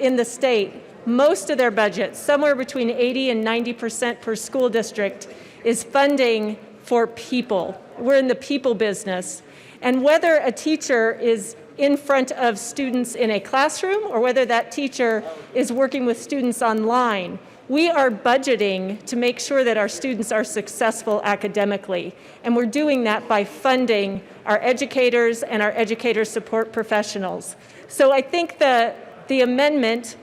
in the state, most of their budget, somewhere between 80 and 90% per school district, is funding for people. We're in the people business. And whether a teacher is in front of students in a classroom or whether that teacher is working with students online, we are budgeting to make sure that our students are successful academically. And we're doing that by funding our educators and our educator support professionals. So I think the amendment,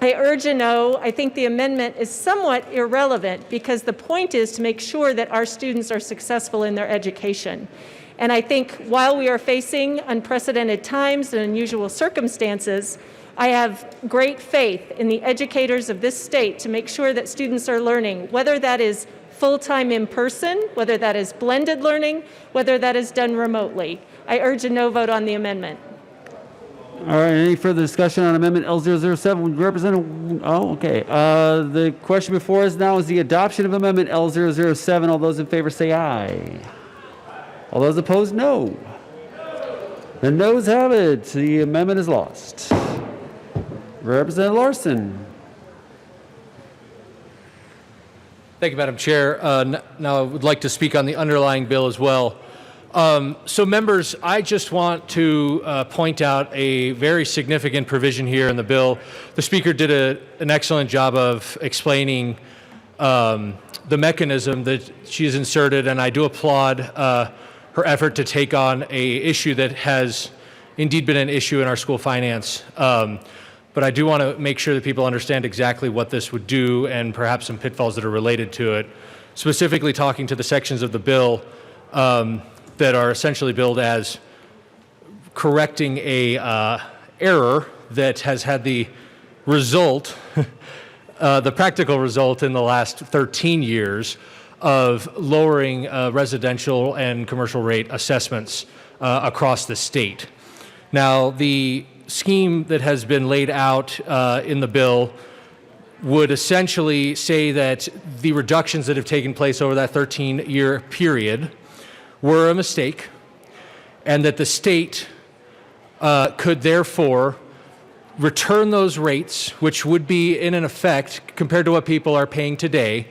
I urge a no. I think the amendment is somewhat irrelevant because the point is to make sure that our students are successful in their education. And I think while we are facing unprecedented times and unusual circumstances, I have great faith in the educators of this state to make sure that students are learning, whether that is full-time in person, whether that is blended learning, whether that is done remotely. I urge a no vote on the amendment. All right, any further discussion on Amendment L007? Representative, okay. The question before us now is the adoption of Amendment L007. All those in favor say aye. All those opposed, no. The noes have it. The amendment is lost. Representative Larson. Thank you, Madam Chair. Now I would like to speak on the underlying bill as well. So members, I just want to point out a very significant provision here in the bill. The Speaker did an excellent job of explaining the mechanism that she has inserted, and I do applaud her effort to take on an issue that has indeed been an issue in our school finance. But I do want to make sure that people understand exactly what this would do and perhaps some pitfalls that are related to it, specifically talking to the sections of the bill that are essentially billed as correcting a error that has had the result, the practical result in the last 13 years of lowering residential and commercial rate assessments across the state. Now, the scheme that has been laid out in the bill would essentially say that the reductions that have taken place over that 13-year period were a mistake, and that the state could therefore return those rates, which would be in effect, compared to what people are paying today,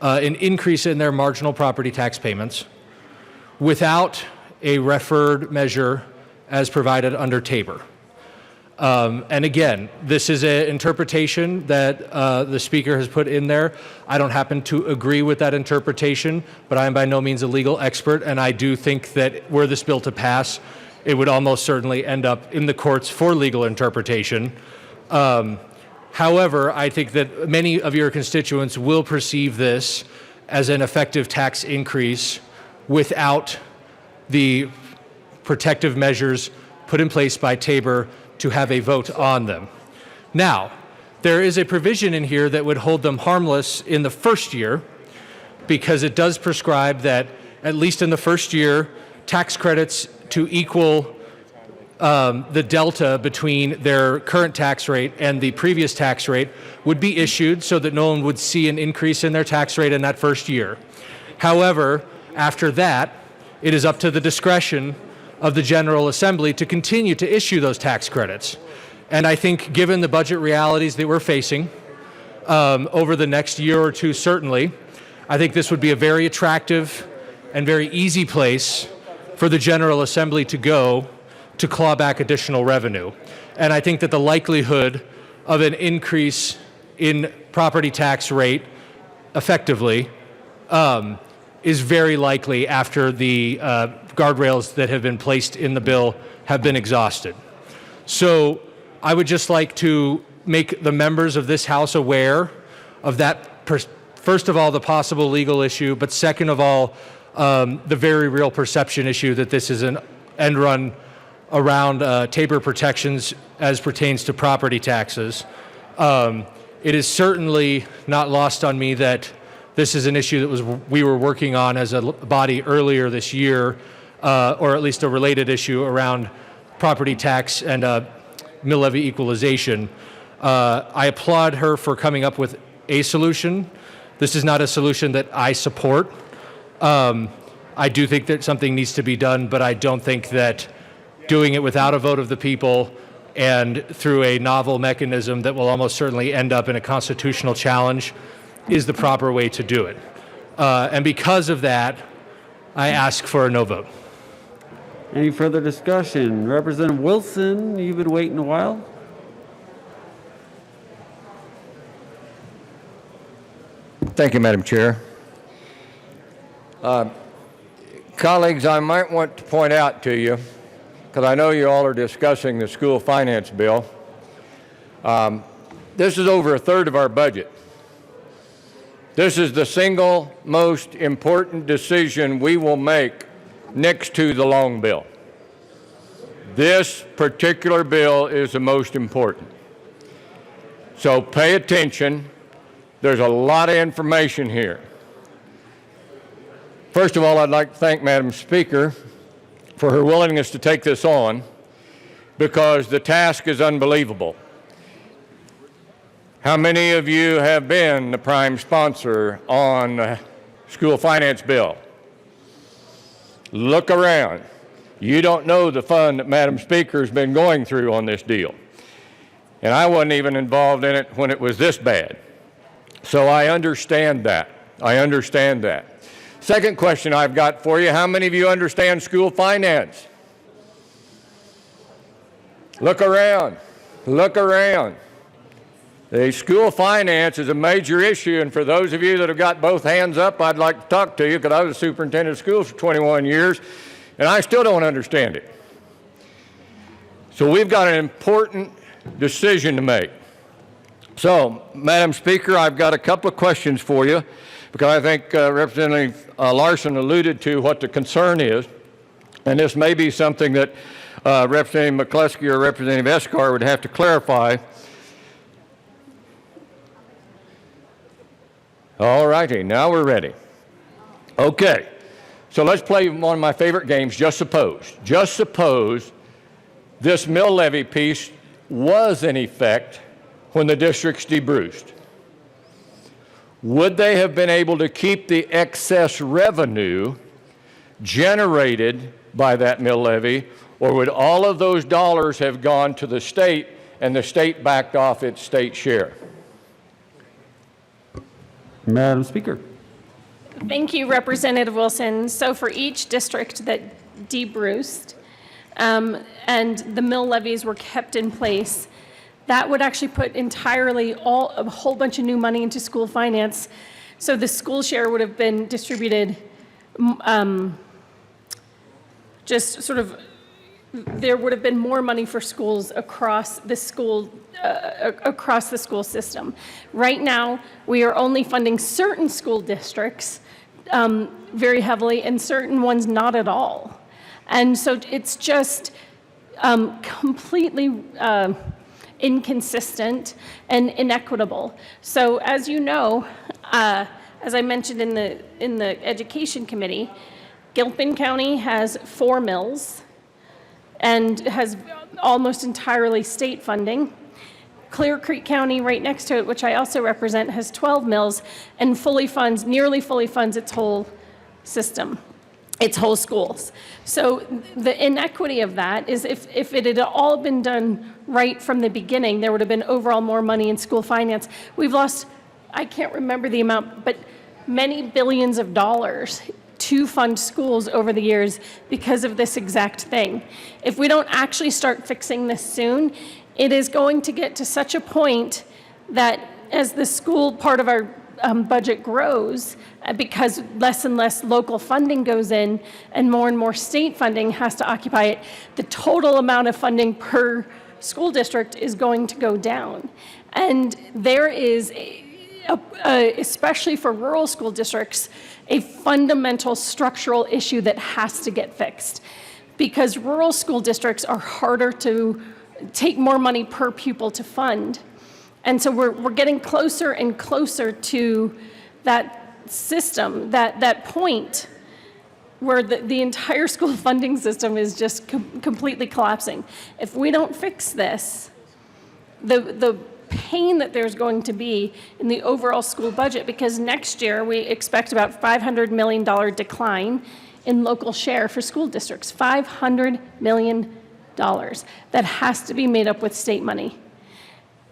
an increase in their marginal property tax payments without a referred measure as provided under Tabor. And again, this is an interpretation that the Speaker has put in there. I don't happen to agree with that interpretation, but I am by no means a legal expert, and I do think that were this bill to pass, it would almost certainly end up in the courts for legal interpretation. However, I think that many of your constituents will perceive this as an effective tax increase without the protective measures put in place by Tabor to have a vote on them. Now, there is a provision in here that would hold them harmless in the first year, because it does prescribe that at least in the first year, tax credits to equal the delta between their current tax rate and the previous tax rate would be issued so that no one would see an increase in their tax rate in that first year. However, after that, it is up to the discretion of the General Assembly to continue to issue those tax credits. And I think given the budget realities that we're facing over the next year or two, certainly, I think this would be a very attractive and very easy place for the General Assembly to go to claw back additional revenue. And I think that the likelihood of an increase in property tax rate effectively is very likely after the guardrails that have been placed in the bill have been exhausted. So I would just like to make the members of this House aware of that, first of all, the possible legal issue, but second of all, the very real perception issue that this is an end run around TABOR protections as pertains to property taxes. It is certainly not lost on me that this is an issue that we were working on as a body earlier this year, or at least a related issue around property tax and mill levy equalization. I applaud her for coming up with a solution. This is not a solution that I support. I do think that something needs to be done, but I don't think that doing it without a vote of the people and through a novel mechanism that will almost certainly end up in a constitutional challenge is the proper way to do it. And because of that, I ask for a no vote. Any further discussion? Representative Wilson, you've been waiting a while. Thank you, Madam Chair. Colleagues, I might want to point out to you, because I know you all are discussing the school finance bill. This is over a third of our budget. This is the single most important decision we will make next to the long bill. This particular bill is the most important. So pay attention. There's a lot of information here. First of all, I'd like to thank Madam Speaker for her willingness to take this on, because the task is unbelievable. How many of you have been the prime sponsor on the school finance bill? Look around. You don't know the fun that Madam Speaker has been going through on this deal. And I wasn't even involved in it when it was this bad. So I understand that. I understand that. Second question I've got for you, how many of you understand school finance? Look around. Look around. The school finance is a major issue, and for those of you that have got both hands up, I'd like to talk to you, because I was a superintendent of schools for 21 years, and I still don't understand it. So we've got an important decision to make. So, Madam Speaker, I've got a couple of questions for you, because I think Representative Larson alluded to what the concern is, and this may be something that Representative McCluskey or Representative Escar would have to clarify. All righty, now we're ready. Okay, so let's play one of my favorite games, Just Suppose. Just suppose this mill levy piece was in effect when the districts debruced. Would they have been able to keep the excess revenue generated by that mill levy, or would all of those dollars have gone to the state and the state backed off its state share? Madam Speaker. Thank you, Representative Wilson. So for each district that debruced and the mill levies were kept in place, that would actually put entirely a whole bunch of new money into school finance. So the school share would have been distributed just sort of, there would have been more money for schools across the school system. Right now, we are only funding certain school districts very heavily and certain ones not at all. And so it's just completely inconsistent and inequitable. So as you know, as I mentioned in the Education Committee, Gilpin County has 4 mills and has almost entirely state funding. Clear Creek County, right next to it, which I also represent, has 12 mills and nearly fully funds its whole system, its whole schools. So the inequity of that is if it had all been done right from the beginning, there would have been overall more money in school finance. We've lost, I can't remember the amount, but many billions of dollars to fund schools over the years because of this exact thing. If we don't actually start fixing this soon, it is going to get to such a point that as the school part of our budget grows, because less and less local funding goes in and more state funding has to occupy it, the total amount of funding per school district is going to go down. And there is, especially for rural school districts, a fundamental structural issue that has to get fixed, because rural school districts are harder to take more money per pupil to fund. And so we're getting closer and closer to that system, that point where the entire school funding system is just completely collapsing. If we don't fix this, the pain that there's going to be in the overall school budget, because next year we expect about $500 million decline in local share for school districts, $500 million. That has to be made up with state money.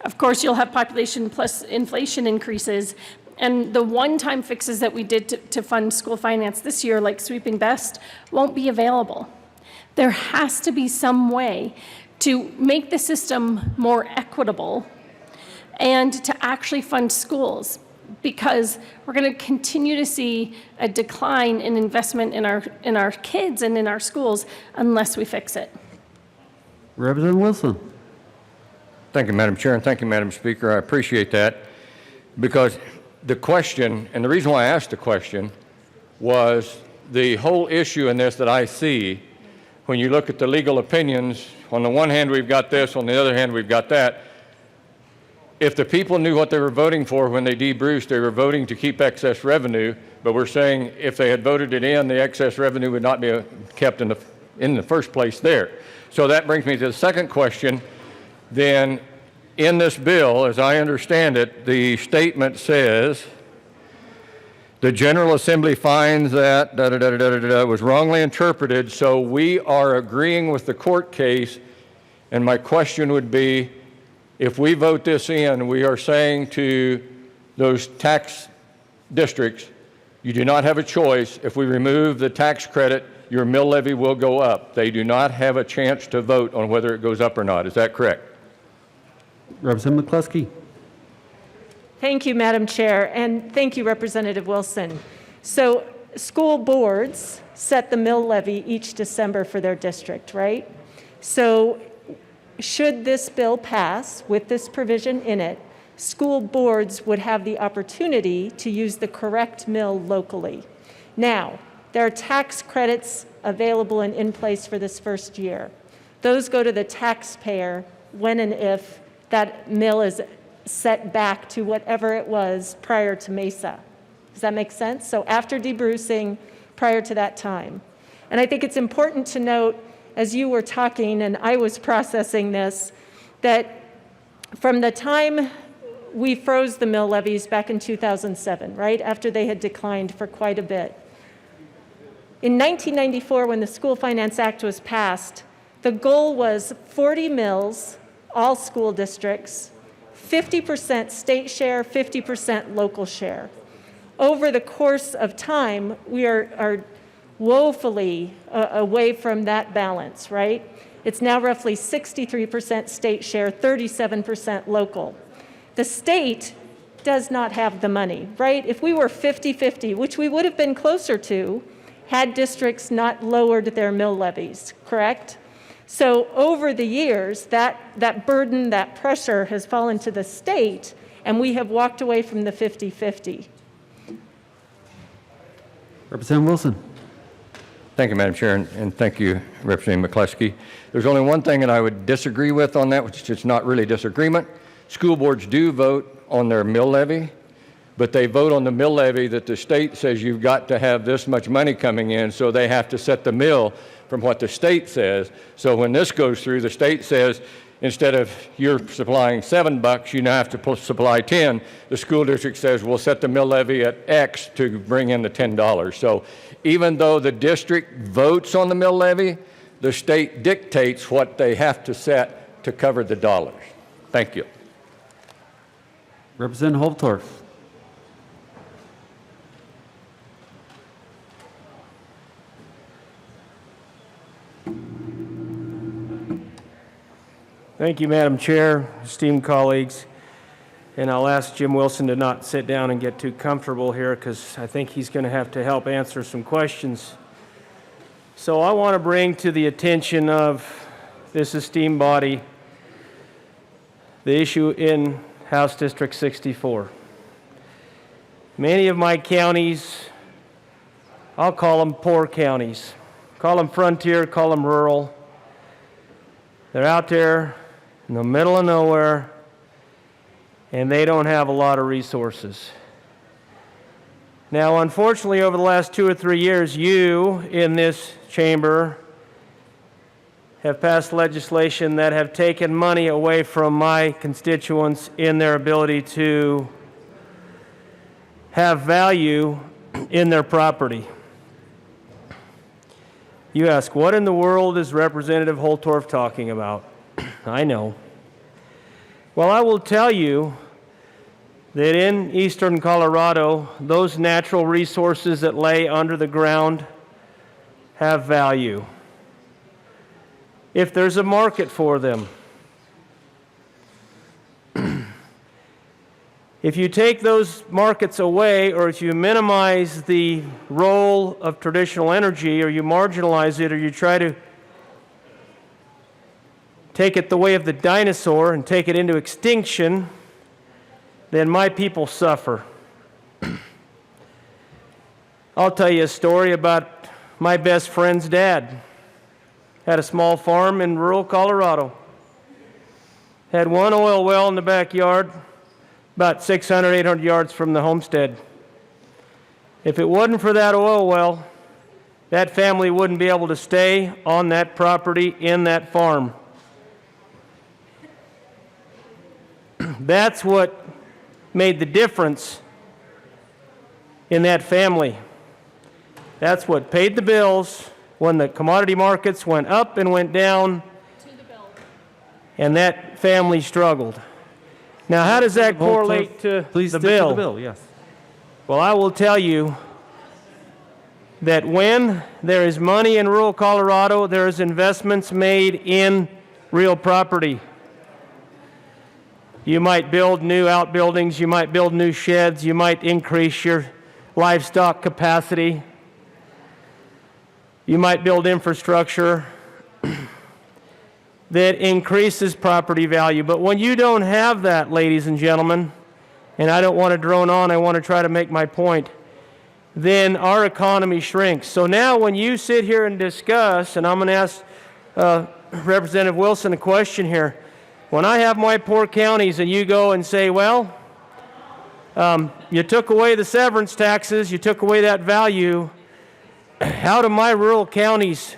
Of course, you'll have population plus inflation increases, and the one-time fixes that we did to fund school finance this year, like Sweeping Best, won't be available. There has to be some way to make the system more equitable and to actually fund schools, because we're going to continue to see a decline in investment in our kids and in our schools unless we fix it. Representative Wilson. Thank you, Madam Chair, and thank you, Madam Speaker. I appreciate that, because the question, and the reason why I asked the question, was the whole issue in this that I see when you look at the legal opinions. On the one hand, we've got this, on the other hand, we've got that. If the people knew what they were voting for when they debruced, they were voting to keep excess revenue, but we're saying if they had voted it in, the excess revenue would not be kept in the first place there. So that brings me to the second question. Then in this bill, as I understand it, the statement says, the General Assembly finds that was wrongly interpreted, so we are agreeing with the court case. And my question would be, if we vote this in, we are saying to those tax districts, you do not have a choice. If we remove the tax credit, your mill levy will go up. They do not have a chance to vote on whether it goes up or not. Is that correct? Representative McCluskey. Thank you, Madam Chair, and thank you, Representative Wilson. So school boards set the mill levy each December for their district, right? So should this bill pass with this provision in it, school boards would have the opportunity to use the correct mill locally. Now, there are tax credits available and in place for this first year. Those go to the taxpayer when and if that mill is set back to whatever it was prior to MESA. Does that make sense? So after debrucing, prior to that time. And I think it's important to note, as you were talking and I was processing this, that from the time we froze the mill levies back in 2007, right, after they had declined for quite a bit, in 1994, when the School Finance Act was passed, the goal was 40 mills, all school districts, 50% state share, 50% local share. Over the course of time, we are woefully away from that balance, right? It's now roughly 63% state share, 37% local. The state does not have the money, right? If we were 50-50, which we would have been closer to, had districts not lowered their mill levies, correct? So over the years, that burden, that pressure has fallen to the state, and we have walked away from the 50-50. Representative Wilson. Thank you, Madam Chair, and thank you, Representative McCluskey. There's only one thing that I would disagree with on that, which is not really disagreement. School boards do vote on their mill levy, but they vote on the mill levy that the state says you've got to have this much money coming in, so they have to set the mill from what the state says. So when this goes through, the state says, instead of you're supplying $7, you now have to supply 10. The school district says, we'll set the mill levy at X to bring in the $10. So even though the district votes on the mill levy, the state dictates what they have to set to cover the dollars. Thank you. Representative Holtorf. Thank you, Madam Chair, esteemed colleagues. And I'll ask Jim Wilson to not sit down and get too comfortable here because I think he's going to have to help answer some questions. So I want to bring to the attention of this esteemed body the issue in House District 64. Many of my counties, I'll call them poor counties. Call them frontier, call them rural. They're out there in the middle of nowhere, and they don't have a lot of resources. Now, unfortunately, over the last 2 or 3 years, you in this chamber have passed legislation that have taken money away from my constituents in their ability to have value in their property. You ask, what in the world is Representative Holtorf talking about? I know. Well, I will tell you that in eastern Colorado, those natural resources that lay under the ground have value if there's a market for them. If you take those markets away, or if you minimize the role of traditional energy, or you marginalize it, or you try to take it the way of the dinosaur and take it into extinction, then my people suffer. I'll tell you a story about my best friend's dad. Had a small farm in rural Colorado. Had one oil well in the backyard, about 600, 800 yards from the homestead. If it wasn't for that oil well, that family wouldn't be able to stay on that property in that farm. That's what made the difference in that family. That's what paid the bills when the commodity markets went up and went down, and that family struggled. Now, how does that correlate to Please the stick bill? to the bill, yes. Well, I will tell you that when there is money in rural Colorado, there is investments made in real property. You might build new outbuildings, you might build new sheds, you might increase your livestock capacity, you might build infrastructure that increases property value. But when you don't have that, ladies and gentlemen, and I don't want to drone on, I want to try to make my point, then our economy shrinks. So now when you sit here and discuss, and I'm going to ask Representative Wilson a question here, when I have my poor counties and you go and say, well, you took away the severance taxes, you took away that value, how do my rural counties,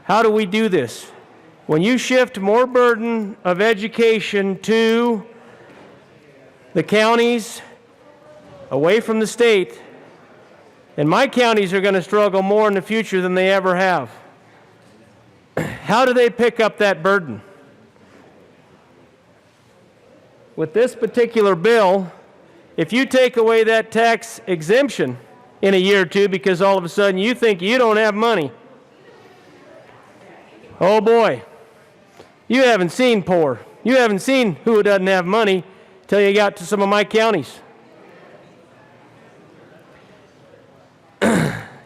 how do we do this? When you shift more burden of education to the counties away from the state, then my counties are going to struggle more in the future than they ever have. How do they pick up that burden? With this particular bill, if you take away that tax exemption in a year or two because all of a sudden you think you don't have money, oh boy, you haven't seen poor. You haven't seen who doesn't have money till you got to some of my counties.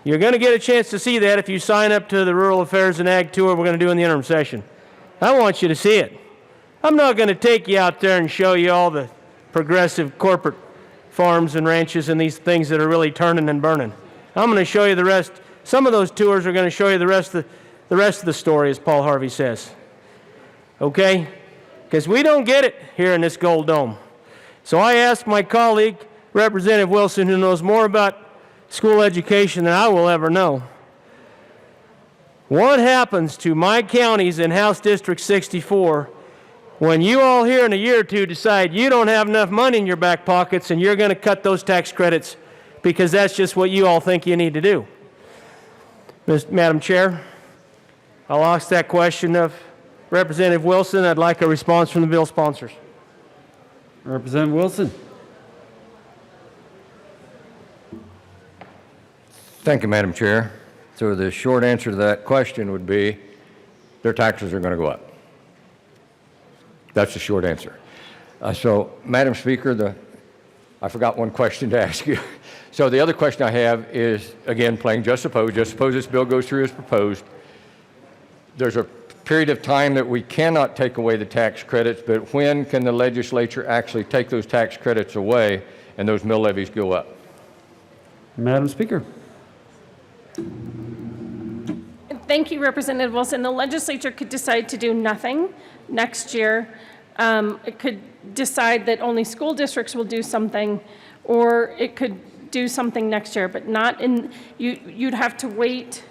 You're going to get a chance to see that if you sign up to the Rural Affairs and Ag Tour we're going to do in the interim session. I want you to see it. I'm not going to take you out there and show you all the progressive corporate farms and ranches and these things that are really turning and burning. I'm going to show you the rest. Some of those tours are going to show you the rest of the story, as Paul Harvey says. Okay? Because we don't get it here in this Gold Dome. So I asked my colleague, Representative Wilson, who knows more about school education than I will ever know. What happens to my counties in House District 64 when you all here in a year or two decide you don't have enough money in your back pockets and you're going to cut those tax credits because that's just what you all think you need to do? Madam Chair, I'll ask that question of Representative Wilson. I'd like a response from the bill sponsors. Representative Wilson. Thank you, Madam Chair. So the short answer to that question would be their taxes are going to go up. That's the short answer. So, Madam Speaker, I forgot one question to ask you. So the other question I have is, again, playing just suppose this bill goes through as proposed. There's a period of time that we cannot take away the tax credits, but when can the legislature actually take those tax credits away and those mill levies go up? Madam Speaker. Thank you, Representative Wilson. The legislature could decide to do nothing next year. It could decide that only school districts will do something, or it could do something next year, but not in, you'd have to wait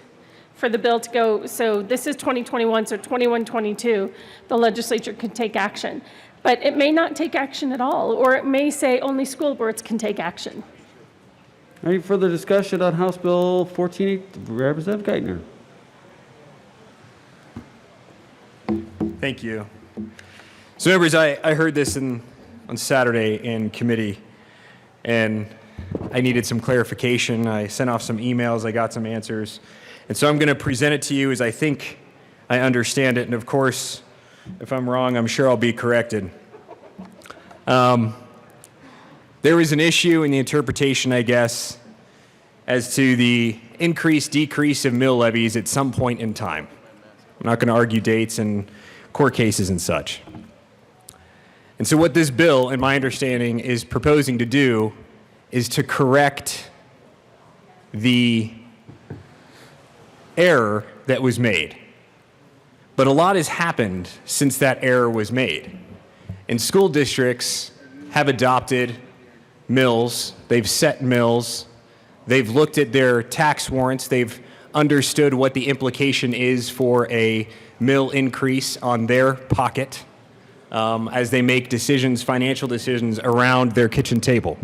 for the bill to go. So this is 2021, so 21-22, the legislature could take action. But it may not take action at all, or it may say only school boards can take action. Any further discussion on House Bill 1480? Representative Geithner. Thank you. So members, I heard this on Saturday in committee, and I needed some clarification. I sent off some emails, I got some answers. And so I'm going to present it to you as I think I understand it. And of course, if I'm wrong, I'm sure I'll be corrected. There was an issue in the interpretation, I guess, as to the increase, decrease of mill levies at some point in time. I'm not going to argue dates and court cases and such. And so what this bill, in my understanding, is proposing to do is to correct the error that was made. But a lot has happened since that error was made. And school districts have adopted mills, they've set mills, they've looked at their tax warrants, they've understood what the implication is for a mill increase on their pocket as they make decisions, financial decisions around their kitchen table.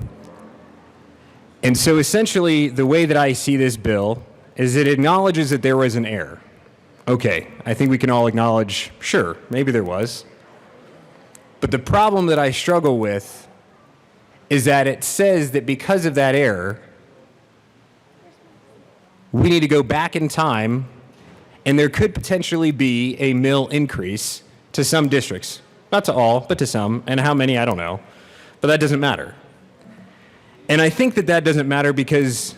And so essentially, the way that I see this bill is it acknowledges that there was an error. Okay, I think we can all acknowledge, sure, maybe there was. But the problem that I struggle with is that it says that because of that error, we need to go back in time, and there could potentially be a mill increase to some districts. Not to all, but to some. And how many, I don't know. But that doesn't matter. And I think that that doesn't matter because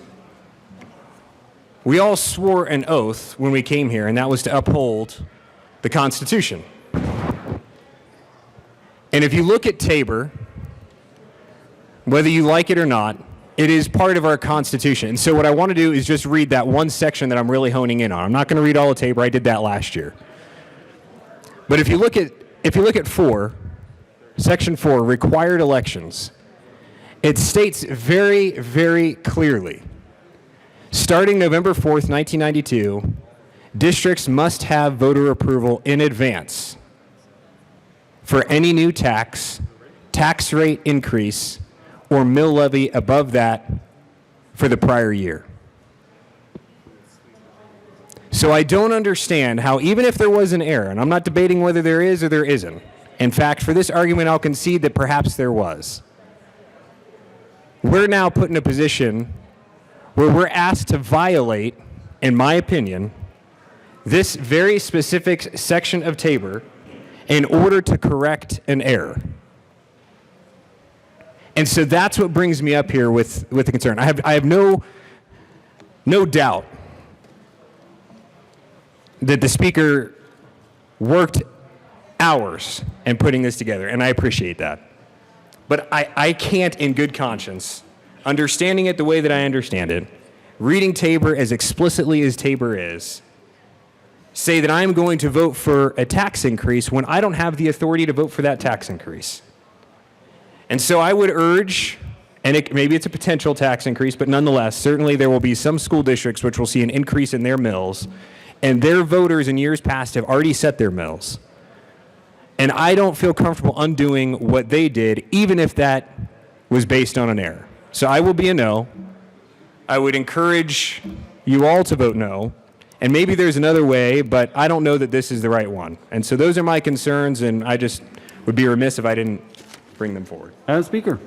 we all swore an oath when we came here, and that was to uphold the Constitution. And if you look at Tabor, whether you like it or not, it is part of our Constitution. And so what I want to do is just read that one section that I'm really honing in on. I'm not going to read all of Tabor. I did that last year. But if you look at 4, Section 4, required elections, it states very, very clearly, starting November 4th, 1992, districts must have voter approval in advance for any new tax, tax rate increase, or mill levy above that for the prior year. So I don't understand how, even if there was an error, and I'm not debating whether there is or there isn't. In fact, for this argument, I'll concede that perhaps there was. We're now put in a position where we're asked to violate, in my opinion, this very specific section of Tabor in order to correct an error. And so that's what brings me up here with the concern. I have no doubt that the speaker worked hours in putting this together, and I appreciate that. But I can't, in good conscience, understanding it the way that I understand it, reading Tabor as explicitly as Tabor is, say that I'm going to vote for a tax increase when I don't have the authority to vote for that tax increase. And so I would urge and maybe it's a potential tax increase, but nonetheless, certainly there will be some school districts which will see an increase in their mills, and their voters in years past have already set their mills. And I don't feel comfortable undoing what they did, even if that was based on an error. So I will be a no. I would encourage you all to vote no. And maybe there's another way, but I don't know that this is the right one. And so those are my concerns, and I just would be remiss if I didn't bring them forward. Madam Speaker.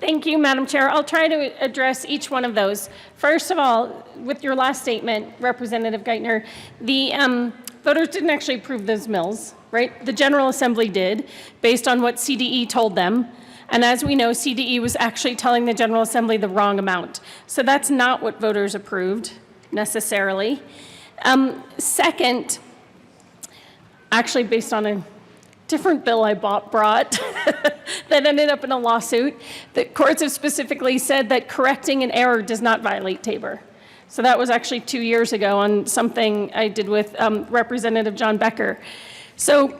Thank you, Madam Chair. I'll try to address each one of those. First of all, with your last statement, Representative Geithner, the voters didn't actually approve those mills, right? The General Assembly did, based on what CDE told them. And as we know, CDE was actually telling the General Assembly the wrong amount. So that's not what voters approved, necessarily. Second, actually based on a different bill I brought that ended up in a lawsuit, the courts have specifically said that correcting an error does not violate Tabor. So that was actually 2 years ago on something I did with Representative John Becker. So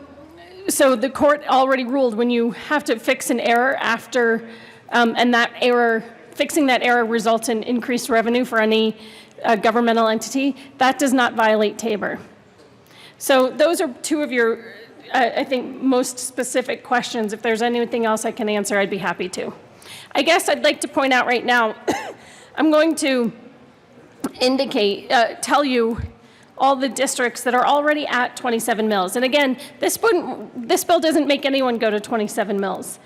the court already ruled when you have to fix an error after, and that error, fixing that error results in increased revenue for any governmental entity, that does not violate Tabor. So those are two of your, I think, most specific questions. If there's anything else I can answer, I'd be happy to. I guess I'd like to point out right now, I'm going to tell you all the districts that are already at 27 mills. And again, this bill doesn't make anyone go to 27 mills.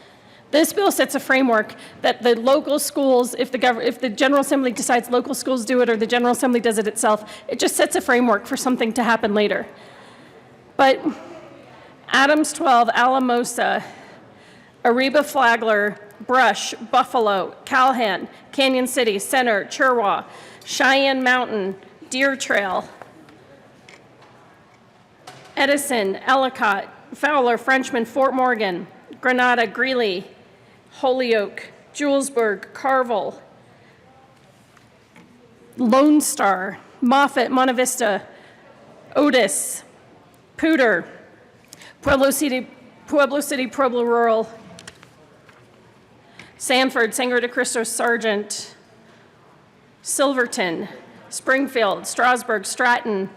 This bill sets a framework that the local schools, if the General Assembly decides local schools do it or the General Assembly does it itself, it just sets a framework for something to happen later. But Adams 12, Alamosa, Ariba Flagler, Brush, Buffalo, Calhoun, Canyon City, Center, Chirwa, Cheyenne Mountain, Deer Trail, Edison, Ellicott, Fowler, Frenchman, Fort Morgan, Granada, Greeley, Holyoke, Julesburg, Carville, Lone Star, Moffett, Monte Vista, Otis, Poudre, Pueblo City, Pueblo Rural, Sanford, Sangre de Cristo, Sargent, Silverton, Springfield, Strasburg, Stratton,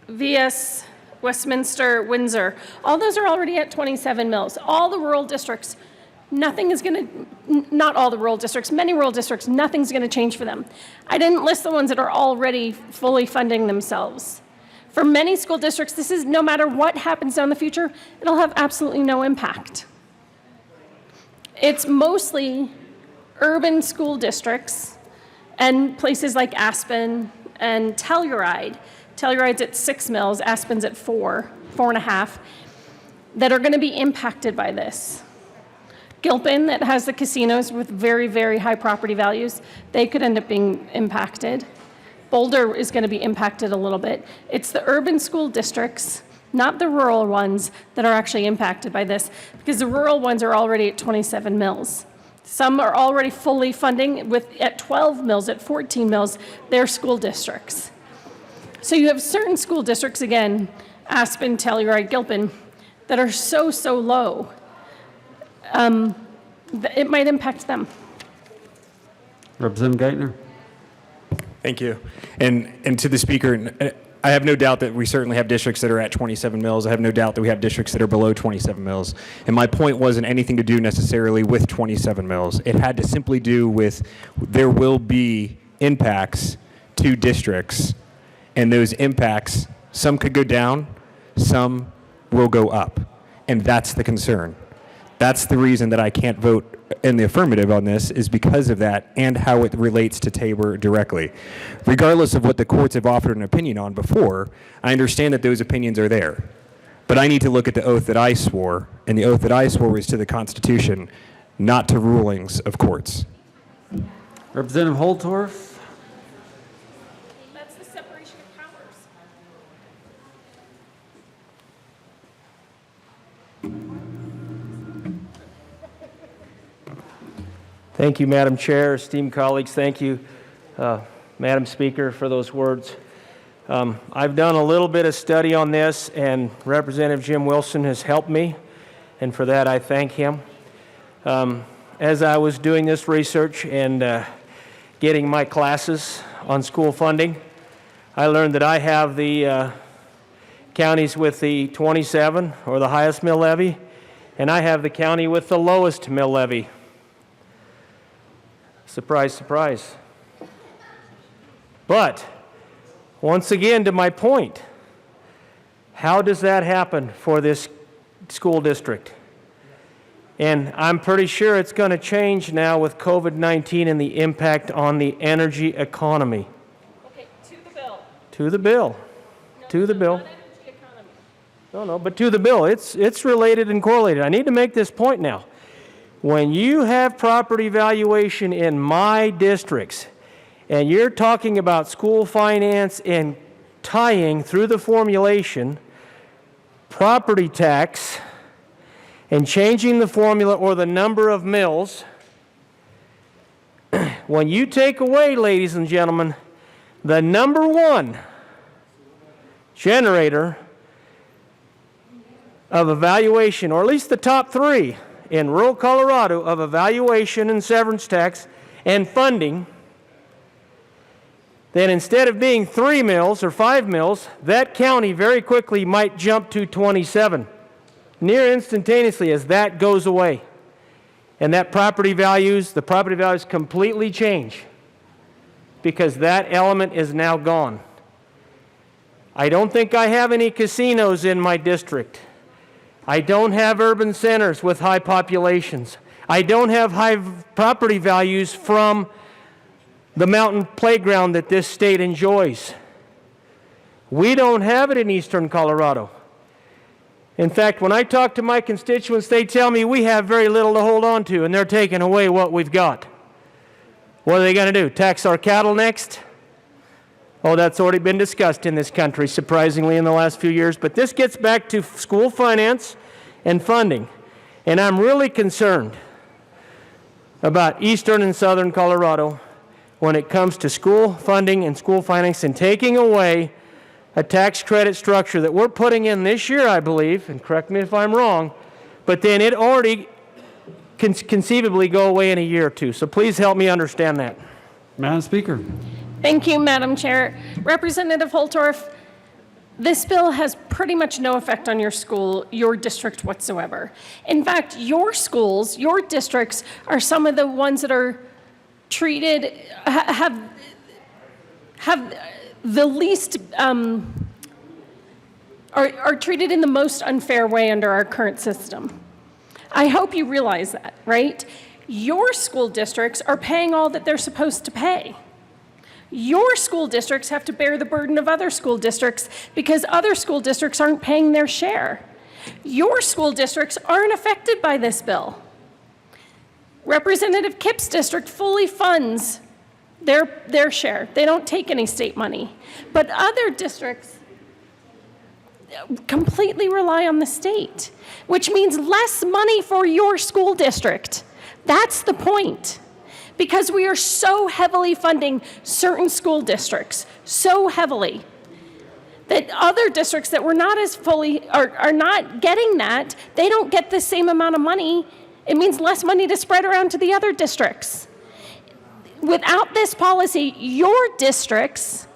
VS, Westminster, Windsor. All those are already at 27 mills. All the rural districts, nothing is going to, not all the rural districts, many rural districts, nothing's going to change for them. I didn't list the ones that are already fully funding themselves. For many school districts, this is no matter what happens down the future, it'll have absolutely no impact. It's mostly urban school districts and places like Aspen and Telluride. Telluride's at 6 mills, Aspen's at 4.5, that are going to be impacted by this. Gilpin, that has the casinos with very, very high property values, they could end up being impacted. Boulder is going to be impacted a little bit. It's the urban school districts, not the rural ones, that are actually impacted by this, because the rural ones are already at 27 mills. Some are already fully funding at 12 mills, at 14 mills, their school districts. So you have certain school districts, again, Aspen, Telluride, Gilpin, that are so low, that it might impact them. Representative Geithner. Thank you. And to the Speaker, I have no doubt that we certainly have districts that are at 27 mills. I have no doubt that we have districts that are below 27 mills. And my point wasn't anything to do necessarily with 27 mills. It had to simply do with there will be impacts to districts, and those impacts, some could go down, some will go up. And that's the concern. That's the reason that I can't vote in the affirmative on this, is because of that and how it relates to Tabor directly. Regardless of what the courts have offered an opinion on before, I understand that those opinions are there. But I need to look at the oath that I swore, and the oath that I swore was to the Constitution, not to rulings of courts. Representative Holtorf. That's the separation of powers. Thank you, Madam Chair, esteemed colleagues. Thank you, Madam Speaker, for those words. I've done a little bit of study on this, and Representative Jim Wilson has helped me, and for that I thank him. as I was doing this research and getting my classes on school funding. I learned that I have the counties with the 27 or the highest mill levy, and I have the county with the lowest mill levy. Surprise, surprise. But once again, to my point, how does that happen for this school district? And I'm pretty sure it's going to change now with COVID-19 and the impact on the energy economy. Okay, to the bill. To the bill. To the bill. No, but to the bill. It's related and correlated. I need to make this point now. When you have property valuation in my districts, and you're talking about school finance and tying through the formulation property tax and changing the formula or the number of mills, when you take away, ladies and gentlemen, the number one generator of evaluation, or at least the top three in rural Colorado of evaluation and severance tax and funding, then instead of being 3 mills or 5 mills, that county very quickly might jump to 27, near instantaneously as that goes away. And that the property values completely change because that element is now gone. I don't think I have any casinos in my district. I don't have urban centers with high populations. I don't have high property values from the mountain playground that this state enjoys. We don't have it in eastern Colorado. In fact, when I talk to my constituents, they tell me we have very little to hold on to, and they're taking away what we've got. What are they going to do? Tax our cattle next? Oh, that's already been discussed in this country, surprisingly, in the last few years. But this gets back to school finance and funding. And I'm really concerned about eastern and southern Colorado when it comes to school funding and school finance and taking away a tax credit structure that we're putting in this year, I believe, and correct me if I'm wrong, but then it already can conceivably go away in a year or two. So please help me understand that. Madam Speaker. Thank you, Madam Chair. Representative Holtorf, this bill has pretty much no effect on your school, your district whatsoever. In fact, your schools, your districts are some of the ones that are treated, have the least, are treated in the most unfair way under our current system. I hope you realize that, right? Your school districts are paying all that they're supposed to pay. Your school districts have to bear the burden of other school districts because other school districts aren't paying their share. Your school districts aren't affected by this bill. Representative Kipp's district fully funds their share. They don't take any state money. But other districts completely rely on the state, which means less money for your school district. That's the point. Because we are so heavily funding certain school districts, so heavily, that other districts that were not as fully, are not getting that, they don't get the same amount of money. It means less money to spread around to the other districts. Without this policy, your districts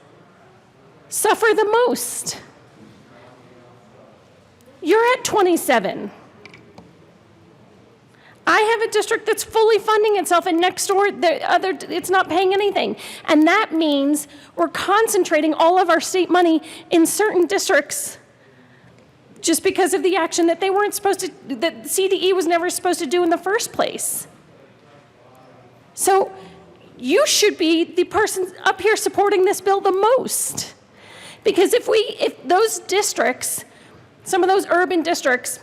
suffer the most. You're at 27. I have a district that's fully funding itself, and next door, it's not paying anything. And that means we're concentrating all of our state money in certain districts just because of the action that they weren't supposed to, that CDE was never supposed to do in the first place. So you should be the person up here supporting this bill the most. Because if those districts, some of those urban districts,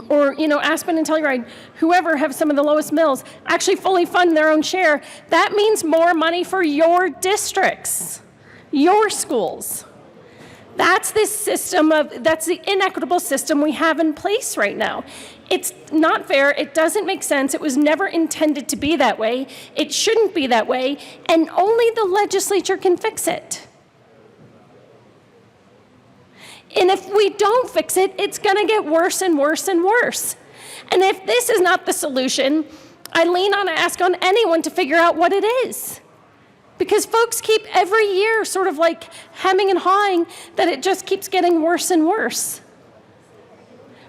or, Aspen and Telluride, whoever have some of the lowest mills, actually fully fund their own share, that means more money for your districts, your schools. That's this system that's the inequitable system we have in place right now. It's not fair. It doesn't make sense. It was never intended to be that way. It shouldn't be that way. And only the legislature can fix it. And if we don't fix it, it's going to get worse and worse and worse. And if this is not the solution, I lean on and ask on anyone to figure out what it is. Because folks keep every year sort of like hemming and hawing that it just keeps getting worse and worse.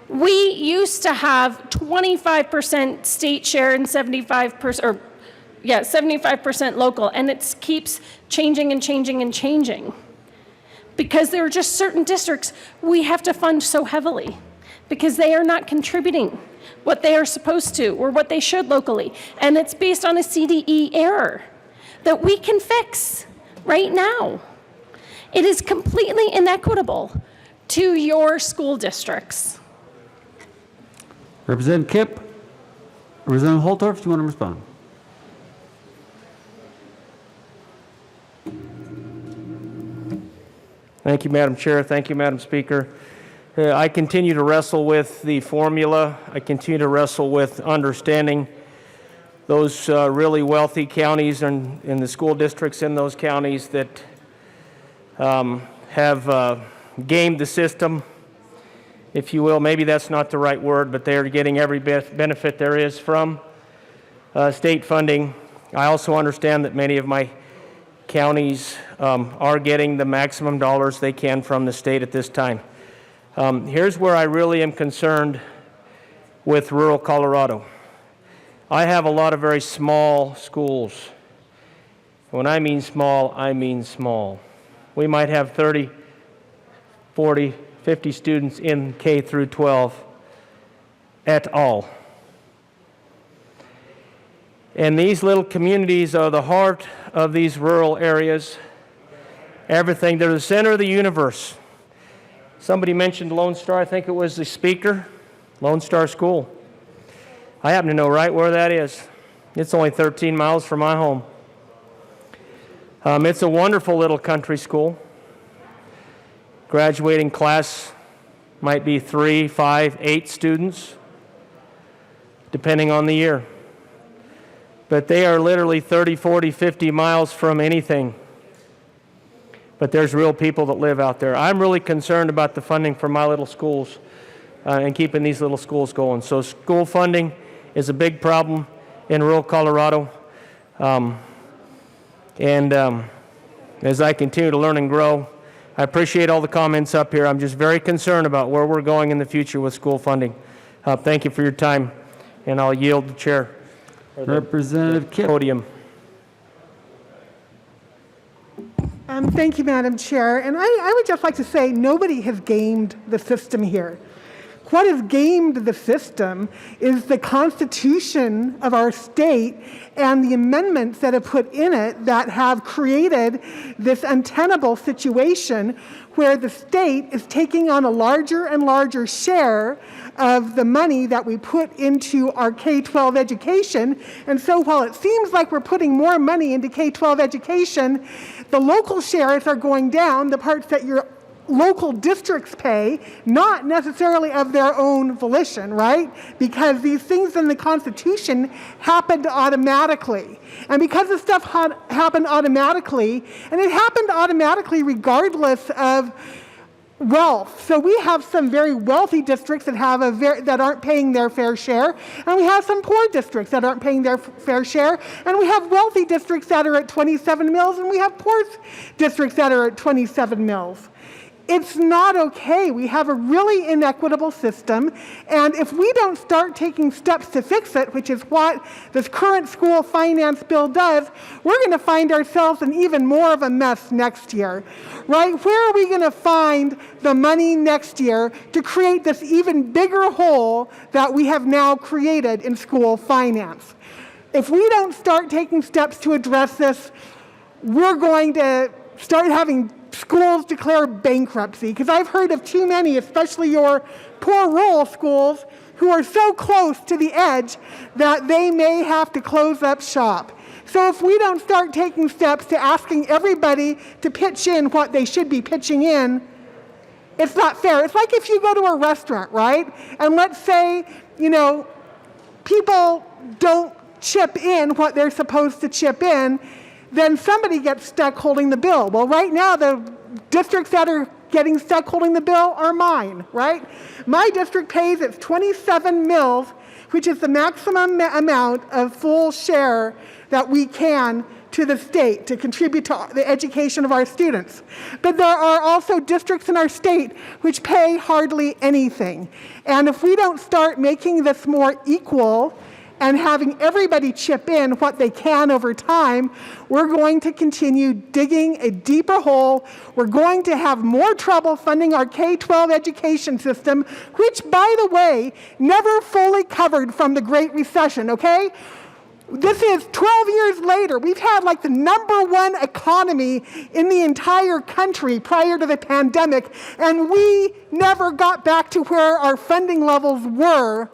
We used to have 25% state share and 75% local, and it keeps changing and changing and changing. Because there are just certain districts we have to fund so heavily because they are not contributing what they are supposed to or what they should locally. And it's based on a CDE error that we can fix right now. It is completely inequitable to your school districts. Representative Kipp, Representative Holtorf, do you want to respond? Thank you, Madam Chair. Thank you, Madam Speaker. I continue to wrestle with the formula. I continue to wrestle with understanding those really wealthy counties and the school districts in those counties that have gamed the system, if you will. Maybe that's not the right word, but they're getting every benefit there is from state funding. I also understand that many of my counties are getting the maximum dollars they can from the state at this time. Here's where I really am concerned with rural Colorado. I have a lot of very small schools. When I mean small, I mean small. We might have 30, 40, 50 students in K through 12 at all. And these little communities are the heart of these rural areas. Everything, they're the center of the universe. Somebody mentioned Lone Star, I think it was the speaker, Lone Star School. I happen to know right where that is. It's only 13 miles from my home. It's a wonderful little country school. Graduating class might be 3, 5, 8 students, depending on the year. But they are literally 30, 40, 50 miles from anything. But there's real people that live out there. I'm really concerned about the funding for my little schools and keeping these little schools going. So school funding is a big problem in rural Colorado. As I continue to learn and grow, I appreciate all the comments up here. I'm just very concerned about where we're going in the future with school funding. Thank you for your time, and I'll yield the chair. Representative Kipp. Podium. Thank you, Madam Chair. And I would just like to say nobody has gamed the system here. What has gamed the system is the Constitution of our state and the amendments that have put in it that have created this untenable situation where the state is taking on a larger and larger share of the money that we put into our K-12 education. And so while it seems like we're putting more money into K-12 education, the local shares are going down, the parts that your local districts pay, not necessarily of their own volition, right? Because these things in the Constitution happened automatically. And because this stuff happened automatically, and it happened automatically regardless of wealth. So we have some very wealthy districts that have that aren't paying their fair share, and we have some poor districts that aren't paying their fair share, and we have wealthy districts that are at 27 mills, and we have poor districts that are at 27 mills. It's not okay. We have a really inequitable system, and if we don't start taking steps to fix it, which is what this current school finance bill does, we're going to find ourselves in even more of a mess next year, right? Where are we going to find the money next year to create this even bigger hole that we have now created in school finance? If we don't start taking steps to address this, we're going to start having schools declare bankruptcy, because I've heard of too many, especially your poor rural schools, who are so close to the edge that they may have to close up shop. So if we don't start taking steps to asking everybody to pitch in what they should be pitching in, it's not fair. It's like if you go to a restaurant, right? And let's say, people don't chip in what they're supposed to chip in, then somebody gets stuck holding the bill. Well, right now, the districts that are getting stuck holding the bill are mine, right? My district pays its 27 mills, which is the maximum amount of full share that we can to the state to contribute to the education of our students. But there are also districts in our state which pay hardly anything. And if we don't start making this more equal and having everybody chip in what they can over time, we're going to continue digging a deeper hole. We're going to have more trouble funding our K-12 education system, which, by the way, never fully covered from the Great Recession, okay? This is 12 years later. We've had like the #1 economy in the entire country prior to the pandemic, and we never got back to where our funding levels were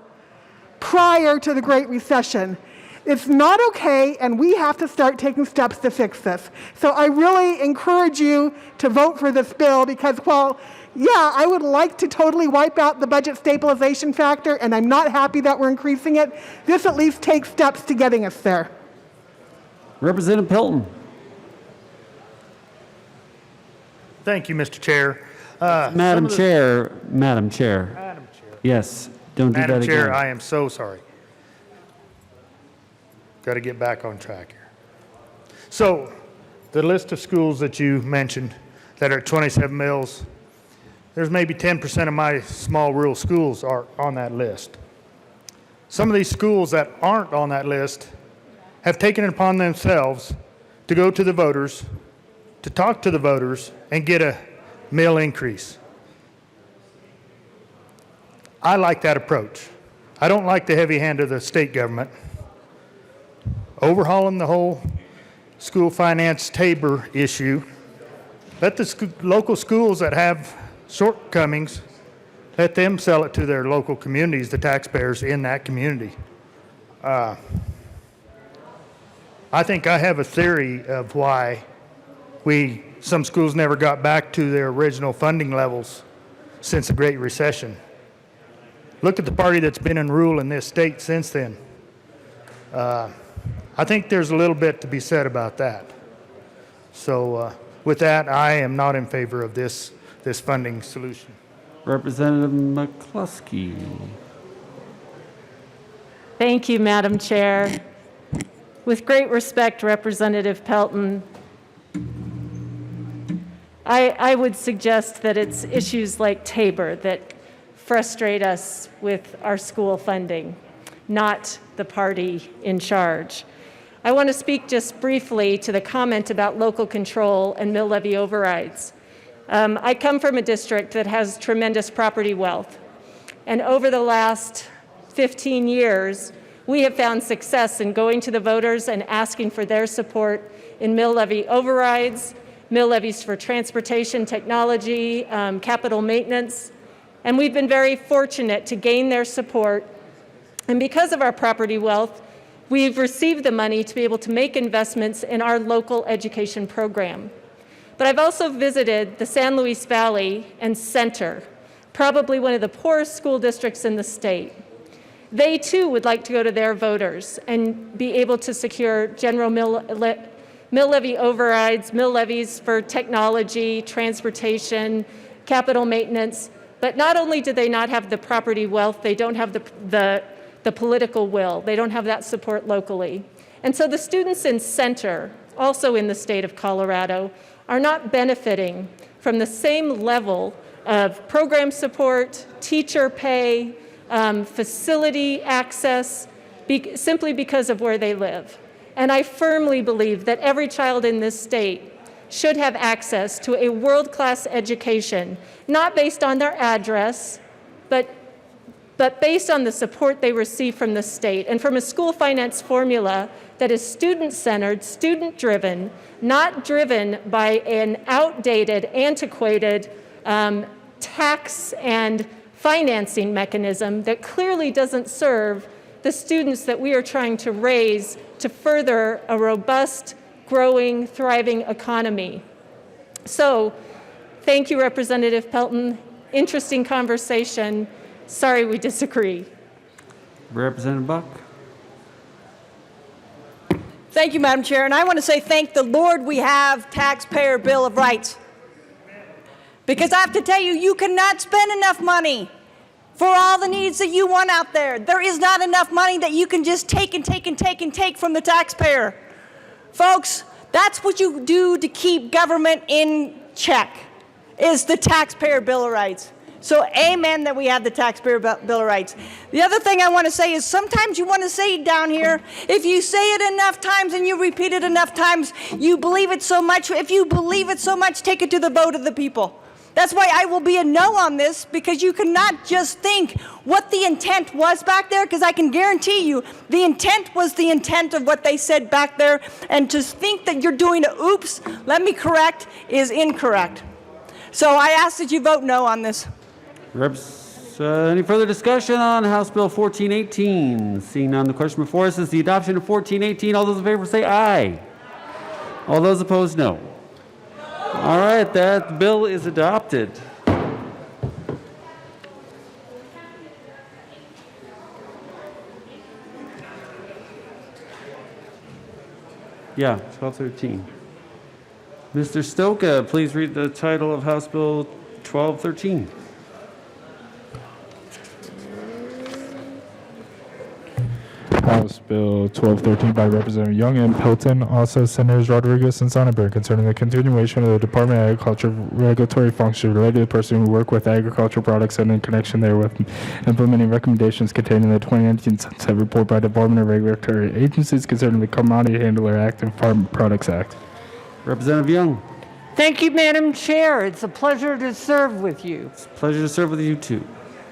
prior to the Great Recession. It's not okay, and we have to start taking steps to fix this. So I really encourage you to vote for this bill because, well, yeah, I would like to totally wipe out the budget stabilization factor, and I'm not happy that we're increasing it. This at least takes steps to getting us there. Representative Pelton. Thank you, Mr. Chair. Madam Chair. Yes, don't do that Madam again. Chair, I am so sorry. Got to get back on track here. So, the list of schools that you mentioned that are at 27 mills, there's maybe 10% of my small rural schools are on that list. Some of these schools that aren't on that list have taken it upon themselves to go to the voters, to talk to the voters, and get a mill increase. I like that approach. I don't like the heavy hand of the state government. Overhauling the whole school finance Tabor issue. Let the local schools that have shortcomings, let them sell it to their local communities, the taxpayers in that community. I think I have a theory of why some schools never got back to their original funding levels since the Great Recession. Look at the party that's been in rule in this state since then. I think there's a little bit to be said about that. So with that, I am not in favor of this funding solution. Representative McCluskey. Thank you, Madam Chair. With great respect, Representative Pelton, I would suggest that it's issues like Tabor that frustrate us with our school funding, not the party in charge. I want to speak just briefly to the comment about local control and mill levy overrides. I come from a district that has tremendous property wealth, and over the last 15 years, we have found success in going to the voters and asking for their support in mill levy overrides, mill levies for transportation, technology, capital maintenance, and we've been very fortunate to gain their support. And because of our property wealth, we've received the money to be able to make investments in our local education program. But I've also visited the San Luis Valley and Center, probably one of the poorest school districts in the state. They too would like to go to their voters and be able to secure general mill levy overrides, mill levies for technology, transportation, capital maintenance. But not only do they not have the property wealth, they don't have the political will. They don't have that support locally. And so the students in Center, also in the state of Colorado, are not benefiting from the same level of program support, teacher pay, facility access, simply because of where they live. And I firmly believe that every child in this state should have access to a world-class education, not based on their address, but based on the support they receive from the state and from a school finance formula that is student-centered, student-driven, not driven by an outdated, antiquated tax and financing mechanism that clearly doesn't serve the students that we are trying to raise to further a robust, growing, thriving economy. So, thank you, Representative Pelton. Interesting conversation. Sorry we disagree. Representative Buck. Thank you, Madam Chair. And I want to say thank the Lord we have Taxpayer Bill of Rights. Because I have to tell you, you cannot spend enough money for all the needs that you want out there. There is not enough money that you can just take and take and take and take from the taxpayer. Folks, that's what you do to keep government in check, is the taxpayer Bill of Rights. So amen that we have the taxpayer Bill of Rights. The other thing I want to say is sometimes you want to say it down here. If you say it enough times and you repeat it enough times, you believe it so much. If you believe it so much, take it to the vote of the people. That's why I will be a no on this, because you cannot just think what the intent was back there, because I can guarantee you the intent was the intent of what they said back there, and to think that you're doing a oops, let me correct, is incorrect. So I ask that you vote no on this. Any further discussion on House Bill 1418? Seeing none, the question before us is the adoption of 1418. All those in favor say aye. All those opposed, no. All right, that bill is adopted. Yeah, 1213. Mr. Stoka, please read the title of House Bill 1213. House Bill 1213 by Representative Young and Pelton, also Senators Rodriguez and Sonnenberg, concerning the continuation of the Department of Agriculture regulatory function related to the person who work with agricultural products and in connection therewith, implementing recommendations contained in the 2019 Sunset Report by Department of Regulatory Agencies concerning the Commodity Handler Act and Farm Products Act. Representative Young. Thank you, Madam Chair. It's a pleasure to serve with you. Pleasure to serve with you too.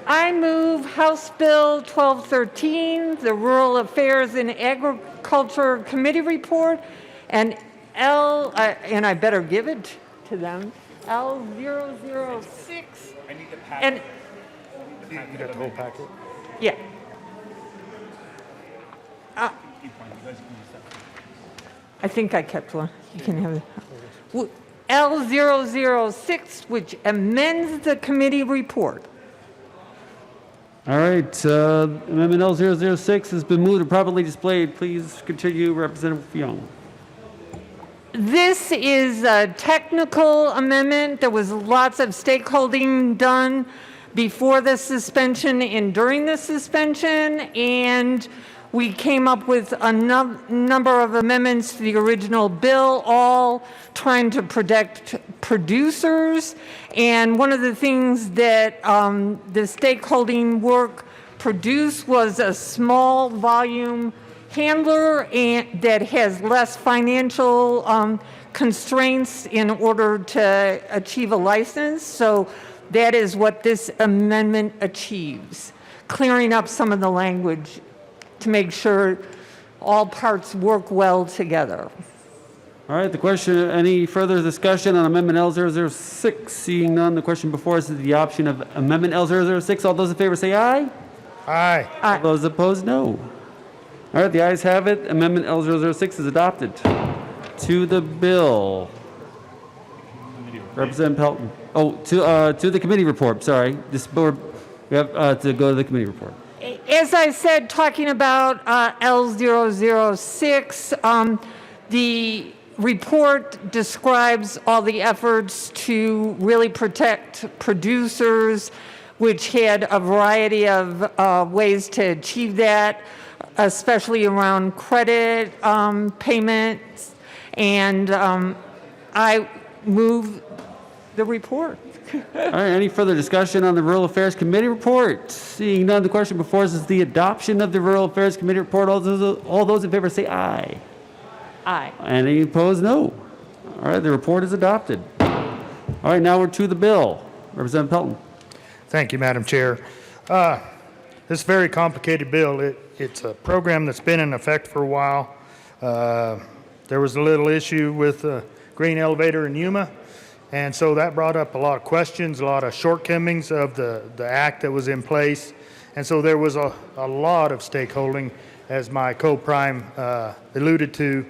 I move House Bill 1213, the Rural Affairs and Agriculture Committee Report, and and I better give it to them, L006. I need the packet. And you got the whole packet? yeah. I think I kept one. You can have it. L006, which amends the committee report. All right, Amendment L006 has been moved and properly displayed. Please continue, Representative Young. This is a technical amendment. There was lots of stakeholding done before the suspension and during the suspension, and we came up with a number of amendments to the original bill, all trying to protect producers. And one of the things that the stakeholding work produced was a small volume handler that has less financial constraints in order to achieve a license. So that is what this amendment achieves, clearing up some of the language to make sure all parts work well together. All right, the question, any further discussion on Amendment L006? Seeing none, the question before us is the option of Amendment L006. All those in favor say aye. Aye. All those opposed, no. All right, the ayes have it. Amendment L006 is adopted. To the bill. Representative Pelton. Oh, to the committee report, sorry. This board, we have to go to the committee report. As I said, talking about L006, the report describes all the efforts to really protect producers, which had a variety of ways to achieve that, especially around credit payments. And I move the report. All right, any further discussion on the Rural Affairs Committee report? Seeing none, the question before us is the adoption of the Rural Affairs Committee report. All those in favor say aye. Aye. Any opposed, no. All right, the report is adopted. All right, now we're to the bill. Representative Pelton. Thank you, Madam Chair. This very complicated bill, it's a program that's been in effect for a while. There was a little issue with the grain elevator in Yuma, and so that brought up a lot of questions, a lot of shortcomings of the act that was in place. And so there was a lot of stakeholding, as my co-prime alluded to.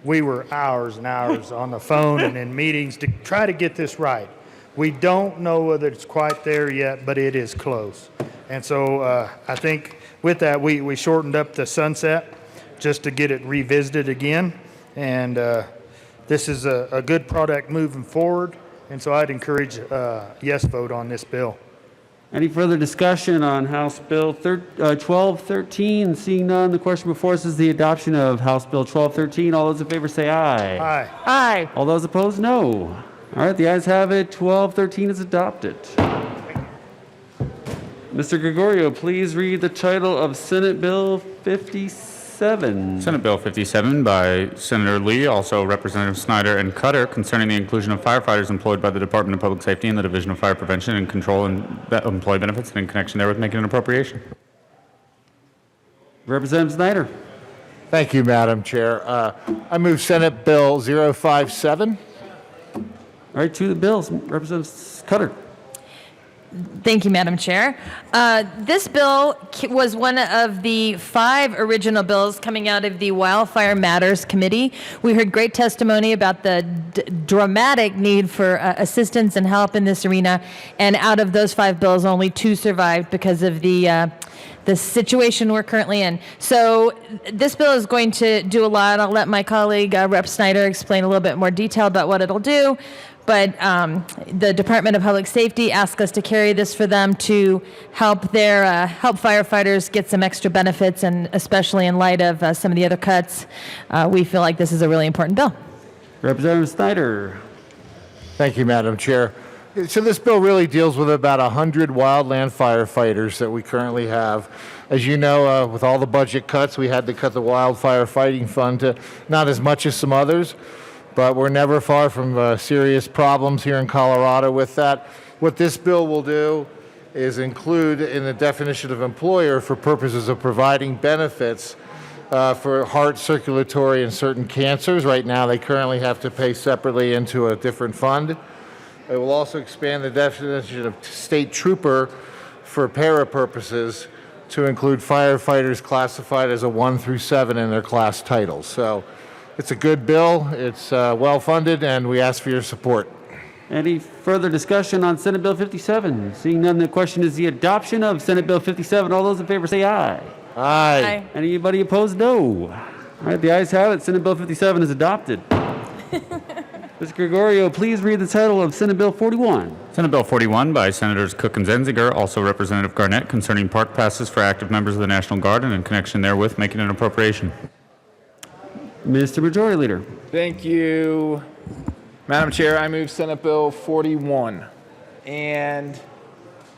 We were hours and hours on the phone and in meetings to try to get this right. We don't know whether it's quite there yet, but it is close. And so I think with that, we shortened up the sunset just to get it revisited again. And this is a good product moving forward. And so I'd encourage a yes vote on this bill. Any further discussion on House Bill 1213? Seeing none, the question before us is the adoption of House Bill 1213. All those in favor say aye. Aye. Aye. All those opposed, no. All right, the ayes have it. 1213 is adopted. Mr. Gregorio, please read the title of Senate Bill 57. Senate Bill 57 by Senator Lee, also Representative Snyder and Cutter, concerning the inclusion of firefighters employed by the Department of Public Safety and the Division of Fire Prevention and Control and employee benefits, and in connection therewith making an appropriation. Representative Snyder. Thank you, Madam Chair. I move Senate Bill 057. All right, to the bills. Representative Cutter. Thank you, Madam Chair. This bill was one of the 5 original bills coming out of the Wildfire Matters Committee. We heard great testimony about the dramatic need for assistance and help in this arena, and out of those 5 bills, only 2 survived because of the situation we're currently in. So this bill is going to do a lot. I'll let my colleague, Rep. Snyder, explain a little bit more detail about what it'll do. But the Department of Public Safety asked us to carry this for them to help help firefighters get some extra benefits, and especially in light of some of the other cuts, we feel like this is a really important bill. Representative Snyder. Thank you, Madam Chair. So this bill really deals with about 100 wildland firefighters that we currently have. As you know, with all the budget cuts, we had to cut the wildfire fighting fund to not as much as some others, but we're never far from serious problems here in Colorado with that. What this bill will do is include in the definition of employer for purposes of providing benefits for heart, circulatory, and certain cancers. Right now, they currently have to pay separately into a different fund. It will also expand the definition of state trooper for para purposes to include firefighters classified as a 1 through 7 in their class titles. So it's a good bill, it's well-funded, and we ask for your support. Any further discussion on Senate Bill 57? Seeing none, the question is the adoption of Senate Bill 57. All those in favor say aye. Aye. Anybody opposed? No. All right, the ayes have it. Senate Bill 57 is adopted. Mr. Gregorio, please read the title of Senate Bill 41. Senate Bill 41 by Senators Cook and Zenziger, also Representative Garnett, concerning park passes for active members of the National Guard and in connection therewith making an appropriation. Mr. Majority Leader. Thank you, Madam Chair. I move Senate Bill 41. And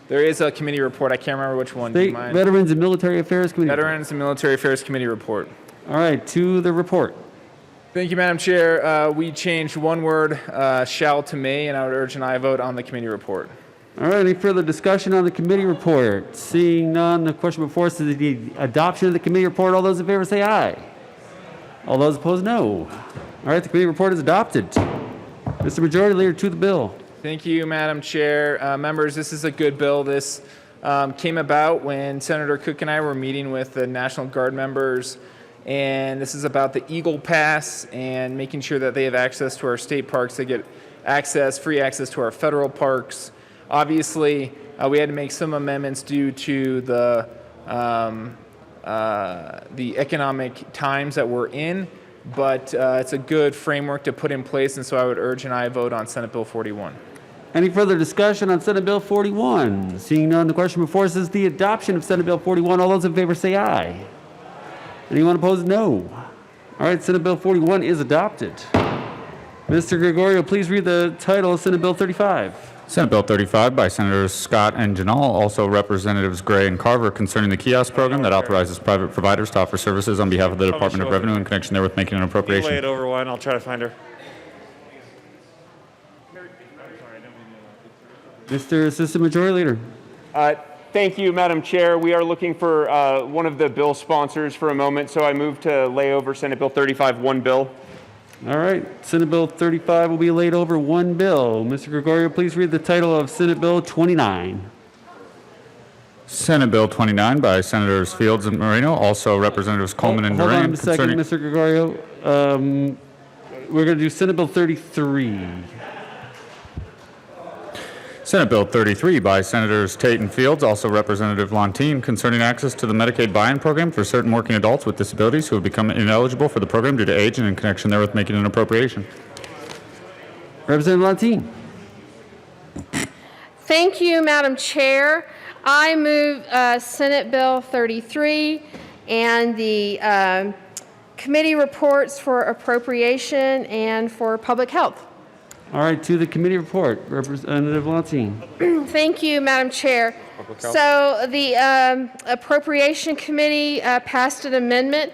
there is a committee report. I can't remember which one. Do you State mind? Veterans and Military Affairs Committee. Veterans and Military Affairs Committee report. All right, to the report. Thank you, Madam Chair. We changed one word, shall, to may, and I would urge an aye vote on the committee report. All right, any further discussion on the committee report? Seeing none, the question before us is the adoption of the committee report. All those in favor say aye. All those opposed, no. All right, the committee report is adopted. Mr. Majority Leader, to the bill. Thank you, Madam Chair. Members, this is a good bill. This came about when Senator Cook and I were meeting with the National Guard members, and this is about the Eagle Pass and making sure that they have access to our state parks. They get free access to our federal parks. Obviously, we had to make some amendments due to the economic times that we're in, but it's a good framework to put in place, and so I would urge an aye vote on Senate Bill 41. Any further discussion on Senate Bill 41? Seeing none, the question before us is the adoption of Senate Bill 41. All those in favor say aye. Anyone opposed? No. All right, Senate Bill 41 is adopted. Mr. Gregorio, please read the title of Senate Bill 35. Senate Bill 35 by Senators Scott and Janal, also Representatives Gray and Carver, concerning the kiosk program that authorizes private providers to offer services on behalf of the Department of Revenue in connection therewith making an appropriation. Lay it over one. I'll try to find her. Mr. Assistant Majority Leader. Thank you, Madam Chair. We are looking for one of the bill sponsors for a moment, so I move to lay over Senate Bill 35, one bill. All right, Senate Bill 35 will be laid over one bill. Mr. Gregorio, please read the title of Senate Bill 29. Senate Bill 29 by Senators Fields and Moreno, also Representatives Coleman and Hold Duran. on a second, Mr. Gregorio. We're going to do Senate Bill 33. Senate Bill 33 by Senators Tate and Fields, also Representative Lontine, concerning access to the Medicaid buy-in program for certain working adults with disabilities who have become ineligible for the program due to age and in connection therewith making an appropriation. Representative Lontine. Thank you, Madam Chair. I move Senate Bill 33 and the committee reports for appropriation and for public health. All right, to the committee report, Representative Lantine. Thank you, Madam Chair. So the Appropriation Committee passed an amendment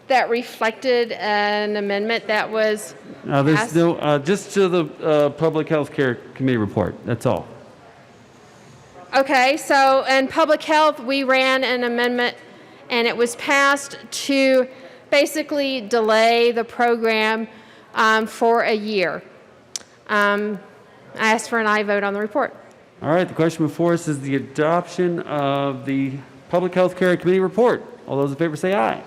that reflected an amendment that was There's passed. no, just to the Public Health Care Committee report, that's all. Okay, so in public health, we ran an amendment and it was passed to basically delay the program for a year. I asked for an aye vote on the report. All right, the question before us is the adoption of the Public Health Care Committee report. All those in favor say aye.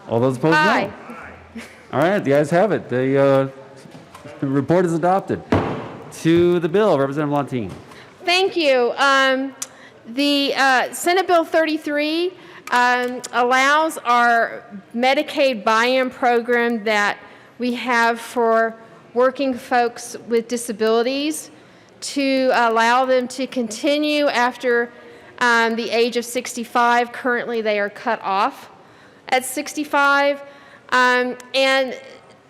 All those opposed, Aye. no. All right, the ayes have it. The report is adopted. To the bill, Representative Lantine. Thank you. The Senate Bill 33 allows our Medicaid buy-in program that we have for working folks with disabilities to allow them to continue after the age of 65. Currently, they are cut off at 65. And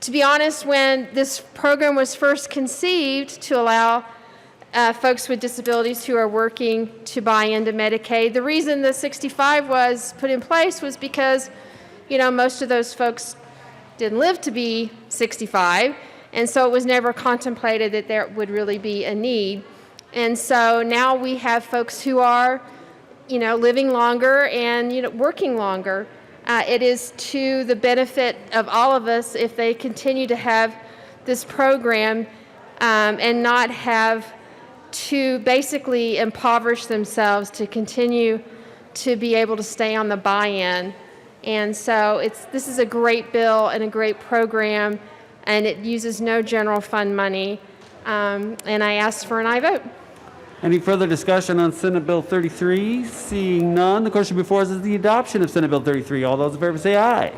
to be honest, when this program was first conceived to allow folks with disabilities who are working to buy into Medicaid, the reason the 65 was put in place was because, you know, most of those folks didn't live to be 65, and so it was never contemplated that there would really be a need. And so now we have folks who are, you know, living longer and, you know, working longer. It is to the benefit of all of us if they continue to have this program and not have to basically impoverish themselves to continue to be able to stay on the buy-in. And so this is a great bill and a great program, and it uses no general fund money. And I ask for an aye vote. Any further discussion on Senate Bill 33? Seeing none, the question before us is the adoption of Senate Bill 33. All those in favor say aye.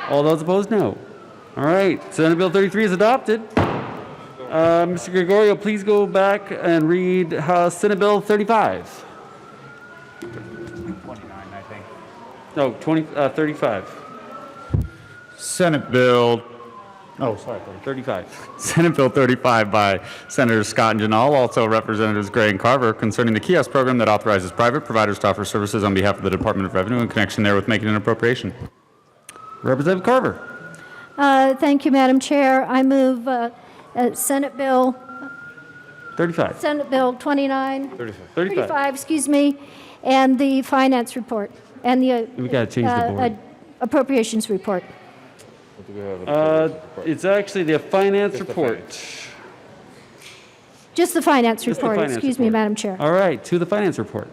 All those opposed, no. All right, Senate Bill 33 is adopted. Mr. Gregorio, please go back and read Senate Bill 35. 29, I think. No, 35. Senate Bill 35. Senate Bill 35 by Senators Scott and Janal, also Representatives Gray and Carver, concerning the kiosk program that authorizes private providers to offer services on behalf of the Department of Revenue in connection therewith making an appropriation. Representative Carver. Thank you, Madam Chair. I move Senate Bill 35. Senate Bill 29. 35. Excuse me, and the finance report and the We got to change the board. appropriations report. It's actually the finance report. Just the finance Just the report. finance Excuse me, report. Madam Chair. All right, to the finance report.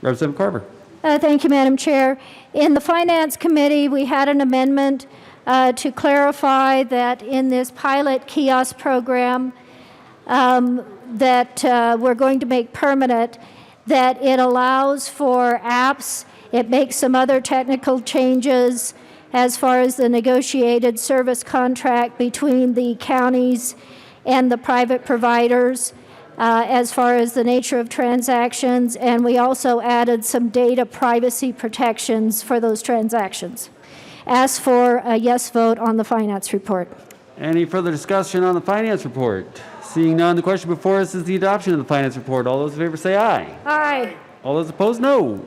Representative Carver. Thank you, Madam Chair. In the Finance Committee, we had an amendment to clarify that in this pilot kiosk program that we're going to make permanent, that it allows for apps. It makes some other technical changes as far as the negotiated service contract between the counties and the private providers, as far as the nature of transactions, and we also added some data privacy protections for those transactions. Ask for a yes vote on the finance report. Any further discussion on the finance report? Seeing none, the question before us is the adoption of the finance report. All those in favor say aye. Aye. All those opposed, no.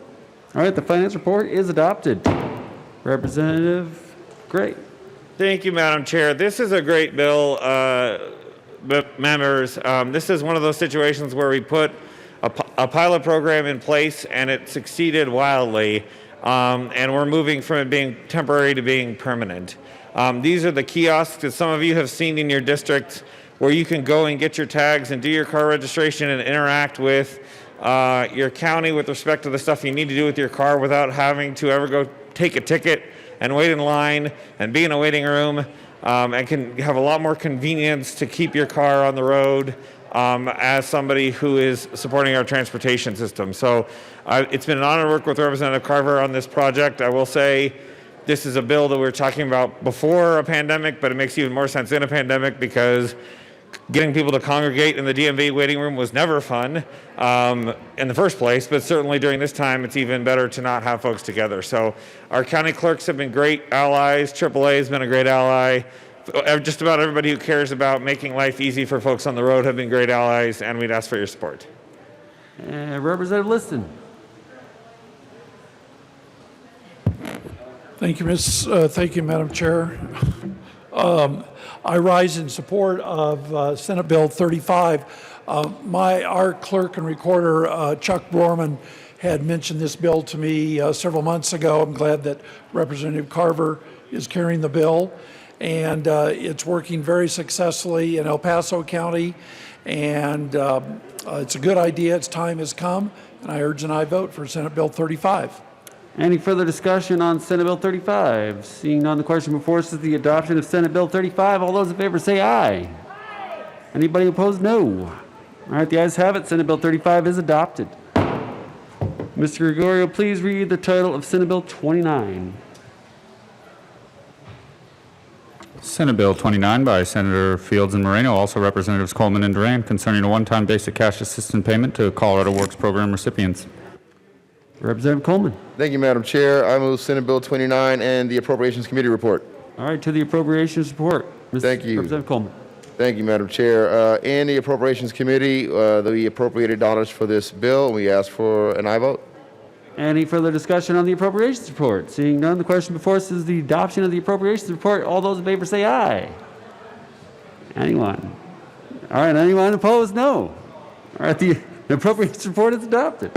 All right, the finance report is adopted. Representative Gray. Thank you, Madam Chair. This is a great bill, members. This is one of those situations where we put a pilot program in place and it succeeded wildly, and we're moving from it being temporary to being permanent. These are the kiosks that some of you have seen in your district where you can go and get your tags and do your car registration and interact with your county with respect to the stuff you need to do with your car without having to ever go take a ticket and wait in line and be in a waiting room, and can have a lot more convenience to keep your car on the road as somebody who is supporting our transportation system. So it's been an honor to work with Representative Carver on this project. I will say this is a bill that we were talking about before a pandemic, but it makes even more sense in a pandemic because getting people to congregate in the DMV waiting room was never fun in the first place, but certainly during this time, it's even better to not have folks together. So our county clerks have been great allies. AAA has been a great ally. Just about everybody who cares about making life easy for folks on the road have been great allies, and we'd ask for your support. Representative Liston. Thank you, Madam Chair. I rise in support of Senate Bill 35. Our clerk and recorder, Chuck Borman, had mentioned this bill to me several months ago. I'm glad that Representative Carver is carrying the bill, and it's working very successfully in El Paso County, and it's a good idea. Its time has come, and I urge an aye vote for Senate Bill 35. Any further discussion on Senate Bill 35? Seeing none, the question before us is the adoption of Senate Bill 35. All those in favor say aye. Anybody opposed? No. All right, the ayes have it. Senate Bill 35 is adopted. Mr. Gregorio, please read the title of Senate Bill 29. Senate Bill 29 by Senator Fields and Moreno, also Representatives Coleman and Duran, concerning a one-time basic cash assistance payment to Colorado Works Program recipients. Representative Coleman. Thank you, Madam Chair. I move Senate Bill 29 and the Appropriations Committee report. All right, to the Appropriations report. Thank you. Representative Coleman. Thank you, Madam Chair. In the Appropriations Committee, we appropriated dollars for this bill. We ask for an aye vote. Any further discussion on the Appropriations report? Seeing none, the question before us is the adoption of the Appropriations report. All those in favor say aye. Anyone? All right, anyone opposed? No. All right, the Appropriations report is adopted.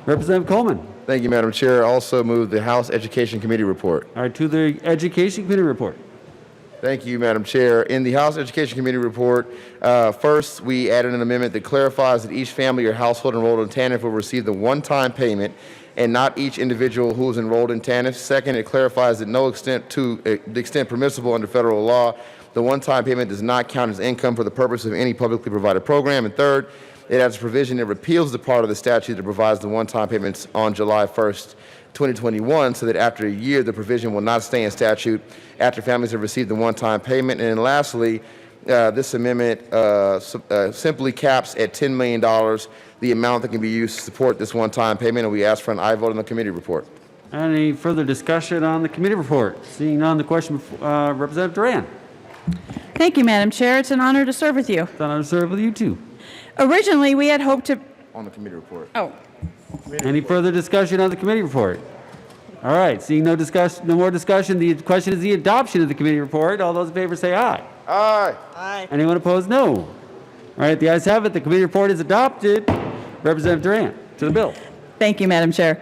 Representative Coleman. Thank you, Madam Chair. Also move the House Education Committee report. All right, to the Education Committee report. Thank you, Madam Chair. In the House Education Committee report, first, we added an amendment that clarifies that each family or household enrolled in TANF will receive the one-time payment and not each individual who is enrolled in TANF. Second, it clarifies that to the extent permissible under federal law, the one-time payment does not count as income for the purpose of any publicly provided program. And third, it adds a provision that repeals the part of the statute that provides the one-time payments on July 1st, 2021, so that after a year, the provision will not stay in statute after families have received the one-time payment. And then lastly, this amendment simply caps at $10 million the amount that can be used to support this one-time payment, and we ask for an aye vote on the committee report. Any further discussion on the committee report? Seeing none, the question, Representative Duran. Thank you, Madam Chair. It's an honor to serve with you. It's an honor to serve with you, too. Originally, we had hoped to... On the committee report. Oh. Any further discussion on the committee report? All right, seeing no more discussion, the question is the adoption of the committee report. All those in favor say aye. Aye. Aye. Anyone opposed? No. All right, the ayes have it. The committee report is adopted. Representative Duran, to the bill. Thank you, Madam Chair.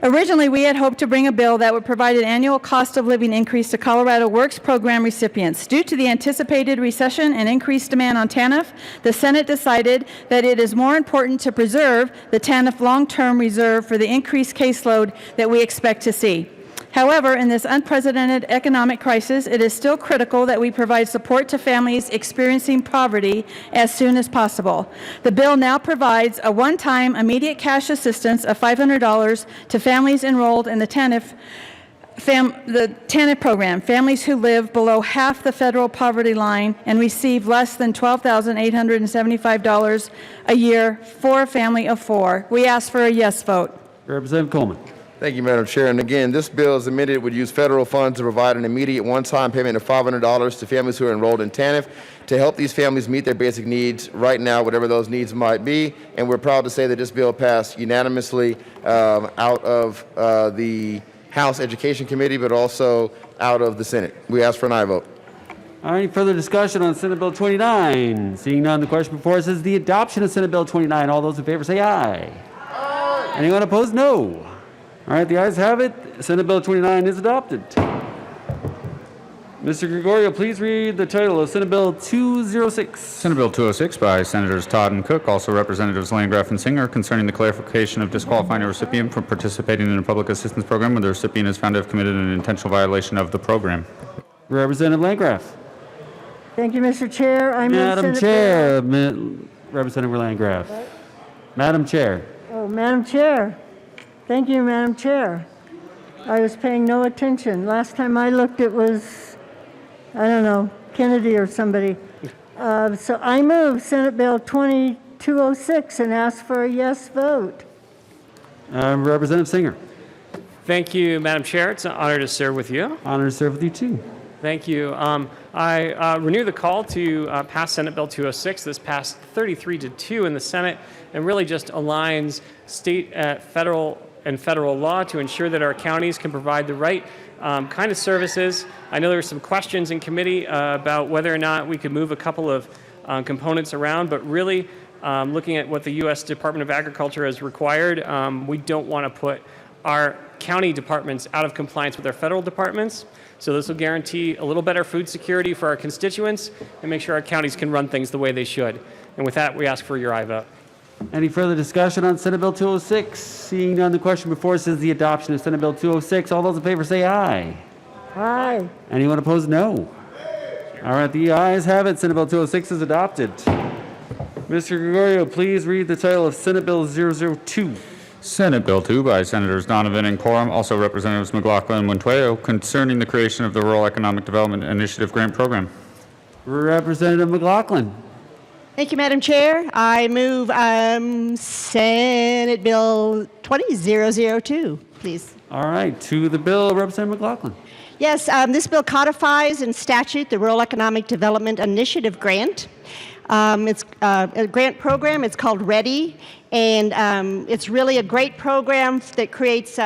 Originally, we had hoped to bring a bill that would provide an annual cost of living increase to Colorado Works Program recipients. Due to the anticipated recession and increased demand on TANF, the Senate decided that it is more important to preserve the TANF long-term reserve for the increased caseload that we expect to see. However, in this unprecedented economic crisis, it is still critical that we provide support to families experiencing poverty as soon as possible. The bill now provides a one-time immediate cash assistance of $500 to families enrolled in the TANF program, families who live below half the federal poverty line and receive less than $12,875 a year for a family of four. We ask for a yes vote. Representative Coleman. Thank you, Madam Chair. And again, this bill, as amended, would use federal funds to provide an immediate one-time payment of $500 to families who are enrolled in TANF to help these families meet their basic needs right now, whatever those needs might be. And we're proud to say that this bill passed unanimously out of the House Education Committee, but also out of the Senate. We ask for an aye vote. All right, any further discussion on Senate Bill 29? Seeing none, the question before us is the adoption of Senate Bill 29. All those in favor say aye. Aye. Anyone opposed? No. All right, the ayes have it. Senate Bill 29 is adopted. Mr. Gregorio, please read the title of Senate Bill 206. Senate Bill 206 by Senators Todd and Cook, also Representatives Landgraf and Singer, concerning the clarification of disqualifying a recipient from participating in a public assistance program when the recipient is found to have committed an intentional violation of the program. Representative Landgraf. Thank you, Mr. Chair. I move Madam Senate Chair, Representative Landgraf. What? Madam Chair. Oh, Madam Chair. Thank you, Madam Chair. I was paying no attention. Last time I looked, it was, I don't know, Kennedy or somebody. So I move Senate Bill 2206 and ask for a yes vote. Representative Singer. Thank you, Madam Chair. It's an honor to serve with you. Honor to serve with you too. Thank you. I renew the call to pass Senate Bill 206. This passed 33-2 in the Senate and really just aligns state, federal law to ensure that our counties can provide the right kind of services. I know there were some questions in committee about whether or not we could move a couple of components around, but really looking at what the U.S. Department of Agriculture has required, we don't want to put our county departments out of compliance with our federal departments. So this will guarantee a little better food security for our constituents and make sure our counties can run things the way they should. And with that, we ask for your aye vote. Any further discussion on Senate Bill 206? Seeing none, the question before us is the adoption of Senate Bill 206. All those in favor say aye. Aye. Anyone opposed, no. All right, the ayes have it. Senate Bill 206 is adopted. Mr. Gregorio, please read the title of Senate Bill 002. Senate Bill 2 by Senators Donovan and Quorum, also Representatives McLaughlin and Montoya, concerning the creation of the Rural Economic Development Initiative Grant Program. Representative McLaughlin. Thank you, Madam Chair. I move Senate Bill 20002, please. All right, to the bill, Representative McLaughlin. Yes, this bill codifies in statute the Rural Economic Development Initiative Grant. It's a grant program. It's called READY, and it's really a great program that creates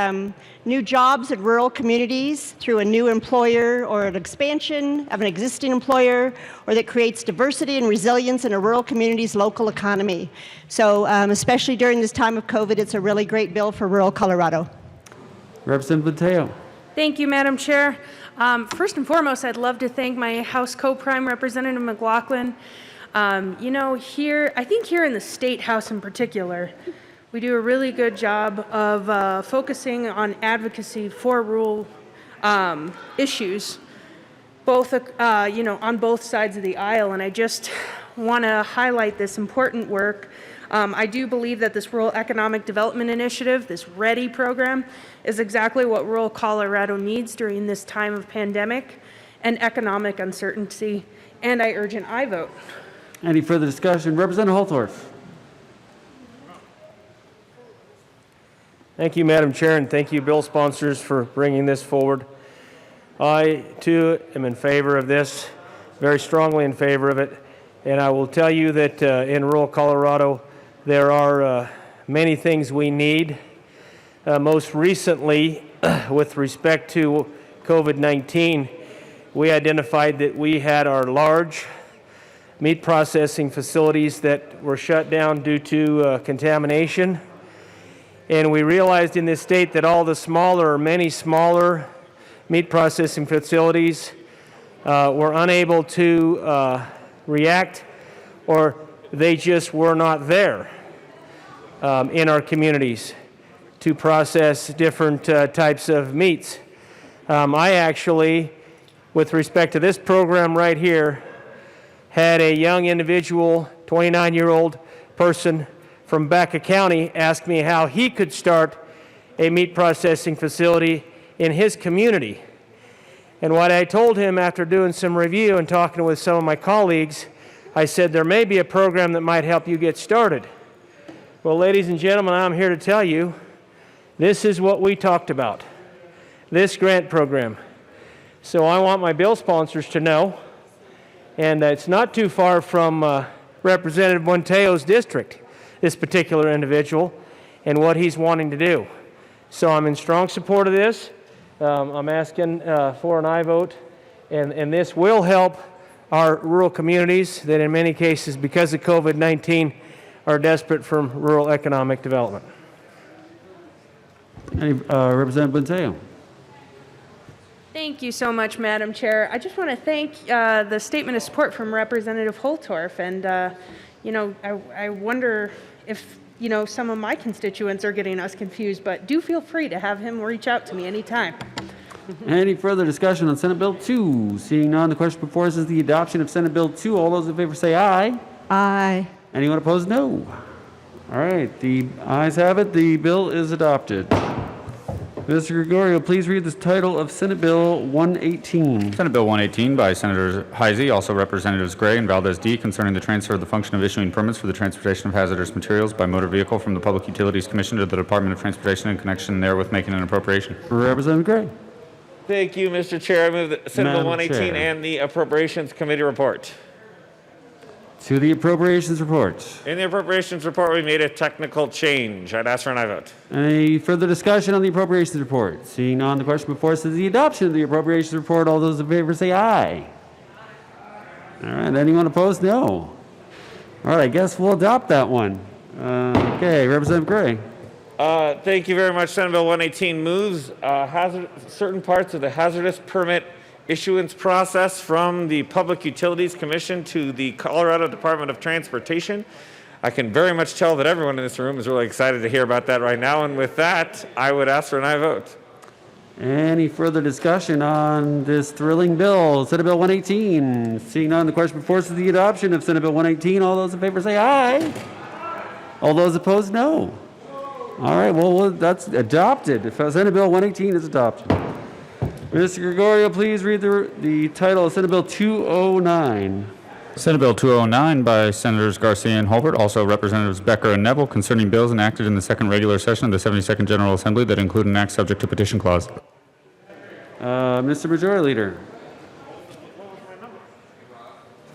new jobs in rural communities through a new employer or an expansion of an existing employer, or that creates diversity and resilience in a rural community's local economy. So especially during this time of COVID, it's a really great bill for rural Colorado. Representative Mateo. Thank you, Madam Chair. First and foremost, I'd love to thank my House co-prime Representative McLaughlin. You know, I think here in the State House in particular, we do a really good job of focusing on advocacy for rural issues, both, on both sides of the aisle. And I just want to highlight this important work. I do believe that this Rural Economic Development Initiative, this READY program, is exactly what rural Colorado needs during this time of pandemic and economic uncertainty. And I urge an aye vote. Any further discussion? Representative Holtorf. Thank you, Madam Chair, and thank you, bill sponsors, for bringing this forward. I, too, am in favor of this, very strongly in favor of it. And I will tell you that in rural Colorado, there are many things we need. Most recently, with respect to COVID-19, we identified that we had our large meat processing facilities that were shut down due to contamination. And we realized in this state that all the many smaller meat processing facilities were unable to react, or they just were not there in our communities to process different types of meats. I actually, with respect to this program right here, had a young individual, 29-year-old person from Baca County, ask me how he could start a meat processing facility in his community. And what I told him after doing some review and talking with some of my colleagues, I said, there may be a program that might help you get started. Well, ladies and gentlemen, I'm here to tell you, this is what we talked about, this grant program. So I want my bill sponsors to know, and it's not too far from Representative Monteo's district, this particular individual, and what he's wanting to do. So I'm in strong support of this. I'm asking for an aye vote, and this will help our rural communities that in many cases, because of COVID-19, are desperate for rural economic development. Representative Mateo. Thank you so much, Madam Chair. I just want to thank the statement of support from Representative Holtorf. And, I wonder if, some of my constituents are getting us confused, but do feel free to have him reach out to me anytime. Any further discussion on Senate Bill 2? Seeing none, the question before us is the adoption of Senate Bill 2. All those in favor say aye. Aye. Anyone opposed? No. All right, the ayes have it. The bill is adopted. Mr. Gregorio, please read the title of Senate Bill 118. Senate Bill 118 by Senators Heisey, also Representatives Gray and Valdez D, concerning the transfer of the function of issuing permits for the transportation of hazardous materials by motor vehicle from the Public Utilities Commission to the Department of Transportation in connection therewith making an appropriation. Representative Gray. Thank you, Mr. Chair. I move that Senate Bill Madam 118 Chair. and the Appropriations Committee report. To the Appropriations Report. In the Appropriations report, we made a technical change. I'd ask for an aye vote. Any further discussion on the Appropriations Report? Seeing none, the question before us is the adoption of the Appropriations Report. All those in favor say aye. All right, anyone opposed? No. All right, I guess we'll adopt that one. Okay, Representative Gray. Thank you very much. Senate Bill 118 moves certain parts of the hazardous permit issuance process from the Public Utilities Commission to the Colorado Department of Transportation. I can very much tell that everyone in this room is really excited to hear about that right now. And with that, I would ask for an aye vote. Any further discussion on this thrilling bill, Senate Bill 118? Seeing none, the question before us is the adoption of Senate Bill 118. All those in favor say aye. All those opposed, no. All right, well, that's adopted. If Senate Bill 118 is adopted. Mr. Gregorio, please read the title of Senate Bill 209. Senate Bill 209 by Senators Garcia and Holbert, also Representatives Becker and Neville, concerning bills enacted in the second regular session of the 72nd General Assembly that include an act subject to petition clause. Mr. Majority Leader.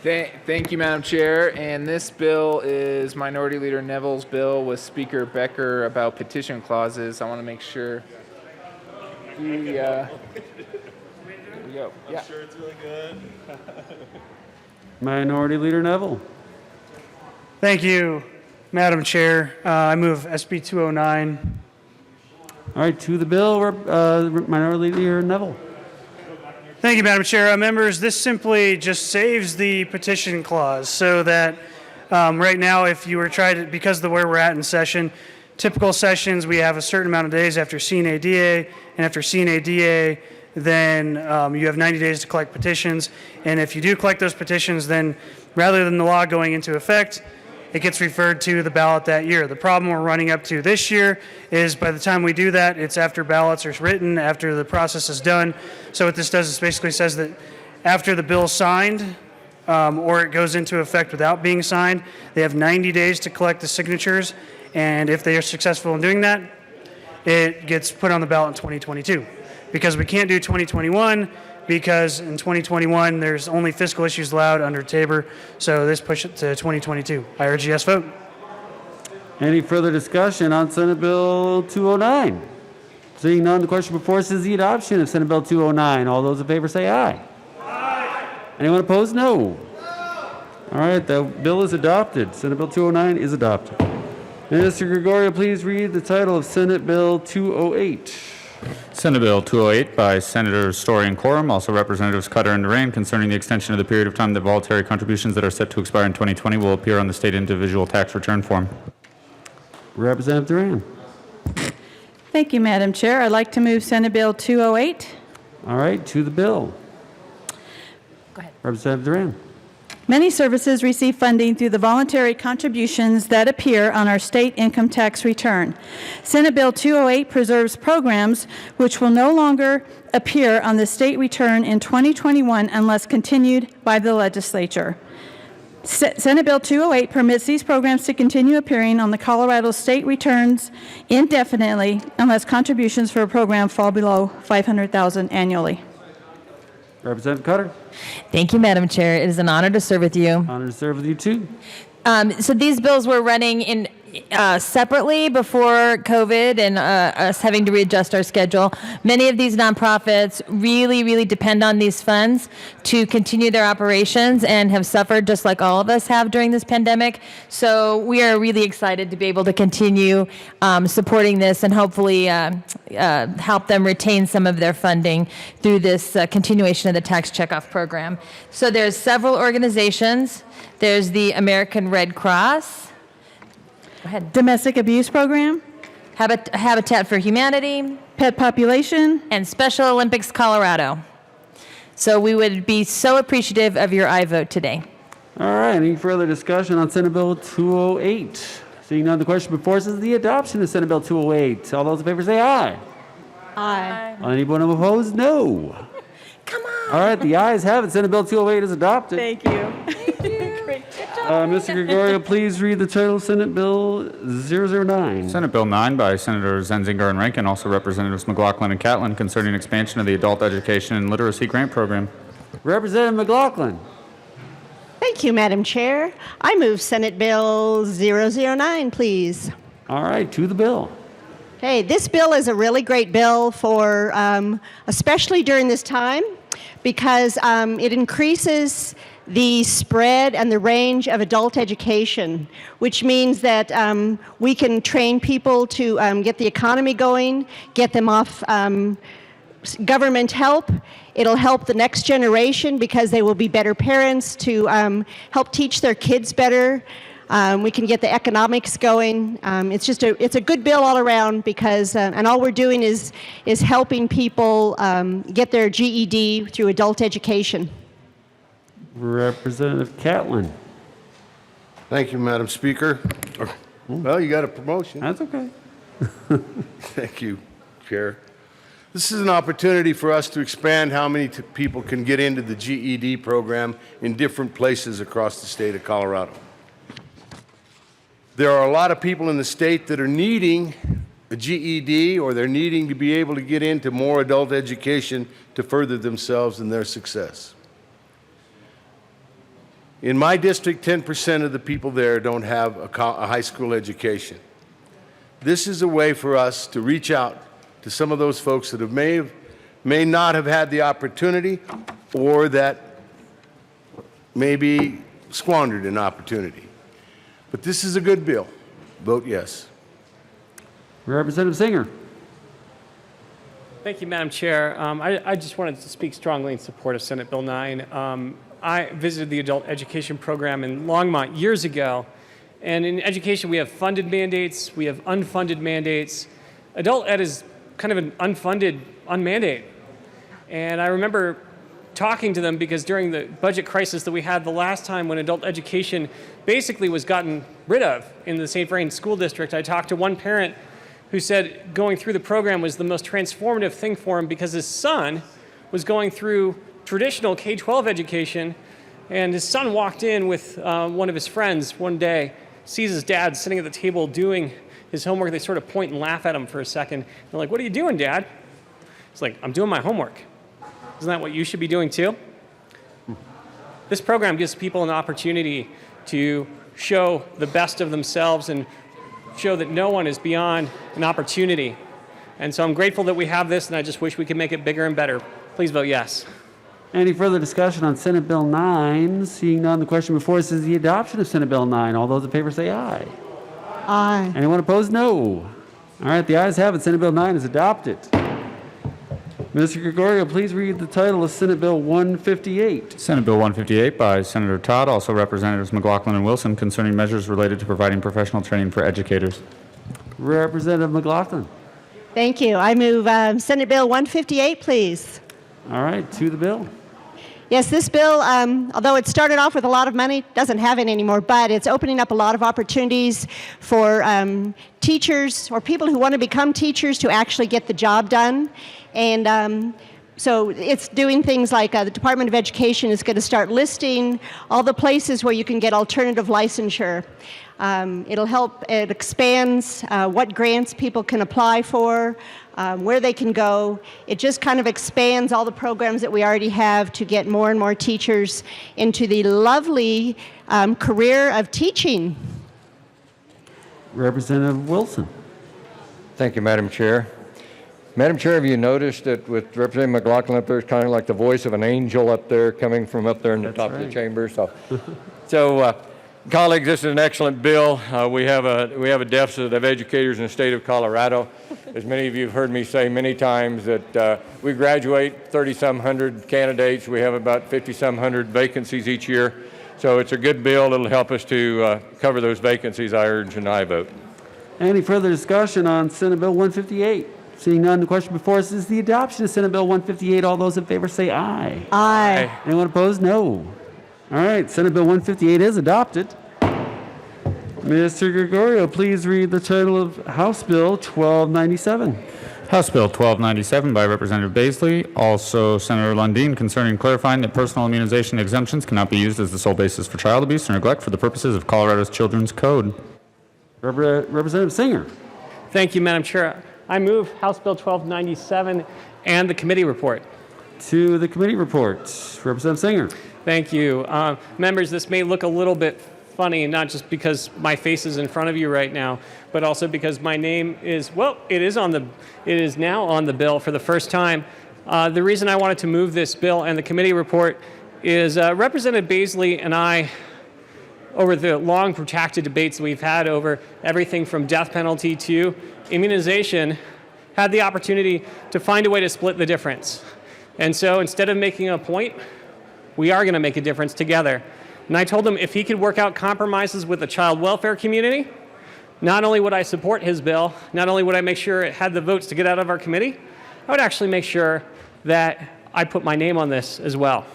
Thank you, Madam Chair. And this bill is Minority Leader Neville's bill with Speaker Becker about petition clauses. I want to make sure. Here we go. Yeah. Sure, it's really good. Minority Leader Neville. Thank you, Madam Chair. I move SB 209. All right, to the bill, Minority Leader Neville. Thank you, Madam Chair. Members, this simply just saves the petition clause so that right now, if you were trying to, because of the where we're at in session, typical sessions, we have a certain amount of days after seeing ADA, and after seeing ADA, then you have 90 days to collect petitions. And if you do collect those petitions, then rather than the law going into effect, it gets referred to the ballot that year. The problem we're running up to this year is by the time we do that, it's after ballots are written, after the process is done. So what this does is basically says that after the bill's signed, or it goes into effect without being signed, they have 90 days to collect the signatures. And if they are successful in doing that, it gets put on the ballot in 2022. Because we can't do 2021, because in 2021, there's only fiscal issues allowed under Tabor. So this push it to 2022. I urge yes vote. Any further discussion on Senate Bill 209? Seeing none, the question before us is the adoption of Senate Bill 209. All those in favor say aye. Aye. Anyone opposed? No. All right, the bill is adopted. Senate Bill 209 is adopted. Mr. Gregorio, please read the title of Senate Bill 208. Senate Bill 208 by Senators Story and Quorum, also Representatives Cutter and Duran, concerning the extension of the period of time that voluntary contributions that are set to expire in 2020 will appear on the state individual tax return form. Representative Duran. Thank you, Madam Chair. I'd like to move Senate Bill 208. All right, to the bill. Go ahead. Representative Duran. Many services receive funding through the voluntary contributions that appear on our state income tax return. Senate Bill 208 preserves programs which will no longer appear on the state return in 2021 unless continued by the legislature. Senate Bill 208 permits these programs to continue appearing on the Colorado state returns indefinitely unless contributions for a program fall below $500,000 annually. Representative Cutter. Thank you, Madam Chair. It is an honor to serve with you. Honor to serve with you, too. So these bills were running in separately before COVID and us having to readjust our schedule. Many of these nonprofits really, really depend on these funds to continue their operations and have suffered just like all of us have during this pandemic. So we are really excited to be able to continue supporting this and hopefully help them retain some of their funding through this continuation of the tax checkoff program. So there's several organizations. There's the American Red Cross. Go ahead. Domestic Abuse Program. Habitat for Humanity. Pet Population. And Special Olympics Colorado. So we would be so appreciative of your aye vote today. All right, any further discussion on Senate Bill 208? Seeing none, the question before us is the adoption of Senate Bill 208. All those in favor say aye. Aye. Anyone opposed? No. Come on. All right, the ayes have it. Senate Bill 208 is adopted. Thank you. Great job. Mr. Gregorio, please read the title of Senate Bill 009. Senate Bill 9 by Senator Zenzinger and Rankin, also Representatives McLaughlin and Catlin, concerning expansion of the Adult Education and Literacy Grant Program. Representative McLaughlin. Thank you, Madam Chair. I move Senate Bill 009, please. All right, to the bill. Okay, this bill is a really great bill for, especially during this time, because it increases the spread and the range of adult education, which means that we can train people to get the economy going, get them off government help. It'll help the next generation because they will be better parents to help teach their kids better. We can get the economics going. It's a good bill all around because, and all we're doing is helping people get their GED through adult education. Representative Catlin. Thank you, Madam Speaker. Well, you got a promotion. That's okay. Thank you, Chair. This is an opportunity for us to expand how many people can get into the GED program in different places across the state of Colorado. There are a lot of people in the state that are needing a GED, or they're needing to be able to get into more adult education to further themselves and their success. In my district, 10% of the people there don't have a high school education. This is a way for us to reach out to some of those folks that may not have had the opportunity, or that maybe squandered an opportunity. But this is a good bill. Vote yes. Representative Singer. Thank you, Madam Chair. I just wanted to speak strongly in support of Senate Bill 9. I visited the adult education program in Longmont years ago, and in education we have funded mandates, we have unfunded mandates. Adult ed is kind of an unfunded unmandate. And I remember talking to them because during the budget crisis that we had the last time when adult education basically was gotten rid of in the St. Vrain School District, I talked to one parent who said going through the program was the most transformative thing for him because his son was going through traditional K-12 education, and his son walked in with one of his friends one day, sees his dad sitting at the table doing his homework. They sort of point and laugh at him for a second. They're like, "What are you doing, Dad?" He's like, "I'm doing my homework." Isn't that what you should be doing too? This program gives people an opportunity to show the best of themselves and show that no one is beyond an opportunity. And so I'm grateful that we have this, and I just wish we could make it bigger and better. Please vote yes. Any further discussion on Senate Bill 9? Seeing none, the question before us is the adoption of Senate Bill 9. All those in favor say aye. Aye. Anyone opposed? No. All right, the ayes have it. Senate Bill 9 is adopted. Mr. Gregorio, please read the title of Senate Bill 158. Senate Bill 158 by Senator Todd, also Representatives McLaughlin and Wilson, concerning measures related to providing professional training for educators. Representative McLaughlin. Thank you. I move Senate Bill 158, please. All right, to the bill. Yes, this bill, although it started off with a lot of money, doesn't have it anymore, but it's opening up a lot of opportunities for teachers or people who want to become teachers to actually get the job done. And so it's doing things like the Department of Education is going to start listing all the places where you can get alternative licensure. It'll help, it expands what grants people can apply for, where they can go. It just kind of expands all the programs that we already have to get more and more teachers into the lovely career of teaching. Representative Wilson. Thank you, Madam Chair. Madam Chair, have you noticed that with Representative McLaughlin up there, it's kind of like the voice of an angel up there coming from up there in the top of the chamber? So colleagues, this is an excellent bill. We have a deficit of educators in the state of Colorado. As many of you have heard me say many times that we graduate 30-some hundred candidates. We have about 50-some hundred vacancies each year. So it's a good bill. It'll help us to cover those vacancies. I urge an aye vote. Any further discussion on Senate Bill 158? Seeing none, the question before us is the adoption of Senate Bill 158. All those in favor say aye. Aye. Anyone opposed? No. All right, Senate Bill 158 is adopted. Mr. Gregorio, please read the title of House Bill 1297. House Bill 1297 by Representative Baisley, also Senator Lundin, concerning clarifying that personal immunization exemptions cannot be used as the sole basis for child abuse or neglect for the purposes of Colorado's Children's Code. Representative Singer. Thank you, Madam Chair. I move House Bill 1297 and the committee report. To the committee report, Representative Singer. Thank you. Members, this may look a little bit funny, not just because my face is in front of you right now, but also because my name is, well, it is now on the bill for the first time. The reason I wanted to move this bill and the committee report is Representative Baisley and I, over the long protracted debates we've had over everything from death penalty to immunization, had the opportunity to find a way to split the difference. And so instead of making a point, we are going to make a difference together. And I told him if he could work out compromises with the child welfare community, not only would I support his bill, not only would I make sure it had the votes to get out of our committee, I would actually make sure that I put my name on this as well.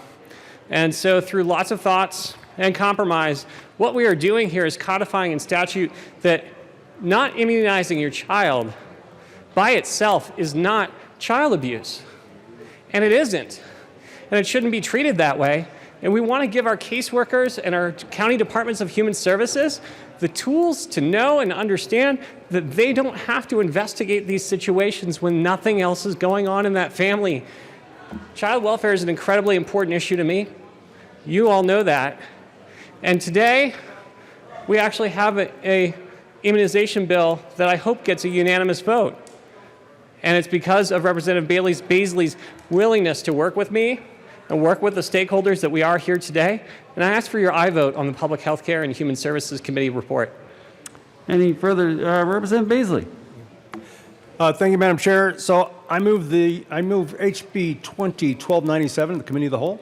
And so through lots of thoughts and compromise, what we are doing here is codifying in statute that not immunizing your child by itself is not child abuse. And it isn't. And it shouldn't be treated that way. And we want to give our caseworkers and our county departments of human services the tools to know and understand that they don't have to investigate these situations when nothing else is going on in that family. Child welfare is an incredibly important issue to me. You all know that. And today, we actually have a immunization bill that I hope gets a unanimous vote. And it's because of Representative Baisley's willingness to work with me and work with the stakeholders that we are here today. And I ask for your aye vote on the Public Health Care and Human Services Committee report. Any further, Representative Baisley? Thank you, Madam Chair. So I move HB 20-1297, the Committee of the Whole.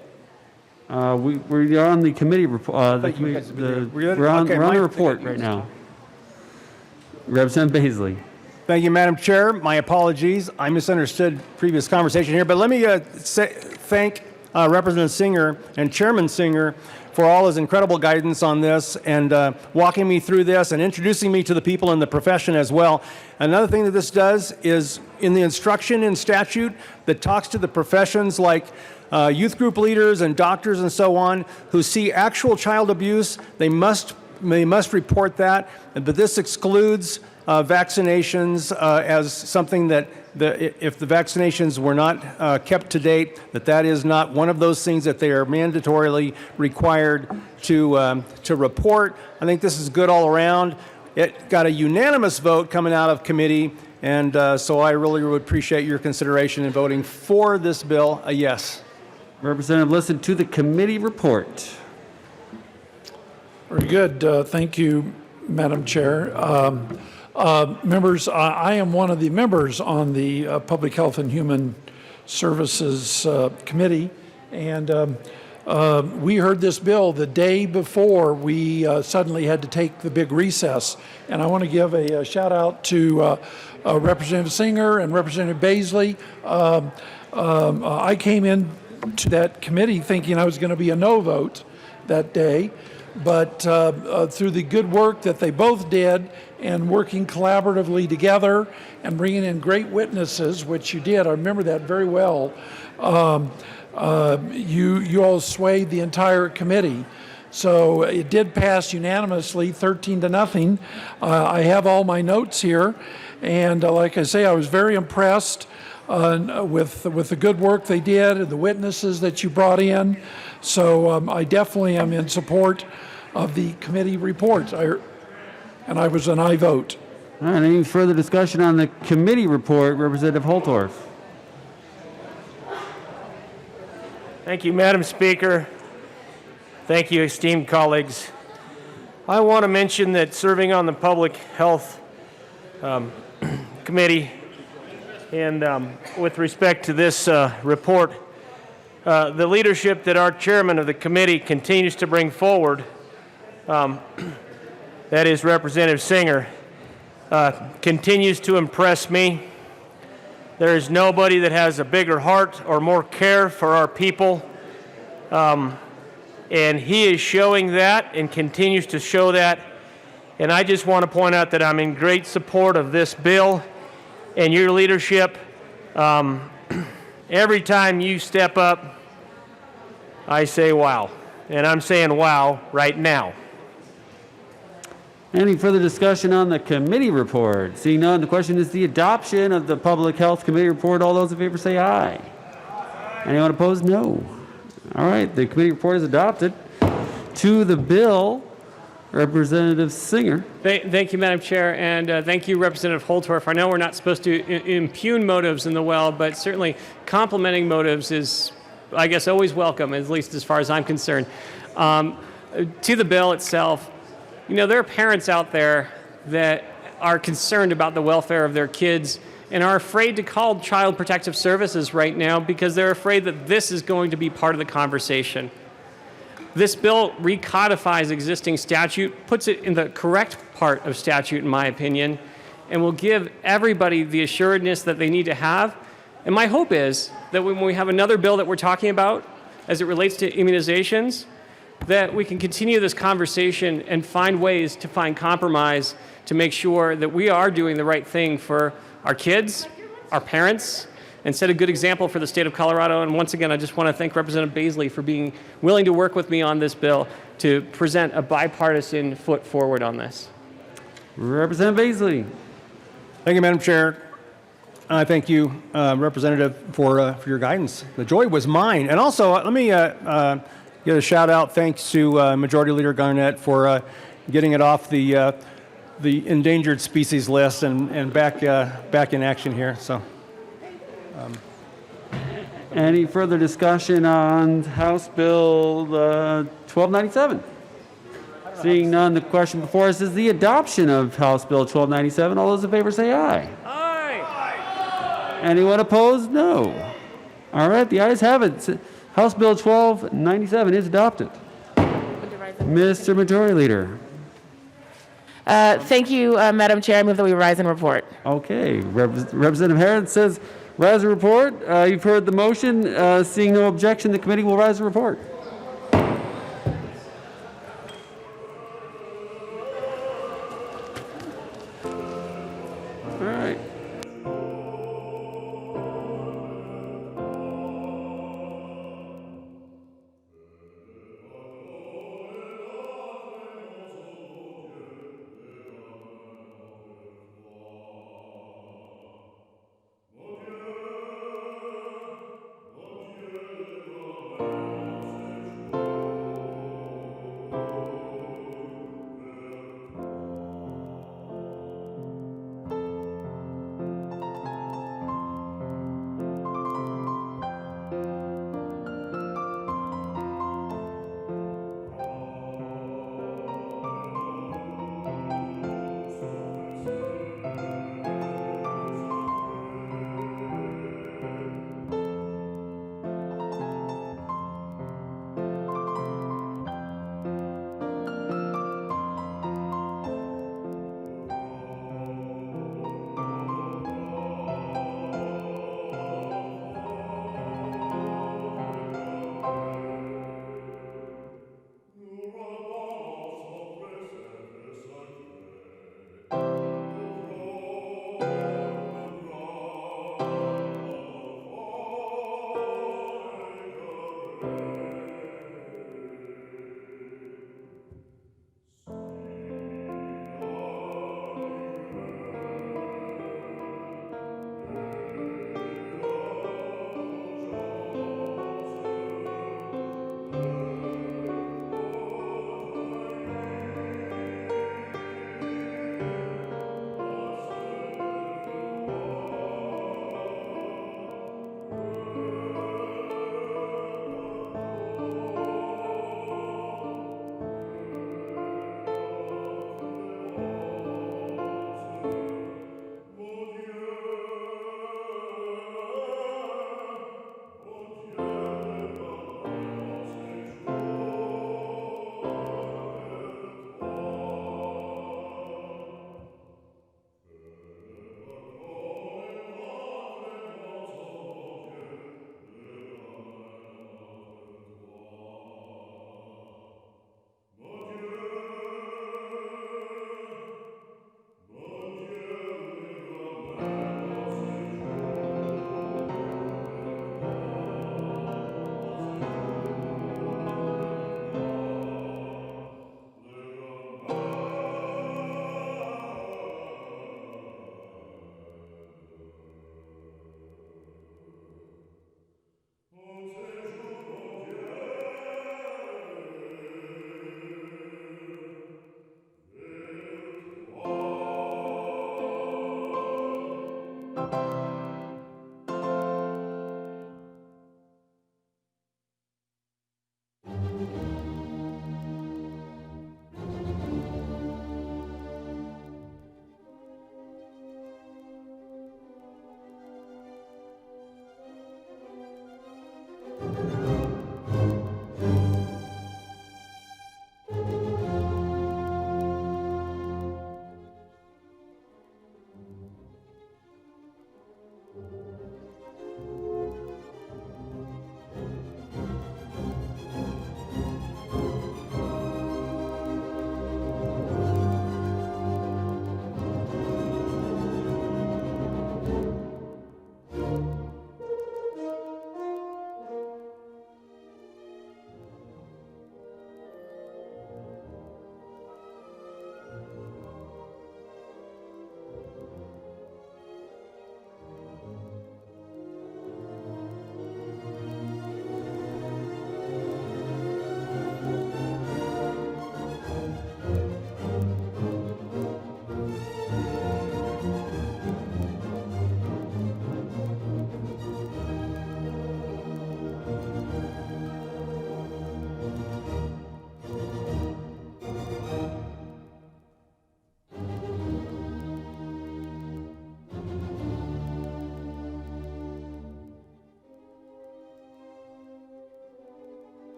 We are on the committee report. We're on the report right now. Representative Baisley. Thank you, Madam Chair. My apologies. I misunderstood previous conversation here, but let me thank Representative Singer and Chairman Singer for all his incredible guidance on this and walking me through this and introducing me to the people in the profession as well. Another thing that this does is in the instruction in statute that talks to the professions like youth group leaders and doctors and so on who see actual child abuse, they must report that, but this excludes vaccinations as something that if the vaccinations were not kept to date, that is not one of those things that they are mandatorily required to report. I think this is good all around. It got a unanimous vote coming out of committee, and so I really would appreciate your consideration in voting for this bill a yes. Representative, listen to the committee report. Very good. Thank you, Madam Chair. Members, I am one of the members on the Public Health and Human Services Committee, and we heard this bill the day before we suddenly had to take the big recess. And I want to give a shout out to Representative Singer and Representative Baisley. I came in to that committee thinking I was going to be a no vote that day, but through the good work that they both did and working collaboratively together and bringing in great witnesses, which you did, I remember that very well, you all swayed the entire committee. So it did pass unanimously, 13-0. I have all my notes here, and like I say, I was very impressed with the good work they did and the witnesses that you brought in. So I definitely am in support of the committee report, and I was an aye vote. All right, any further discussion on the committee report? Representative Holtorf. Thank you, Madam Speaker. Thank you, esteemed colleagues. I want to mention that serving on the Public Health Committee and with respect to this report, the leadership that our chairman of the committee continues to bring forward, that is Representative Singer, continues to impress me. There is nobody that has a bigger heart or more care for our people. And he is showing that and continues to show that. And I just want to point out that I'm in great support of this bill and your leadership. Every time you step up, I say wow. And I'm saying wow right now. Any further discussion on the committee report? Seeing none, the question is the adoption of the Public Health Committee report. All those in favor say aye. Anyone opposed? No. All right, the committee report is adopted. To the bill, Representative Singer. Thank you, Madam Chair, and thank you, Representative Holtorf. I know we're not supposed to impugn motives in the well, but certainly complimenting motives is, I guess, always welcome, at least as far as I'm concerned. To the bill itself, you know, there are parents out there that are concerned about the welfare of their kids and are afraid to call Child Protective Services right now because they're afraid that this is going to be part of the conversation. This bill recodifies existing statute, puts it in the correct part of statute, in my opinion, and will give everybody the assuredness that they need to have. And my hope is that when we have another bill that we're talking about as it relates to immunizations, that we can continue this conversation and find ways to find compromise to make sure that we are doing the right thing for our kids, our parents, and set a good example for the state of Colorado. And once again, I just want to thank Representative Baisley for being willing to work with me on this bill to present a bipartisan foot forward on this. Representative Baisley. Thank you, Madam Chair. I thank you, Representative, for your guidance. The joy was mine. And also, let me get a shout out thanks to Majority Leader Garnett for getting it off the endangered species list and back in action here. So. Any further discussion on House Bill 1297? Seeing none, the question before us is the adoption of House Bill 1297. All those in favor say aye. Aye. Anyone opposed? No. All right, the ayes have it. House Bill 1297 is adopted. Mr. Majority Leader. Thank you, Madam Chair. I move that we rise and report. Okay. Representative Harris says rise and report. You've heard the motion. Seeing no objection, the committee will rise and report. All right.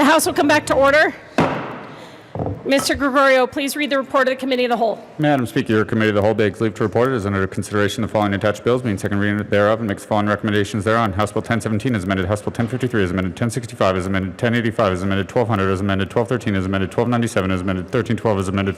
The House will come back to order. Mr. Gregorio, please read the report of the Committee of the Whole. Madam Speaker, your Committee of the Whole begs leave to report it is under consideration the following attached bills, being second reading thereof, and makes the following recommendations thereon. House Bill 1017 is amended, House Bill 1053 is amended, 1065 is amended, 1085 is amended, 1200 is amended, 1213 is amended, 1297 is amended, 1312 is amended,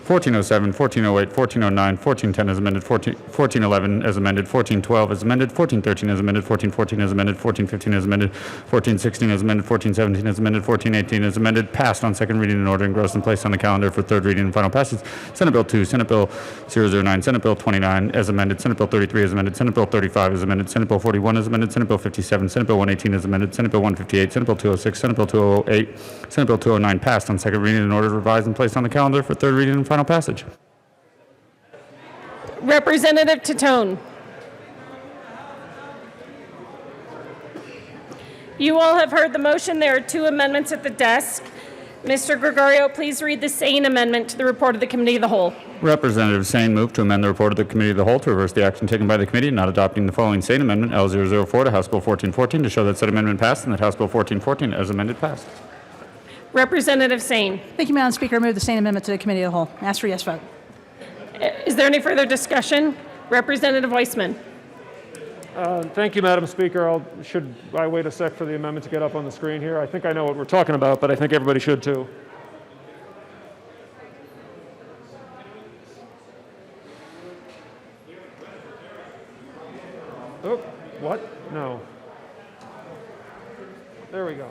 1407, 1408, 1409, 1410 is amended, 1411 is amended, 1412 is amended, 1413 is amended, 1414 is amended, 1415 is amended, 1416 is amended, 1417 is amended, 1418 is amended, passed on second reading in order, engrossed and placed on the calendar for third reading and final passage. Senate Bill 2, Senate Bill 009, Senate Bill 29 as amended, Senate Bill 33 as amended, Senate Bill 35 as amended, Senate Bill 41 as amended, Senate Bill 57, Senate Bill 118 as amended, Senate Bill 158, Senate Bill 206, Senate Bill 208, Senate Bill 209 passed on second reading in order, revised and placed on the calendar for third reading and final passage. Representative Tatone. You all have heard the motion. There are two amendments at the desk. Mr. Gregorio, please read the same amendment to the report of the Committee of the Whole. Representative Sane moved to amend the report of the Committee of the Whole to reverse the action taken by the committee, not adopting the following Sane Amendment L004 to House Bill 1414 to show that said amendment passed and that House Bill 1414 as amended passed. Representative Sane. Thank you, Madam Speaker. I move the same amendment to the Committee of the Whole. Ask for yes vote. Is there any further discussion? Representative Weissman. Thank you, Madam Speaker. Should I wait a sec for the amendment to get up on the screen here? I think I know what we're talking about, but I think everybody should too. Oh, what? No. There we go.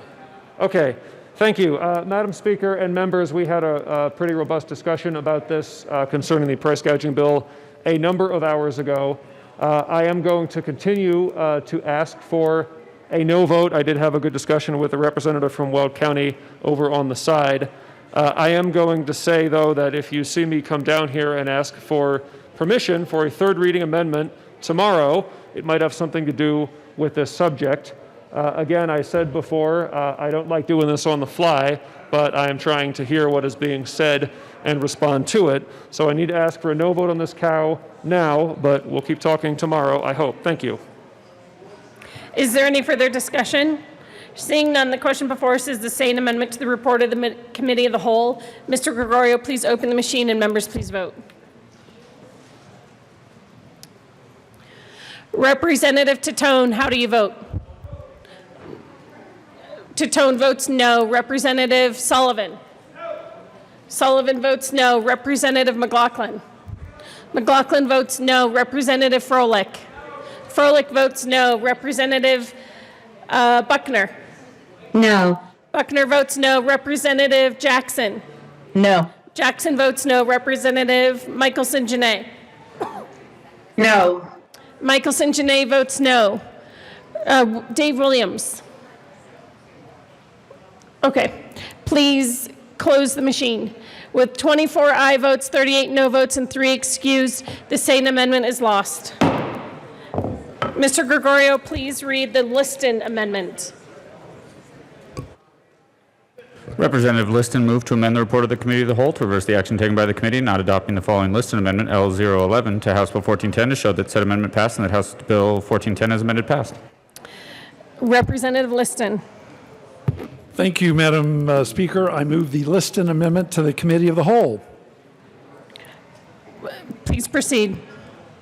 Okay. Thank you. Madam Speaker and members, we had a pretty robust discussion about this concerning the price gouging bill a number of hours ago. I am going to continue to ask for a no vote. I did have a good discussion with a representative from Weld County over on the side. I am going to say, though, that if you see me come down here and ask for permission for a third reading amendment tomorrow, it might have something to do with this subject. Again, I said before, I don't like doing this on the fly, but I am trying to hear what is being said and respond to it. So I need to ask for a no vote on this cow now, but we'll keep talking tomorrow, I hope. Thank you. Is there any further discussion? Seeing none, the question before us is the same amendment to the report of the Committee of the Whole. Mr. Gregorio, please open the machine and members please vote. Representative Tatone, how do you vote? Tatone votes no. Representative Sullivan? Sullivan votes no. Representative McLaughlin? McLaughlin votes no. Representative Froelich? Froelich votes no. Representative Buckner? No. Buckner votes no. Representative Jackson? No. Jackson votes no. Representative Michelson-Janae? No. Michelson-Janae votes no. Dave Williams? Okay. Please close the machine. With 24 aye votes, 38 no votes, and 3 excused, the same amendment is lost. Mr. Gregorio, please read the Liston amendment. Representative Liston moved to amend the report of the Committee of the Whole to reverse the action taken by the committee, not adopting the following Liston Amendment L011 to House Bill 1410 to show that said amendment passed and that House Bill 1410 as amended passed. Representative Liston. Thank you, Madam Speaker. I move the Liston Amendment to the Committee of the Whole. Please proceed.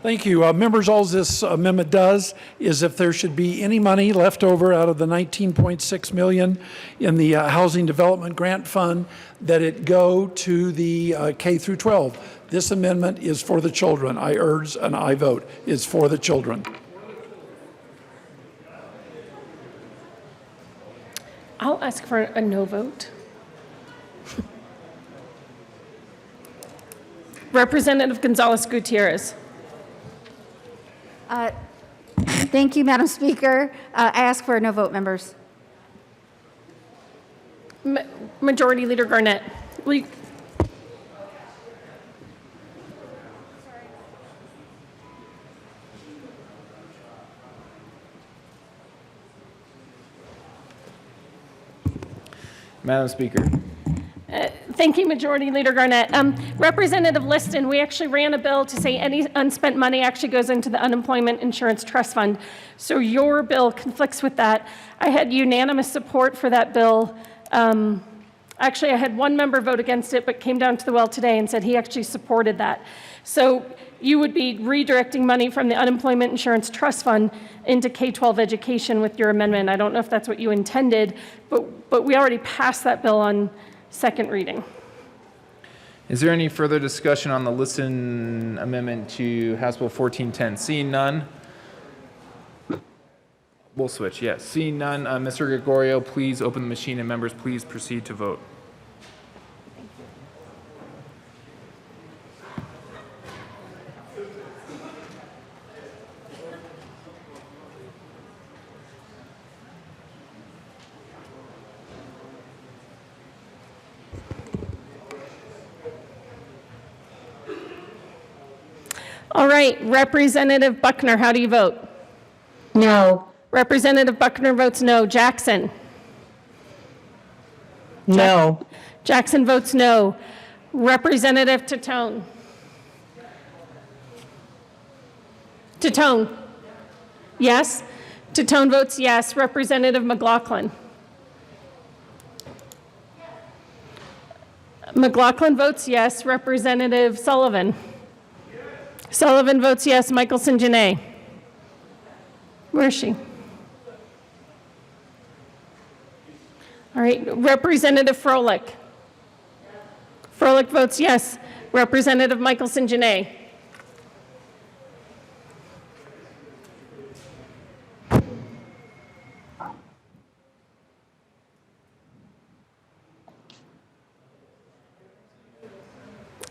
Thank you. Members, all this amendment does is if there should be any money left over out of the $19.6 million in the Housing Development Grant Fund, that it go to the K through 12. This amendment is for the children. I urge an aye vote. It's for the children. I'll ask for a no vote. Representative Gonzalez Gutierrez. Thank you, Madam Speaker. I ask for a no vote, members. Majority Leader Garnett. Will you... Madam Speaker. Thank you, Majority Leader Garnett. Representative Liston, we actually ran a bill to say any unspent money actually goes into the Unemployment Insurance Trust Fund. So your bill conflicts with that. I had unanimous support for that bill Actually, I had one member vote against it, but came down to the well today and said he actually supported that. So you would be redirecting money from the Unemployment Insurance Trust Fund into K-12 education with your amendment. I don't know if that's what you intended, but we already passed that bill on second reading. Is there any further discussion on the listen amendment to House Bill 1410? Seeing none, we'll switch. Yes, seeing none, Mr. Gregorio, please open the machine, and members, please proceed to vote. All right, Representative Buckner, how do you vote? No. Representative Buckner votes no. Jackson? No. Jackson votes no. Representative Tatone? Tatone? Yes? Tatone votes yes. Representative McLaughlin? McLaughlin votes yes. Representative Sullivan? Sullivan votes yes. Michelson Janae? Where is she? All right, Representative Froelich? Froelich votes yes. Representative Michelson Janae?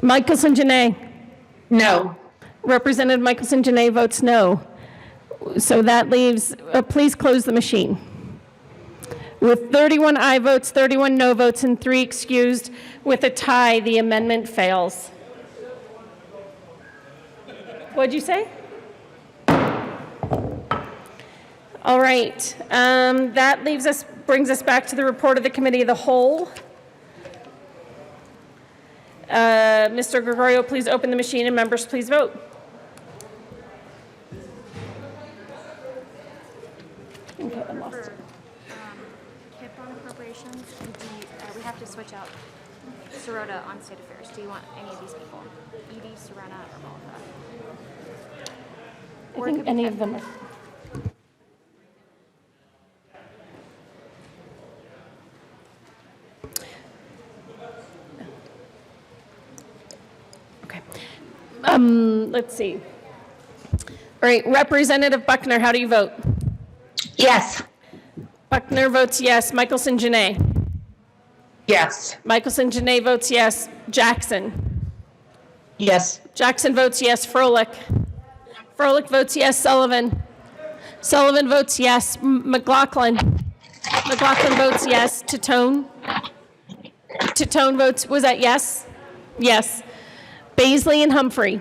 Michelson Janae? No. Representative Michelson Janae votes no. So that leaves, please close the machine. With 31 aye votes, 31 no votes, and 3 excused, with a tie, the amendment fails. What'd you say? All right, that brings us back to the report of the Committee of the Whole. Mr. Gregorio, please open the machine, and members, please vote. Okay, I lost it. KIP on appropriations, we have to switch out Sirota on state affairs. Do you want any of these people? Edie, Serena, or all of that? I think any of them are. Okay. Let's see. All right, Representative Buckner, how do you vote? Yes. Buckner votes yes. Michelson Janae? Yes. Michelson Janae votes yes. Jackson? Yes. Jackson votes yes. Froelich? Froelich votes yes. Sullivan? Sullivan votes yes. McLaughlin? McLaughlin votes yes. Tatone? Tatone votes, was that yes? Yes. Baisley and Humphrey?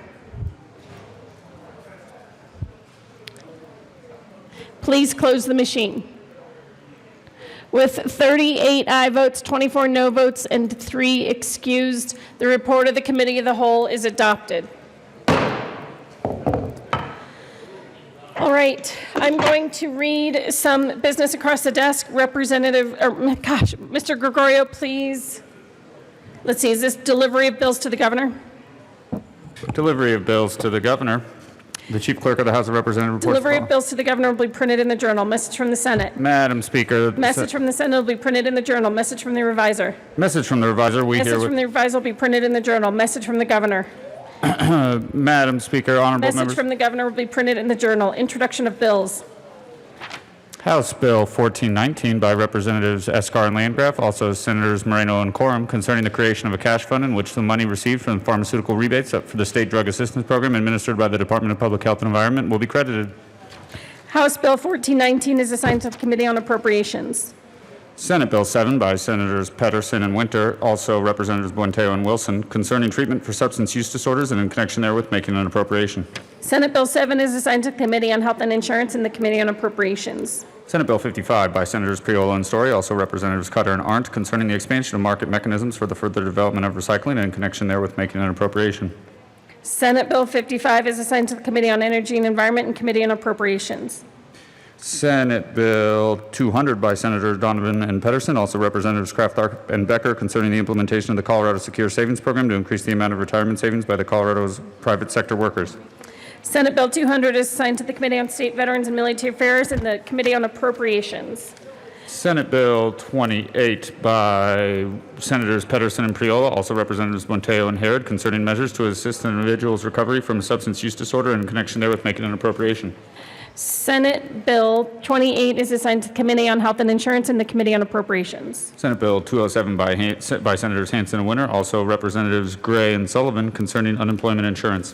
Please close the machine. With 38 aye votes, 24 no votes, and 3 excused, the report of the Committee of the Whole is adopted. All right, I'm going to read some business across the desk. Mr. Gregorio, please. Let's see, is this delivery of bills to the governor? Delivery of bills to the governor. The Chief Clerk of the House of Representatives reports. Delivery of bills to the governor will be printed in the Journal. Message from the Senate. Madam Speaker. Message from the Senate will be printed in the Journal. Message from the Reviser. Message from the Reviser. Message from the Reviser will be printed in the Journal. Message from the governor. Madam Speaker, honorable Message members. from the governor will be printed in the Journal. Introduction of bills. House Bill 1419 by Representatives Escar and Landgraf, also Senators Moreno and Quorum, concerning the creation of a cash fund in which the money received from pharmaceutical rebates for the State Drug Assistance Program administered by the Department of Public Health and Environment will be credited. House Bill 1419 is assigned to the Committee on Appropriations. Senate Bill 7 by Senators Pedersen and Winter, also Representatives Buenteo and Wilson, concerning treatment for substance use disorders and in connection therewith making an appropriation. Senate Bill 7 is assigned to the Committee on Health and Insurance and the Committee on Appropriations. Senate Bill 55 by Senators Priola and Story, also Representatives Cutter and Arndt, concerning the expansion of market mechanisms for the further development of recycling and in connection therewith making an appropriation. Senate Bill 55 is assigned to the Committee on Energy and Environment and Committee on Appropriations. Senate Bill 200 by Senators Donovan and Pedersen, also Representatives Kraft, Tharp, and Becker, concerning the implementation of the Colorado Secure Savings Program to increase the amount of retirement savings by the Colorado's private sector workers. Senate Bill 200 is assigned to the Committee on State Veterans and Military Affairs and the Committee on Appropriations. Senate Bill 28 by Senators Pedersen and Priola, also Representatives Monteo and Herod, concerning measures to assist an individual's recovery from a substance use disorder and in connection therewith making an appropriation. Senate Bill 28 is assigned to the Committee on Health and Insurance and the Committee on Appropriations. Senate Bill 207 by Senators Hansen and Winter, also Representatives Gray and Sullivan, concerning unemployment insurance.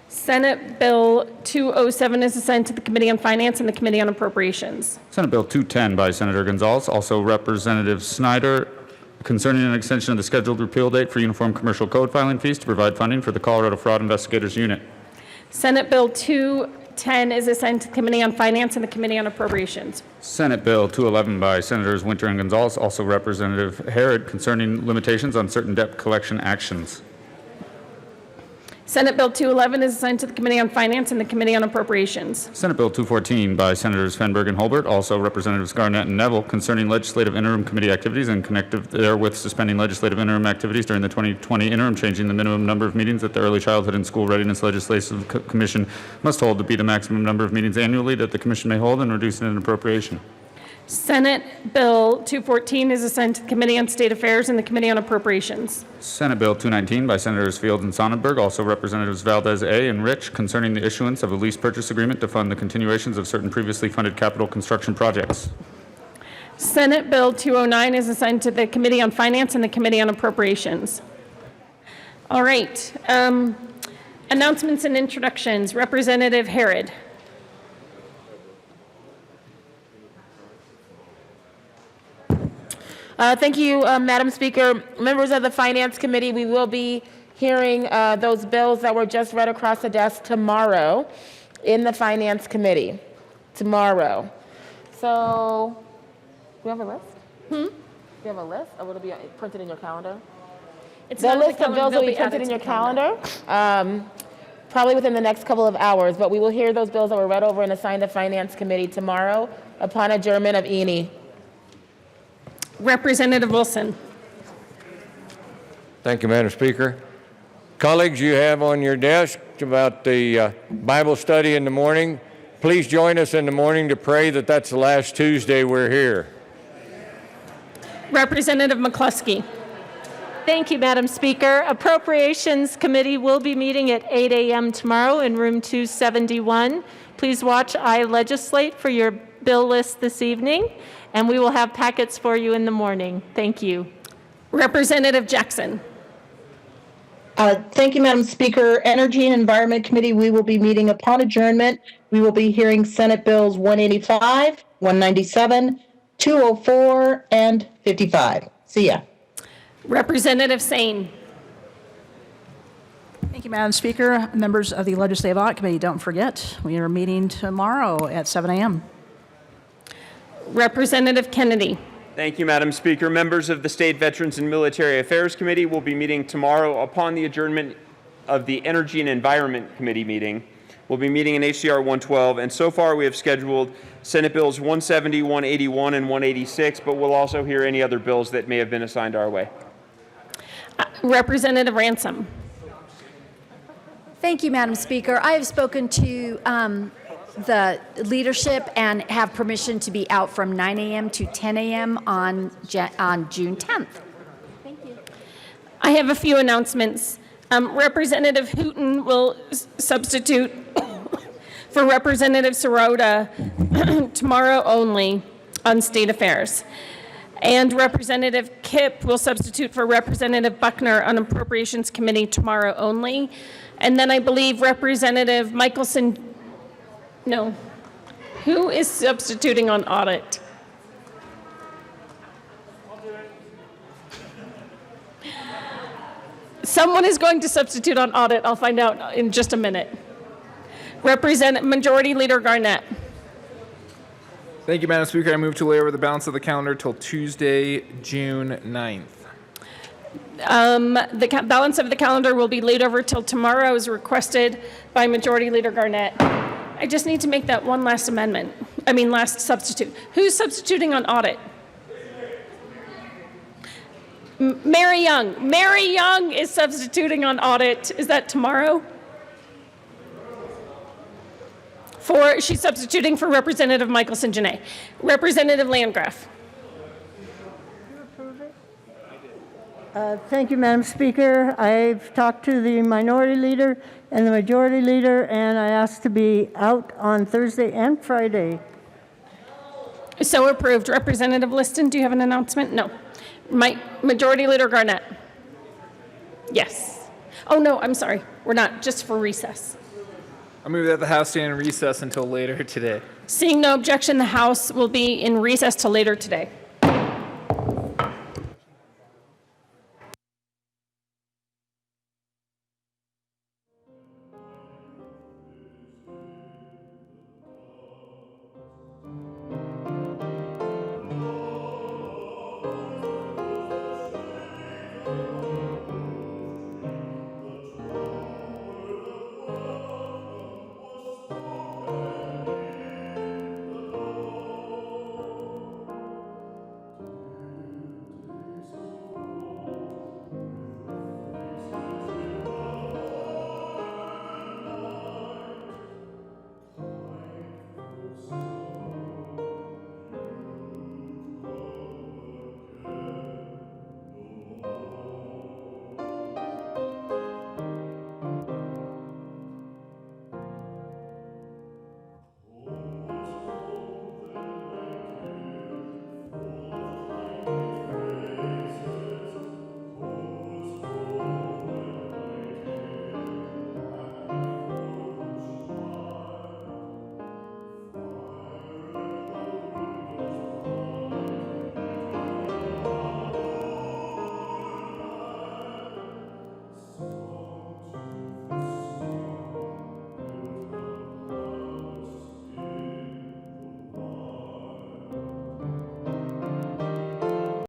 Senate Bill 207 is assigned to the Committee on Finance and the Committee on Appropriations. Senate Bill 210 by Senator Gonzalez, also Representative Snyder, concerning an extension of the scheduled repeal date for uniform commercial code filing fees to provide funding for the Colorado Fraud Investigators Unit. Senate Bill 210 is assigned to the Committee on Finance and the Committee on Appropriations. Senate Bill 211 by Senators Winter and Gonzalez, also Representative Herod, concerning limitations on certain debt collection actions. Senate Bill 211 is assigned to the Committee on Finance and the Committee on Appropriations. Senate Bill 214 by Senators Fenberg and Holbert, also Representatives Garnett and Neville, concerning legislative interim committee activities and connected therewith suspending legislative interim activities during the 2020 interim, changing the minimum number of meetings that the Early Childhood and School Readiness Legislative Commission must hold to be the maximum number of meetings annually that the Commission may hold, and reducing an appropriation. Senate Bill 214 is assigned to the Committee on State Affairs and the Committee on Appropriations. Senate Bill 219 by Senators Fields and Sonnenberg, also Representatives Valdez A. and Rich, concerning the issuance of a lease purchase agreement to fund the continuations of certain previously funded capital construction projects. Senate Bill 209 is assigned to the Committee on Finance and the Committee on Appropriations. All right. Announcements and introductions. Representative Herod. Thank you, Madam Speaker. Members of the Finance Committee, we will be hearing those bills that were just read across the desk tomorrow in the Finance Committee. Tomorrow. So, do you have a list? Do you have a list? Or will it be printed in your calendar? It's the not list the of bills will they'll be be printed added in to your the calendar, probably within the next couple of hours, but we will hear those bills that were read over and assigned to Finance Committee tomorrow upon adjournment of E&E. Representative Wilson. Thank you, Madam Speaker. Colleagues, you have on your desk about the Bible study in the morning. Please join us in the morning to pray that that's the last Tuesday we're here. Representative McCluskey. Thank you, Madam Speaker. Appropriations Committee will be meeting at 8 a.m. tomorrow in room 271. Please watch iLegislate for your bill list this evening, and we will have packets for you in the morning. Thank you. Representative Jackson. Thank you, Madam Speaker. Energy and Environment Committee, we will be meeting upon adjournment. We will be hearing Senate Bills 185, 197, 204, and 55. See ya. Representative Sane. Thank you, Madam Speaker. Members of the Legislative Audit Committee, don't forget, we are meeting tomorrow at 7 a.m. Representative Kennedy. Thank you, Madam Speaker. Members of the State Veterans and Military Affairs Committee will be meeting tomorrow upon the adjournment of the Energy and Environment Committee meeting. We'll be meeting in HCR 112, and so far we have scheduled Senate Bills 170, 181, and 186, but we'll also hear any other bills that may have been assigned our way. Representative Ransom. Thank you, Madam Speaker. I have spoken to the leadership and have permission to be out from 9 a.m. to 10 a.m. on June 10th. Thank you. I have a few announcements. Representative Hooton will substitute for Representative Sirota tomorrow only on State Affairs. And Representative Kipp will substitute for Representative Buckner on Appropriations Committee tomorrow only. And then I believe Representative Michelson, no, who is substituting on audit? Someone is going to substitute on audit. I'll find out in just a minute. Majority Leader Garnett. Thank you, Madam Speaker. I move to lay over the balance of the calendar till Tuesday, June 9th. The balance of the calendar will be laid over till tomorrow as requested by Majority Leader Garnett. I just need to make that one last amendment. last substitute. Who's substituting on audit? Mary Young. Mary Young is substituting on audit. Is that tomorrow? She's substituting for Representative Michelson Janae. Representative Landgraf. Thank you, Madam Speaker. I've talked to the minority leader and the majority leader, and I asked to be out on Thursday and Friday. So approved. Representative Liston, do you have an announcement? No. Majority Leader Garnett. Yes. Oh, no, I'm sorry. We're not, just for recess. I move that the House stand in recess until later today. Seeing no objection, the House will be in recess till later today.